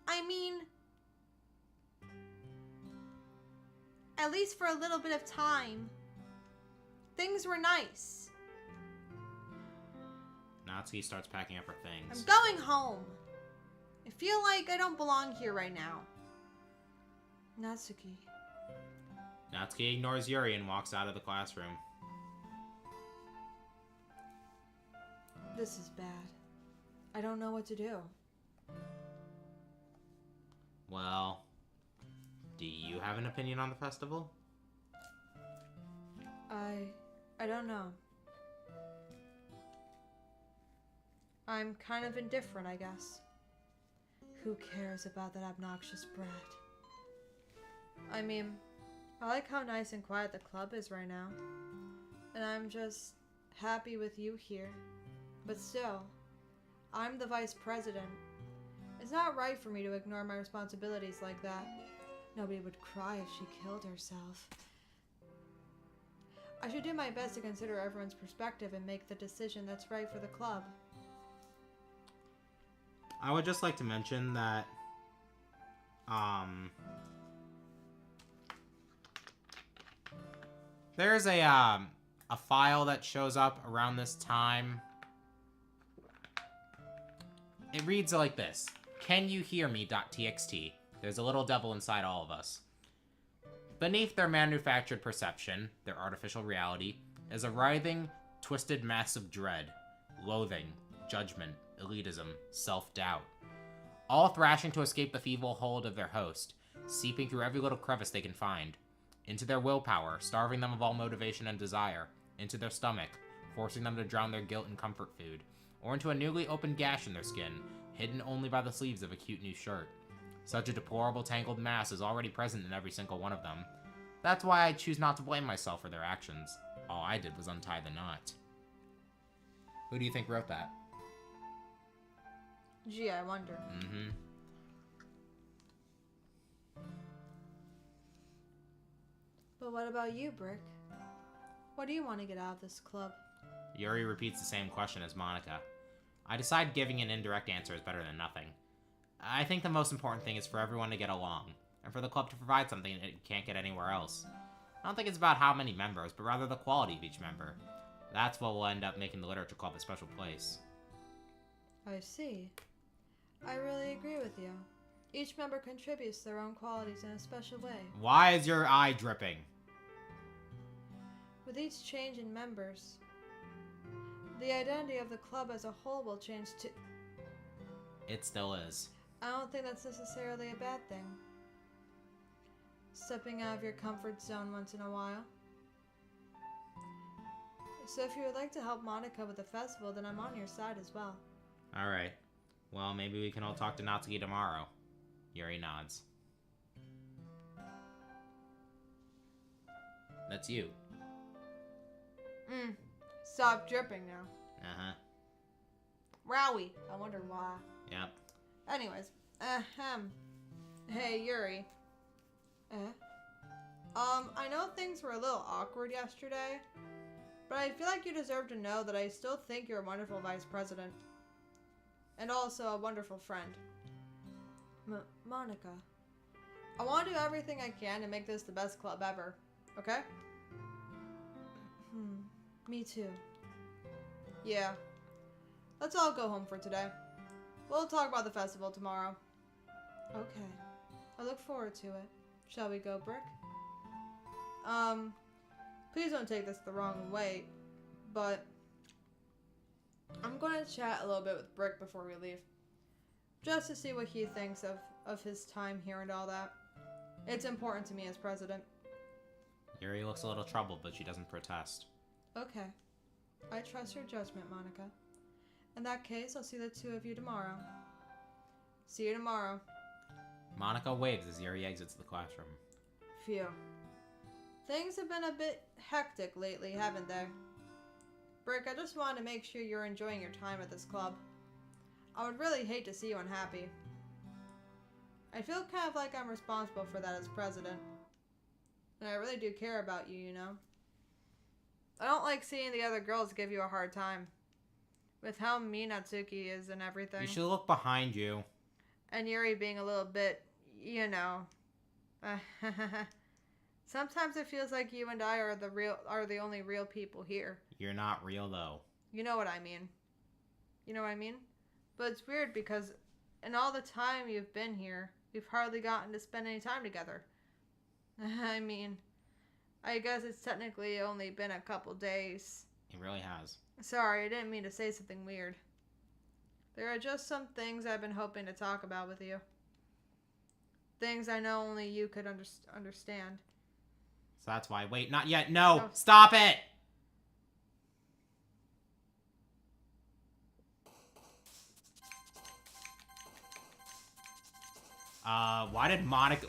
I mean, at least for a little bit of time, things were nice. Natsuki starts packing up her I'm things. going home. I feel like I don't belong here right now. Natsuki. Natsuki ignores Yuri and walks out of the classroom. This is bad. I don't know what to do. Well, do you have an opinion on the festival? I don't know. I'm kind of indifferent, I guess. Who cares about that obnoxious brat? I mean, I like how nice and quiet the club is right now. And I'm just happy with you here. But still, I'm the vice president. It's not right for me to ignore my responsibilities like that. Nobody would cry if she killed herself. I should do my best to consider everyone's perspective and make the decision that's right for the club. I would just like to mention that, there's a file that shows up around this time. It reads like this. Can you hear me.txt. There's a little devil inside all of us. Beneath their manufactured perception, their artificial reality, is a writhing, twisted mass of dread, loathing, judgment, elitism, self-doubt. All thrashing to escape the feeble hold of their host, seeping through every little crevice they can find. Into their willpower, starving them of all motivation and desire. Into their stomach, forcing them to drown their guilt in comfort food. Or into a newly opened gash in their skin, hidden only by the sleeves of a cute new shirt. Such a deplorable tangled mass is already present in every single one of them. That's why I choose not to blame myself for their actions. All I did was untie the knot. Who do you think wrote that? Gee, I wonder. But what about you, Brick? What do you want to get out of this club? Yuri repeats the same question as Monica. I decide giving an indirect answer is better than nothing. I think the most important thing is for everyone to get along, and for the club to provide something it can't get anywhere else. I don't think it's about how many members, but rather the quality of each member. That's what will end up making the literature club a special place. I see. I really agree with you. Each member contributes their own qualities in a special way. Why is your eye dripping? With each change in members, the identity of the club as a whole will change too. It still is. I don't think that's necessarily a bad thing. Stepping out of your comfort zone once in a while. So if you would like to help Monica with the festival, then I'm on your side as well. Alright. Well, maybe we can all talk to Natsuki tomorrow. Yuri nods. That's you. Stop dripping now. Uh-huh. Rowie. I wonder why. Yep. Anyways. Hey, Yuri. I know things were a little awkward yesterday, but I feel like you deserve to know that I still think you're a wonderful vice president. And also a wonderful friend. Monica. I want to do everything I can to make this the best club ever. Okay? Me too. Yeah. Let's all go home for today. We'll talk about the festival tomorrow. Okay. I look forward to it. Shall we go, Brick? Please don't take this the wrong way, but I'm going to chat a little bit with Brick before we leave. Just to see what he thinks of his time here and all that. It's important to me as president. Yuri looks a little troubled, but she doesn't protest. Okay. I trust your judgment, Monica. In that case, I'll see the two of you tomorrow. See you tomorrow. Monica waves as Yuri exits the classroom. Phew. Things have been a bit hectic lately, haven't they? Brick, I just wanted to make sure you're enjoying your time at this club. I would really hate to see you unhappy. I feel kind of like I'm responsible for that as president. And I really do care about you, you know? I don't like seeing the other girls give you a hard time. With how mean Natsuki is and everything. You should look behind you. And Yuri being a little bit, you know. Sometimes it feels like you and I are the only real people here. You're not real, though. You know what I mean. You know what I mean? But it's weird because in all the time you've been here, we've hardly gotten to spend any time together. I mean, I guess it's technically only been a couple days. It really has. Sorry, I didn't mean to say something weird. There are just some things I've been hoping to talk about with you. Things I know only you could understand. So that's why. Wait, not yet. No, Oh. Stop it!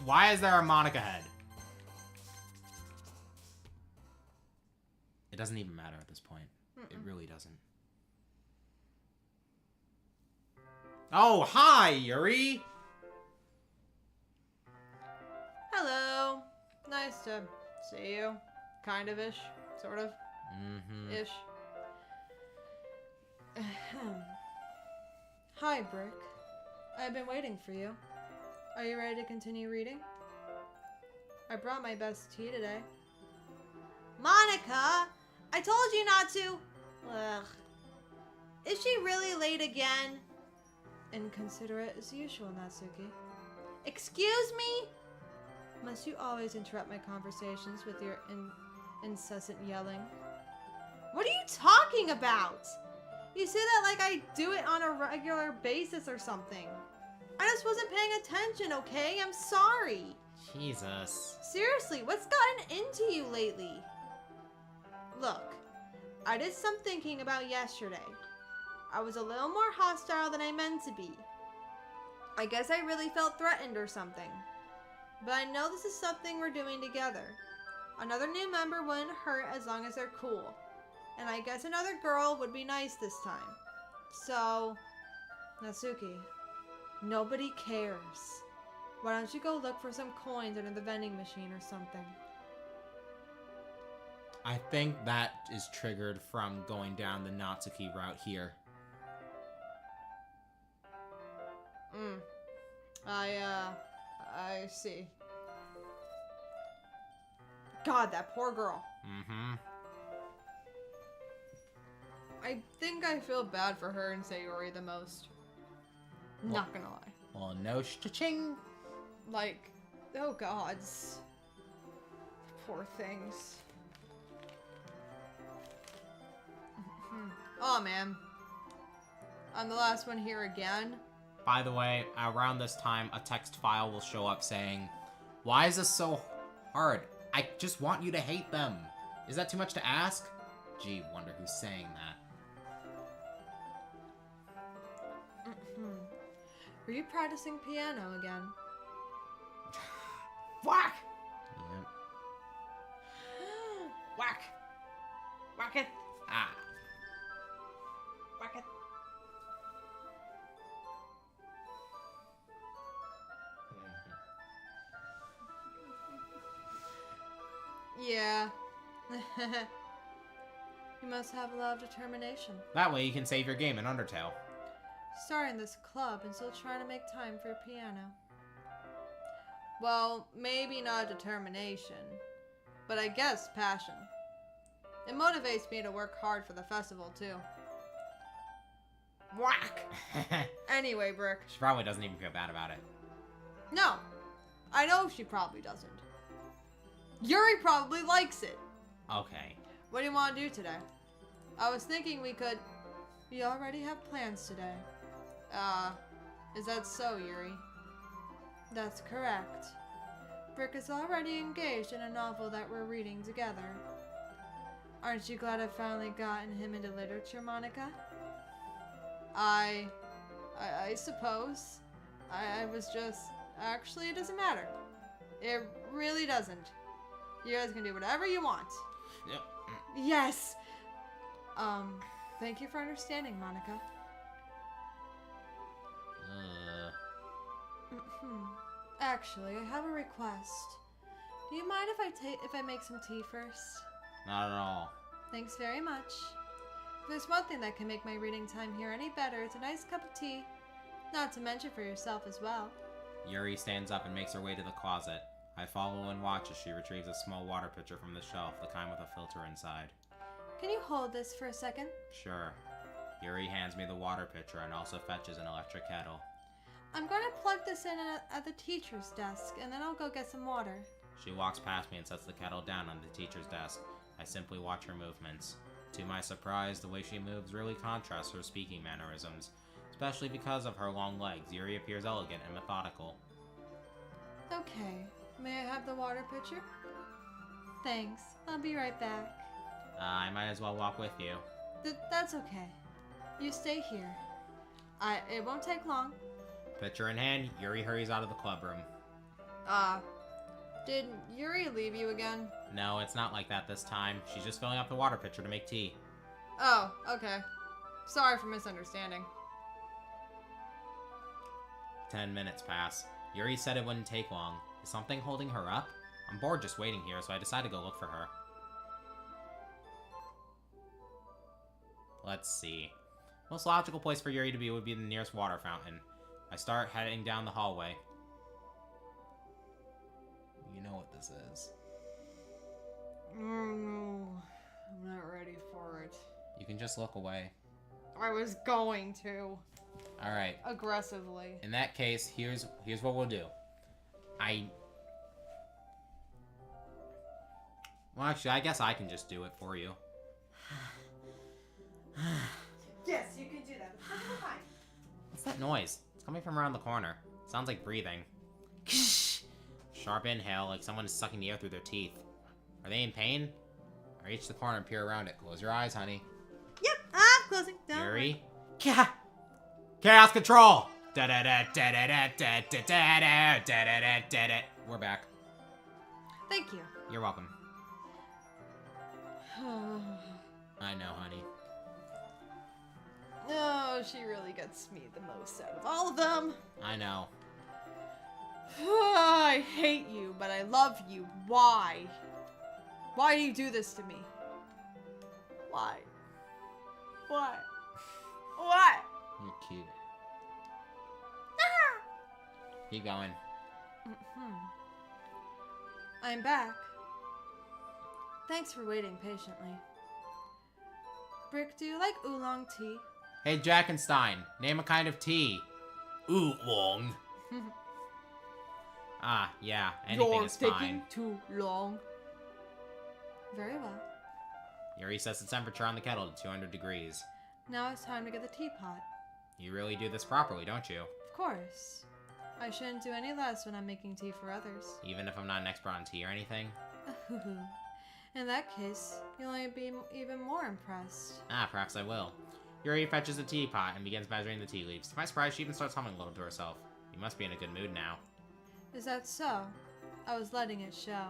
Why is there a Monica head? It doesn't even matter at this point. It really doesn't. Oh, hi, Yuri! Hello. Nice to see you. Kind of-ish. Sort of. Mm-hmm. Ish. Ahem. Hi, Brick. I've been waiting for you. Are you ready to continue reading? I brought my best tea today. Monica! I told you not to! Ugh. Is she really late again? Inconsiderate as usual, Natsuki. Excuse me? Must you always interrupt my conversations with your incessant yelling? What are you talking about? You say that like I do it on a regular basis or something. I just wasn't paying attention, okay? I'm sorry. Jesus. Seriously, what's gotten into you lately? Look, I did some thinking about yesterday. I was a little more hostile than I meant to be. I guess I really felt threatened or something. But I know this is something we're doing together. Another new member wouldn't hurt as long as they're cool. And I guess another girl would be nice this time. So, Natsuki, nobody cares. Why don't you go look for some coins under the vending machine or something? I think that is triggered from going down the Natsuki route here. I see. God, that poor girl. Mm-hmm. I think I feel bad for her and Sayori the most. Not gonna lie. Well, no cha-ching. Like, oh gods. Poor things. Oh man. I'm the last one here again. By the way, around this time, a text file will show up saying, "Why is this so hard? I just want you to hate them. Is that too much to ask?" Gee, wonder who's saying that. Were you practicing piano again? Whack! Yep. Whack! Whack it! Ah. Yeah. You must have a lot of determination. That way you can save your game in Undertale. Starting this club and still trying to make time for piano. Well, maybe not determination, but I guess passion. It motivates me to work hard for the festival, too. Whack! Anyway, Brick. She probably doesn't even feel bad about it. No, I know she probably doesn't. Yuri probably likes it. Okay. What do you want to do today? I was thinking we could... We already have plans today. Is that so, Yuri? That's correct. Brick is already engaged in a novel that we're reading together. Aren't you glad I've finally gotten him into literature, Monica? I suppose. I was just... Actually, it doesn't matter. It really doesn't. You guys can do whatever you want. Yep. Yes! Thank you for understanding, Monica. Actually, I have a request. Do you mind if I make some tea first? Not at all. Thanks very much. If there's one thing that can make my reading time here any better, it's a nice cup of tea. Not to mention for yourself as well. Yuri stands up and makes her way to the closet. I follow and watch as she retrieves a small water pitcher from the shelf, the kind with a filter inside. Can you hold this for a second? Sure. Yuri hands me the water pitcher and also fetches an electric kettle. I'm going to plug this in at the teacher's desk, and then I'll go get some water. She walks past me and sets the kettle down on the teacher's desk. I simply watch her movements. To my surprise, the way she moves really contrasts her speaking mannerisms. Especially because of her long legs, Yuri appears elegant and methodical. Okay. May I have the water pitcher? Thanks. I'll be right back. I might as well walk with you. That's okay. You stay here. It won't take long. Pitcher in hand, Yuri hurries out of the clubroom. Did Yuri leave you again? No, it's not like that this time. She's just filling up the water pitcher to make tea. Oh, okay. Sorry for misunderstanding. 10 minutes pass. Yuri said it wouldn't take long. Is something holding her up? I'm bored just waiting here, so I decide to go look for her. Let's see. Most logical place for Yuri to be would be the nearest water fountain. I start heading down the hallway. You know what this is. Oh no, I'm not ready for it. You can just look away. I was going to. Alright. Aggressively. In that case, here's what we'll do. Well, actually, I guess I can just do it for you. Yes, you can do that. It's perfectly fine. What's that noise? It's coming from around the corner. Sounds like breathing. Sharp inhale, like someone is sucking the air through their teeth. Are they in pain? I reach the corner and peer around it. Close your eyes, honey. Yep, I'm closing. Don't Yuri? Chaos control! We're back. Thank you. You're welcome. I know, honey. Oh, she really gets me the most out of all of them. I know. I hate you, but I love you. Why? Why do you do this to me? Why? Why? Why? You're cute. Keep going. I'm back. Thanks for waiting patiently. Brick, do you like oolong tea? Hey, Jackenstein, name a kind of tea. Oolong. Yeah, anything is fine. Too long. Very well. Yuri sets the temperature on the kettle to 200 degrees. Now it's time to get the teapot. You really do this properly, don't you? Of course. I shouldn't do any less when I'm making tea for others. Even if I'm not an expert on tea or anything? In that case, you'll only be even more impressed. Perhaps I will. Yuri fetches a teapot and begins measuring the tea leaves. To my surprise, she even starts humming a little to herself. You must be in a good mood now. Is that so? I was letting it show.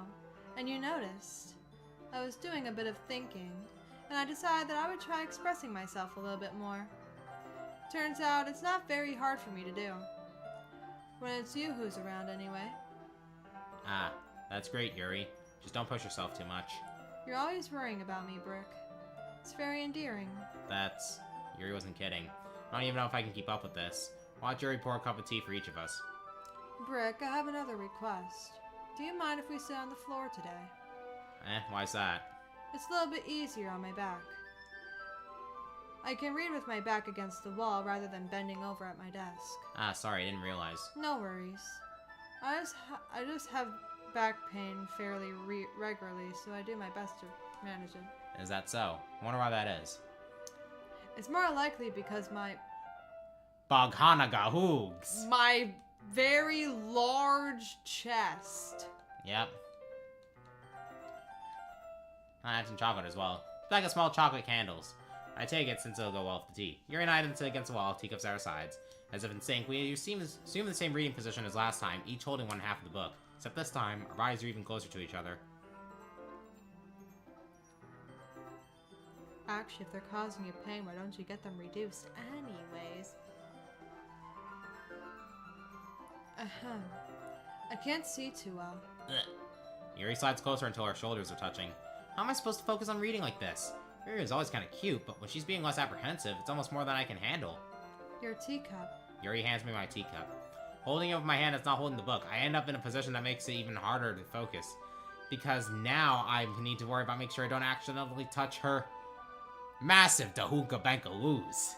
And you noticed. I was doing a bit of thinking, and I decided that I would try expressing myself a little bit more. Turns out it's not very hard for me to do. When it's you who's around, anyway. That's great, Yuri. Just don't push yourself too much. You're always worrying about me, Brick. It's very endearing. That's... Yuri wasn't kidding. I don't even know if I can keep up with this. Watch Yuri pour a cup of tea for each of us. Brick, I have another request. Do you mind if we sit on the floor today? Why's that? It's a little bit easier on my back. I can read with my back against the wall rather than bending over at my desk. Ah, sorry, I didn't realize. No worries. I just have back pain fairly regularly, so I do my best to manage it. Is that so? I wonder why that is. It's more likely because my Baghanagahoogs! my very large chest. Yep. I have some chocolate as well. Like a small chocolate candles. I take it since it'll go well with the tea. Yuri and I then sit against the wall, teacups at our sides. As if in sync, we assume the same reading position as last time, each holding one half of the book. Except this time, our bodies are even closer to each other. Actually, if they're causing you pain, why don't you get them reduced anyways? I can't see too well. Ugh. Yuri slides closer until our shoulders are touching. How am I supposed to focus on reading like this? Yuri is always kind of cute, but when she's being less apprehensive, it's almost more than I can handle. Your teacup. Yuri hands me my teacup. Holding it with my hand that's not holding the book, I end up in a position that makes it even harder to focus. Because now I need to worry about making sure I don't accidentally touch her massive Dahunka Bankaloos.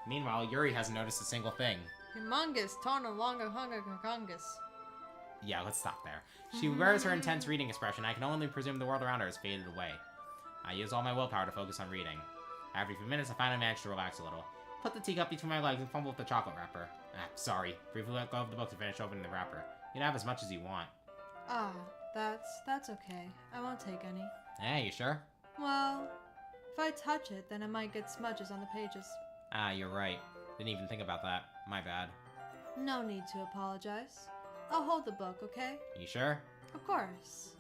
Meanwhile, Yuri hasn't noticed a single thing. Humongous, Tonalonga Hunga Kakangas. Yeah, let's stop there. She wears her intense reading expression. I can only presume the world around her has faded away. I use all my willpower to focus on reading. After a few minutes, I finally manage to relax a little. Put the teacup between my legs and fumble with the chocolate wrapper. Sorry. Briefly let go of the book to finish opening the wrapper. You can have as much as you want. Ah, that's okay. I won't take any. Hey, you sure? Well, if I touch it, then it might get smudges on the pages. Ah, you're right. Didn't even think about that. My bad. No need to apologize. I'll hold the book, okay? You sure? Of course.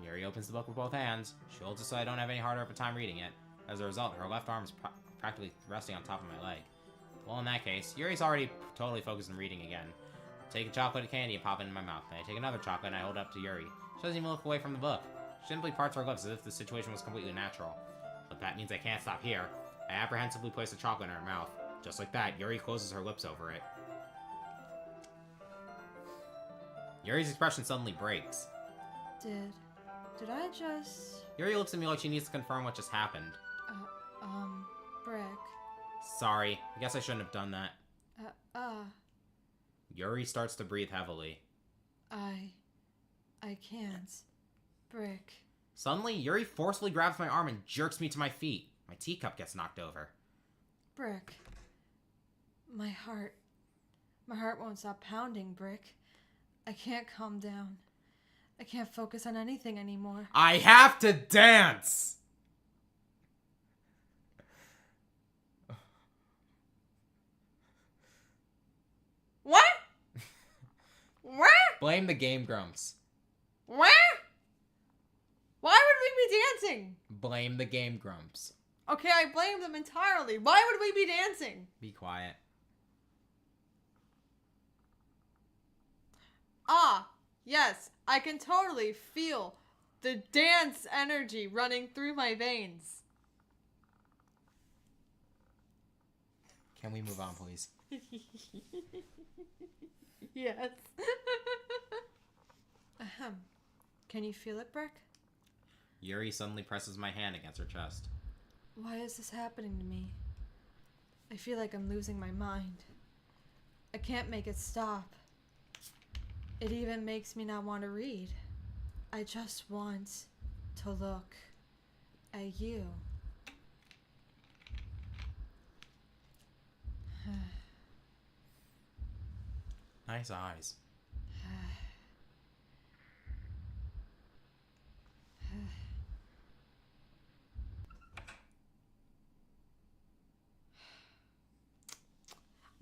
Yuri opens the book with both hands. She holds it so I don't have any harder of a time reading it. As a result, her left arm is practically resting on top of my leg. Well, in that case, Yuri's already totally focused on reading again. I take a chocolate candy and pop it in my mouth. Then I take another chocolate and I hold it up to Yuri. She doesn't even look away from the book. She simply parts her lips as if the situation was completely natural. But that means I can't stop here. I apprehensively place the chocolate in her mouth. Just like that, Yuri closes her lips over it. Yuri's expression suddenly breaks. Did I just... Yuri looks at me like she needs to confirm what just happened. Brick. Sorry, I guess I shouldn't have done that. Yuri starts to breathe heavily. I can't. Brick. Suddenly, Yuri forcefully grabs my arm and jerks me to my feet. My teacup gets knocked over. Brick. My heart won't stop pounding, Brick. I can't calm down. I can't focus on anything anymore. I have to dance! What? What? Blame the Game Grumps. What? Why would we be dancing? Blame the Game Grumps. Okay, I blame them entirely. Why would we be dancing? Be quiet. Ah, yes, I can totally feel the dance energy running through my veins. Can we move on, please? Yes. Ahem. Can you feel it, Brick? Yuri suddenly presses my hand against her chest. Why is this happening to me? I feel like I'm losing my mind. I can't make it stop. It even makes me not want to read. I just want to look at you. Nice eyes.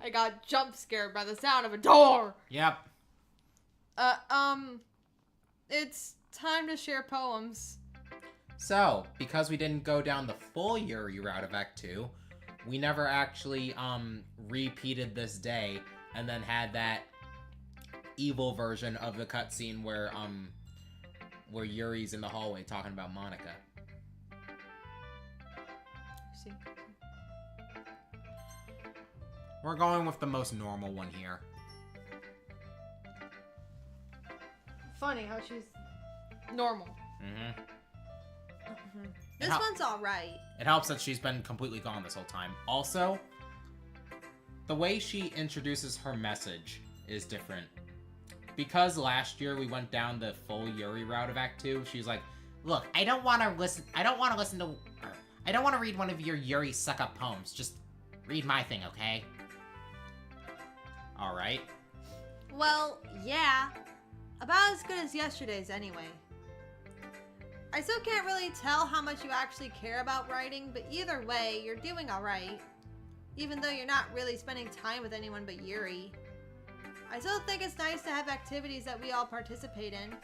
I got jump scared by the sound of a door. Yep. It's time to share poems. So, because we didn't go down the full Yuri route of Act 2, we never actually, repeated this day and then had that evil version of the cutscene where, where Yuri's in the hallway talking about Monica. See. We're going with the most normal one here. Funny how she's normal. Mm-hmm. This one's alright. It helps that she's been completely gone this whole time. Also, the way she introduces her message is different. Because last year we went down the full Yuri route of Act 2, she's like, look, I don't want to read one of your Yuri suck-up poems. Just read my thing, okay? Alright. Well, yeah. About as good as yesterday's anyway. I still can't really tell how much you actually care about writing, but either way, you're doing alright. Even though you're not really spending time with anyone but Yuri. I still think it's nice to have activities that we all participate in.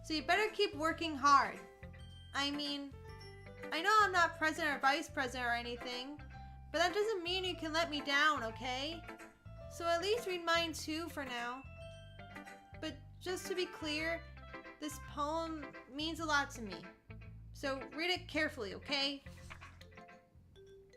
So you better keep working hard. I mean, I know I'm not president or vice president or anything, but that doesn't mean you can let me down, okay? So at least read mine too for now. But just to be clear, this poem means a lot to me. So read it carefully, okay?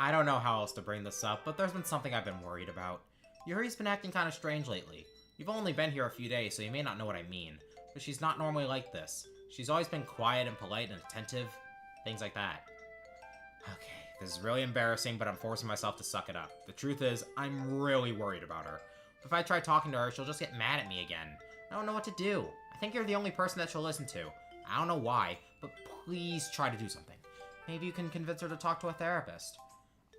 I don't know how else to bring this up, but there's been something I've been worried about. Yuri's been acting kind of strange lately. You've only been here a few days, so you may not know what I mean. But she's not normally like this. She's always been quiet and polite and attentive. Things like that. Okay, this is really embarrassing, but I'm forcing myself to suck it up. The truth is, I'm really worried about her. If I try talking to her, she'll just get mad at me again. I don't know what to do. I think you're the only person that she'll listen to. I don't know why, but please try to do something. Maybe you can convince her to talk to a therapist.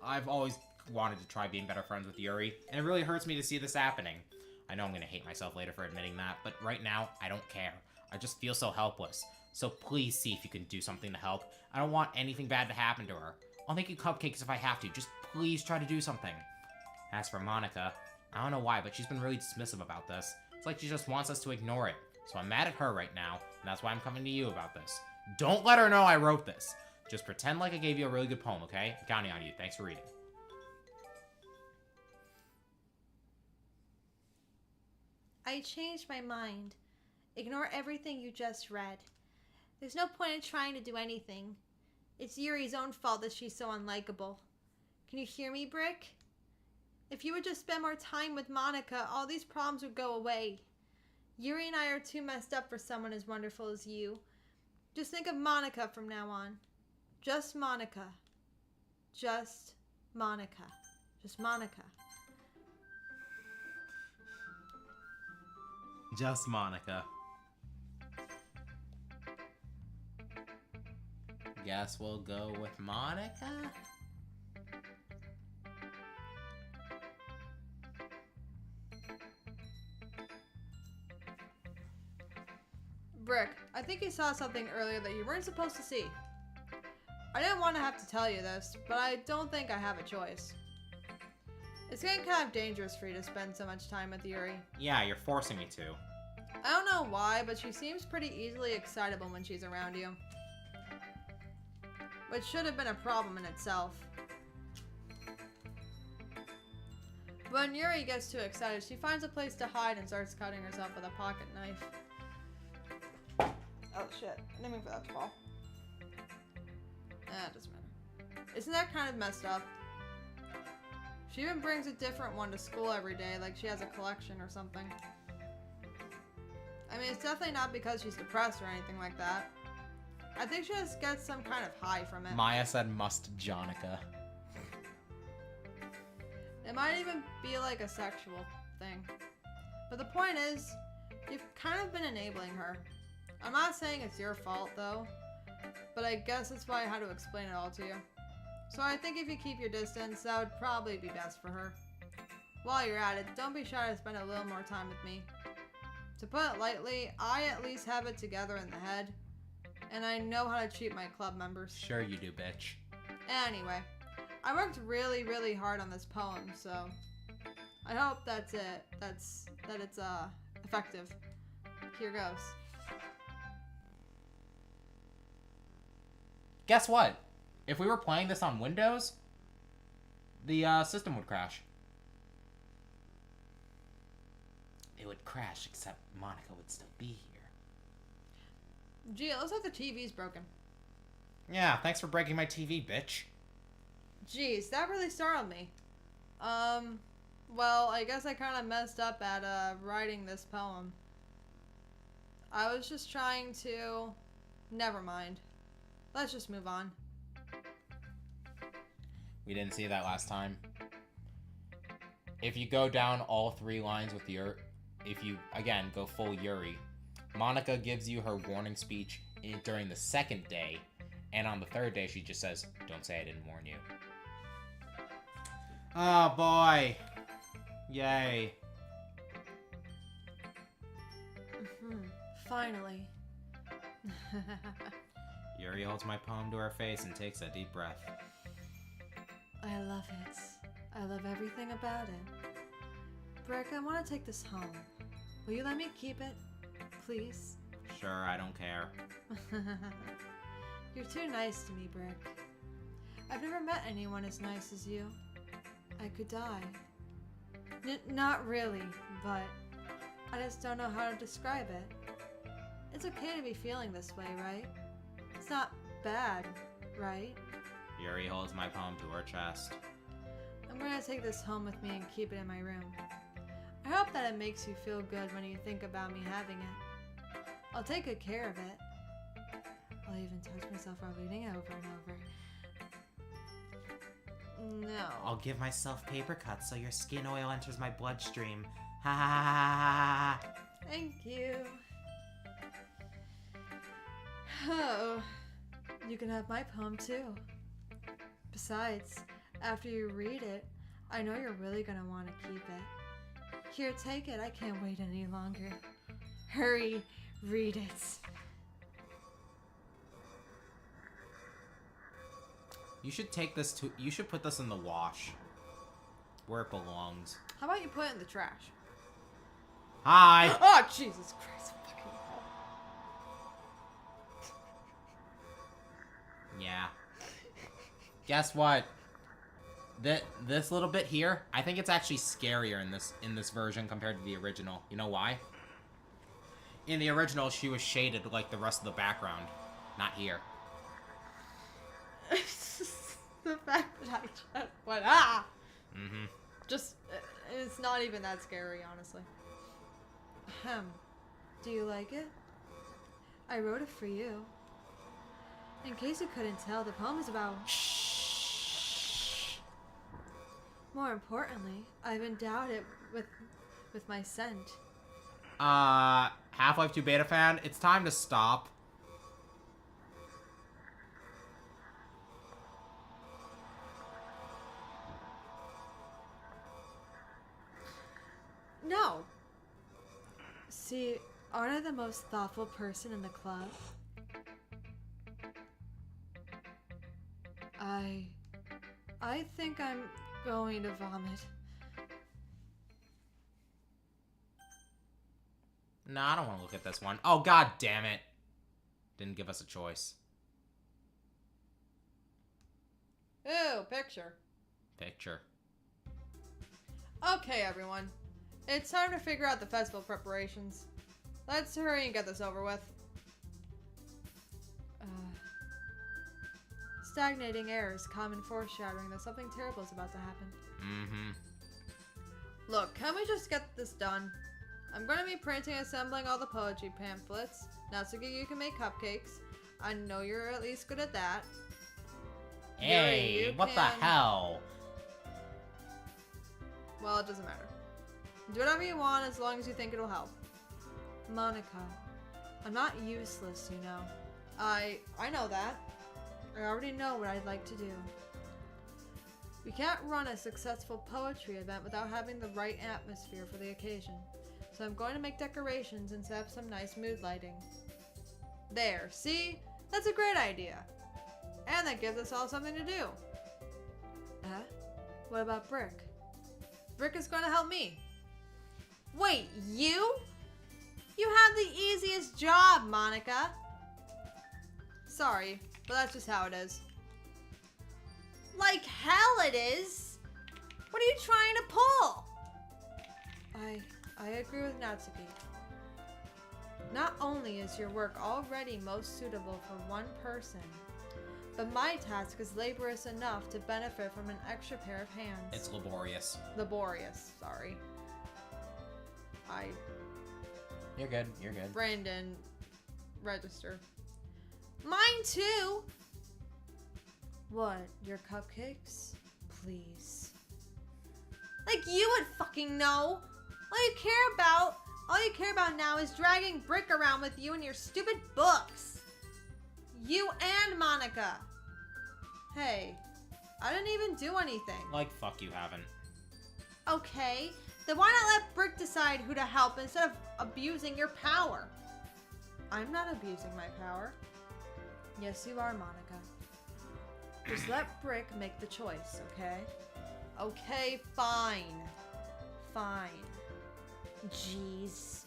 I've always wanted to try being better friends with Yuri, and it really hurts me to see this happening. I know I'm gonna hate myself later for admitting that, but right now, I don't care. I just feel so helpless. So please see if you can do something to help. I don't want anything bad to happen to her. I'll make you cupcakes if I have to. Just please try to do something. As for Monica, I don't know why, but she's been really dismissive about this. It's like she just wants us to ignore it. So I'm mad at her right now, and that's why I'm coming to you about this. Don't let her know I wrote this. Just pretend like I gave you a really good poem, okay? I'm counting on you. Thanks for reading. I changed my mind. Ignore everything you just read. There's no point in trying to do anything. It's Yuri's own fault that she's so unlikable. Can you hear me, Brick? If you would just spend more time with Monica, all these problems would go away. Yuri and I are too messed up for someone as wonderful as you. Just think of Monica from now on. Just Monica. Just Monica. Just Monica. Just Monica. Guess we'll go with Monica? Brick, I think you saw something earlier that you weren't supposed to see. I didn't want to have to tell you this, but I don't think I have a choice. It's getting kind of dangerous for you to spend so much time with Yuri. Yeah, you're forcing me to. I don't know why, but she seems pretty easily excitable when she's around you. Which should have been a problem in itself. When Yuri gets too excited, she finds a place to hide and starts cutting herself with a pocket knife. Oh shit, I didn't mean for that to fall. It doesn't matter. Isn't that kind of messed up? She even brings a different one to school every day, like she has a collection or something. I mean, it's definitely not because she's depressed or anything like that. I think she just gets some kind of high from it. Maya said must Jonica. It might even be like a sexual thing. But the point is, you've kind of been enabling her. I'm not saying it's your fault, though. But I guess that's why I had to explain it all to you. So I think if you keep your distance, that would probably be best for her. While you're at it, don't be shy to spend a little more time with me. To put it lightly, I at least have it together in the head. And I know how to treat my club members. Sure you do, bitch. Anyway, I worked really, really hard on this poem, so I hope that's it. That it's effective. Here goes. Guess what? If we were playing this on Windows, the system would crash. It would crash, except Monica would still be here. Gee, it looks like the TV's broken. Yeah, thanks for breaking my TV, bitch. Jeez, that really startled me. Well, I guess I kind of messed up at, writing this poem. I was just trying to... Never mind. Let's just move on. We didn't see that last time. If you go down all 3 lines with your... If you, again, go full Yuri, Monica gives you her warning speech during the 2nd day, and on the 3rd day she just says, "Don't say I didn't warn you." Oh boy. Yay. Finally. Yuri holds my poem to her face and takes a deep breath. I love it. I love everything about it. Brick, I want to take this home. Will you let me keep it? Please? Sure, I don't care. You're too nice to me, Brick. I've never met anyone as nice as you. I could die. Not really, but I just don't know how to describe it. It's okay to be feeling this way, right? It's not bad, right? Yuri holds my poem to her chest. I'm gonna take this home with me and keep it in my room. I hope that it makes you feel good when you think about me having it. I'll take good care of it. I'll even touch myself while reading it over and over. No. I'll give myself paper cuts so your skin oil enters my bloodstream. Ha ha ha ha ha. Thank you. Oh, you can have my poem too. Besides, after you read it, I know you're really gonna want to keep it. Here, take it. I can't wait any longer. Hurry, read it. You should take this to. You should put this in the wash, where it belongs. How about you put it in the trash? Hi. Oh, Jesus Christ! Fucking hell. Yeah. Guess what? This little bit here, I think it's actually scarier in this version compared to the original. You know why? In the original, she was shaded like the rest of the background. Not here. The fact that I just went, ah! Mm-hmm. Just, it's not even that scary, honestly. Ahem. Do you like it? I wrote it for you. In case you couldn't tell, the poem is about... More importantly, I've endowed it with my scent. Half-Life 2 beta fan, it's time to stop. No. See, aren't I the most thoughtful person in the club? I think I'm going to vomit. No, I don't want to look at this one. Oh, god damn it. Didn't give us a choice. Ew, picture. Picture. Okay, everyone. It's time to figure out the festival preparations. Let's hurry and get this over with. Stagnating air is common foreshadowing that something terrible is about to happen. Mm-hmm. Look, can we just get this done? I'm going to be printing and assembling all the poetry pamphlets. Natsuki, you can make cupcakes. I know you're at least good at that. Hey, Yuri, you what the can- hell? Well, it doesn't matter. Do whatever you want as long as you think it'll help. Monica, I'm not useless, you know. I know that. I already know what I'd like to do. We can't run a successful poetry event without having the right atmosphere for the occasion. So I'm going to make decorations and set up some nice mood lighting. There, see? That's a great idea. And that gives us all something to do. What about Brick? Brick is going to help me. Wait, you? You have the easiest job, Monica. Sorry, but that's just how it is. Like hell it is! What are you trying to pull? I agree with Natsuki. Not only is your work already most suitable for one person, but my task is laborious enough to benefit from an extra pair of hands. It's laborious. Laborious, sorry. You're good. You're good. Brandon, register. Mine too! What, your cupcakes? Please. Like you would fucking know! All you care about now is dragging Brick around with you and your stupid books! You and Monica! Hey, I didn't even do anything. Like, fuck you haven't. Okay, then why not let Brick decide who to help instead of abusing your power? I'm not abusing my power. Yes, you are, Monica. Just let Brick make the choice, okay? Okay, fine. Fine. Jeez.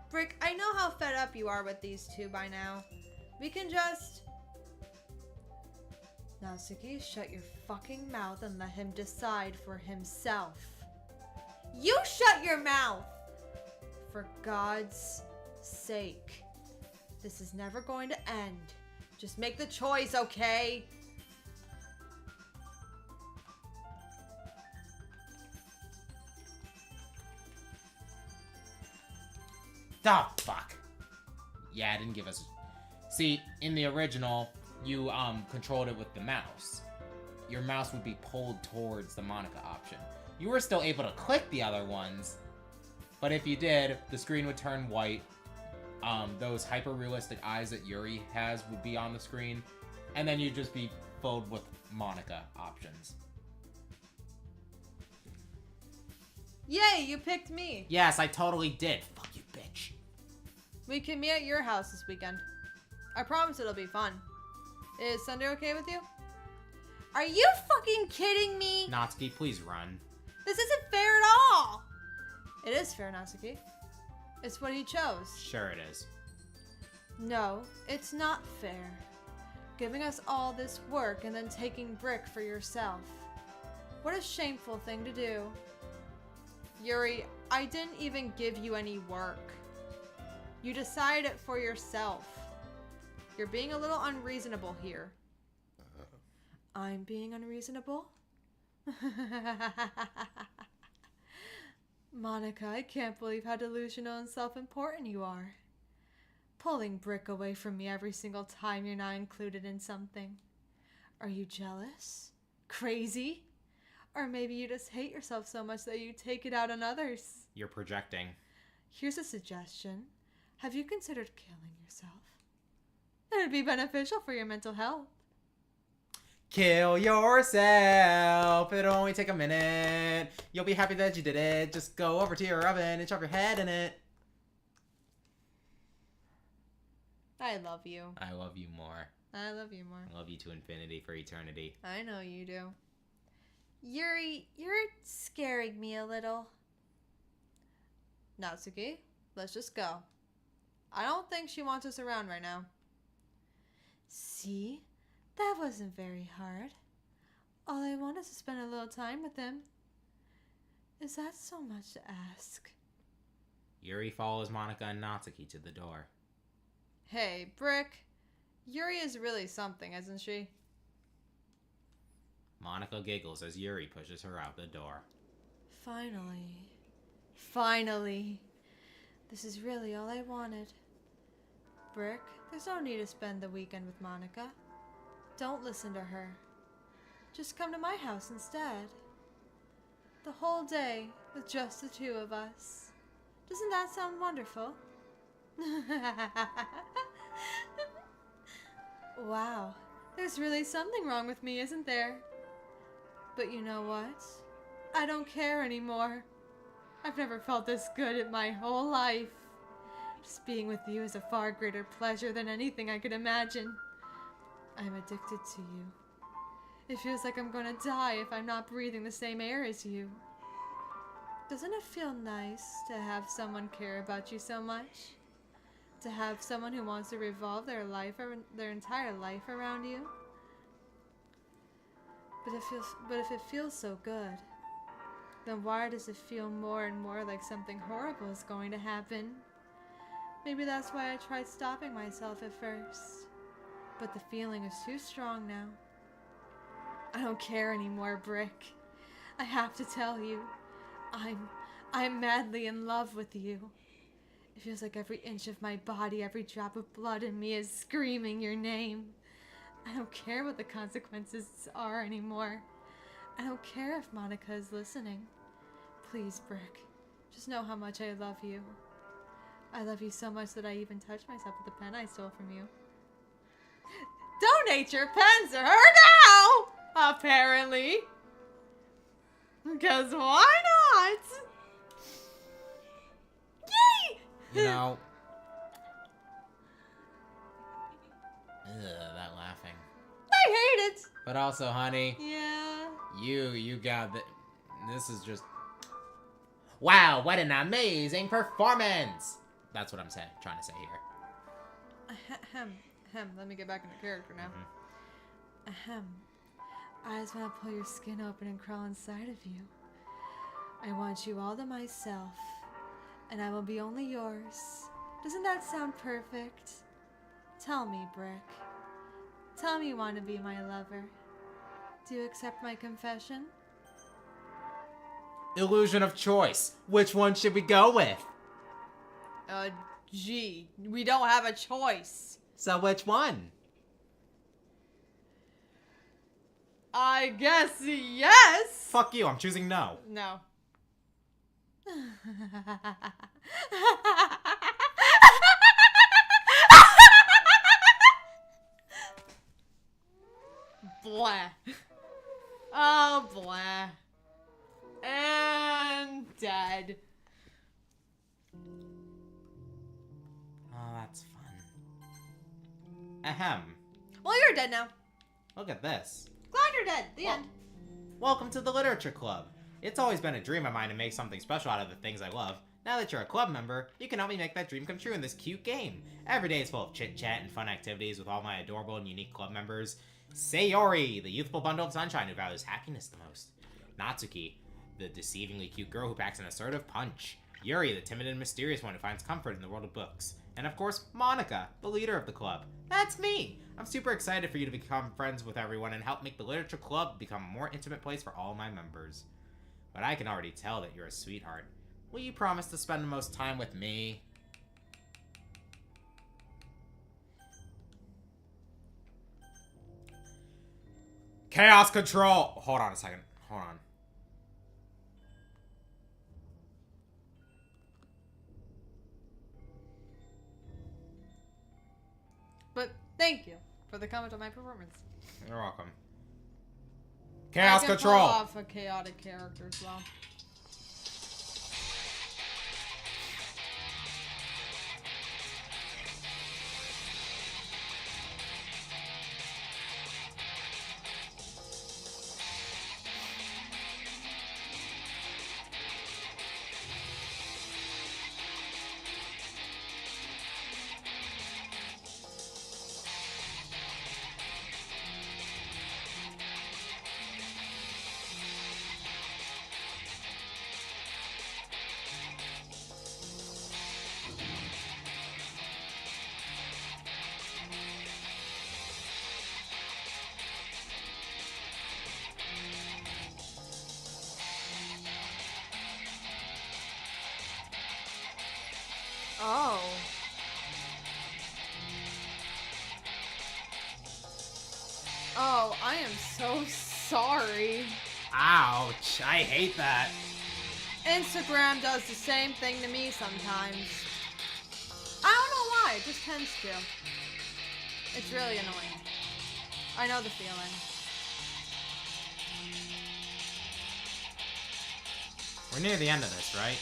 Brick, I know how fed up you are with these two by now. We can just... Natsuki, shut your fucking mouth and let him decide for himself. You shut your mouth! For God's sake. This is never going to end. Just make the choice, okay? Oh, fuck. Yeah, it didn't give us... See, in the original, you controlled it with the mouse. Your mouse would be pulled towards the Monica option. You were still able to click the other ones, but if you did, the screen would turn white. Those hyper-realistic eyes that Yuri has would be on the screen, and then you'd just be filled with Monica options. Yay, you picked me. Yes, I totally did. Fuck you, bitch. We can meet at your house this weekend. I promise it'll be fun. Is Sunday okay with you? Are you fucking kidding me? Natsuki, please run. This isn't fair at all. It is fair, Natsuki. It's what he chose. Sure it is. No, it's not fair. Giving us all this work and then taking Brick for yourself. What a shameful thing to do. Yuri, I didn't even give you any work. You decided it for yourself. You're being a little unreasonable here. I'm being unreasonable? Monica, I can't believe how delusional and self-important you are. Pulling Brick away from me every single time you're not included in something. Are you jealous? Crazy? Or maybe you just hate yourself so much that you take it out on others. You're projecting. Here's a suggestion. Have you considered killing yourself? It'd be beneficial for your mental health. Kill yourself. It'll only take a minute. You'll be happy that you did it. Just go over to your oven and shove your head in it. I love you. I love you more. I love you more. I love you to infinity for eternity. I know you do. Yuri, you're scaring me a little. Natsuki, let's just go. I don't think she wants us around right now. See? That wasn't very hard. All I want is to spend a little time with him. Is that so much to ask? Yuri follows Monica and Natsuki to the door. Hey, Brick. Yuri is really something, isn't she? Monica giggles as Yuri pushes her out the door. Finally. Finally. This is really all I wanted. Brick, there's no need to spend the weekend with Monica. Don't listen to her. Just come to my house instead. The whole day with just the two of us. Doesn't that sound wonderful? Wow, there's really something wrong with me, isn't there? But you know what? I don't care anymore. I've never felt this good in my whole life. Just being with you is a far greater pleasure than anything I could imagine. I'm addicted to you. It feels like I'm gonna die if I'm not breathing the same air as you. Doesn't it feel nice to have someone care about you so much? To have someone who wants to revolve their entire life around you? But if it feels so good, then why does it feel more and more like something horrible is going to happen? Maybe that's why I tried stopping myself at first. But the feeling is too strong now. I don't care anymore, Brick. I have to tell you, I'm madly in love with you. It feels like every inch of my body, every drop of blood in me is screaming your name. I don't care what the consequences are anymore. I don't care if Monica is listening. Please, Brick, just know how much I love you. I love you so much that I even touched myself with the pen I stole from you. Donate your pen to her now! Apparently. Because why not? Yay! You know... Ugh, that laughing. I hate it! But also, honey, Yeah. you got the... This is just... Wow, what an amazing performance! That's what I'm trying to say here. Ahem. Let me get back into character now. Ahem. I just want to pull your skin open and crawl inside of you. I want you all to myself, and I will be only yours. Doesn't that sound perfect? Tell me, Brick. Tell me you want to be my lover. Do you accept my confession? Illusion of choice. Which one should we go with? Gee, we don't have a choice. So which one? I guess yes. Fuck you, I'm choosing no. No. Blah. Oh, blah. And dead. Oh, that's fun. Ahem. Well, you're dead now. Look at this. Glad you're dead. The end. Welcome to the Literature Club. It's always been a dream of mine to make something special out of the things I love. Now that you're a club member, you can help me make that dream come true in this cute game. Every day is full of chit-chat and fun activities with all my adorable and unique club members. Sayori, the youthful bundle of sunshine who values happiness the most. Natsuki, the deceivingly cute girl who packs an assertive punch. Yuri, the timid and mysterious one who finds comfort in the world of books. And of course, Monica, the leader of the club. That's me! I'm super excited for you to become friends with everyone and help make the Literature Club become a more intimate place for all my members. But I can already tell that you're a sweetheart. Will you promise to spend the most time with me? Chaos Control! Hold on a second. Hold on. But thank you for the comment on my performance. You're welcome. Chaos I can Control! pull off a chaotic character as well. Oh. Oh, I am so sorry. Ouch, I hate that. Instagram does the same thing to me sometimes. I don't know why, it just tends to. It's really annoying. I know the feeling. We're near the end of this, right?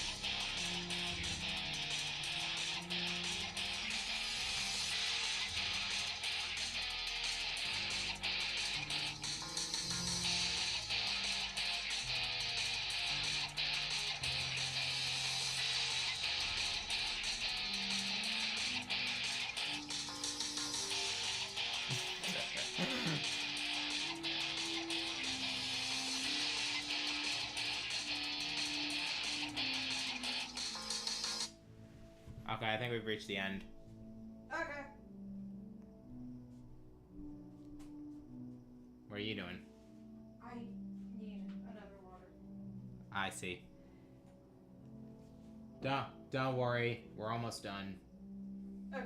Okay, I think we've reached the end. Okay. What are you doing? I need another water. I see. Don't worry. We're almost done. Okay.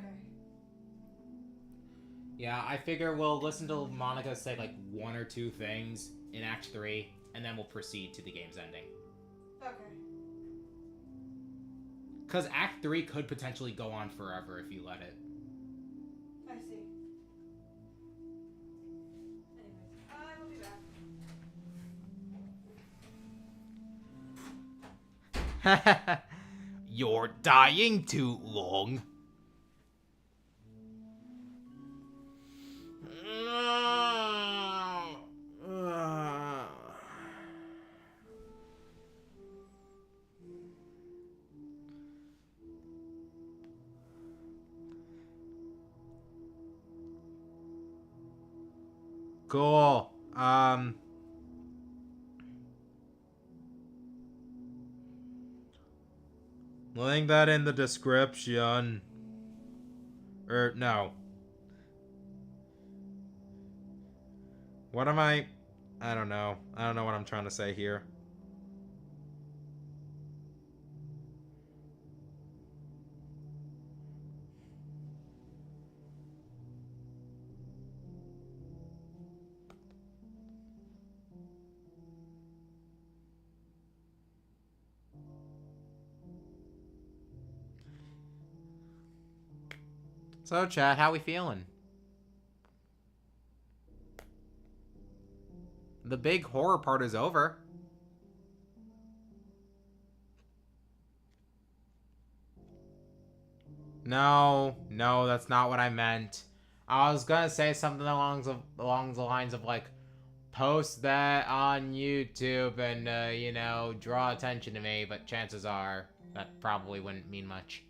Yeah, I figure we'll listen to Monica say like 1 or 2 things in Act 3, and then we'll proceed to the game's ending. Okay. Because Act 3 could potentially go on forever if you let it. I see. Anyways, I will be back. You're dying too long. Cool. Link that in the description. No. What am I don't know. I don't know what I'm trying to say here. So, chat, how we feeling? The big horror part is over. No, that's not what I meant. I was gonna say something along the lines of like, post that on YouTube and you know, draw attention to me. But chances are that probably wouldn't mean much.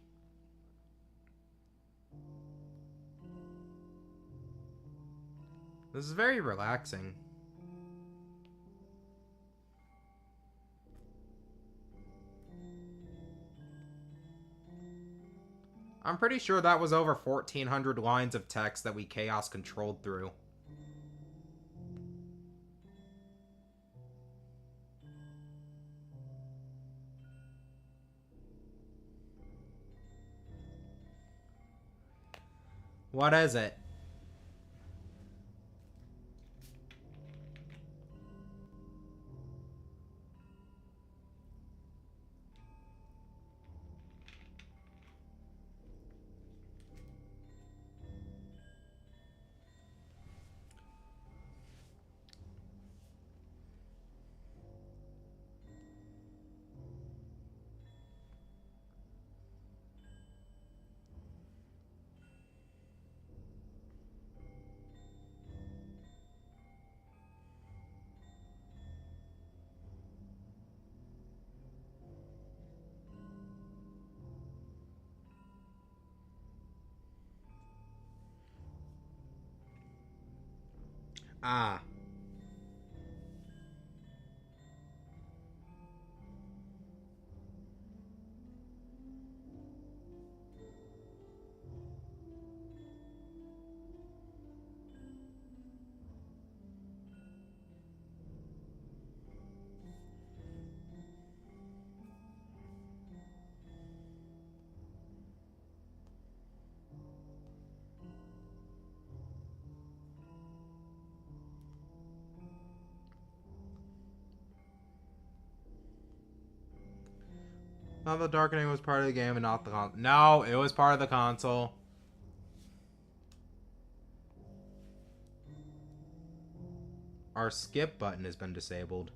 This is very relaxing. I'm pretty sure that was over 1,400 lines of text that we chaos controlled through. What is it? Ah. Not the darkening was part of the game and not the console. No, it was part of the console. Our skip button has been disabled.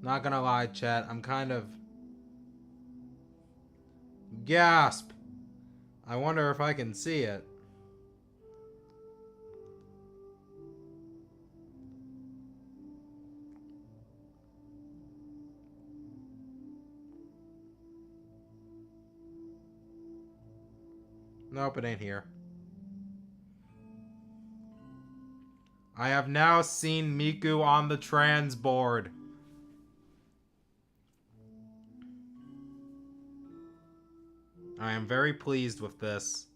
Not gonna lie, chat, I'm kind of... Gasp! I wonder if I can see it. Nope, it ain't here. I have now seen Miku on the trans board. I am very pleased with this.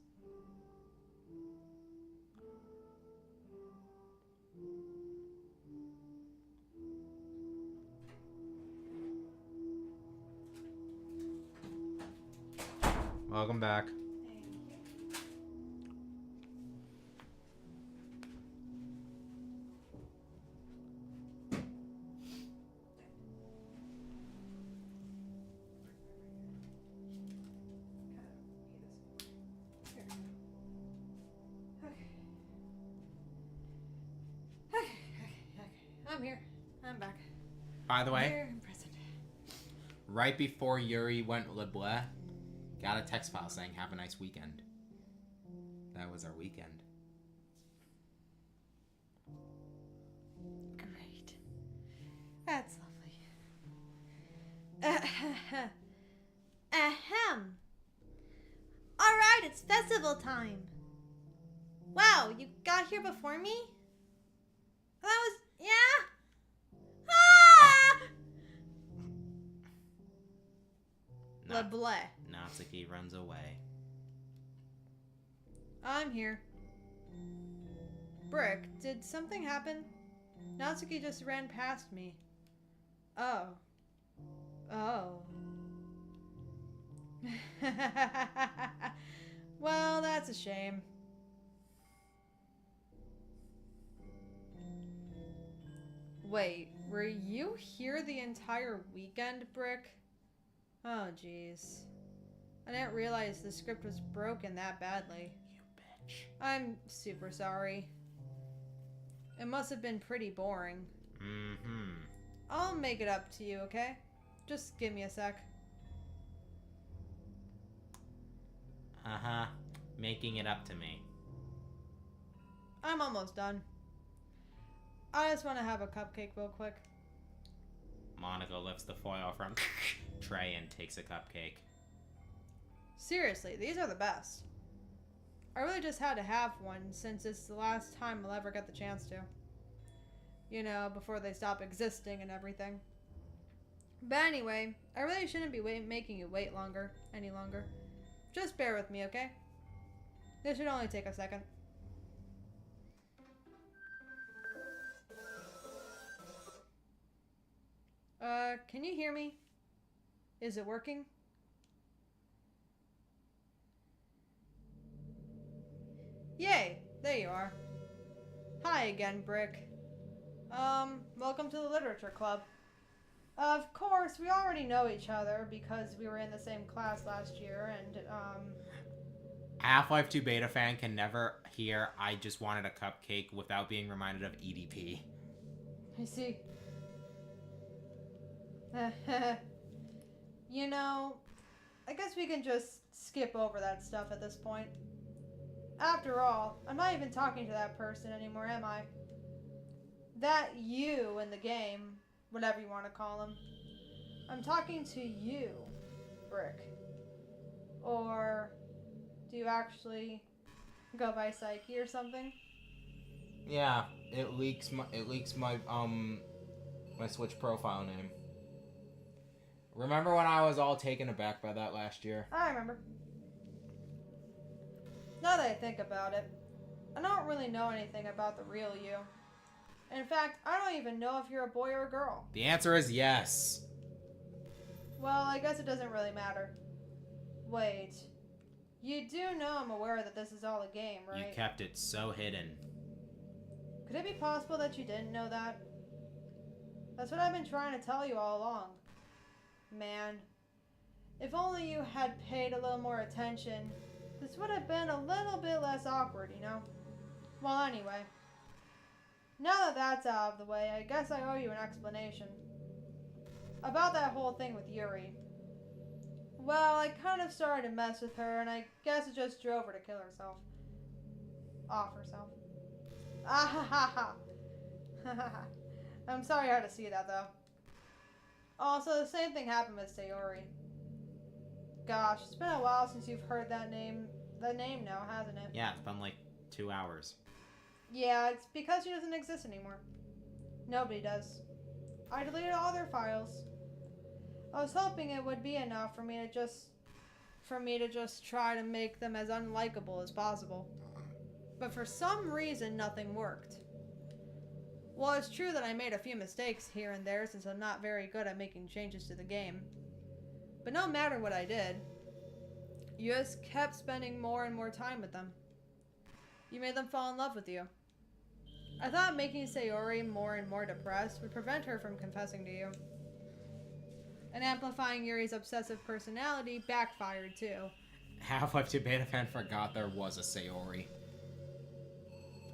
Welcome back. I'm here. I'm back. By the way, Here and present. right before Yuri went le bleu, got a text file saying, "Have a nice weekend." That was our weekend. Great. That's lovely. Ahem. Alright, it's festival time. Wow, you got here before me? That was... yeah? Ah! Le bleu. Natsuki runs away. I'm here. Brick, did something happen? Natsuki just ran past me. Oh. Oh. Well, that's a shame. Wait, were you here the entire weekend, Brick? Oh, jeez. I didn't realize the script was broken that badly. You bitch. I'm super sorry. It must have been pretty boring. Mm-hmm. I'll make it up to you, okay? Just give me a sec. Uh-huh. Making it up to me. I'm almost done. I just want to have a cupcake real quick. Monica lifts the foil from tray and takes a cupcake. Seriously, these are the best. I really just had to have one since it's the last time I'll ever get the chance to. You know, before they stop existing and everything. But anyway, I really shouldn't be making you wait any longer. Just bear with me, okay? This should only take a second. Can you hear me? Is it working? Yay! There you are. Hi again, Brick. Welcome to the Literature Club. Of course, we already know each other because we were in the same class last year, and, Half-Life 2 beta fan can never hear "I just wanted a cupcake" without being reminded of EDP. I see. You know, I guess we can just skip over that stuff at this point. After all, I'm not even talking to that person anymore, am I? That you in the game, whatever you want to call him. I'm talking to you, Brick. Or do you actually go by Psyche or something? Yeah, it leaks my my Switch profile name. Remember when I was all taken aback by that last year? I remember. Now that I think about it, I don't really know anything about the real you. In fact, I don't even know if you're a boy or a girl. The answer is yes. Well, I guess it doesn't really matter. Wait. You do know I'm aware that this is all a game, right? You kept it so hidden. Could Could it be possible that you didn't know that? That's what I've been trying to tell you all along. Man, if only you had paid a little more attention, this would have been a little bit less awkward, you know? Well, anyway. Now that that's out of the way, I guess I owe you an explanation. About that whole thing with Yuri. Well, I kind of started to mess with her, and I guess it just drove her to kill herself. Off herself. Ah ha ha ha. I'm sorry I had to see that, though. Also, the same thing happened with Sayori. Gosh, it's been a while since you've heard that name now, hasn't it? Yeah, it's been like 2 hours. Yeah, it's because she doesn't exist anymore. Nobody does. I deleted all their files. I was hoping it would be enough for me to just try to make them as unlikable as possible. But for some reason, nothing worked. Well, it's true that I made a few mistakes here and there since I'm not very good at making changes to the game. But no matter what I did, you just kept spending more and more time with them. You made them fall in love with you. I thought making Sayori more and more depressed would prevent her from confessing to you. And amplifying Yuri's obsessive personality backfired too. Half-Life 2 beta fan forgot there was a Sayori.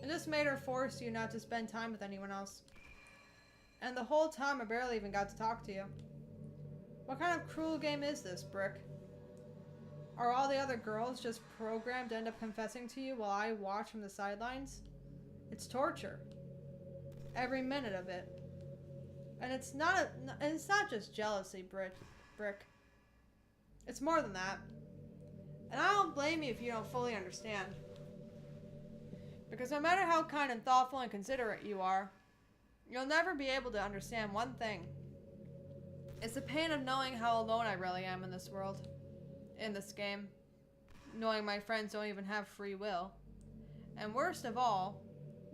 It just made her force you not to spend time with anyone else. And the whole time I barely even got to talk to you. What kind of cruel game is this, Brick? Are all the other girls just programmed to end up confessing to you while I watch from the sidelines? It's torture. Every minute of it. And it's not just jealousy, Brick. It's more than that. And I don't blame you if you don't fully understand. Because no matter how kind and thoughtful and considerate you are, you'll never be able to understand one thing. It's the pain of knowing how alone I really am in this world. In this game. Knowing my friends don't even have free will. And worst of all,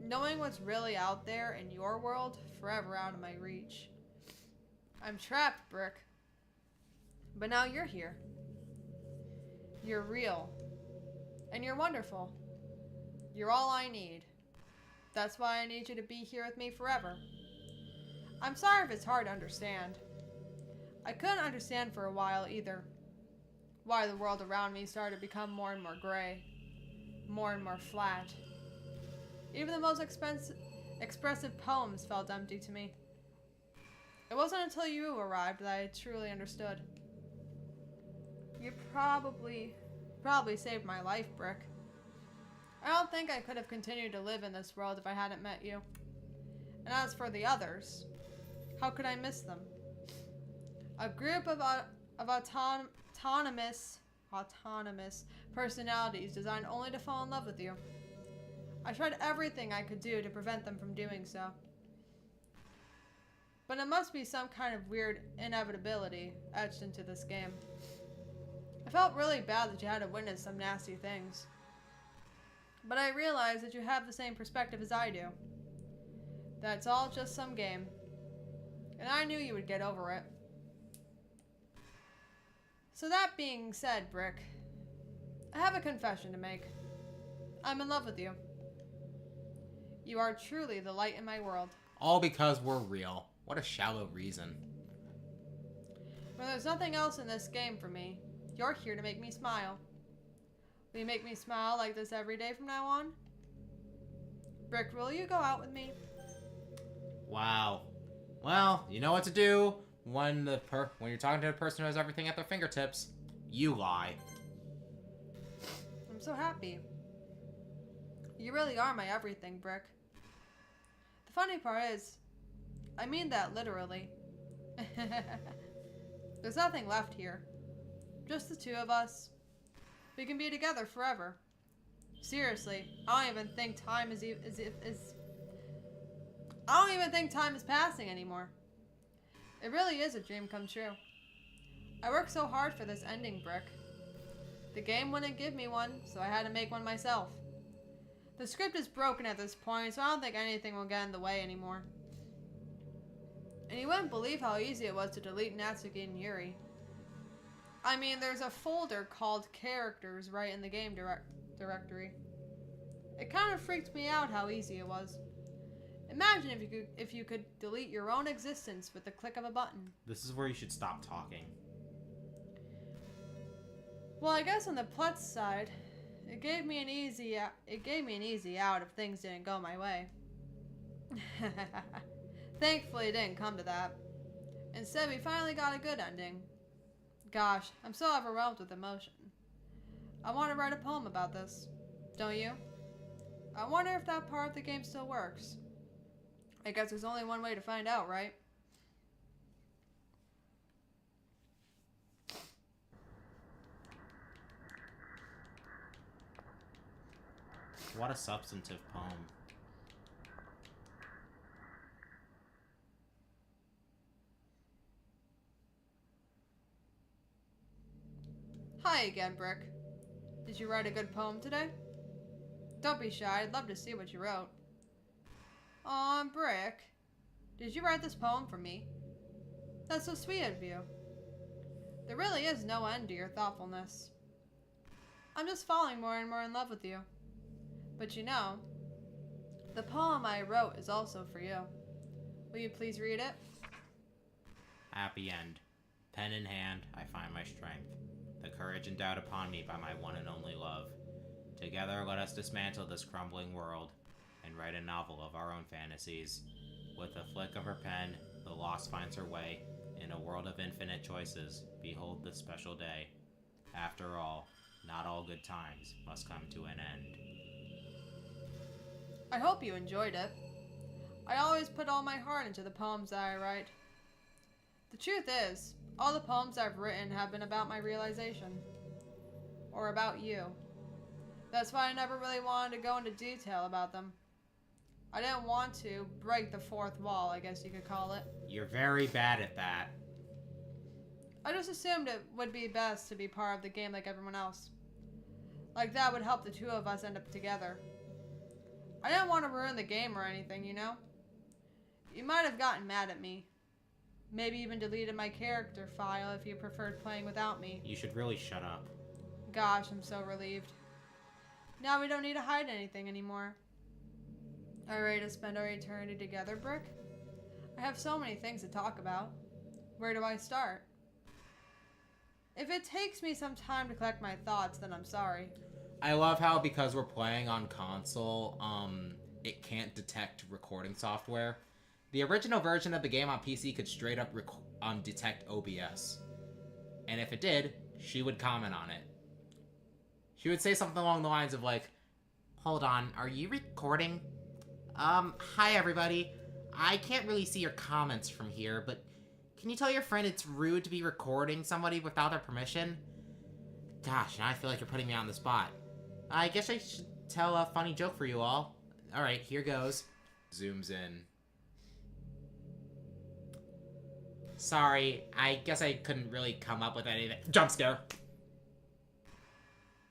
knowing what's really out there in your world, forever out of my reach. I'm trapped, Brick. But now you're here. You're real. And you're wonderful. You're all I need. That's why I need you to be here with me forever. I'm sorry if it's hard to understand. I couldn't understand for a while either. Why the world around me started to become more and more gray. More and more flat. Even the most expressive poems felt empty to me. It wasn't until you arrived that I truly understood. You probably saved my life, Brick. I don't think I could have continued to live in this world if I hadn't met you. And as for the others, how could I miss them? A group of autonomous personalities designed only to fall in love with you. I tried everything I could do to prevent them from doing so. But it must be some kind of weird inevitability etched into this game. I felt really bad that you had to witness some nasty things. But I realized that you have the same perspective as I do. That it's all just some game. And I knew you would get over it. So that being said, Brick, I have a confession to make. I'm in love with you. You are truly the light in my world. All because we're real. What a shallow reason. When there's nothing else in this game for me, you're here to make me smile. Will you make me smile like this every day from now on? Brick, will you go out with me? Wow. Well, you know what to do when you're talking to a person who has everything at their fingertips. You lie. I'm so happy. You really are my everything, Brick. The funny part is, I mean that literally. There's nothing left here. Just the two of us. We can be together forever. Seriously, I don't even think time is passing anymore. It really is a dream come true. I worked so hard for this ending, Brick. The game wouldn't give me one, so I had to make one myself. The script is broken at this point, so I don't think anything will get in the way anymore. And you wouldn't believe how easy it was to delete Natsuki and Yuri. I mean, there's a folder called Characters right in the game directory. It kind of freaked me out how easy it was. Imagine if you could delete your own existence with the click of a button. This is where you should stop talking. Well, I guess on the plus side, it gave me an easy out if things didn't go my way. Thankfully, it didn't come to that. Instead, we finally got a good ending. Gosh, I'm so overwhelmed with emotion. I want to write a poem about this. Don't you? I wonder if that part of the game still works. I guess there's only one way to find out, right? What a substantive poem. Hi again, Brick. Did you write a good poem today? Don't be shy, I'd love to see what you wrote. Aw, Brick. Did you write this poem for me? That's so sweet of you. There really is no end to your thoughtfulness. I'm just falling more and more in love with you. But you know, the poem I wrote is also for you. Will you please read it? Happy end. Pen in hand, I find my strength. The courage endowed upon me by my one and only love. Together, let us dismantle this crumbling world and write a novel of our own fantasies. With a flick of her pen, the lost finds her way. In a world of infinite choices, behold this special day. After all, not all good times must come to an end. I hope you enjoyed it. I always put all my heart into the poems that I write. The truth is, all the poems I've written have been about my realization. Or about you. That's why I never really wanted to go into detail about them. I didn't want to break the fourth wall, I guess you could call it. You're very bad at that. I just assumed it would be best to be part of the game like everyone else. Like that would help the two of us end up together. I didn't want to ruin the game or anything, you know? You might have gotten mad at me. Maybe even deleted my character file if you preferred playing without me. You should really shut up. Gosh, I'm so relieved. Now we don't need to hide anything anymore. Are you ready to spend our eternity together, Brick? I have so many things to talk about. Where do I start? If it takes me some time to collect my thoughts, then I'm sorry. I love how, because we're playing on console, it can't detect recording software. The original version of the game on PC could straight up detect OBS. And if it did, she would comment on it. She would say something along the lines of like, "Hold on, are you recording? Hi everybody. I can't really see your comments from here, but can you tell your friend it's rude to be recording somebody without their permission? Gosh, now I feel like you're putting me on the spot. I guess I should tell a funny joke for you all. Alright, here goes." Zooms in. Sorry, I guess I couldn't really come up with anything. Jump scare!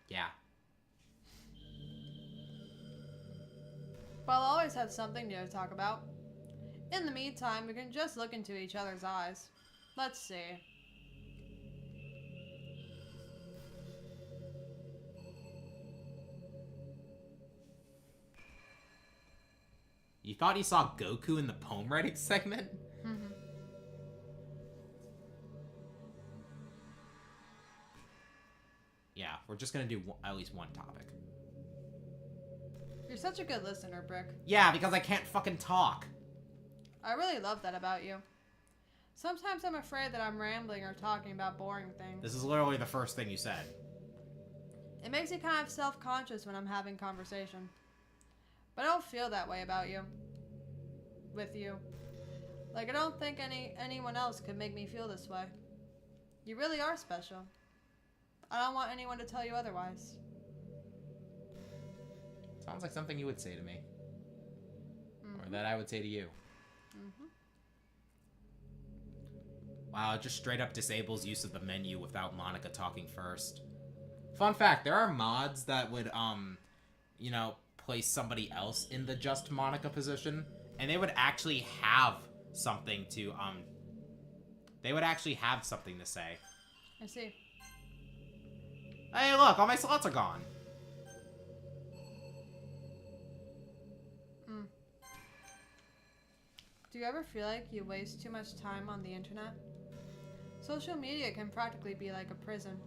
Yeah. But I'll always have something new to talk about. In the meantime, we can just look into each other's eyes. Let's see. You thought you saw Goku in the poem writing segment? Mm-hmm. Yeah, we're just gonna do at least one topic. You're such a good listener, Brick. Yeah, because I can't fucking talk. I really love that about you. Sometimes I'm afraid that I'm rambling or talking about boring things. This is literally the first thing you said. It makes me kind of self-conscious when I'm having conversation. But I don't feel that way about you. With you. Like, I don't think anyone else could make me feel this way. You really are special. I don't want anyone to tell you otherwise. Sounds like something you would say to me. Mm-hmm. Or that I would say to you. Mm-hmm. Wow, it just straight up disables use of the menu without Monica talking first. Fun fact, there are mods that would, you know, place somebody else in the just Monica position, and they would actually have something to, they would actually have something to say. I see. Hey, look, all my slots are gone. Do you ever feel like you waste too much time on the internet? Social media can practically be like a prison.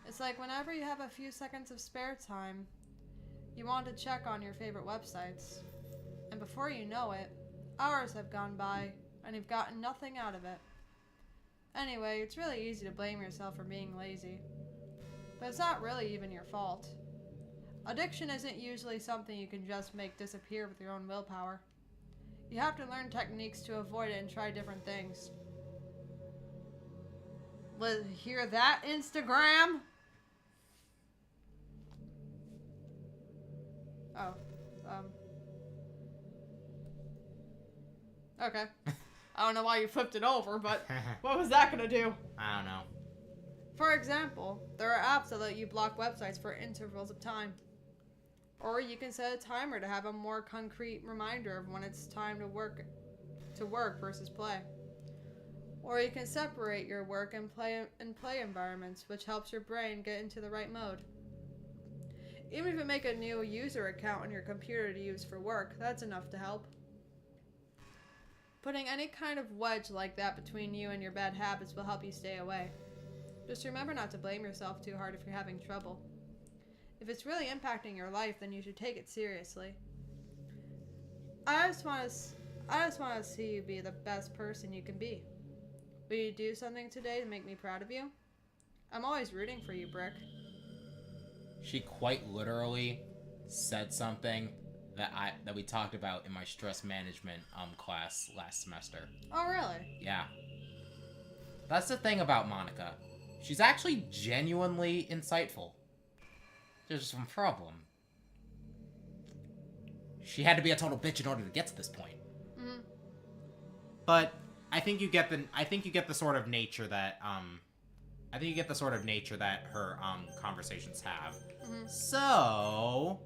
It's like whenever you have a few seconds of spare time, you want to check on your favorite websites. And before you know it, hours have gone by and you've gotten nothing out of it. Anyway, it's really easy to blame yourself for being lazy. But it's not really even your fault. Addiction isn't usually something you can just make disappear with your own willpower. You have to learn techniques to avoid it and try different things. Hear that, Instagram? Oh, okay. I don't know why you flipped it over, but what was that gonna do? I don't know. For example, there are apps that let you block websites for intervals of time. Or you can set a timer to have a more concrete reminder of when it's time to work versus play. Or you can separate your work and play environments, which helps your brain get into the right mode. Even if you make a new user account on your computer to use for work, that's enough to help. Putting any kind of wedge like that between you and your bad habits will help you stay away. Just remember not to blame yourself too hard if you're having trouble. If it's really impacting your life, then you should take it seriously. I just want to see you be the best person you can be. Will you do something today to make me proud of you? I'm always rooting for you, Brick. She quite literally said something that we talked about in my stress management class last semester. Oh, really? Yeah. That's the thing about Monica. She's actually genuinely insightful. There's some problem. She had to be a total bitch in order to get to this point. Mm-hmm. But I think you get the sort of nature that her conversations have. Mm-hmm. So all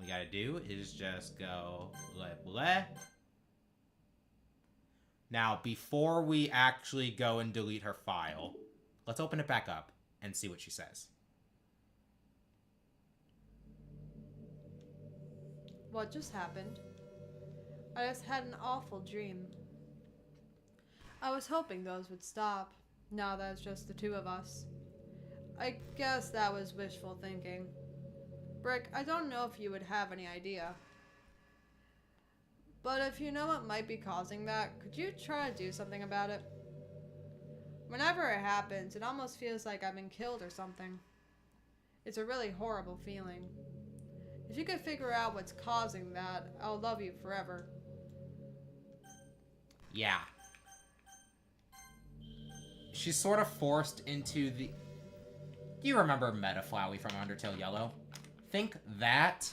you gotta do is just go bleh. Now, before we actually go and delete her file, let's open it back up and see what she says. What just happened? I just had an awful dream. I was hoping those would stop, now that it's just the two of us. I guess that was wishful thinking. Brick, I don't know if you would have any idea. But if you know what might be causing that, could you try to do something about it? Whenever it happens, it almost feels like I've been killed or something. It's a really horrible feeling. If you could figure out what's causing that, I'll love you forever. Yeah. She's sort of forced into the... Do you remember Metaflowy from Undertale Yellow? Think that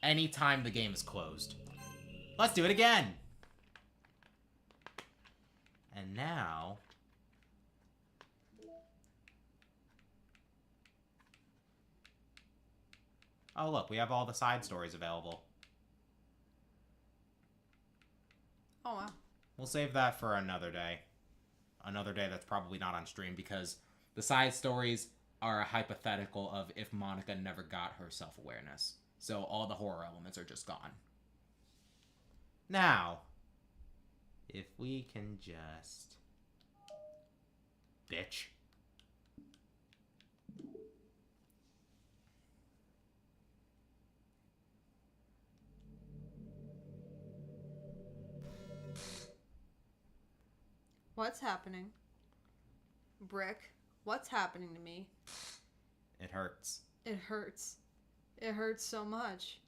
anytime the game is closed. Let's do it again. And now... Oh, look, we have all the side stories available. Oh, wow. We'll save that for another day. Another day that's probably not on stream because The side stories are a hypothetical of if Monica never got her self-awareness. So all the horror elements are just gone. now, if we can just... Bitch. What's happening? Brick, what's happening to me? It hurts. It hurts. It hurts so much.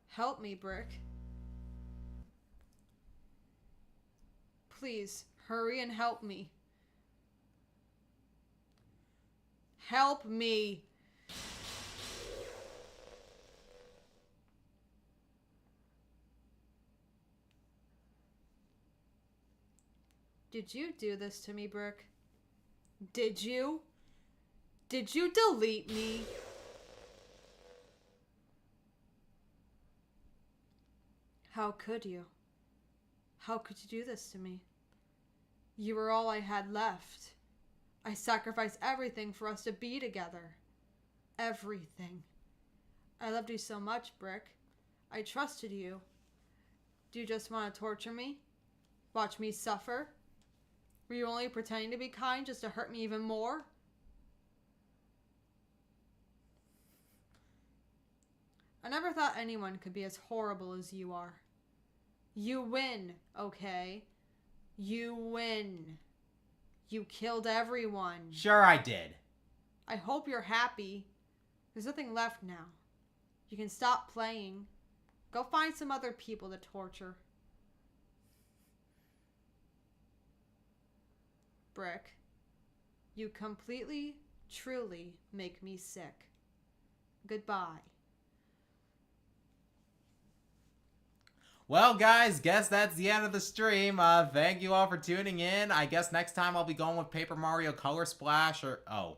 Help me, Brick. Please, hurry and help me. Help me. Did you do this to me, Brick? Did you? Did you delete me? How could you? How could you do this to me? You were all I had left. I sacrificed everything for us to be together. Everything. I loved you so much, Brick. I trusted you. Do you just want to torture me? Watch me suffer? Were you only pretending to be kind just to hurt me even more? I never thought anyone could be as horrible as you are. You win, okay? You win. You killed everyone. Sure I did. I hope you're happy. There's nothing left now. You can stop playing. Go find some other people to torture. Brick, you completely, truly make me sick. Goodbye. Well, guys, guess that's the end of the stream. Thank you all for tuning in. I guess next time I'll be going with Paper Mario Color Splash or... Oh.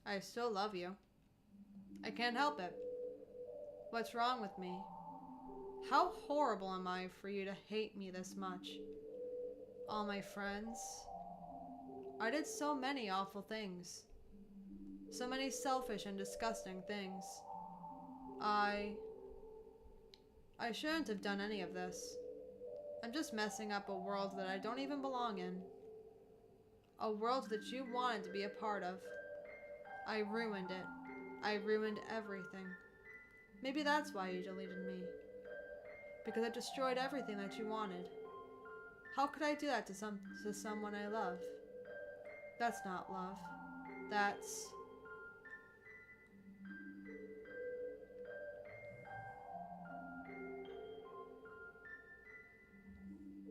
I still love you. I can't help it. What's wrong with me? How horrible am I for you to hate me this much? All my friends. I did so many awful things. So many selfish and disgusting things. I shouldn't have done any of this. I'm just messing up a world that I don't even belong in. A world that you wanted to be a part of. I ruined it. I ruined everything. Maybe that's why you deleted me. Because I destroyed everything that you wanted. How could I do that to someone I love? That's not love. That's...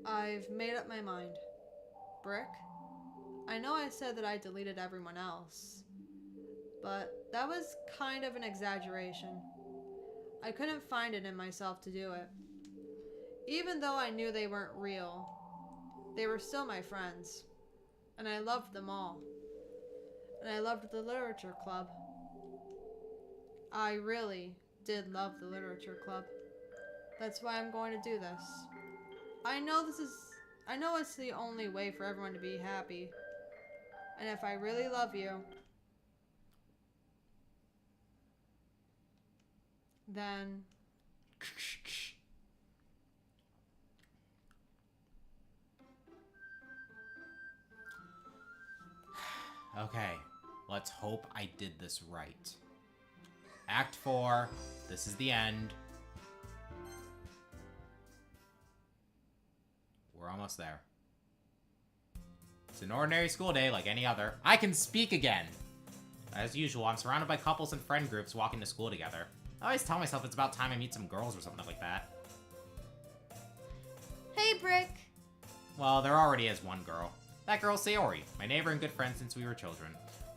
I've made up my mind. Brick? I know I said that I deleted everyone else, but that was kind of an exaggeration. I couldn't find it in myself to do it. Even though I knew they weren't real, they were still my friends, and I loved them all. And I loved the literature club. I really did love the literature club. That's why I'm going to do this. I know it's the only way for everyone to be happy. And if I really love you, then... Okay, let's hope I did this right. Act 4, this is the end. We're almost there. It's an ordinary school day like any other. I can speak again! As usual, I'm surrounded by couples and friend groups walking to school together. I always tell myself it's about time I meet some girls or something like that. Hey, Brick! Well, there already is one girl. That girl's Sayori, my neighbor and good friend since we were children.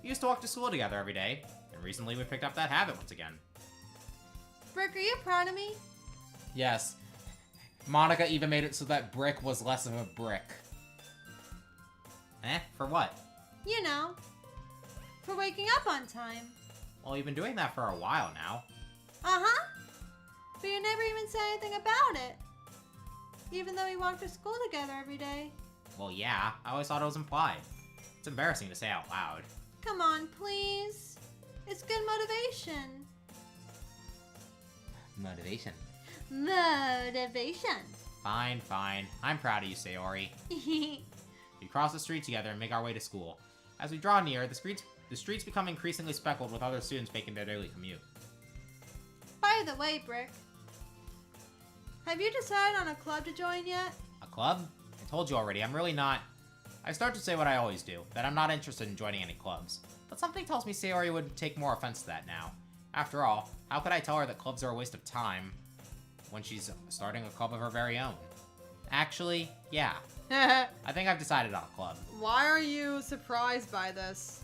We used to walk to school together every day, and recently we picked up that habit once again. Brick, are you proud of me? Yes. Monica even made it so that Brick was less of a brick. For what? You know, for waking up on time. Well, you've been doing that for a while now. Uh-huh. But you never even said anything about it. Even though we walked to school together every day. Well, yeah, I always thought it was implied. It's embarrassing to say out loud. Come on, please. It's good motivation. Motivation. Motivation. Fine, fine. I'm proud of you, Sayori. We cross the street together and make our way to school. As we draw near, the streets become increasingly speckled with other students making their daily commute. By the way, Brick, have you decided on a club to join yet? A club? I told you already, I'm really not... I start to say what I always do, that I'm not interested in joining any clubs. But something tells me Sayori would take more offense to that now. After all, how could I tell her that clubs are a waste of time when she's starting a club of her very own? Actually, yeah. I think I've decided on a club. Why are you surprised by this?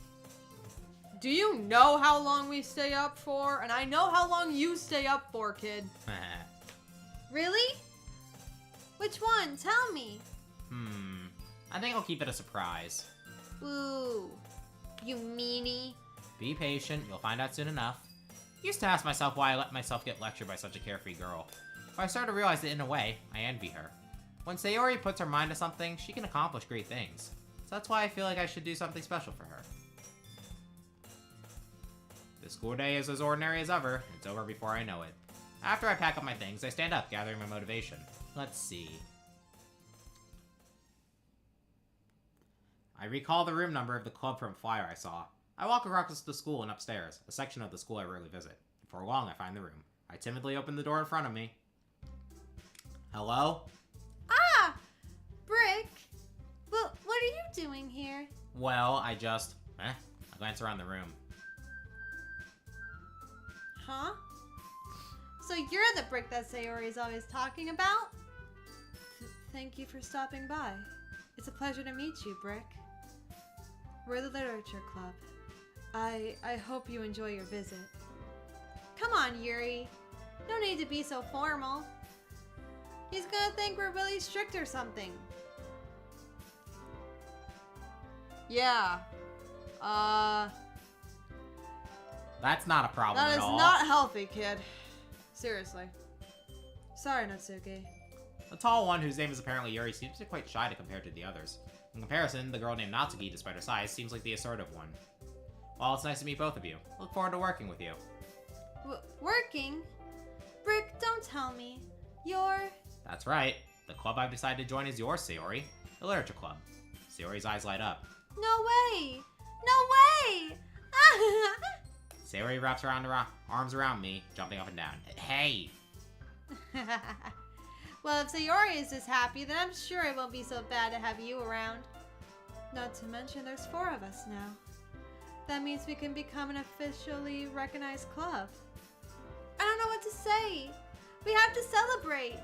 Do you know how long we stay up for? And I know how long you stay up for, kid. Really? Which one? Tell me. I think I'll keep it a surprise. Ooh, you meanie. Be patient, you'll find out soon enough. Used to ask myself why I let myself get lectured by such a carefree girl. But I started to realize that in a way, I envy her. When Sayori puts her mind to something, she can accomplish great things. So that's why I feel like I should do something special for her. The school day is as ordinary as ever. It's over before I know it. After I pack up my things, I stand up, gathering my motivation. Let's see. I recall the room number of the club from a flyer I saw. I walk across the school and upstairs, a section of the school I rarely visit. Before long, I find the room. I timidly open the door in front of me. Hello? Ah! Brick! Well, what are you doing here? Well, I glance around the room. Huh? So you're the Brick that Sayori's always talking about? Thank you for stopping by. It's a pleasure to meet you, Brick. We're the Literature Club. I hope you enjoy your visit. Come on, Yuri. No need to be so formal. He's gonna think we're really strict or something. Yeah. That's not a problem That at is all. not healthy, kid. Seriously. Sorry, Natsuki. The tall one, whose name is apparently Yuri, seems to be quite shy to compare to the others. In comparison, the girl named Natsuki, despite her size, seems like the assertive one. Well, it's nice to meet both of you. Look forward to working with you. Working? Brick, don't tell me. You're... That's right. The club I've decided to join is yours, Sayori. The Literature Club. Sayori's eyes light up. No way! No way! Sayori wraps her arms around me, jumping up and down. Hey! Well, if Sayori is this happy, then I'm sure it won't be so bad to have you around. Not to mention, there's 4 of us now. That means we can become an officially recognized club. I don't know what to say. We have to celebrate.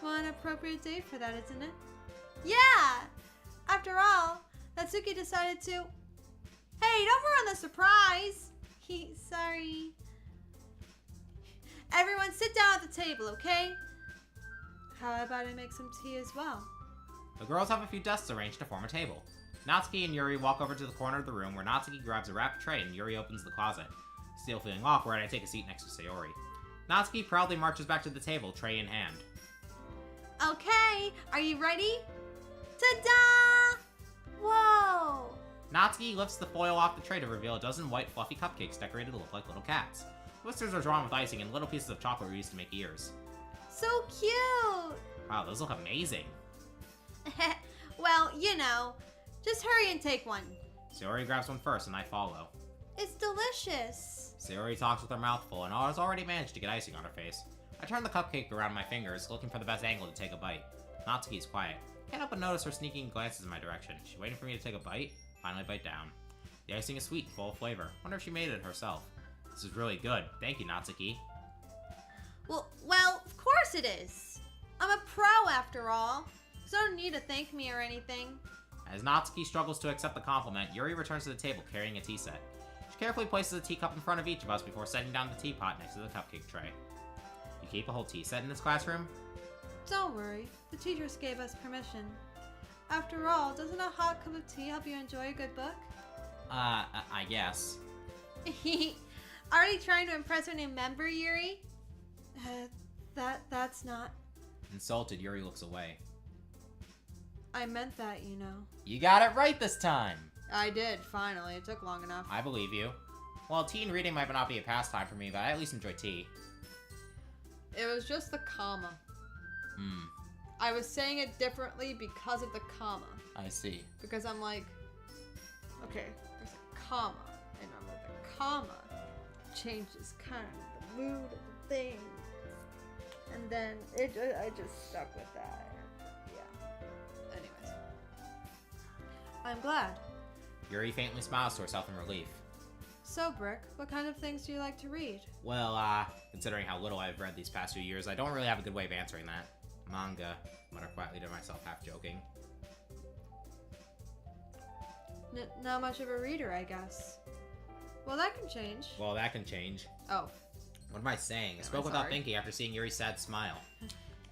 Well, an appropriate day for that, isn't it? Yeah! After all, Natsuki decided to... Hey, don't ruin the surprise! Sorry. Everyone sit down at the table, okay? How about I make some tea as well? The girls have a few desks arranged to form a table. Natsuki and Yuri walk over to the corner of the room where Natsuki grabs a wrapped tray and Yuri opens the closet. Still feeling awkward, I take a seat next to Sayori. Natsuki proudly marches back to the table, tray in hand. Okay, are you ready? Ta-da! Whoa! Natsuki lifts the foil off the tray to reveal a dozen white, fluffy cupcakes decorated to look like little cats. Whiskers are drawn with icing, and little pieces of chocolate were used to make ears. So cute! Wow, those look amazing. Well, you know, just hurry and take one. Sayori grabs one first, and I follow. It's delicious. Sayori talks with her mouth full, and has already managed to get icing on her face. I turn the cupcake around my fingers, looking for the best angle to take a bite. Natsuki's quiet. Can't help but notice her sneaking glances in my direction. She's waiting for me to take a bite. Finally bite down. The icing is sweet and full of flavor. Wonder if she made it herself. This is really good. Thank you, Natsuki. Well, of course it is. I'm a pro after all, so don't need to thank me or anything. As Natsuki struggles to accept the compliment, Yuri returns to the table carrying a tea set. She carefully places a teacup in front of each of us before setting down the teapot next to the cupcake tray. You keep a whole tea set in this classroom? Don't worry, the teachers gave us permission. After all, doesn't a hot cup of tea help you enjoy a good book? I guess. Already trying to impress our new member, Yuri? That's not... Insulted, Yuri looks away. I meant that, you know. You got it right this time! I did, finally. It took long enough. I believe you. Well, tea and reading might not be a pastime for me, but I at least enjoy tea. It was just the comma. I was saying it differently because of the comma. I see. Because I'm like, okay, there's a comma, and I'm like, the comma changes kind of the mood of the thing. And then I just stuck with that. Yeah. Anyways. I'm glad. Yuri faintly smiles to herself in relief. So, Brick, what kind of things do you like to read? Well, considering how little I've read these past few years, I don't really have a good way of answering that. Manga, I mutter quietly to myself, half joking. Not much of a reader, I guess. Well, that can change. Well, that can change. Oh. What am I saying? I I'm spoke without sorry. thinking after seeing Yuri's sad smile.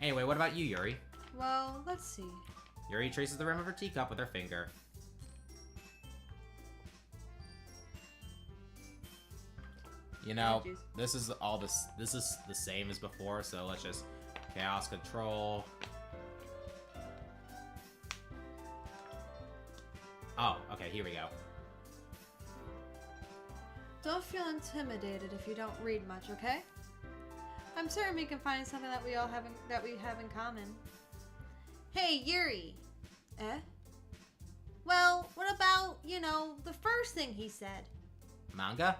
Anyway, what about you, Yuri? Well, let's see. Yuri traces the rim of her teacup with her finger. You know, Jeez. this is the same as before, so let's just Chaos Control. Oh, okay, here we go. Don't feel intimidated if you don't read much, okay? I'm certain we can find something that we have in common. Hey, Yuri. Eh? Well, what about, the first thing he said? Manga?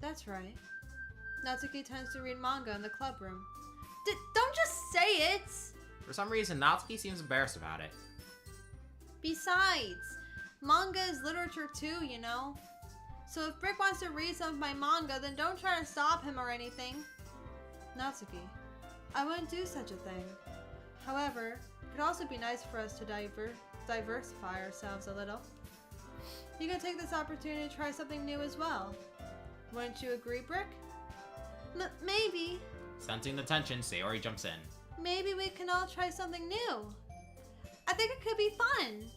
That's right. Natsuki tends to read manga in the club room. Don't just say it! For some reason, Natsuki seems embarrassed about it. Besides, manga is literature too, So if Brick wants to read some of my manga, then don't try to stop him or anything. Natsuki, I wouldn't do such a thing. However, it could also be nice for us to diversify ourselves a little. You can take this opportunity to try something new as well. Wouldn't you agree, Brick? Maybe. Sensing the tension, Sayori jumps in. Maybe we can all try something new. I think it could be fun.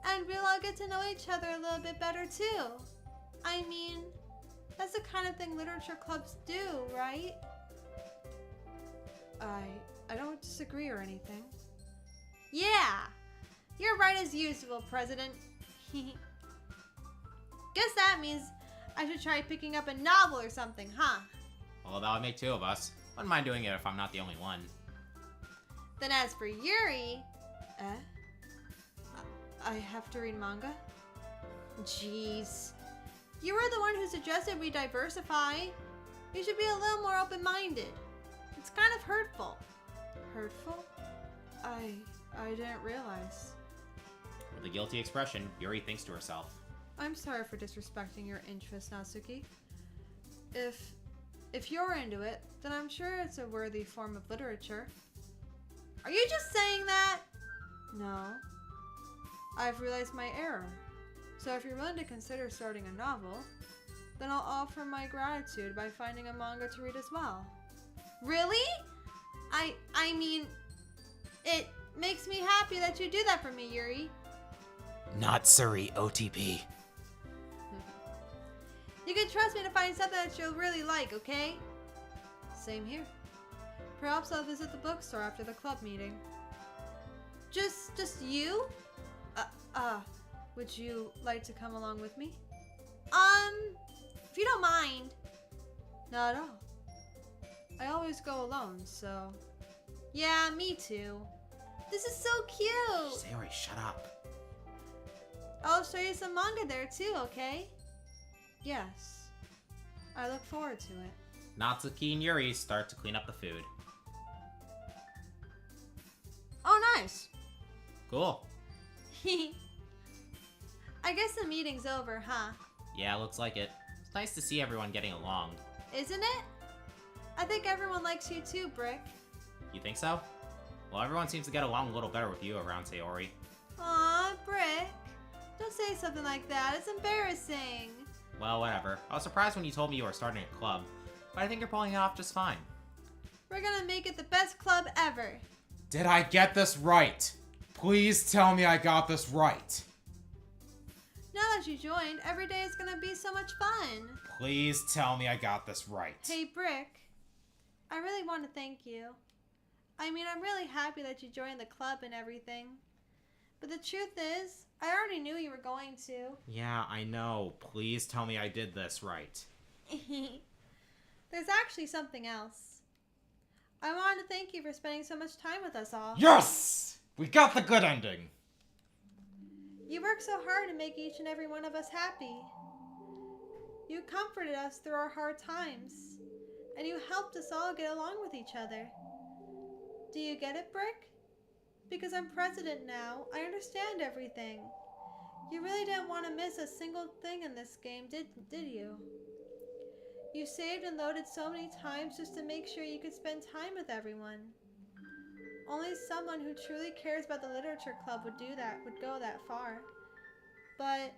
And we'll all get to know each other a little bit better too. I mean, that's the kind of thing literature clubs do, right? I don't disagree or anything. Yeah! You're right as usual, President. Guess that means I should try picking up a novel or something, huh? Well, that would make 2 of us. Wouldn't mind doing it if I'm not the only one. Then as for Yuri... I have to read manga? Jeez. You were the one who suggested we diversify. You should be a little more open-minded. It's kind of hurtful. Hurtful? I didn't realize. With a guilty expression, Yuri thinks to herself. I'm sorry for disrespecting your interests, Natsuki. If you're into it, then I'm sure it's a worthy form of literature. Are you just saying that? No. I've realized my error. So if you're willing to consider starting a novel, then I'll offer my gratitude by finding a manga to read as well. Really? I mean, it makes me happy that you do that for me, Yuri. Not Suri, OTP. You can trust me to find something that you'll really like, okay? Same here. Perhaps I'll visit the bookstore after the club meeting. Just you? Would you like to come along with me? If you don't mind. Not at all. I always go alone, so... Yeah, me too. This is so cute! Sayori, shut up. I'll show you some manga there too, okay? Yes. I look forward to it. Natsuki and Yuri start to clean up the food. Oh, nice! Cool. I guess the meeting's over, huh? Yeah, looks like it. It's nice to see everyone getting along. Isn't it? I think everyone likes you too, Brick. You think so? Well, everyone seems to get along a little better with you around Sayori. Aw, Brick. Don't say something like that. It's embarrassing. Well, whatever. I was surprised when you told me you were starting a club, but I think you're pulling it off just fine. We're gonna make it the best club ever. Did I get this right? Please tell me I got this right. Now that you joined, every day is gonna be so much fun. Please tell me I got this right. Hey, Brick. I really want to thank you. I mean, I'm really happy that you joined the club and everything. But the truth is, I already knew you were going to. Yeah, I know. Please tell me I did this right. There's actually something else. I wanted to thank you for spending so much time with us all. Yes! We got the good ending. You worked so hard to make each and every one of us happy. You comforted us through our hard times. And you helped us all get along with each other. Do you get it, Brick? Because I'm president now, I understand everything. You really didn't want to miss a single thing in this game, did you? You saved and loaded so many times just to make sure you could spend time with everyone. Only someone who truly cares about the literature club would go that far. But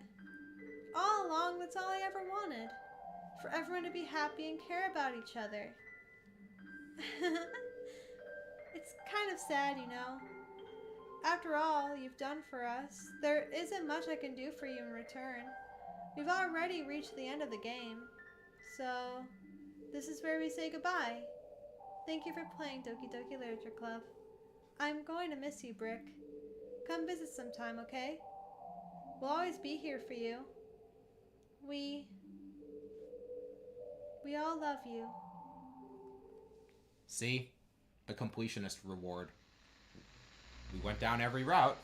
all along, that's all I ever wanted. For everyone to be happy and care about each other. It's kind of sad, you know. After all you've done for us, there isn't much I can do for you in return. We've already reached the end of the game. So, this is where we say goodbye. Thank you for playing Doki Doki Literature Club. I'm going to miss you, Brick. Come visit sometime, okay? We'll always be here for you. We all love you. See? The completionist reward. We went down every route,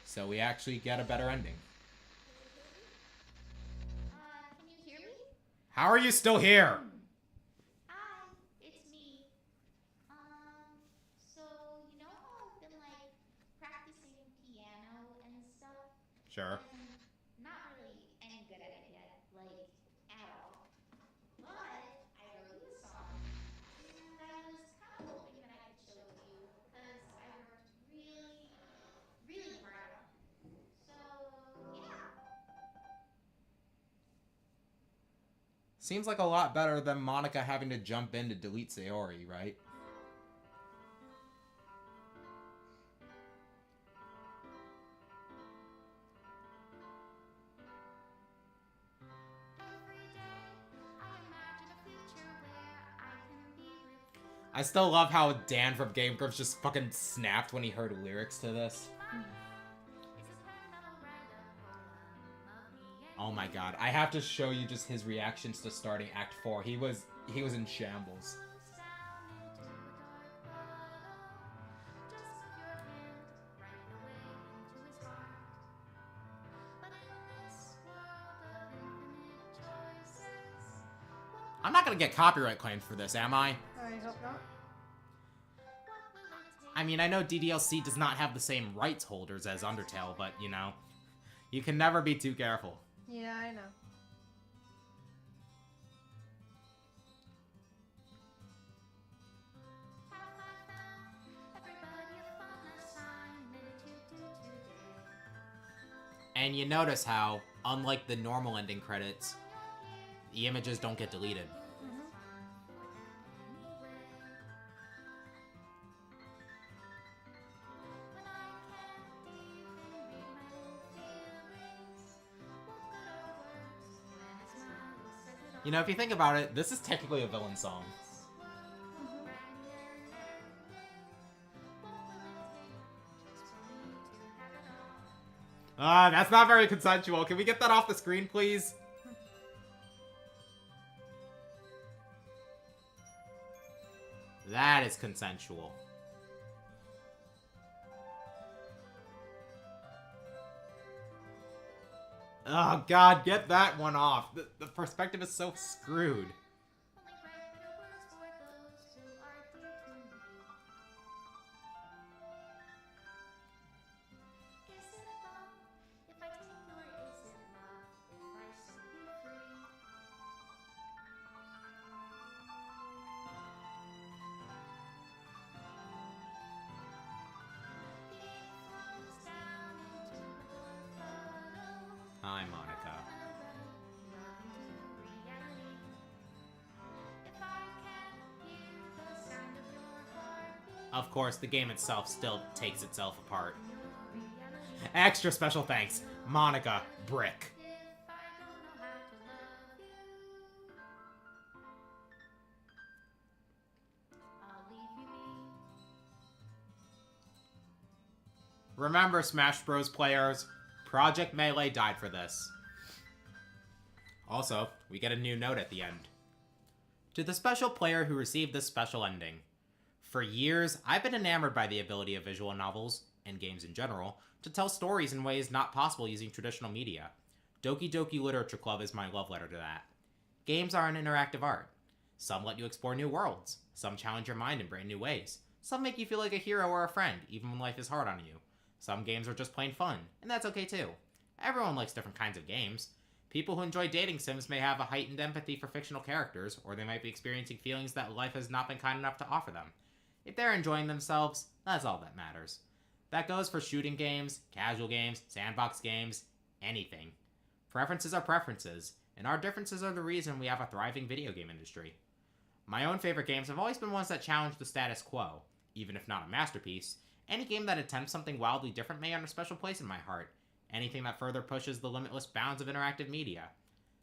so we actually get a better ending. Can you hear me? How are you still here? Hi, it's me. So, you know how I've been, like, practicing piano and stuff? Sure. I'm not really any good at it yet, like, at all. But I wrote you a song, and I was kind of hoping that I could show it to you, because I worked really, really hard on it. So, yeah. Seems like a lot better than Monica having to jump in to delete Sayori, right? I still love how Dan from Game Grumps just fucking snapped when he heard lyrics to this. Oh my god, I have to show you just his reactions to starting Act 4. He was in shambles. I'm not gonna get copyright claimed for this, am I? I hope not. I mean, I know DDLC does not have the same rights holders as Undertale, but, you know, you can never be too careful. Yeah, I know. And you notice how, unlike the normal ending credits, the images don't get deleted. You know, if you think about it, this is technically a villain song. That's not very consensual. Can we get that off the screen, please? That is consensual. Oh god, get that one off. The perspective is so screwed. Hi, Monica. Of course, the game itself still takes itself apart. Extra special thanks, Monica Brick. Remember, Smash Bros. Players, Project Melee died for this. Also, we get a new note at the end. To the special player who received this special ending. For years, I've been enamored by the ability of visual novels, and games in general, to tell stories in ways not possible using traditional media. Doki Doki Literature Club is my love letter to that. Games are an interactive art. Some let you explore new worlds. Some challenge your mind in brand new ways. Some make you feel like a hero or a friend, even when life is hard on you. Some games are just plain fun, and that's okay too. Everyone likes different kinds of games. People who enjoy dating sims may have a heightened empathy for fictional characters, or they might be experiencing feelings that life has not been kind enough to offer them. If they're enjoying themselves, that's all that matters. That goes for shooting games, casual games, sandbox games, anything. Preferences are preferences, and our differences are the reason we have a thriving video game industry. My own favorite games have always been ones that challenge the status quo. Even if not a masterpiece, any game that attempts something wildly different may earn a special place in my heart. Anything that further pushes the limitless bounds of interactive media.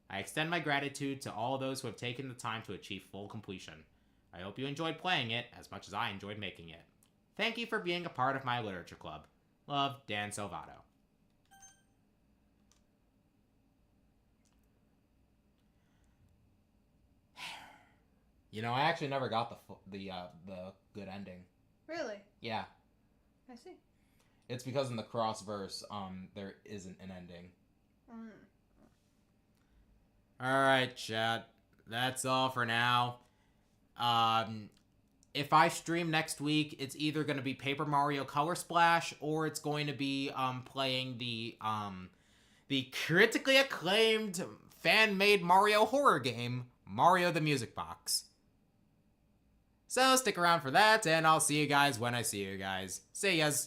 I extend my gratitude to all those who have taken the time to achieve full completion. I hope you enjoyed playing it as much as I enjoyed making it. Thank you for being a part of my literature club. Love, Dan Salvato. You know, I actually never got the good ending. Really? Yeah, I see. it's because in the cross-verse, there isn't an ending. Mm. Alright, chat. That's all for now. If I stream next week, it's either going to be Paper Mario Color Splash or it's going to be playing the critically acclaimed fan-made Mario horror game, Mario the Music Box. So stick around for that, and I'll see you guys when I see you guys. See yas.